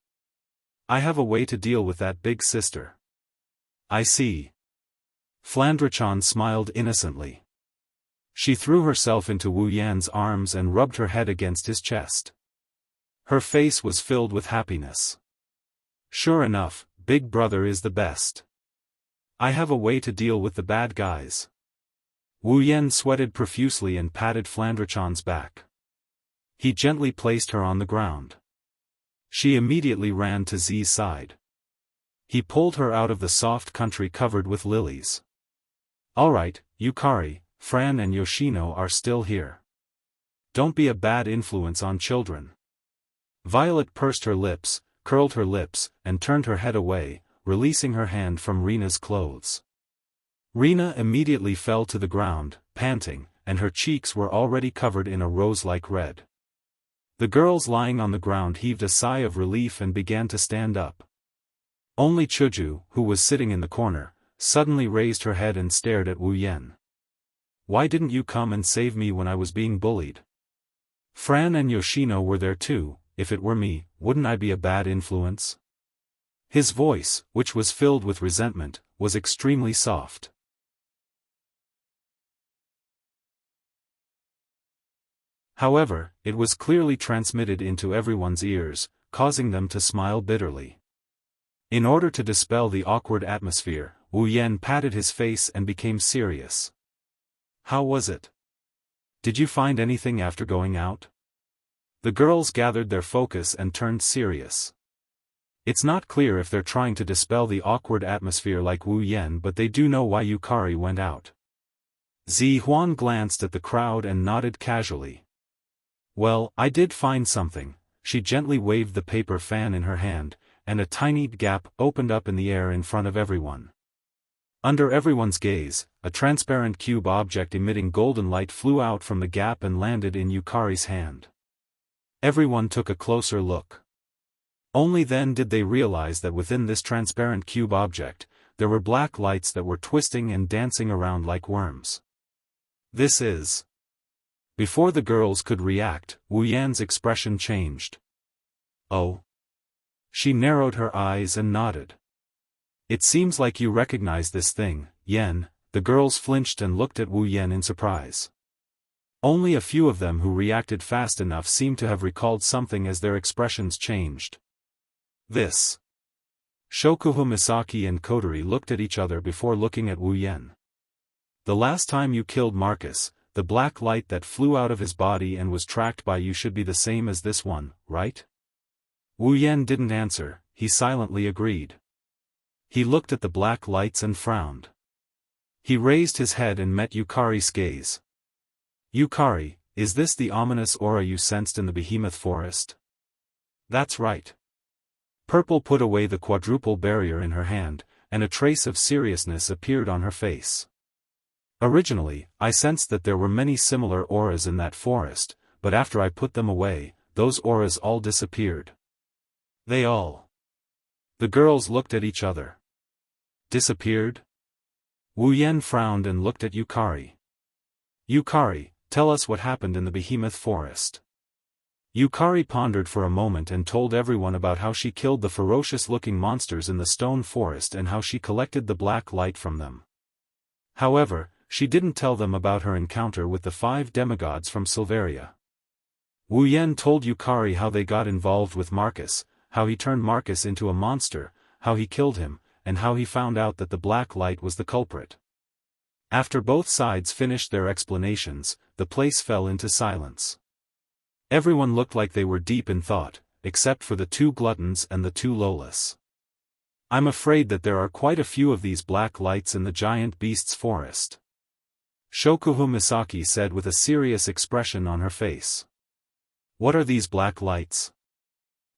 I have a way to deal with that big sister. I see. Flandrechan smiled innocently. She threw herself into Wu Yan's arms and rubbed her head against his chest. Her face was filled with happiness. Sure enough, Big Brother is the best. I have a way to deal with the bad guys. Wu Yan sweated profusely and patted Flandrechan's back. He gently placed her on the ground. She immediately ran to Z's side. He pulled her out of the soft country covered with lilies. Alright, Yukari, Fran and Yoshino are still here. Don't be a bad influence on children. Violet pursed her lips, curled her lips, and turned her head away, releasing her hand from Rena's clothes. Rena immediately fell to the ground, panting, and her cheeks were already covered in a rose-like red. The girls lying on the ground heaved a sigh of relief and began to stand up. Only Chuju, who was sitting in the corner, suddenly raised her head and stared at Wu Yan. Why didn't you come and save me when I was being bullied? Fran and Yoshino were there too. If it were me, wouldn't I be a bad influence? His voice, which was filled with resentment, was extremely soft. However, it was clearly transmitted into everyone's ears, causing them to smile bitterly. In order to dispel the awkward atmosphere, Wu Yan patted his face and became serious. How was it? Did you find anything after going out? The girls gathered their focus and turned serious. It's not clear if they're trying to dispel the awkward atmosphere like Wu Yan, but they do know why Yukari went out. Zi Huan glanced at the crowd and nodded casually. Well, I did find something. She gently waved the paper fan in her hand, and a tiny gap opened up in the air in front of everyone. Under everyone's gaze, a transparent cube object emitting golden light flew out from the gap and landed in Yukari's hand. Everyone took a closer look. Only then did they realize that within this transparent cube object, there were black lights that were twisting and dancing around like worms. This is... Before the girls could react, Wu Yan's expression changed. Oh. She narrowed her eyes and nodded. It seems like you recognize this thing, Yan. The girls flinched and looked at Wu Yan in surprise. Only a few of them who reacted fast enough seemed to have recalled something as their expressions changed. This. Shokuhu Misaki and Kodori looked at each other before looking at Wu Yan. The last time you killed Marcus, the black light that flew out of his body and was tracked by you should be the same as this one, right? Wu Yan didn't answer, he silently agreed. He looked at the black lights and frowned. He raised his head and met Yukari's gaze. Yukari, is this the ominous aura you sensed in the behemoth forest? That's right. Purple put away the quadruple barrier in her hand, and a trace of seriousness appeared on her face. Originally, I sensed that there were many similar auras in that forest, but after I put them away, those auras all disappeared. They all. The girls looked at each other. Disappeared? Wu Yan frowned and looked at Yukari. Yukari, tell us what happened in the behemoth forest. Yukari pondered for a moment and told everyone about how she killed the ferocious-looking monsters in the stone forest and how she collected the black light from them. However, she didn't tell them about her encounter with the 5 demigods from Silveria. Wu Yan told Yukari how they got involved with Marcus, how he turned Marcus into a monster, how he killed him, and how he found out that the black light was the culprit. After both sides finished their explanations, the place fell into silence. Everyone looked like they were deep in thought, except for the 2 gluttons and the 2 lawless. I'm afraid that there are quite a few of these black lights in the giant beast's forest. Shokuhu Misaki said with a serious expression on her face. What are these black lights?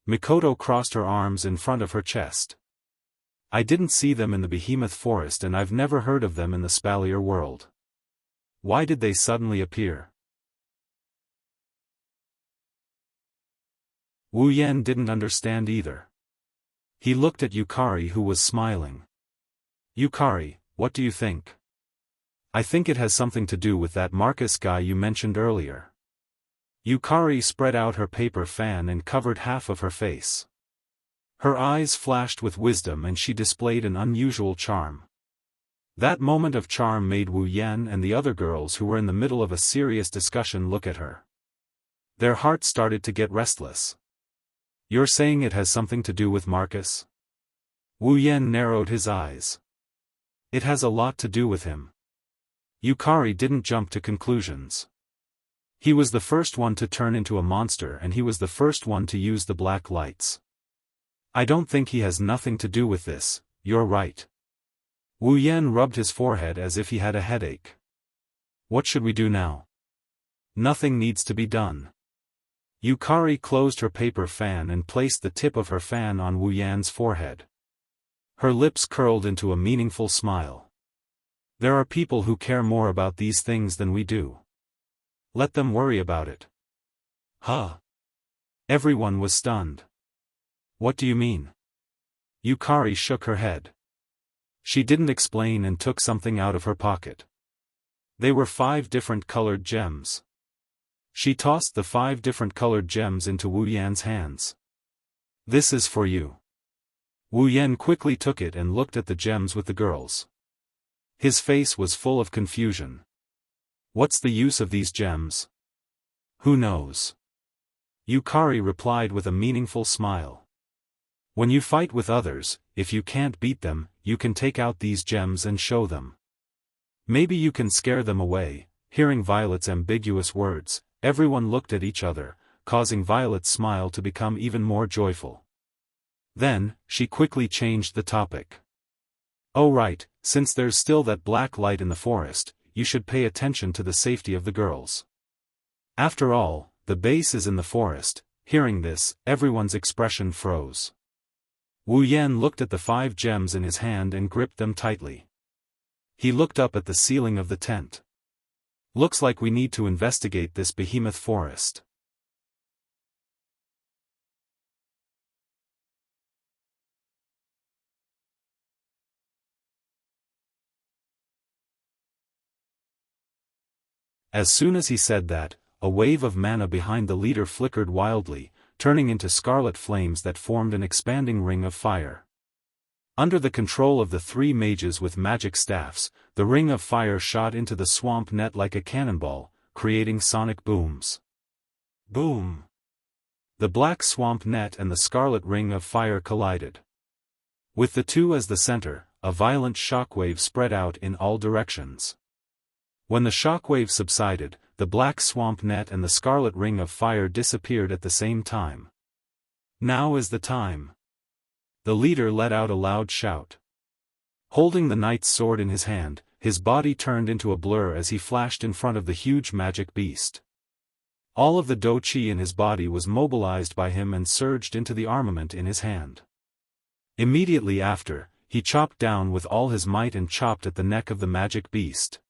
Mikoto crossed her arms in front of her chest. I didn't see them in the behemoth forest and I've never heard of them in the Spalier world. Why did they suddenly appear? Wu Yan didn't understand either. He looked at Yukari who was smiling. Yukari, what do you think? I think it has something to do with that Marcus guy you mentioned earlier. Yukari spread out her paper fan and covered half of her face. Her eyes flashed with wisdom and she displayed an unusual charm. That moment of charm made Wu Yan and the other girls who were in the middle of a serious discussion look at her. Their hearts started to get restless. You're saying it has something to do with Marcus? Wu Yan narrowed his eyes. It has a lot to do with him. Yukari didn't jump to conclusions. He was the first one to turn into a monster and he was the first one to use the black lights. I don't think he has nothing to do with this, you're right. Wu Yan rubbed his forehead as if he had a headache. What should we do now? Nothing needs to be done. Yukari closed her paper fan and placed the tip of her fan on Wu Yan's forehead. Her lips curled into a meaningful smile. There are people who care more about these things than we do. Let them worry about it. Huh? Everyone was stunned. What do you mean? Yukari shook her head. She didn't explain and took something out of her pocket. They were 5 different colored gems. She tossed the 5 different colored gems into Wu Yan's hands. This is for you. Wu Yan quickly took it and looked at the gems with the girls. His face was full of confusion. What's the use of these gems? Who knows? Yukari replied with a meaningful smile. When you fight with others, if you can't beat them, you can take out these gems and show them. Maybe you can scare them away. Hearing Violet's ambiguous words, everyone looked at each other, causing Violet's smile to become even more joyful. Then, she quickly changed the topic. Oh right, since there's still that black light in the forest, you should pay attention to the safety of the girls. After all, the base is in the forest. Hearing this, everyone's expression froze. Wu Yan looked at the 5 gems in his hand and gripped them tightly. He looked up at the ceiling of the tent. Looks like we need to investigate this behemoth forest. As soon as he said that, a wave of mana behind the leader flickered wildly, turning into scarlet flames that formed an expanding ring of fire. Under the control of the 3 mages with magic staffs, the ring of fire shot into the swamp net like a cannonball, creating sonic booms. Boom! The black swamp net and the scarlet ring of fire collided. With the 2 as the center, a violent shockwave spread out in all directions. When the shockwave subsided, the black swamp net and the scarlet ring of fire disappeared at the same time. Now is the time. The leader let out a loud shout. Holding the knight's sword in his hand, his body turned into a blur as he flashed in front of the huge magic beast. All of the Do Qi in his body was mobilized by him and surged into the armament in his hand. Immediately after, he chopped down with all his might and chopped at the neck of the magic beast.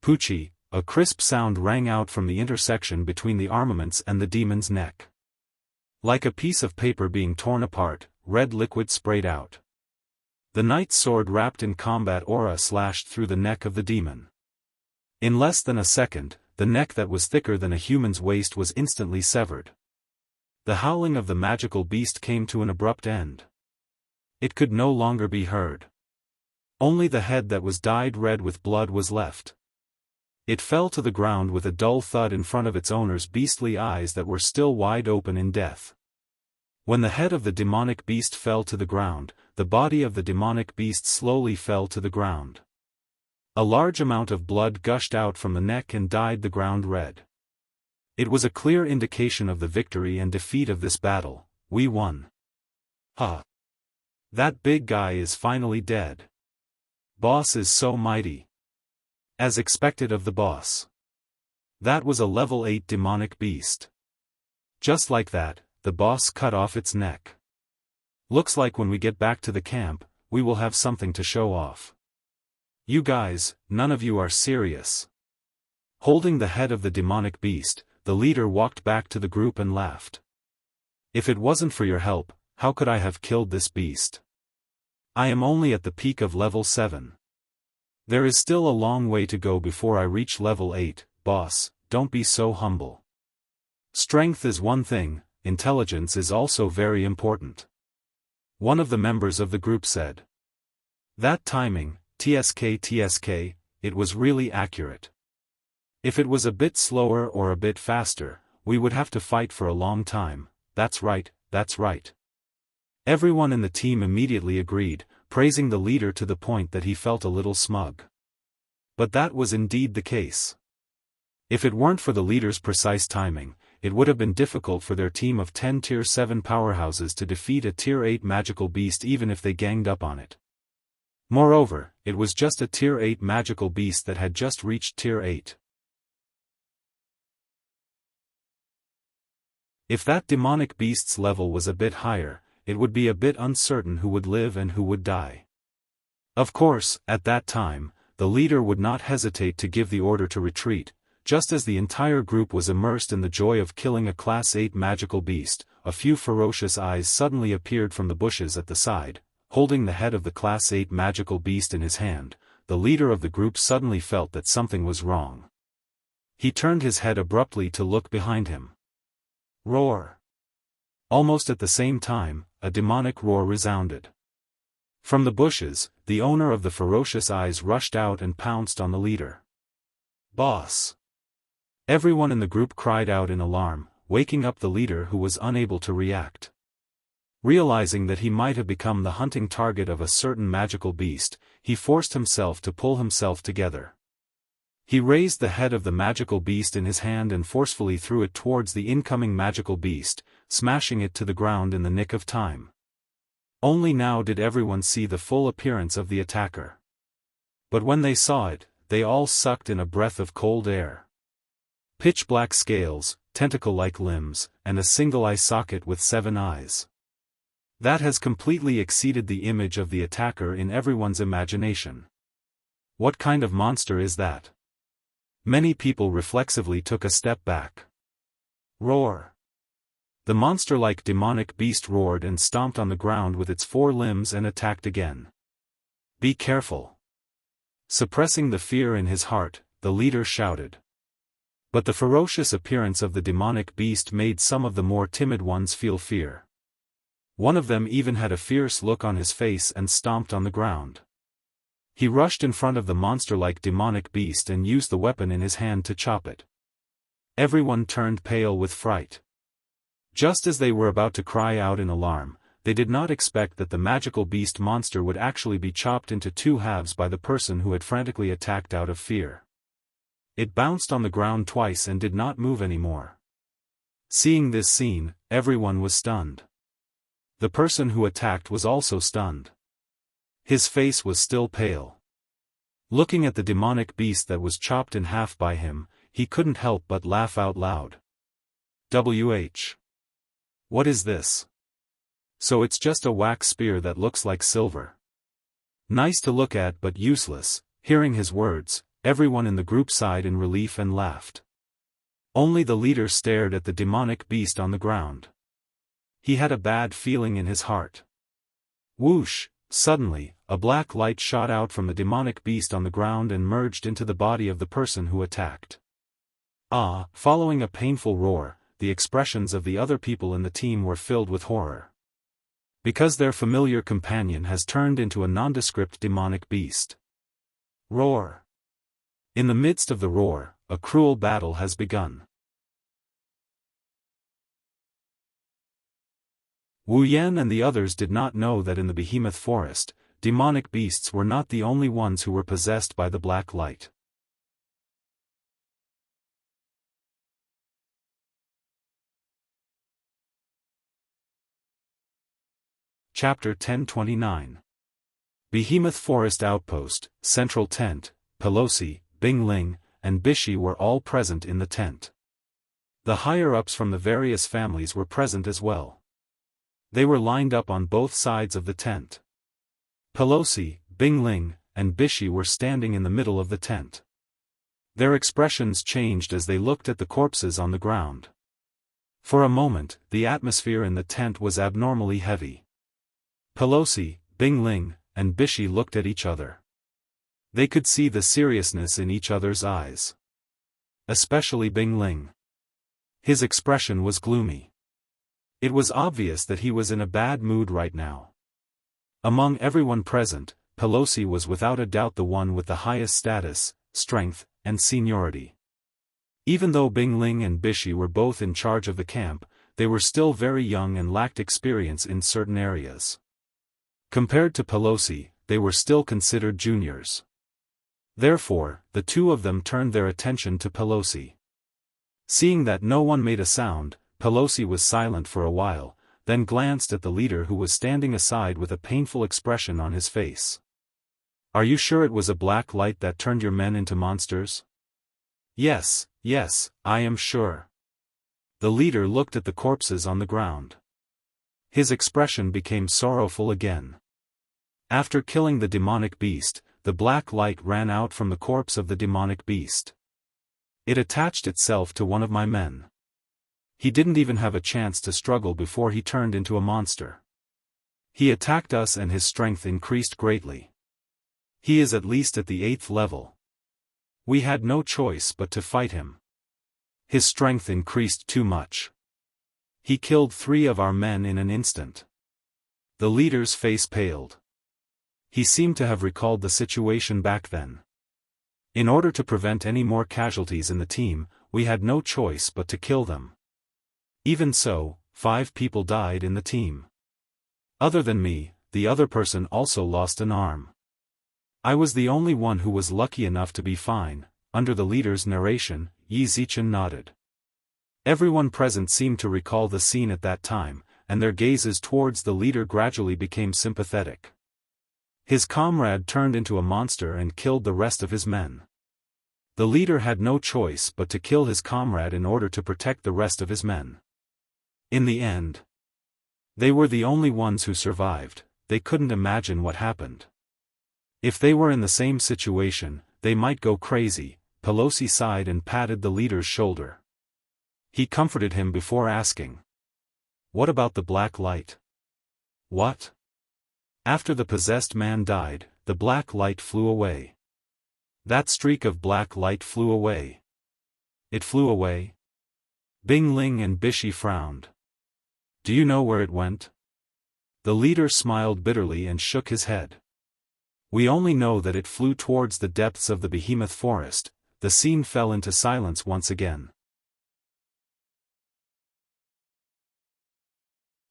Poochie, a crisp sound rang out from the intersection between the armaments and the demon's neck. Like a piece of paper being torn apart, red liquid sprayed out. The knight's sword wrapped in combat aura slashed through the neck of the demon. In less than a second, the neck that was thicker than a human's waist was instantly severed. The howling of the magical beast came to an abrupt end. It could no longer be heard. Only the head that was dyed red with blood was left. It fell to the ground with a dull thud in front of its owner's beastly eyes that were still wide open in death. When the head of the demonic beast fell to the ground, the body of the demonic beast slowly fell to the ground. A large amount of blood gushed out from the neck and dyed the ground red. It was a clear indication of the victory and defeat of this battle. We won. Huh. That big guy is finally dead. Boss is so mighty. As expected of the boss. That was a level 8 demonic beast. Just like that, the boss cut off its neck. Looks like when we get back to the camp, we will have something to show off. You guys, none of you are serious. Holding the head of the demonic beast, the leader walked back to the group and laughed. If it wasn't for your help, how could I have killed this beast? I am only at the peak of level 7. There is still a long way to go before I reach level 8, boss, don't be so humble. Strength is one thing, intelligence is also very important. One of the members of the group said. That timing, TSK, it was really accurate. If it was a bit slower or a bit faster, we would have to fight for a long time. That's right, that's right. Everyone in the team immediately agreed, praising the leader to the point that he felt a little smug. But that was indeed the case. If it weren't for the leader's precise timing, it would have been difficult for their team of 10 Tier 7 powerhouses to defeat a Tier 8 magical beast even if they ganged up on it. Moreover, it was just a Tier 8 magical beast that had just reached Tier 8. If that demonic beast's level was a bit higher, it would be a bit uncertain who would live and who would die. Of course, at that time, the leader would not hesitate to give the order to retreat. Just as the entire group was immersed in the joy of killing a Class 8 magical beast, a few ferocious eyes suddenly appeared from the bushes at the side. Holding the head of the Class 8 magical beast in his hand, the leader of the group suddenly felt that something was wrong. He turned his head abruptly to look behind him. Roar! Almost at the same time, a demonic roar resounded. From the bushes, the owner of the ferocious eyes rushed out and pounced on the leader. Boss! Everyone in the group cried out in alarm, waking up the leader who was unable to react. Realizing that he might have become the hunting target of a certain magical beast, he forced himself to pull himself together. He raised the head of the magical beast in his hand and forcefully threw it towards the incoming magical beast, smashing it to the ground in the nick of time. Only now did everyone see the full appearance of the attacker. But when they saw it, they all sucked in a breath of cold air. Pitch-black scales, tentacle-like limbs, and a single eye socket with 7 eyes. That has completely exceeded the image of the attacker in everyone's imagination. What kind of monster is that? Many people reflexively took a step back. Roar! The monster-like demonic beast roared and stomped on the ground with its 4 limbs and attacked again. Be careful! Suppressing the fear in his heart, the leader shouted. But the ferocious appearance of the demonic beast made some of the more timid ones feel fear. One of them even had a fierce look on his face and stomped on the ground. He rushed in front of the monster-like demonic beast and used the weapon in his hand to chop it. Everyone turned pale with fright. Just as they were about to cry out in alarm, they did not expect that the magical beast monster would actually be chopped into 2 halves by the person who had frantically attacked out of fear. It bounced on the ground twice and did not move anymore. Seeing this scene, everyone was stunned. The person who attacked was also stunned. His face was still pale. Looking at the demonic beast that was chopped in half by him, he couldn't help but laugh out loud. WH. What is this? So it's just a wax spear that looks like silver. Nice to look at but useless. Hearing his words, everyone in the group sighed in relief and laughed. Only the leader stared at the demonic beast on the ground. He had a bad feeling in his heart. Whoosh! Suddenly, a black light shot out from the demonic beast on the ground and merged into the body of the person who attacked. Ah! Following a painful roar, the expressions of the other people in the team were filled with horror. Because their familiar companion has turned into a nondescript demonic beast. Roar! In the midst of the roar, a cruel battle has begun. Wu Yan and the others did not know that in the behemoth forest, demonic beasts were not the only ones who were possessed by the black light. Chapter 1029. Behemoth Forest Outpost, Central Tent. Pelosi, Bing Ling, and Bishi were all present in the tent. The higher-ups from the various families were present as well. They were lined up on both sides of the tent. Pelosi, Bing Ling, and Bishi were standing in the middle of the tent. Their expressions changed as they looked at the corpses on the ground. For a moment, the atmosphere in the tent was abnormally heavy. Pelosi, Bing Ling, and Bishi looked at each other. They could see the seriousness in each other's eyes. Especially Bing Ling. His expression was gloomy. It was obvious that he was in a bad mood right now. Among everyone present, Pelosi was without a doubt the one with the highest status, strength, and seniority. Even though Bing Ling and Bishi were both in charge of the camp, they were still very young and lacked experience in certain areas. Compared to Pelosi, they were still considered juniors. Therefore, the two of them turned their attention to Pelosi. Seeing that no one made a sound, Pelosi was silent for a while, then glanced at the leader who was standing aside with a painful expression on his face. Are you sure it was a black light that turned your men into monsters? Yes, yes, I am sure. The leader looked at the corpses on the ground. His expression became sorrowful again. After killing the demonic beast, the black light ran out from the corpse of the demonic beast. It attached itself to one of my men. He didn't even have a chance to struggle before he turned into a monster. He attacked us and his strength increased greatly. He is at least at the 8th level. We had no choice but to fight him. His strength increased too much. He killed 3 of our men in an instant. The leader's face paled. He seemed to have recalled the situation back then. In order to prevent any more casualties in the team, we had no choice but to kill them. Even so, 5 people died in the team. Other than me, the other person also lost an arm. I was the only one who was lucky enough to be fine. Under the leader's narration, Yi Zichen nodded. Everyone present seemed to recall the scene at that time, and their gazes towards the leader gradually became sympathetic. His comrade turned into a monster and killed the rest of his men. The leader had no choice but to kill his comrade in order to protect the rest of his men. In the end, they were the only ones who survived. They couldn't imagine what happened. If they were in the same situation, they might go crazy. Pelosi sighed and patted the leader's shoulder. He comforted him before asking, "What about the black light?" "What?" "After the possessed man died, the black light flew away." "That streak of black light flew away." "It flew away?" Bing Ling and Bishi frowned. "Do you know where it went?" The leader smiled bitterly and shook his head. "We only know that it flew towards the depths of the behemoth forest." The scene fell into silence once again.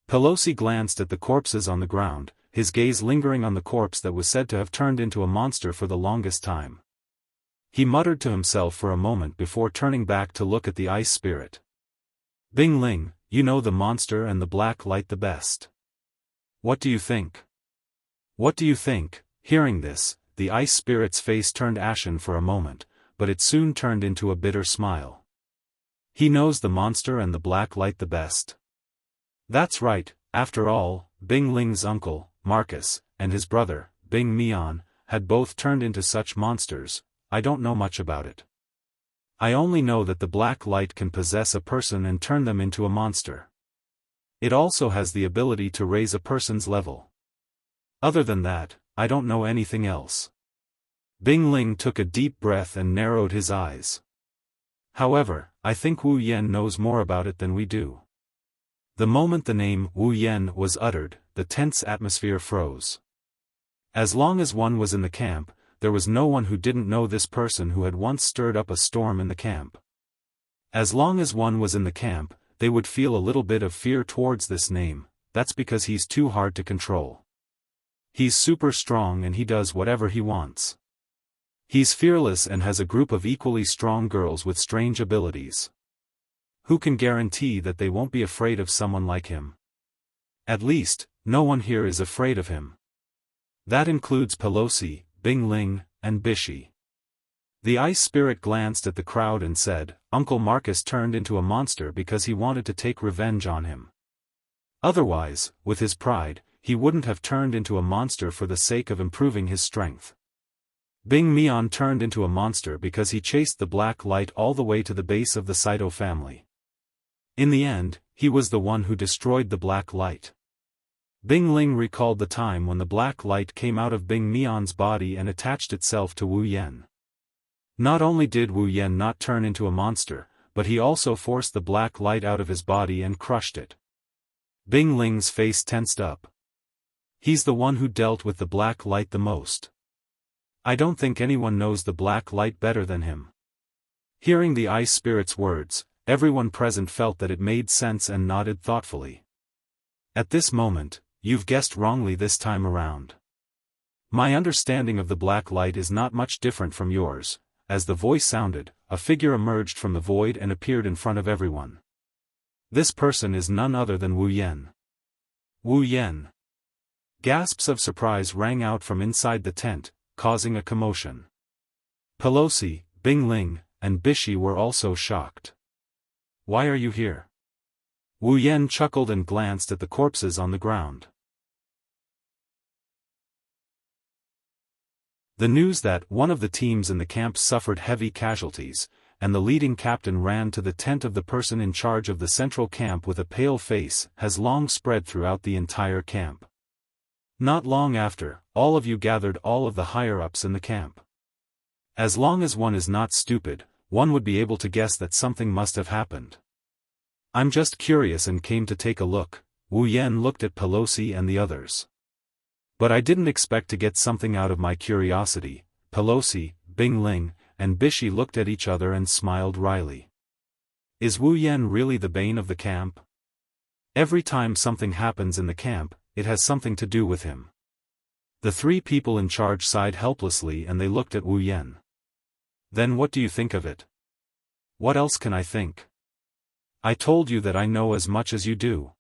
Pelosi glanced at the corpses on the ground, his gaze lingering on the corpse that was said to have turned into a monster for the longest time. He muttered to himself for a moment before turning back to look at the ice spirit. "Bing Ling, you know the monster and the black light the best. What do you think?" "What do you think?" Hearing this, the ice spirit's face turned ashen for a moment, but it soon turned into a bitter smile. "He knows the monster and the black light the best." "That's right. After all, Bing Ling's uncle, Marcus, and his brother, Bing Mian, had both turned into such monsters. I don't know much about it. I only know that the black light can possess a person and turn them into a monster. It also has the ability to raise a person's level. Other than that, I don't know anything else." Bing Ling took a deep breath and narrowed his eyes. "However, I think Wu Yan knows more about it than we do." The moment the name Wu Yan was uttered, the tense atmosphere froze. As long as one was in the camp, there was no one who didn't know this person who had once stirred up a storm in the camp. As long as one was in the camp, they would feel a little bit of fear towards this name. That's because he's too hard to control. He's super strong and he does whatever he wants. He's fearless and has a group of equally strong girls with strange abilities. Who can guarantee that they won't be afraid of someone like him? At least, no one here is afraid of him. That includes Pelosi, Bing Ling, and Bishi. The ice spirit glanced at the crowd and said, "Uncle Marcus turned into a monster because he wanted to take revenge on him. Otherwise, with his pride, he wouldn't have turned into a monster for the sake of improving his strength. Bing Mian turned into a monster because he chased the black light all the way to the base of the Saito family. In the end, he was the one who destroyed the black light." Bing Ling recalled the time when the black light came out of Bing Mian's body and attached itself to Wu Yan. Not only did Wu Yan not turn into a monster, but he also forced the black light out of his body and crushed it. Bing Ling's face tensed up. He's the one who dealt with the black light the most. I don't think anyone knows the black light better than him. Hearing the ice spirit's words, everyone present felt that it made sense and nodded thoughtfully. At this moment, you've guessed wrongly this time around. My understanding of the black light is not much different from yours. As the voice sounded, a figure emerged from the void and appeared in front of everyone. This person is none other than Wu Yan. Wu Yan. Gasps of surprise rang out from inside the tent. causing a commotion. Pelosi, Bingling, and Bishi were also shocked. "Why are you here?" Wu Yan chuckled and glanced at the corpses on the ground. The news that one of the teams in the camp suffered heavy casualties, and the leading captain ran to the tent of the person in charge of the central camp with a pale face, has long spread throughout the entire camp. Not long after, all of you gathered all of the higher-ups in the camp. As long as one is not stupid, one would be able to guess that something must have happened. I'm just curious and came to take a look. Wu Yan looked at Pelosi and the others. But I didn't expect to get something out of my curiosity. Pelosi, Bingling, and Bishi looked at each other and smiled wryly. Is Wu Yan really the bane of the camp? Every time something happens in the camp, it has something to do with him. The three people in charge sighed helplessly and they looked at Wu Yan. Then what do you think of it? What else can I think? I told you that I know as much as you do.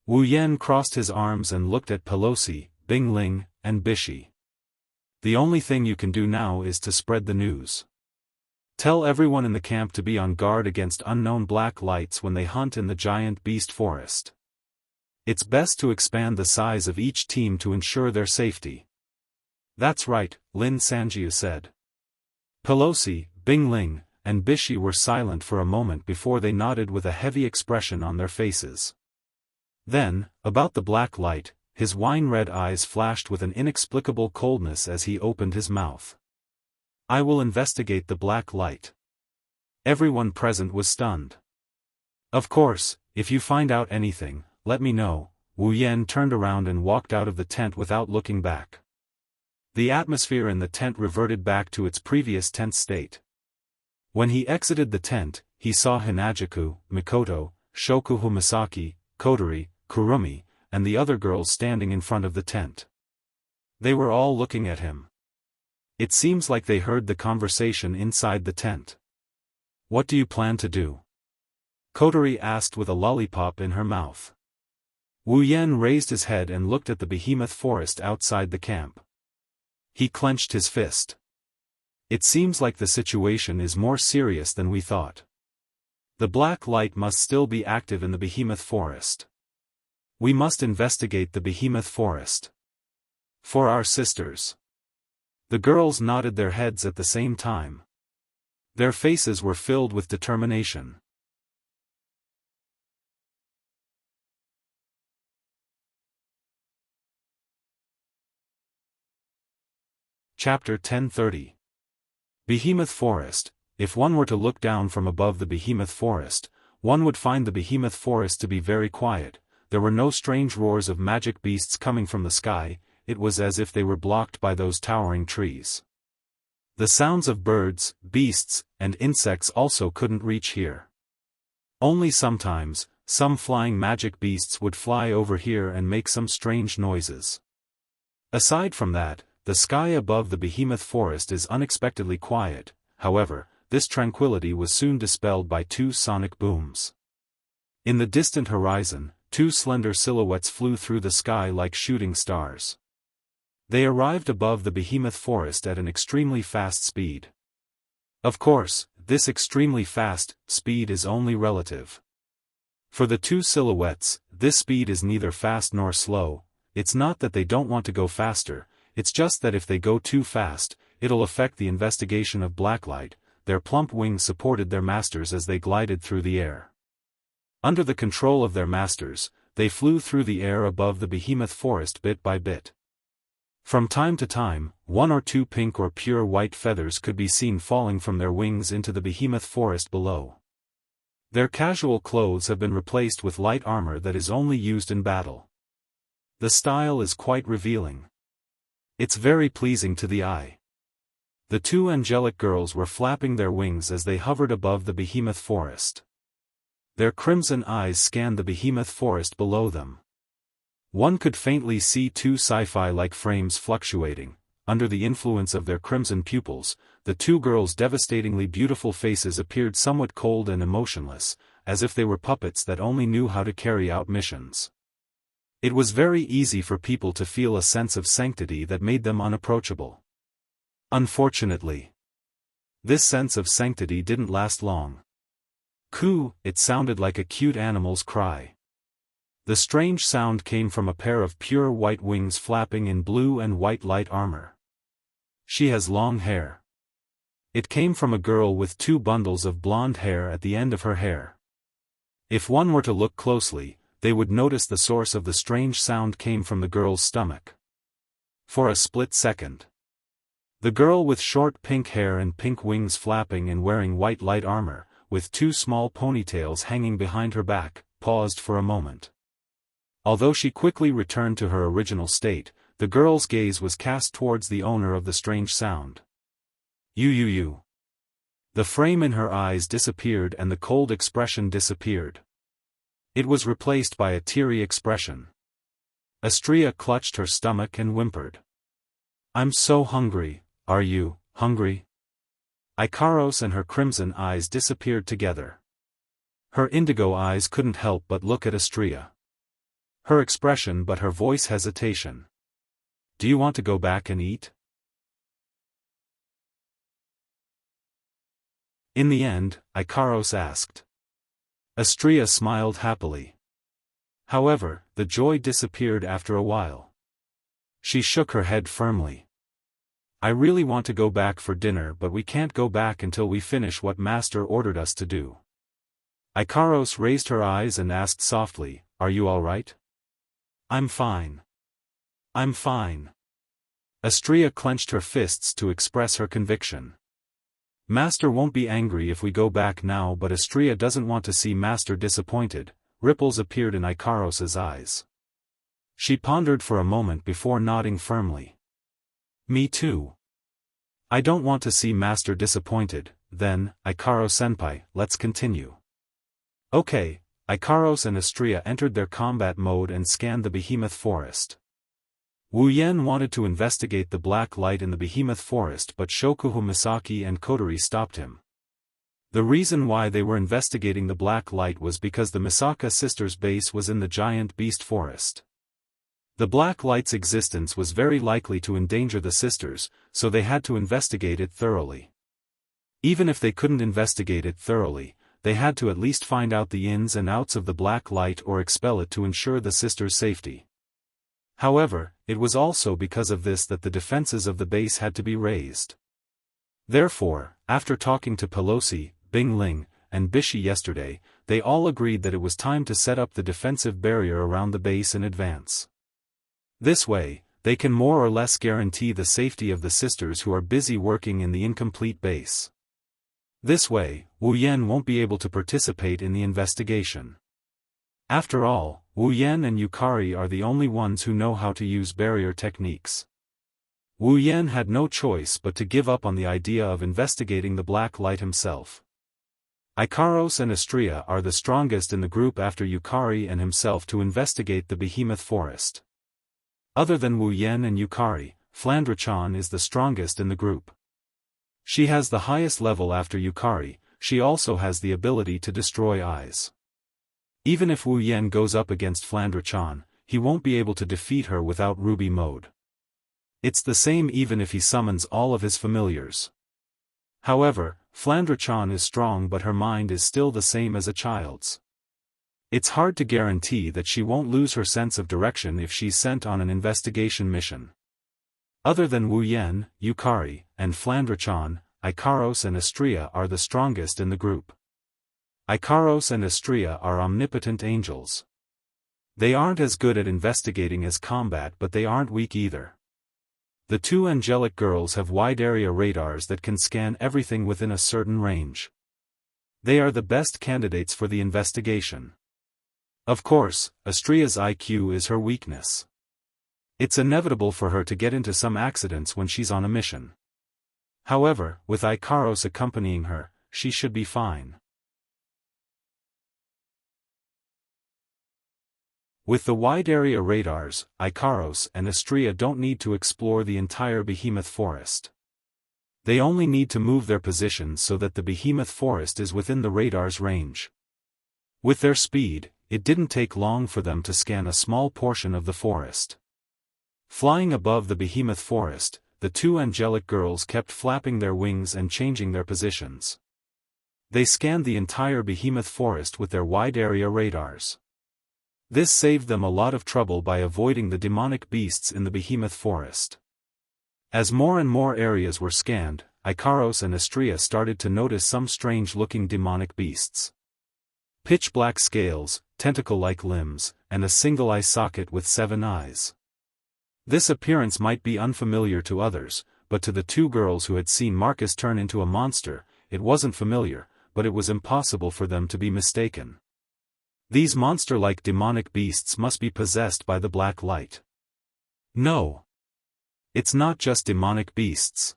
Wu Yan crossed his arms and looked at Pelosi, Bingling, and Bishi. The only thing you can do now is to spread the news. Tell everyone in the camp to be on guard against unknown black lights when they hunt in the giant beast forest. It's best to expand the size of each team to ensure their safety. That's right, Lin Sanjiu said. Pelosi, Bingling, and Bishi were silent for a moment before they nodded with a heavy expression on their faces. Then, about the black light, his wine-red eyes flashed with an inexplicable coldness as he opened his mouth. I will investigate the black light. Everyone present was stunned. Of course, if you find out anything, let me know. Wu Yan turned around and walked out of the tent without looking back. The atmosphere in the tent reverted back to its previous tense state. When he exited the tent, he saw Hinajaku, Mikoto, Shokuhu Misaki, Kotori, Kurumi, and the other girls standing in front of the tent. They were all looking at him. It seems like they heard the conversation inside the tent. What do you plan to do? Kotori asked with a lollipop in her mouth. Wu Yan raised his head and looked at the behemoth forest outside the camp. He clenched his fist. It seems like the situation is more serious than we thought. The black light must still be active in the behemoth forest. We must investigate the behemoth forest. For our sisters. The girls nodded their heads at the same time. Their faces were filled with determination. Chapter 1030. Behemoth Forest. If one were to look down from above the behemoth forest, one would find the behemoth forest to be very quiet. There were no strange roars of magic beasts coming from the sky, it was as if they were blocked by those towering trees. The sounds of birds, beasts, and insects also couldn't reach here. Only sometimes, some flying magic beasts would fly over here and make some strange noises. Aside from that, the sky above the behemoth forest is unexpectedly quiet. However, this tranquility was soon dispelled by two sonic booms. In the distant horizon, two slender silhouettes flew through the sky like shooting stars. They arrived above the behemoth forest at an extremely fast speed. Of course, this extremely fast speed is only relative. For the two silhouettes, this speed is neither fast nor slow. It's not that they don't want to go faster, it's just that if they go too fast, it'll affect the investigation of blacklight. Their plump wings supported their masters as they glided through the air. Under the control of their masters, they flew through the air above the behemoth forest bit by bit. From time to time, one or two pink or pure white feathers could be seen falling from their wings into the behemoth forest below. Their casual clothes have been replaced with light armor that is only used in battle. The style is quite revealing. It's very pleasing to the eye. The two angelic girls were flapping their wings as they hovered above the behemoth forest. Their crimson eyes scanned the behemoth forest below them. One could faintly see two sci-fi-like frames fluctuating. Under the influence of their crimson pupils, the two girls' devastatingly beautiful faces appeared somewhat cold and emotionless, as if they were puppets that only knew how to carry out missions. It was very easy for people to feel a sense of sanctity that made them unapproachable. Unfortunately, this sense of sanctity didn't last long. Coo, it sounded like a cute animal's cry. The strange sound came from a pair of pure white wings flapping in blue and white light armor. She has long hair. It came from a girl with 2 bundles of blonde hair at the end of her hair. If one were to look closely, they would notice the source of the strange sound came from the girl's stomach. For a split second, the girl with short pink hair and pink wings flapping and wearing white light armor, with 2 small ponytails hanging behind her back, paused for a moment. Although she quickly returned to her original state, the girl's gaze was cast towards the owner of the strange sound. You. The frame in her eyes disappeared and the cold expression disappeared. It was replaced by a teary expression. Astria clutched her stomach and whimpered. I'm so hungry, are you hungry? Ikaros and her crimson eyes disappeared together. Her indigo eyes couldn't help but look at Astria. Her expression but her voice hesitation. Do you want to go back and eat? In the end, Ikaros asked. Astria smiled happily. However, the joy disappeared after a while. She shook her head firmly. I really want to go back for dinner, but we can't go back until we finish what Master ordered us to do. Ikaros raised her eyes and asked softly, Are you all right? I'm fine. I'm fine. Astria clenched her fists to express her conviction. Master won't be angry if we go back now, but Astria doesn't want to see Master disappointed. Ripples appeared in Ikaros's eyes. She pondered for a moment before nodding firmly. Me too. I don't want to see Master disappointed. Then, Ikaro-senpai, let's continue. Okay. Ikaros and Astria entered their combat mode and scanned the behemoth forest. Wu Yan wanted to investigate the black light in the behemoth forest, but Shokuho Misaki and Kotori stopped him. The reason why they were investigating the black light was because the Misaka sisters' base was in the giant beast forest. The black light's existence was very likely to endanger the sisters, so they had to investigate it thoroughly. Even if they couldn't investigate it thoroughly, they had to at least find out the ins and outs of the black light or expel it to ensure the sisters' safety. However, it was also because of this that the defenses of the base had to be raised. Therefore, after talking to Pelosi, Bing Ling, and Bishi yesterday, they all agreed that it was time to set up the defensive barrier around the base in advance. This way, they can more or less guarantee the safety of the sisters who are busy working in the incomplete base. This way, Wu Yan won't be able to participate in the investigation. After all, Wu Yan and Yukari are the only ones who know how to use barrier techniques. Wu Yan had no choice but to give up on the idea of investigating the black light himself. Ikaros and Astria are the strongest in the group after Yukari and himself to investigate the behemoth forest. Other than Wu Yan and Yukari, Flandra-chan is the strongest in the group. She has the highest level after Yukari. She also has the ability to destroy eyes. Even if Wu Yan goes up against Flandra-chan, he won't be able to defeat her without Ruby mode. It's the same even if he summons all of his familiars. However, Flandra-chan is strong, but her mind is still the same as a child's. It's hard to guarantee that she won't lose her sense of direction if she's sent on an investigation mission. Other than Wu Yan, Yukari, and Flandra-chan, Ikaros and Astria are the strongest in the group. Ikaros and Astria are omnipotent angels. They aren't as good at investigating as combat, but they aren't weak either. The 2 angelic girls have wide-area radars that can scan everything within a certain range. They are the best candidates for the investigation. Of course, Astria's IQ is her weakness. It's inevitable for her to get into some accidents when she's on a mission. However, with Ikaros accompanying her, she should be fine. With the wide-area radars, Ikaros and Astria don't need to explore the entire behemoth forest. They only need to move their positions so that the behemoth forest is within the radar's range. With their speed, it didn't take long for them to scan a small portion of the forest. Flying above the behemoth forest, the two angelic girls kept flapping their wings and changing their positions. They scanned the entire behemoth forest with their wide-area radars. This saved them a lot of trouble by avoiding the demonic beasts in the behemoth forest. As more and more areas were scanned, Ikaros and Astrea started to notice some strange-looking demonic beasts. Pitch-black scales, tentacle-like limbs, and a single eye socket with 7 eyes. This appearance might be unfamiliar to others, but to the two girls who had seen Marcus turn into a monster, it wasn't familiar, but it was impossible for them to be mistaken. These monster-like demonic beasts must be possessed by the black light. No. It's not just demonic beasts.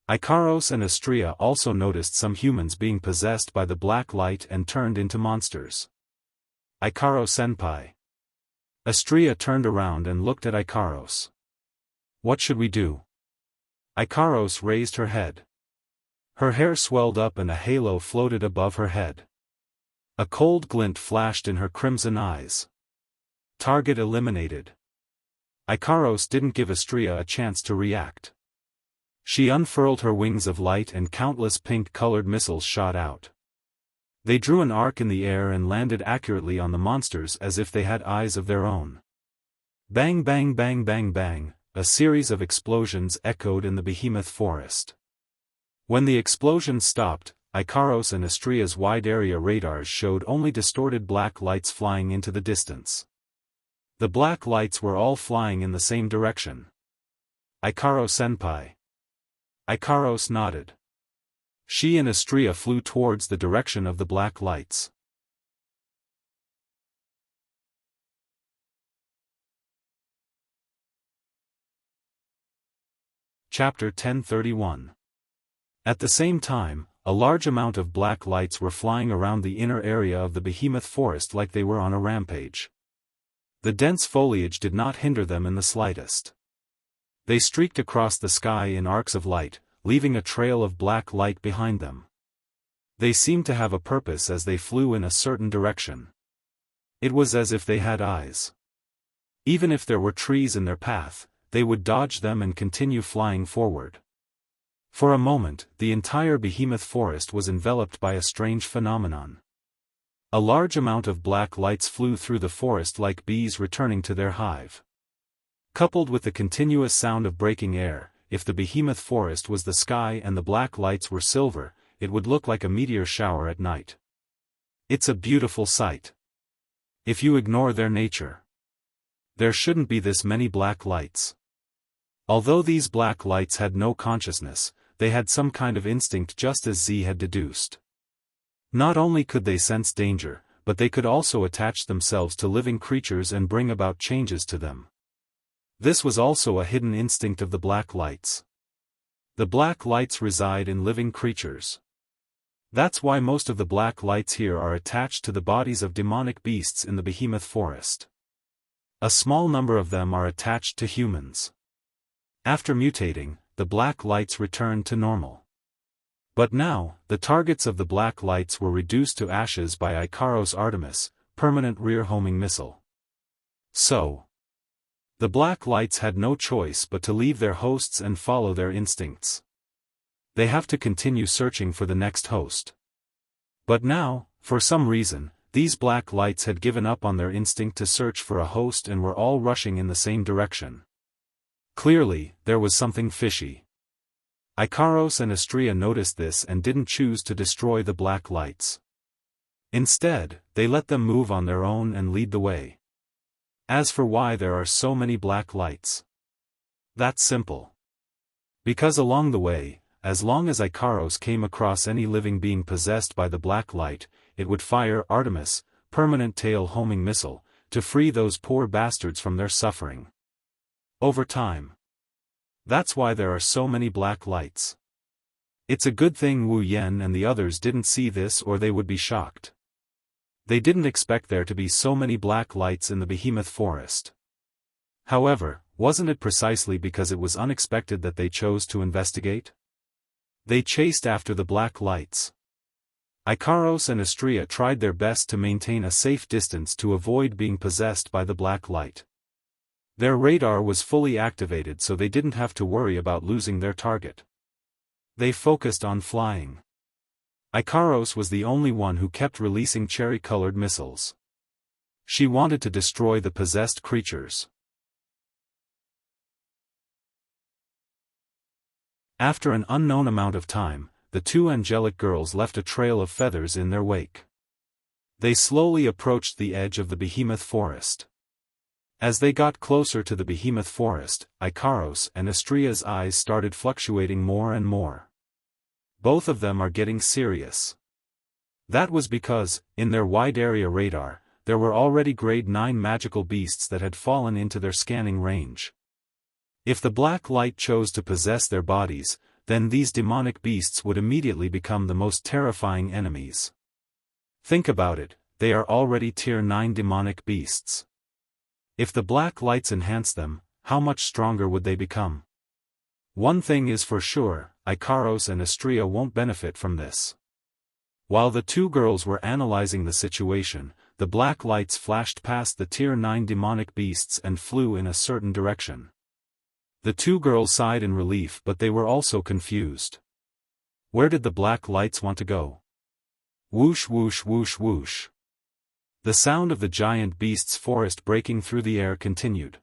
Ikaros and Astrea also noticed some humans being possessed by the black light and turned into monsters. Ikaros-senpai. Astrea turned around and looked at Ikaros. What should we do? Ikaros raised her head. Her hair swelled up and a halo floated above her head. A cold glint flashed in her crimson eyes. Target eliminated. Ikaros didn't give Astrea a chance to react. She unfurled her wings of light and countless pink-colored missiles shot out. They drew an arc in the air and landed accurately on the monsters as if they had eyes of their own. Bang bang bang bang bang, a series of explosions echoed in the behemoth forest. When the explosions stopped, Ikaros and Astrea's wide-area radars showed only distorted black lights flying into the distance. The black lights were all flying in the same direction. Ikaros-senpai. Ikaros nodded. She and Astrea flew towards the direction of the black lights. Chapter 1031. At the same time, a large amount of black lights were flying around the inner area of the behemoth forest like they were on a rampage. The dense foliage did not hinder them in the slightest. They streaked across the sky in arcs of light, leaving a trail of black light behind them. They seemed to have a purpose as they flew in a certain direction. It was as if they had eyes. Even if there were trees in their path, they would dodge them and continue flying forward. For a moment, the entire behemoth forest was enveloped by a strange phenomenon. A large amount of black lights flew through the forest like bees returning to their hive. Coupled with the continuous sound of breaking air, if the behemoth forest was the sky and the black lights were silver, it would look like a meteor shower at night. It's a beautiful sight. If you ignore their nature, there shouldn't be this many black lights. Although these black lights had no consciousness, they had some kind of instinct just as Z had deduced. Not only could they sense danger, but they could also attach themselves to living creatures and bring about changes to them. This was also a hidden instinct of the black lights. The black lights reside in living creatures. That's why most of the black lights here are attached to the bodies of demonic beasts in the behemoth forest. A small number of them are attached to humans. After mutating, the black lights returned to normal. But now, the targets of the black lights were reduced to ashes by Ikaros Artemis, permanent rear-homing missile. So, the black lights had no choice but to leave their hosts and follow their instincts. They have to continue searching for the next host. But now, for some reason, these black lights had given up on their instinct to search for a host and were all rushing in the same direction. Clearly, there was something fishy. Ikaros and Astrea noticed this and didn't choose to destroy the black lights. Instead, they let them move on their own and lead the way. As for why there are so many black lights, that's simple. Because along the way, as long as Ikaros came across any living being possessed by the black light, it would fire Artemis, permanent tail-homing missile, to free those poor bastards from their suffering. Over time. That's why there are so many black lights. It's a good thing Wu Yen and the others didn't see this or they would be shocked. They didn't expect there to be so many black lights in the behemoth forest. However, wasn't it precisely because it was unexpected that they chose to investigate? They chased after the black lights. Ikaros and Astrea tried their best to maintain a safe distance to avoid being possessed by the black light. Their radar was fully activated, so they didn't have to worry about losing their target. They focused on flying. Ikaros was the only one who kept releasing cherry-colored missiles. She wanted to destroy the possessed creatures. After an unknown amount of time, the two angelic girls left a trail of feathers in their wake. They slowly approached the edge of the behemoth forest. As they got closer to the behemoth forest, Ikaros and Astria's eyes started fluctuating more and more. Both of them are getting serious. That was because, in their wide-area radar, there were already grade 9 magical beasts that had fallen into their scanning range. If the black light chose to possess their bodies, then these demonic beasts would immediately become the most terrifying enemies. Think about it, they are already tier 9 demonic beasts. If the black lights enhance them, how much stronger would they become? One thing is for sure, Ikaros and Astria won't benefit from this. While the two girls were analyzing the situation, the black lights flashed past the tier 9 demonic beasts and flew in a certain direction. The two girls sighed in relief, but they were also confused. Where did the black lights want to go? Whoosh whoosh whoosh whoosh. The sound of the giant beast's forest breaking through the air continued.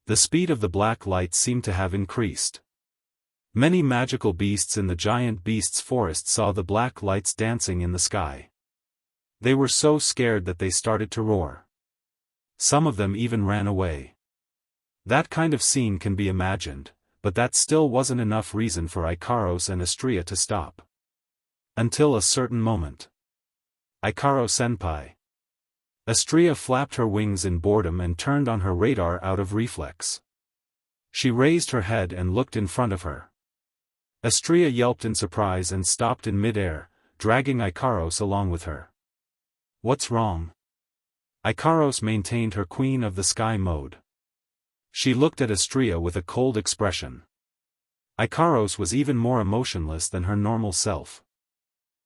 The speed of the black lights seemed to have increased. Many magical beasts in the giant beast's forest saw the black lights dancing in the sky. They were so scared that they started to roar. Some of them even ran away. That kind of scene can be imagined, but that still wasn't enough reason for Ikaros and Astria to stop. Until a certain moment. Ikaro-senpai. Astria flapped her wings in boredom and turned on her radar out of reflex. She raised her head and looked in front of her. Astria yelped in surprise and stopped in mid-air, dragging Ikaros along with her. What's wrong? Ikaros maintained her Queen of the Sky mode. She looked at Astria with a cold expression. Ikaros was even more emotionless than her normal self.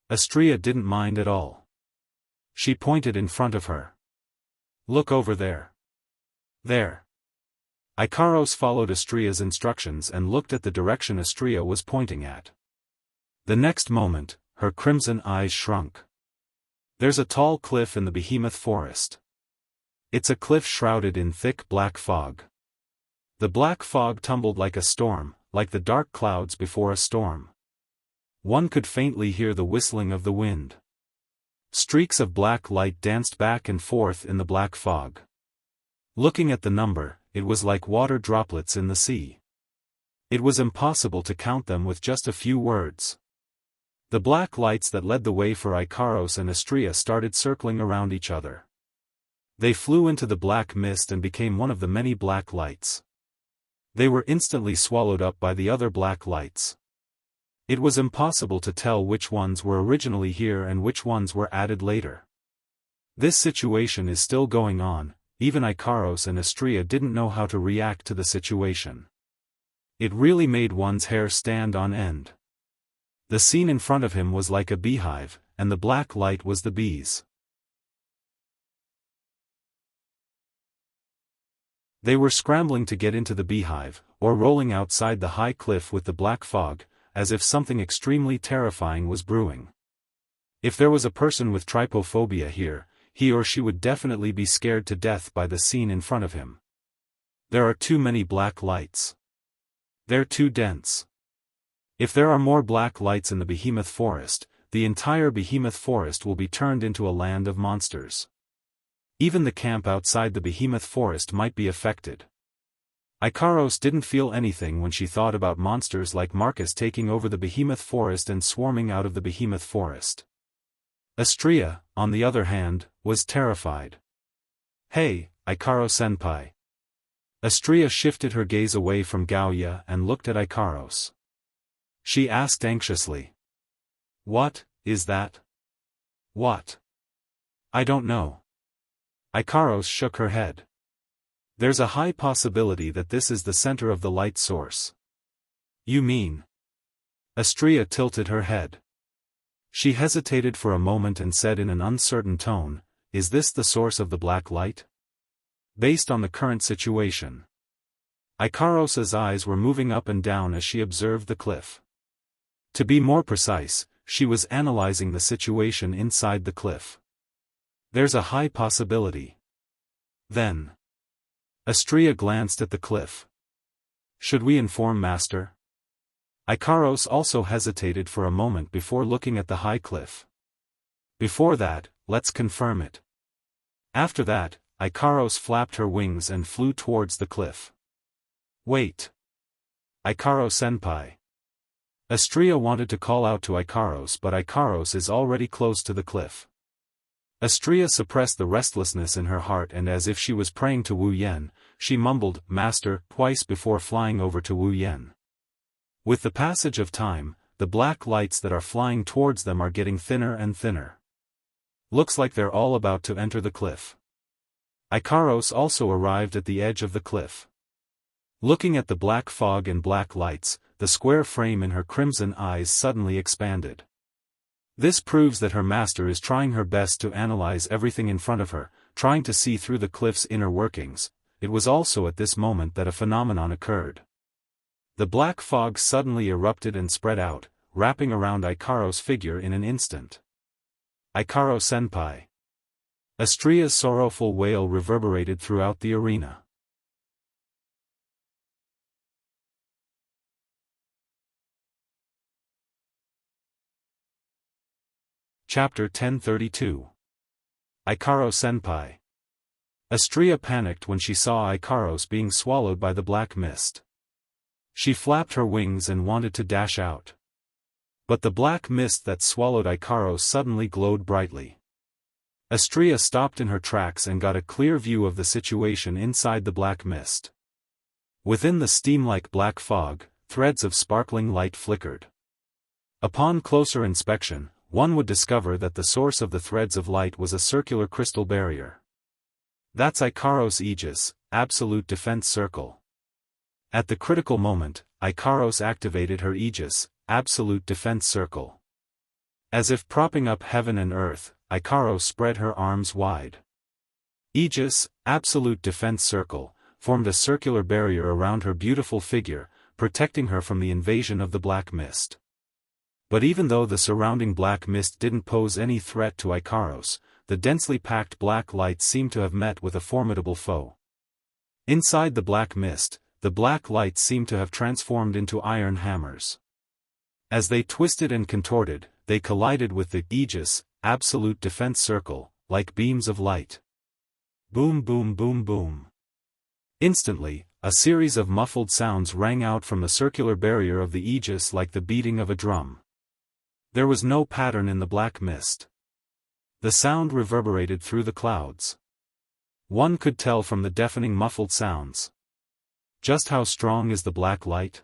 Astria didn't mind at all. She pointed in front of her. Look over there. There. Ikaros followed Astria's instructions and looked at the direction Astria was pointing at. The next moment, her crimson eyes shrunk. There's a tall cliff in the behemoth forest. It's a cliff shrouded in thick black fog. The black fog tumbled like a storm, like the dark clouds before a storm. One could faintly hear the whistling of the wind. Streaks of black light danced back and forth in the black fog. Looking at the number, it was like water droplets in the sea. It was impossible to count them with just a few words. The black lights that led the way for Ikaros and Astria started circling around each other. They flew into the black mist and became one of the many black lights. They were instantly swallowed up by the other black lights. It was impossible to tell which ones were originally here and which ones were added later. This situation is still going on, even Ikaros and Astria didn't know how to react to the situation. It really made one's hair stand on end. The scene in front of him was like a beehive, and the black light was the bees. They were scrambling to get into the beehive, or rolling outside the high cliff with the black fog, as if something extremely terrifying was brewing. If there was a person with trypophobia here, he or she would definitely be scared to death by the scene in front of him. There are too many black lights. They're too dense. If there are more black lights in the behemoth forest, the entire behemoth forest will be turned into a land of monsters. Even the camp outside the behemoth forest might be affected. Ikaros didn't feel anything when she thought about monsters like Marcus taking over the behemoth forest and swarming out of the behemoth forest. Astria, on the other hand, was terrified. Hey, Ikaro-senpai. Astria shifted her gaze away from Gaoya and looked at Ikaros. She asked anxiously. What is that? What? I don't know. Ikaros shook her head. There's a high possibility that this is the center of the light source. You mean? Astria tilted her head. She hesitated for a moment and said in an uncertain tone, Is this the source of the black light? based on the current situation. Ikaros's eyes were moving up and down as she observed the cliff. To be more precise, she was analyzing the situation inside the cliff. There's a high possibility. Then. Astria glanced at the cliff. Should we inform Master? Ikaros also hesitated for a moment before looking at the high cliff. Before that, let's confirm it. After that, Ikaros flapped her wings and flew towards the cliff. Wait. Ikaro-senpai. Astria wanted to call out to Ikaros, but Ikaros is already close to the cliff. Astria suppressed the restlessness in her heart, and as if she was praying to Wu Yan, she mumbled, "Master," twice before flying over to Wu Yan. With the passage of time, the black lights that are flying towards them are getting thinner and thinner. Looks like they're all about to enter the cliff. Ikaros also arrived at the edge of the cliff. Looking at the black fog and black lights, the square frame in her crimson eyes suddenly expanded. This proves that her master is trying her best to analyze everything in front of her, trying to see through the cliff's inner workings. It was also at this moment that a phenomenon occurred. The black fog suddenly erupted and spread out, wrapping around Ikaros' figure in an instant. Ikaro-senpai. Astria's sorrowful wail reverberated throughout the arena. Chapter 1032. Ikaro-senpai. Astria panicked when she saw Ikaros being swallowed by the black mist. She flapped her wings and wanted to dash out. But the black mist that swallowed Ikaros suddenly glowed brightly. Astria stopped in her tracks and got a clear view of the situation inside the black mist. Within the steam-like black fog, threads of sparkling light flickered. Upon closer inspection, one would discover that the source of the threads of light was a circular crystal barrier. That's Ikaros' Aegis, Absolute Defense Circle. At the critical moment, Ikaros activated her Aegis, Absolute Defense Circle. As if propping up heaven and earth, Ikaros spread her arms wide. Aegis, Absolute Defense Circle, formed a circular barrier around her beautiful figure, protecting her from the invasion of the black mist. But even though the surrounding black mist didn't pose any threat to Ikaros, the densely packed black light seemed to have met with a formidable foe. Inside the black mist, the black lights seemed to have transformed into iron hammers. As they twisted and contorted, they collided with the Aegis, Absolute Defense Circle, like beams of light. Boom, boom, boom, boom. Instantly, a series of muffled sounds rang out from the circular barrier of the Aegis like the beating of a drum. There was no pattern in the black mist. The sound reverberated through the clouds. One could tell from the deafening muffled sounds. Just how strong is the black light?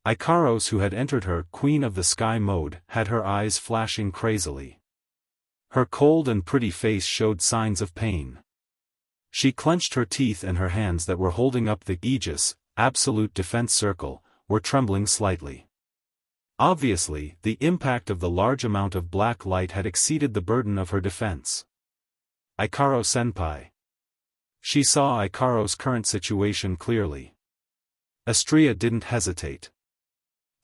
Ikaros, who had entered her Queen of the Sky mode, had her eyes flashing crazily. Her cold and pretty face showed signs of pain. She clenched her teeth, and her hands that were holding up the Aegis, Absolute Defense Circle, were trembling slightly. Obviously, the impact of the large amount of black light had exceeded the burden of her defense. Ikaro-senpai. She saw Ikaros' current situation clearly. Astria didn't hesitate.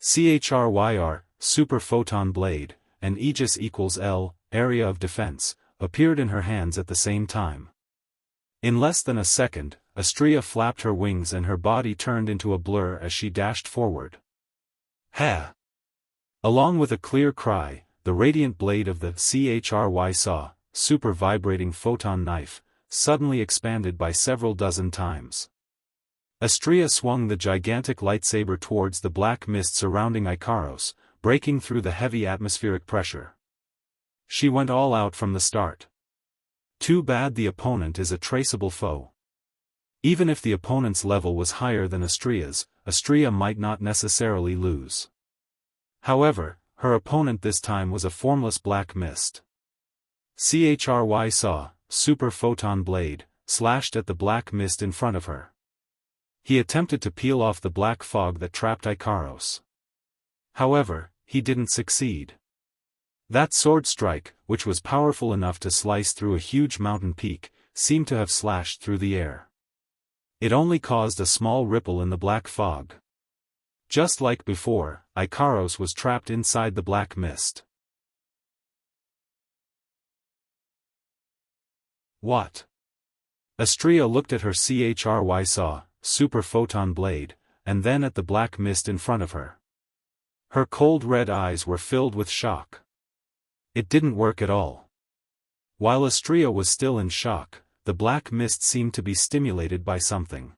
CHRYR, Super Photon Blade, and Aegis equals L, Area of Defense, appeared in her hands at the same time. In less than a second, Astria flapped her wings and her body turned into a blur as she dashed forward. Ha! Along with a clear cry, the radiant blade of the CHRY saw, Super Vibrating Photon Knife, suddenly expanded by several dozen times. Astria swung the gigantic lightsaber towards the black mist surrounding Ikaros, breaking through the heavy atmospheric pressure. She went all out from the start. Too bad the opponent is a traceable foe. Even if the opponent's level was higher than Astria's, Astria might not necessarily lose. However, her opponent this time was a formless black mist. CHRY saw, Super Photon Blade, slashed at the black mist in front of her. He attempted to peel off the black fog that trapped Ikaros. However, he didn't succeed. That sword strike, which was powerful enough to slice through a huge mountain peak, seemed to have slashed through the air. It only caused a small ripple in the black fog. Just like before, Ikaros was trapped inside the black mist. What? Astria looked at her CHRY saw, super photon blade, and then at the black mist in front of her. Her cold red eyes were filled with shock. It didn't work at all. While Astria was still in shock, the black mist seemed to be stimulated by something.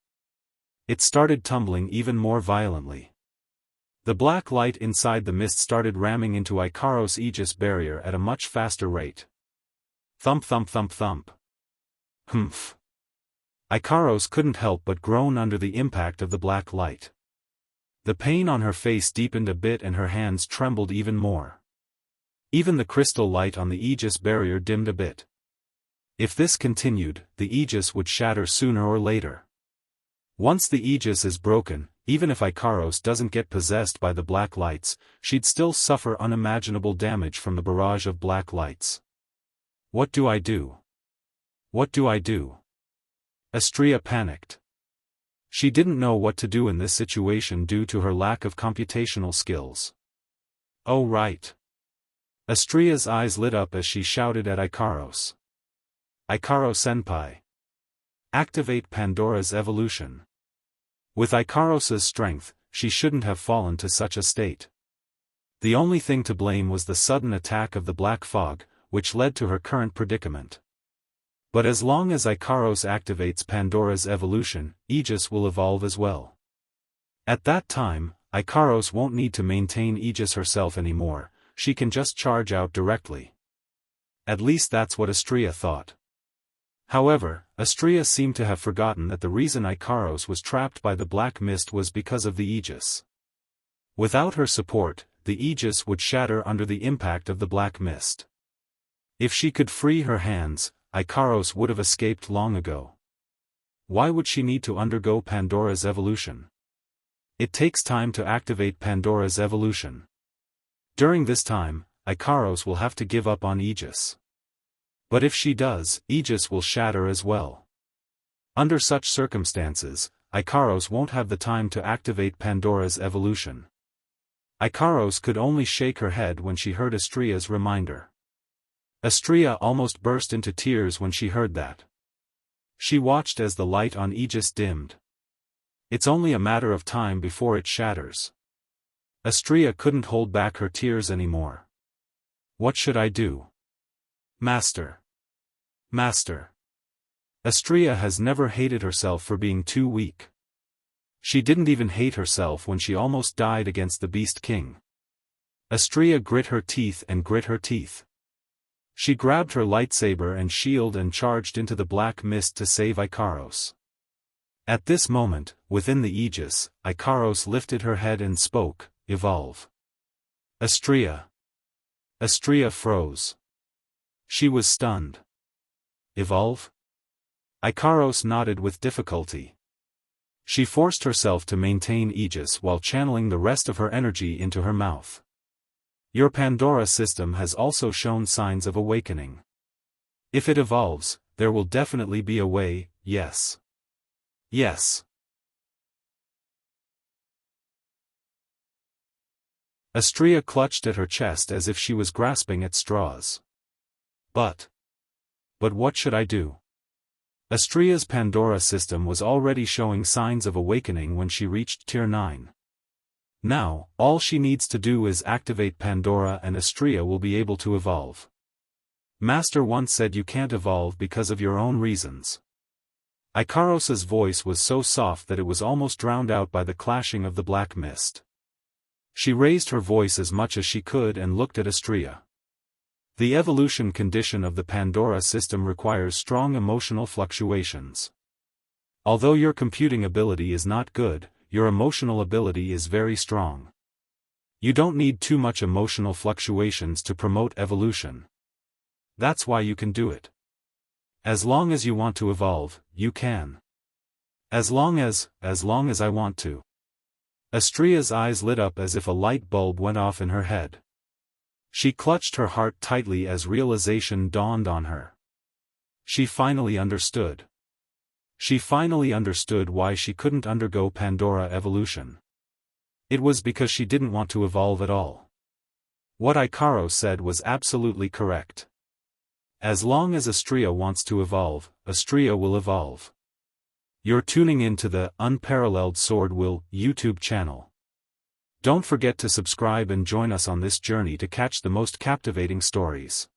It started tumbling even more violently. The black light inside the mist started ramming into Ikaros' Aegis barrier at a much faster rate. Thump thump thump thump. Humph. Ikaros couldn't help but groan under the impact of the black light. The pain on her face deepened a bit and her hands trembled even more. Even the crystal light on the Aegis barrier dimmed a bit. If this continued, the Aegis would shatter sooner or later. Once the Aegis is broken, even if Ikaros doesn't get possessed by the black lights, she'd still suffer unimaginable damage from the barrage of black lights. What do I do? What do I do? Astria panicked. She didn't know what to do in this situation due to her lack of computational skills. Oh right. Astria's eyes lit up as she shouted at Ikaros. Ikaro-senpai. Activate Pandora's evolution. With Ikaros' strength, she shouldn't have fallen to such a state. The only thing to blame was the sudden attack of the black fog, which led to her current predicament. But as long as Ikaros activates Pandora's evolution, Aegis will evolve as well. At that time, Ikaros won't need to maintain Aegis herself anymore, she can just charge out directly. At least that's what Astria thought. However, Astria seemed to have forgotten that the reason Ikaros was trapped by the black mist was because of the Aegis. Without her support, the Aegis would shatter under the impact of the black mist. If she could free her hands, Ikaros would have escaped long ago. Why would she need to undergo Pandora's evolution? It takes time to activate Pandora's evolution. During this time, Ikaros will have to give up on Aegis. But if she does, Aegis will shatter as well. Under such circumstances, Ikaros won't have the time to activate Pandora's evolution. Ikaros could only shake her head when she heard Astria's reminder. Astria almost burst into tears when she heard that. She watched as the light on Aegis dimmed. It's only a matter of time before it shatters. Astria couldn't hold back her tears anymore. What should I do? Master. Master. Astria has never hated herself for being too weak. She didn't even hate herself when she almost died against the Beast King. Astria grit her teeth and grit her teeth. She grabbed her lightsaber and shield and charged into the black mist to save Ikaros. At this moment, within the Aegis, Ikaros lifted her head and spoke, "Evolve." Astria. Astria froze. She was stunned. Evolve? Ikaros nodded with difficulty. She forced herself to maintain Aegis while channeling the rest of her energy into her mouth. Your Pandora system has also shown signs of awakening. If it evolves, there will definitely be a way, yes. Yes. Astria clutched at her chest as if she was grasping at straws. But what should I do? Astria's Pandora system was already showing signs of awakening when she reached Tier 9. Now, all she needs to do is activate Pandora and Astria will be able to evolve. Master once said you can't evolve because of your own reasons. Ikaros's voice was so soft that it was almost drowned out by the clashing of the black mist. She raised her voice as much as she could and looked at Astria. The evolution condition of the Pandora system requires strong emotional fluctuations. Although your computing ability is not good, your emotional ability is very strong. You don't need too much emotional fluctuations to promote evolution. That's why you can do it. As long as you want to evolve, you can. As long as I want to. Astria's eyes lit up as if a light bulb went off in her head. She clutched her heart tightly as realization dawned on her. She finally understood. She finally understood why she couldn't undergo Pandora evolution. It was because she didn't want to evolve at all. What Ikaro said was absolutely correct. As long as Astria wants to evolve, Astria will evolve. You're tuning in to the Unparalleled SwordWill YouTube channel. Don't forget to subscribe and join us on this journey to catch the most captivating stories.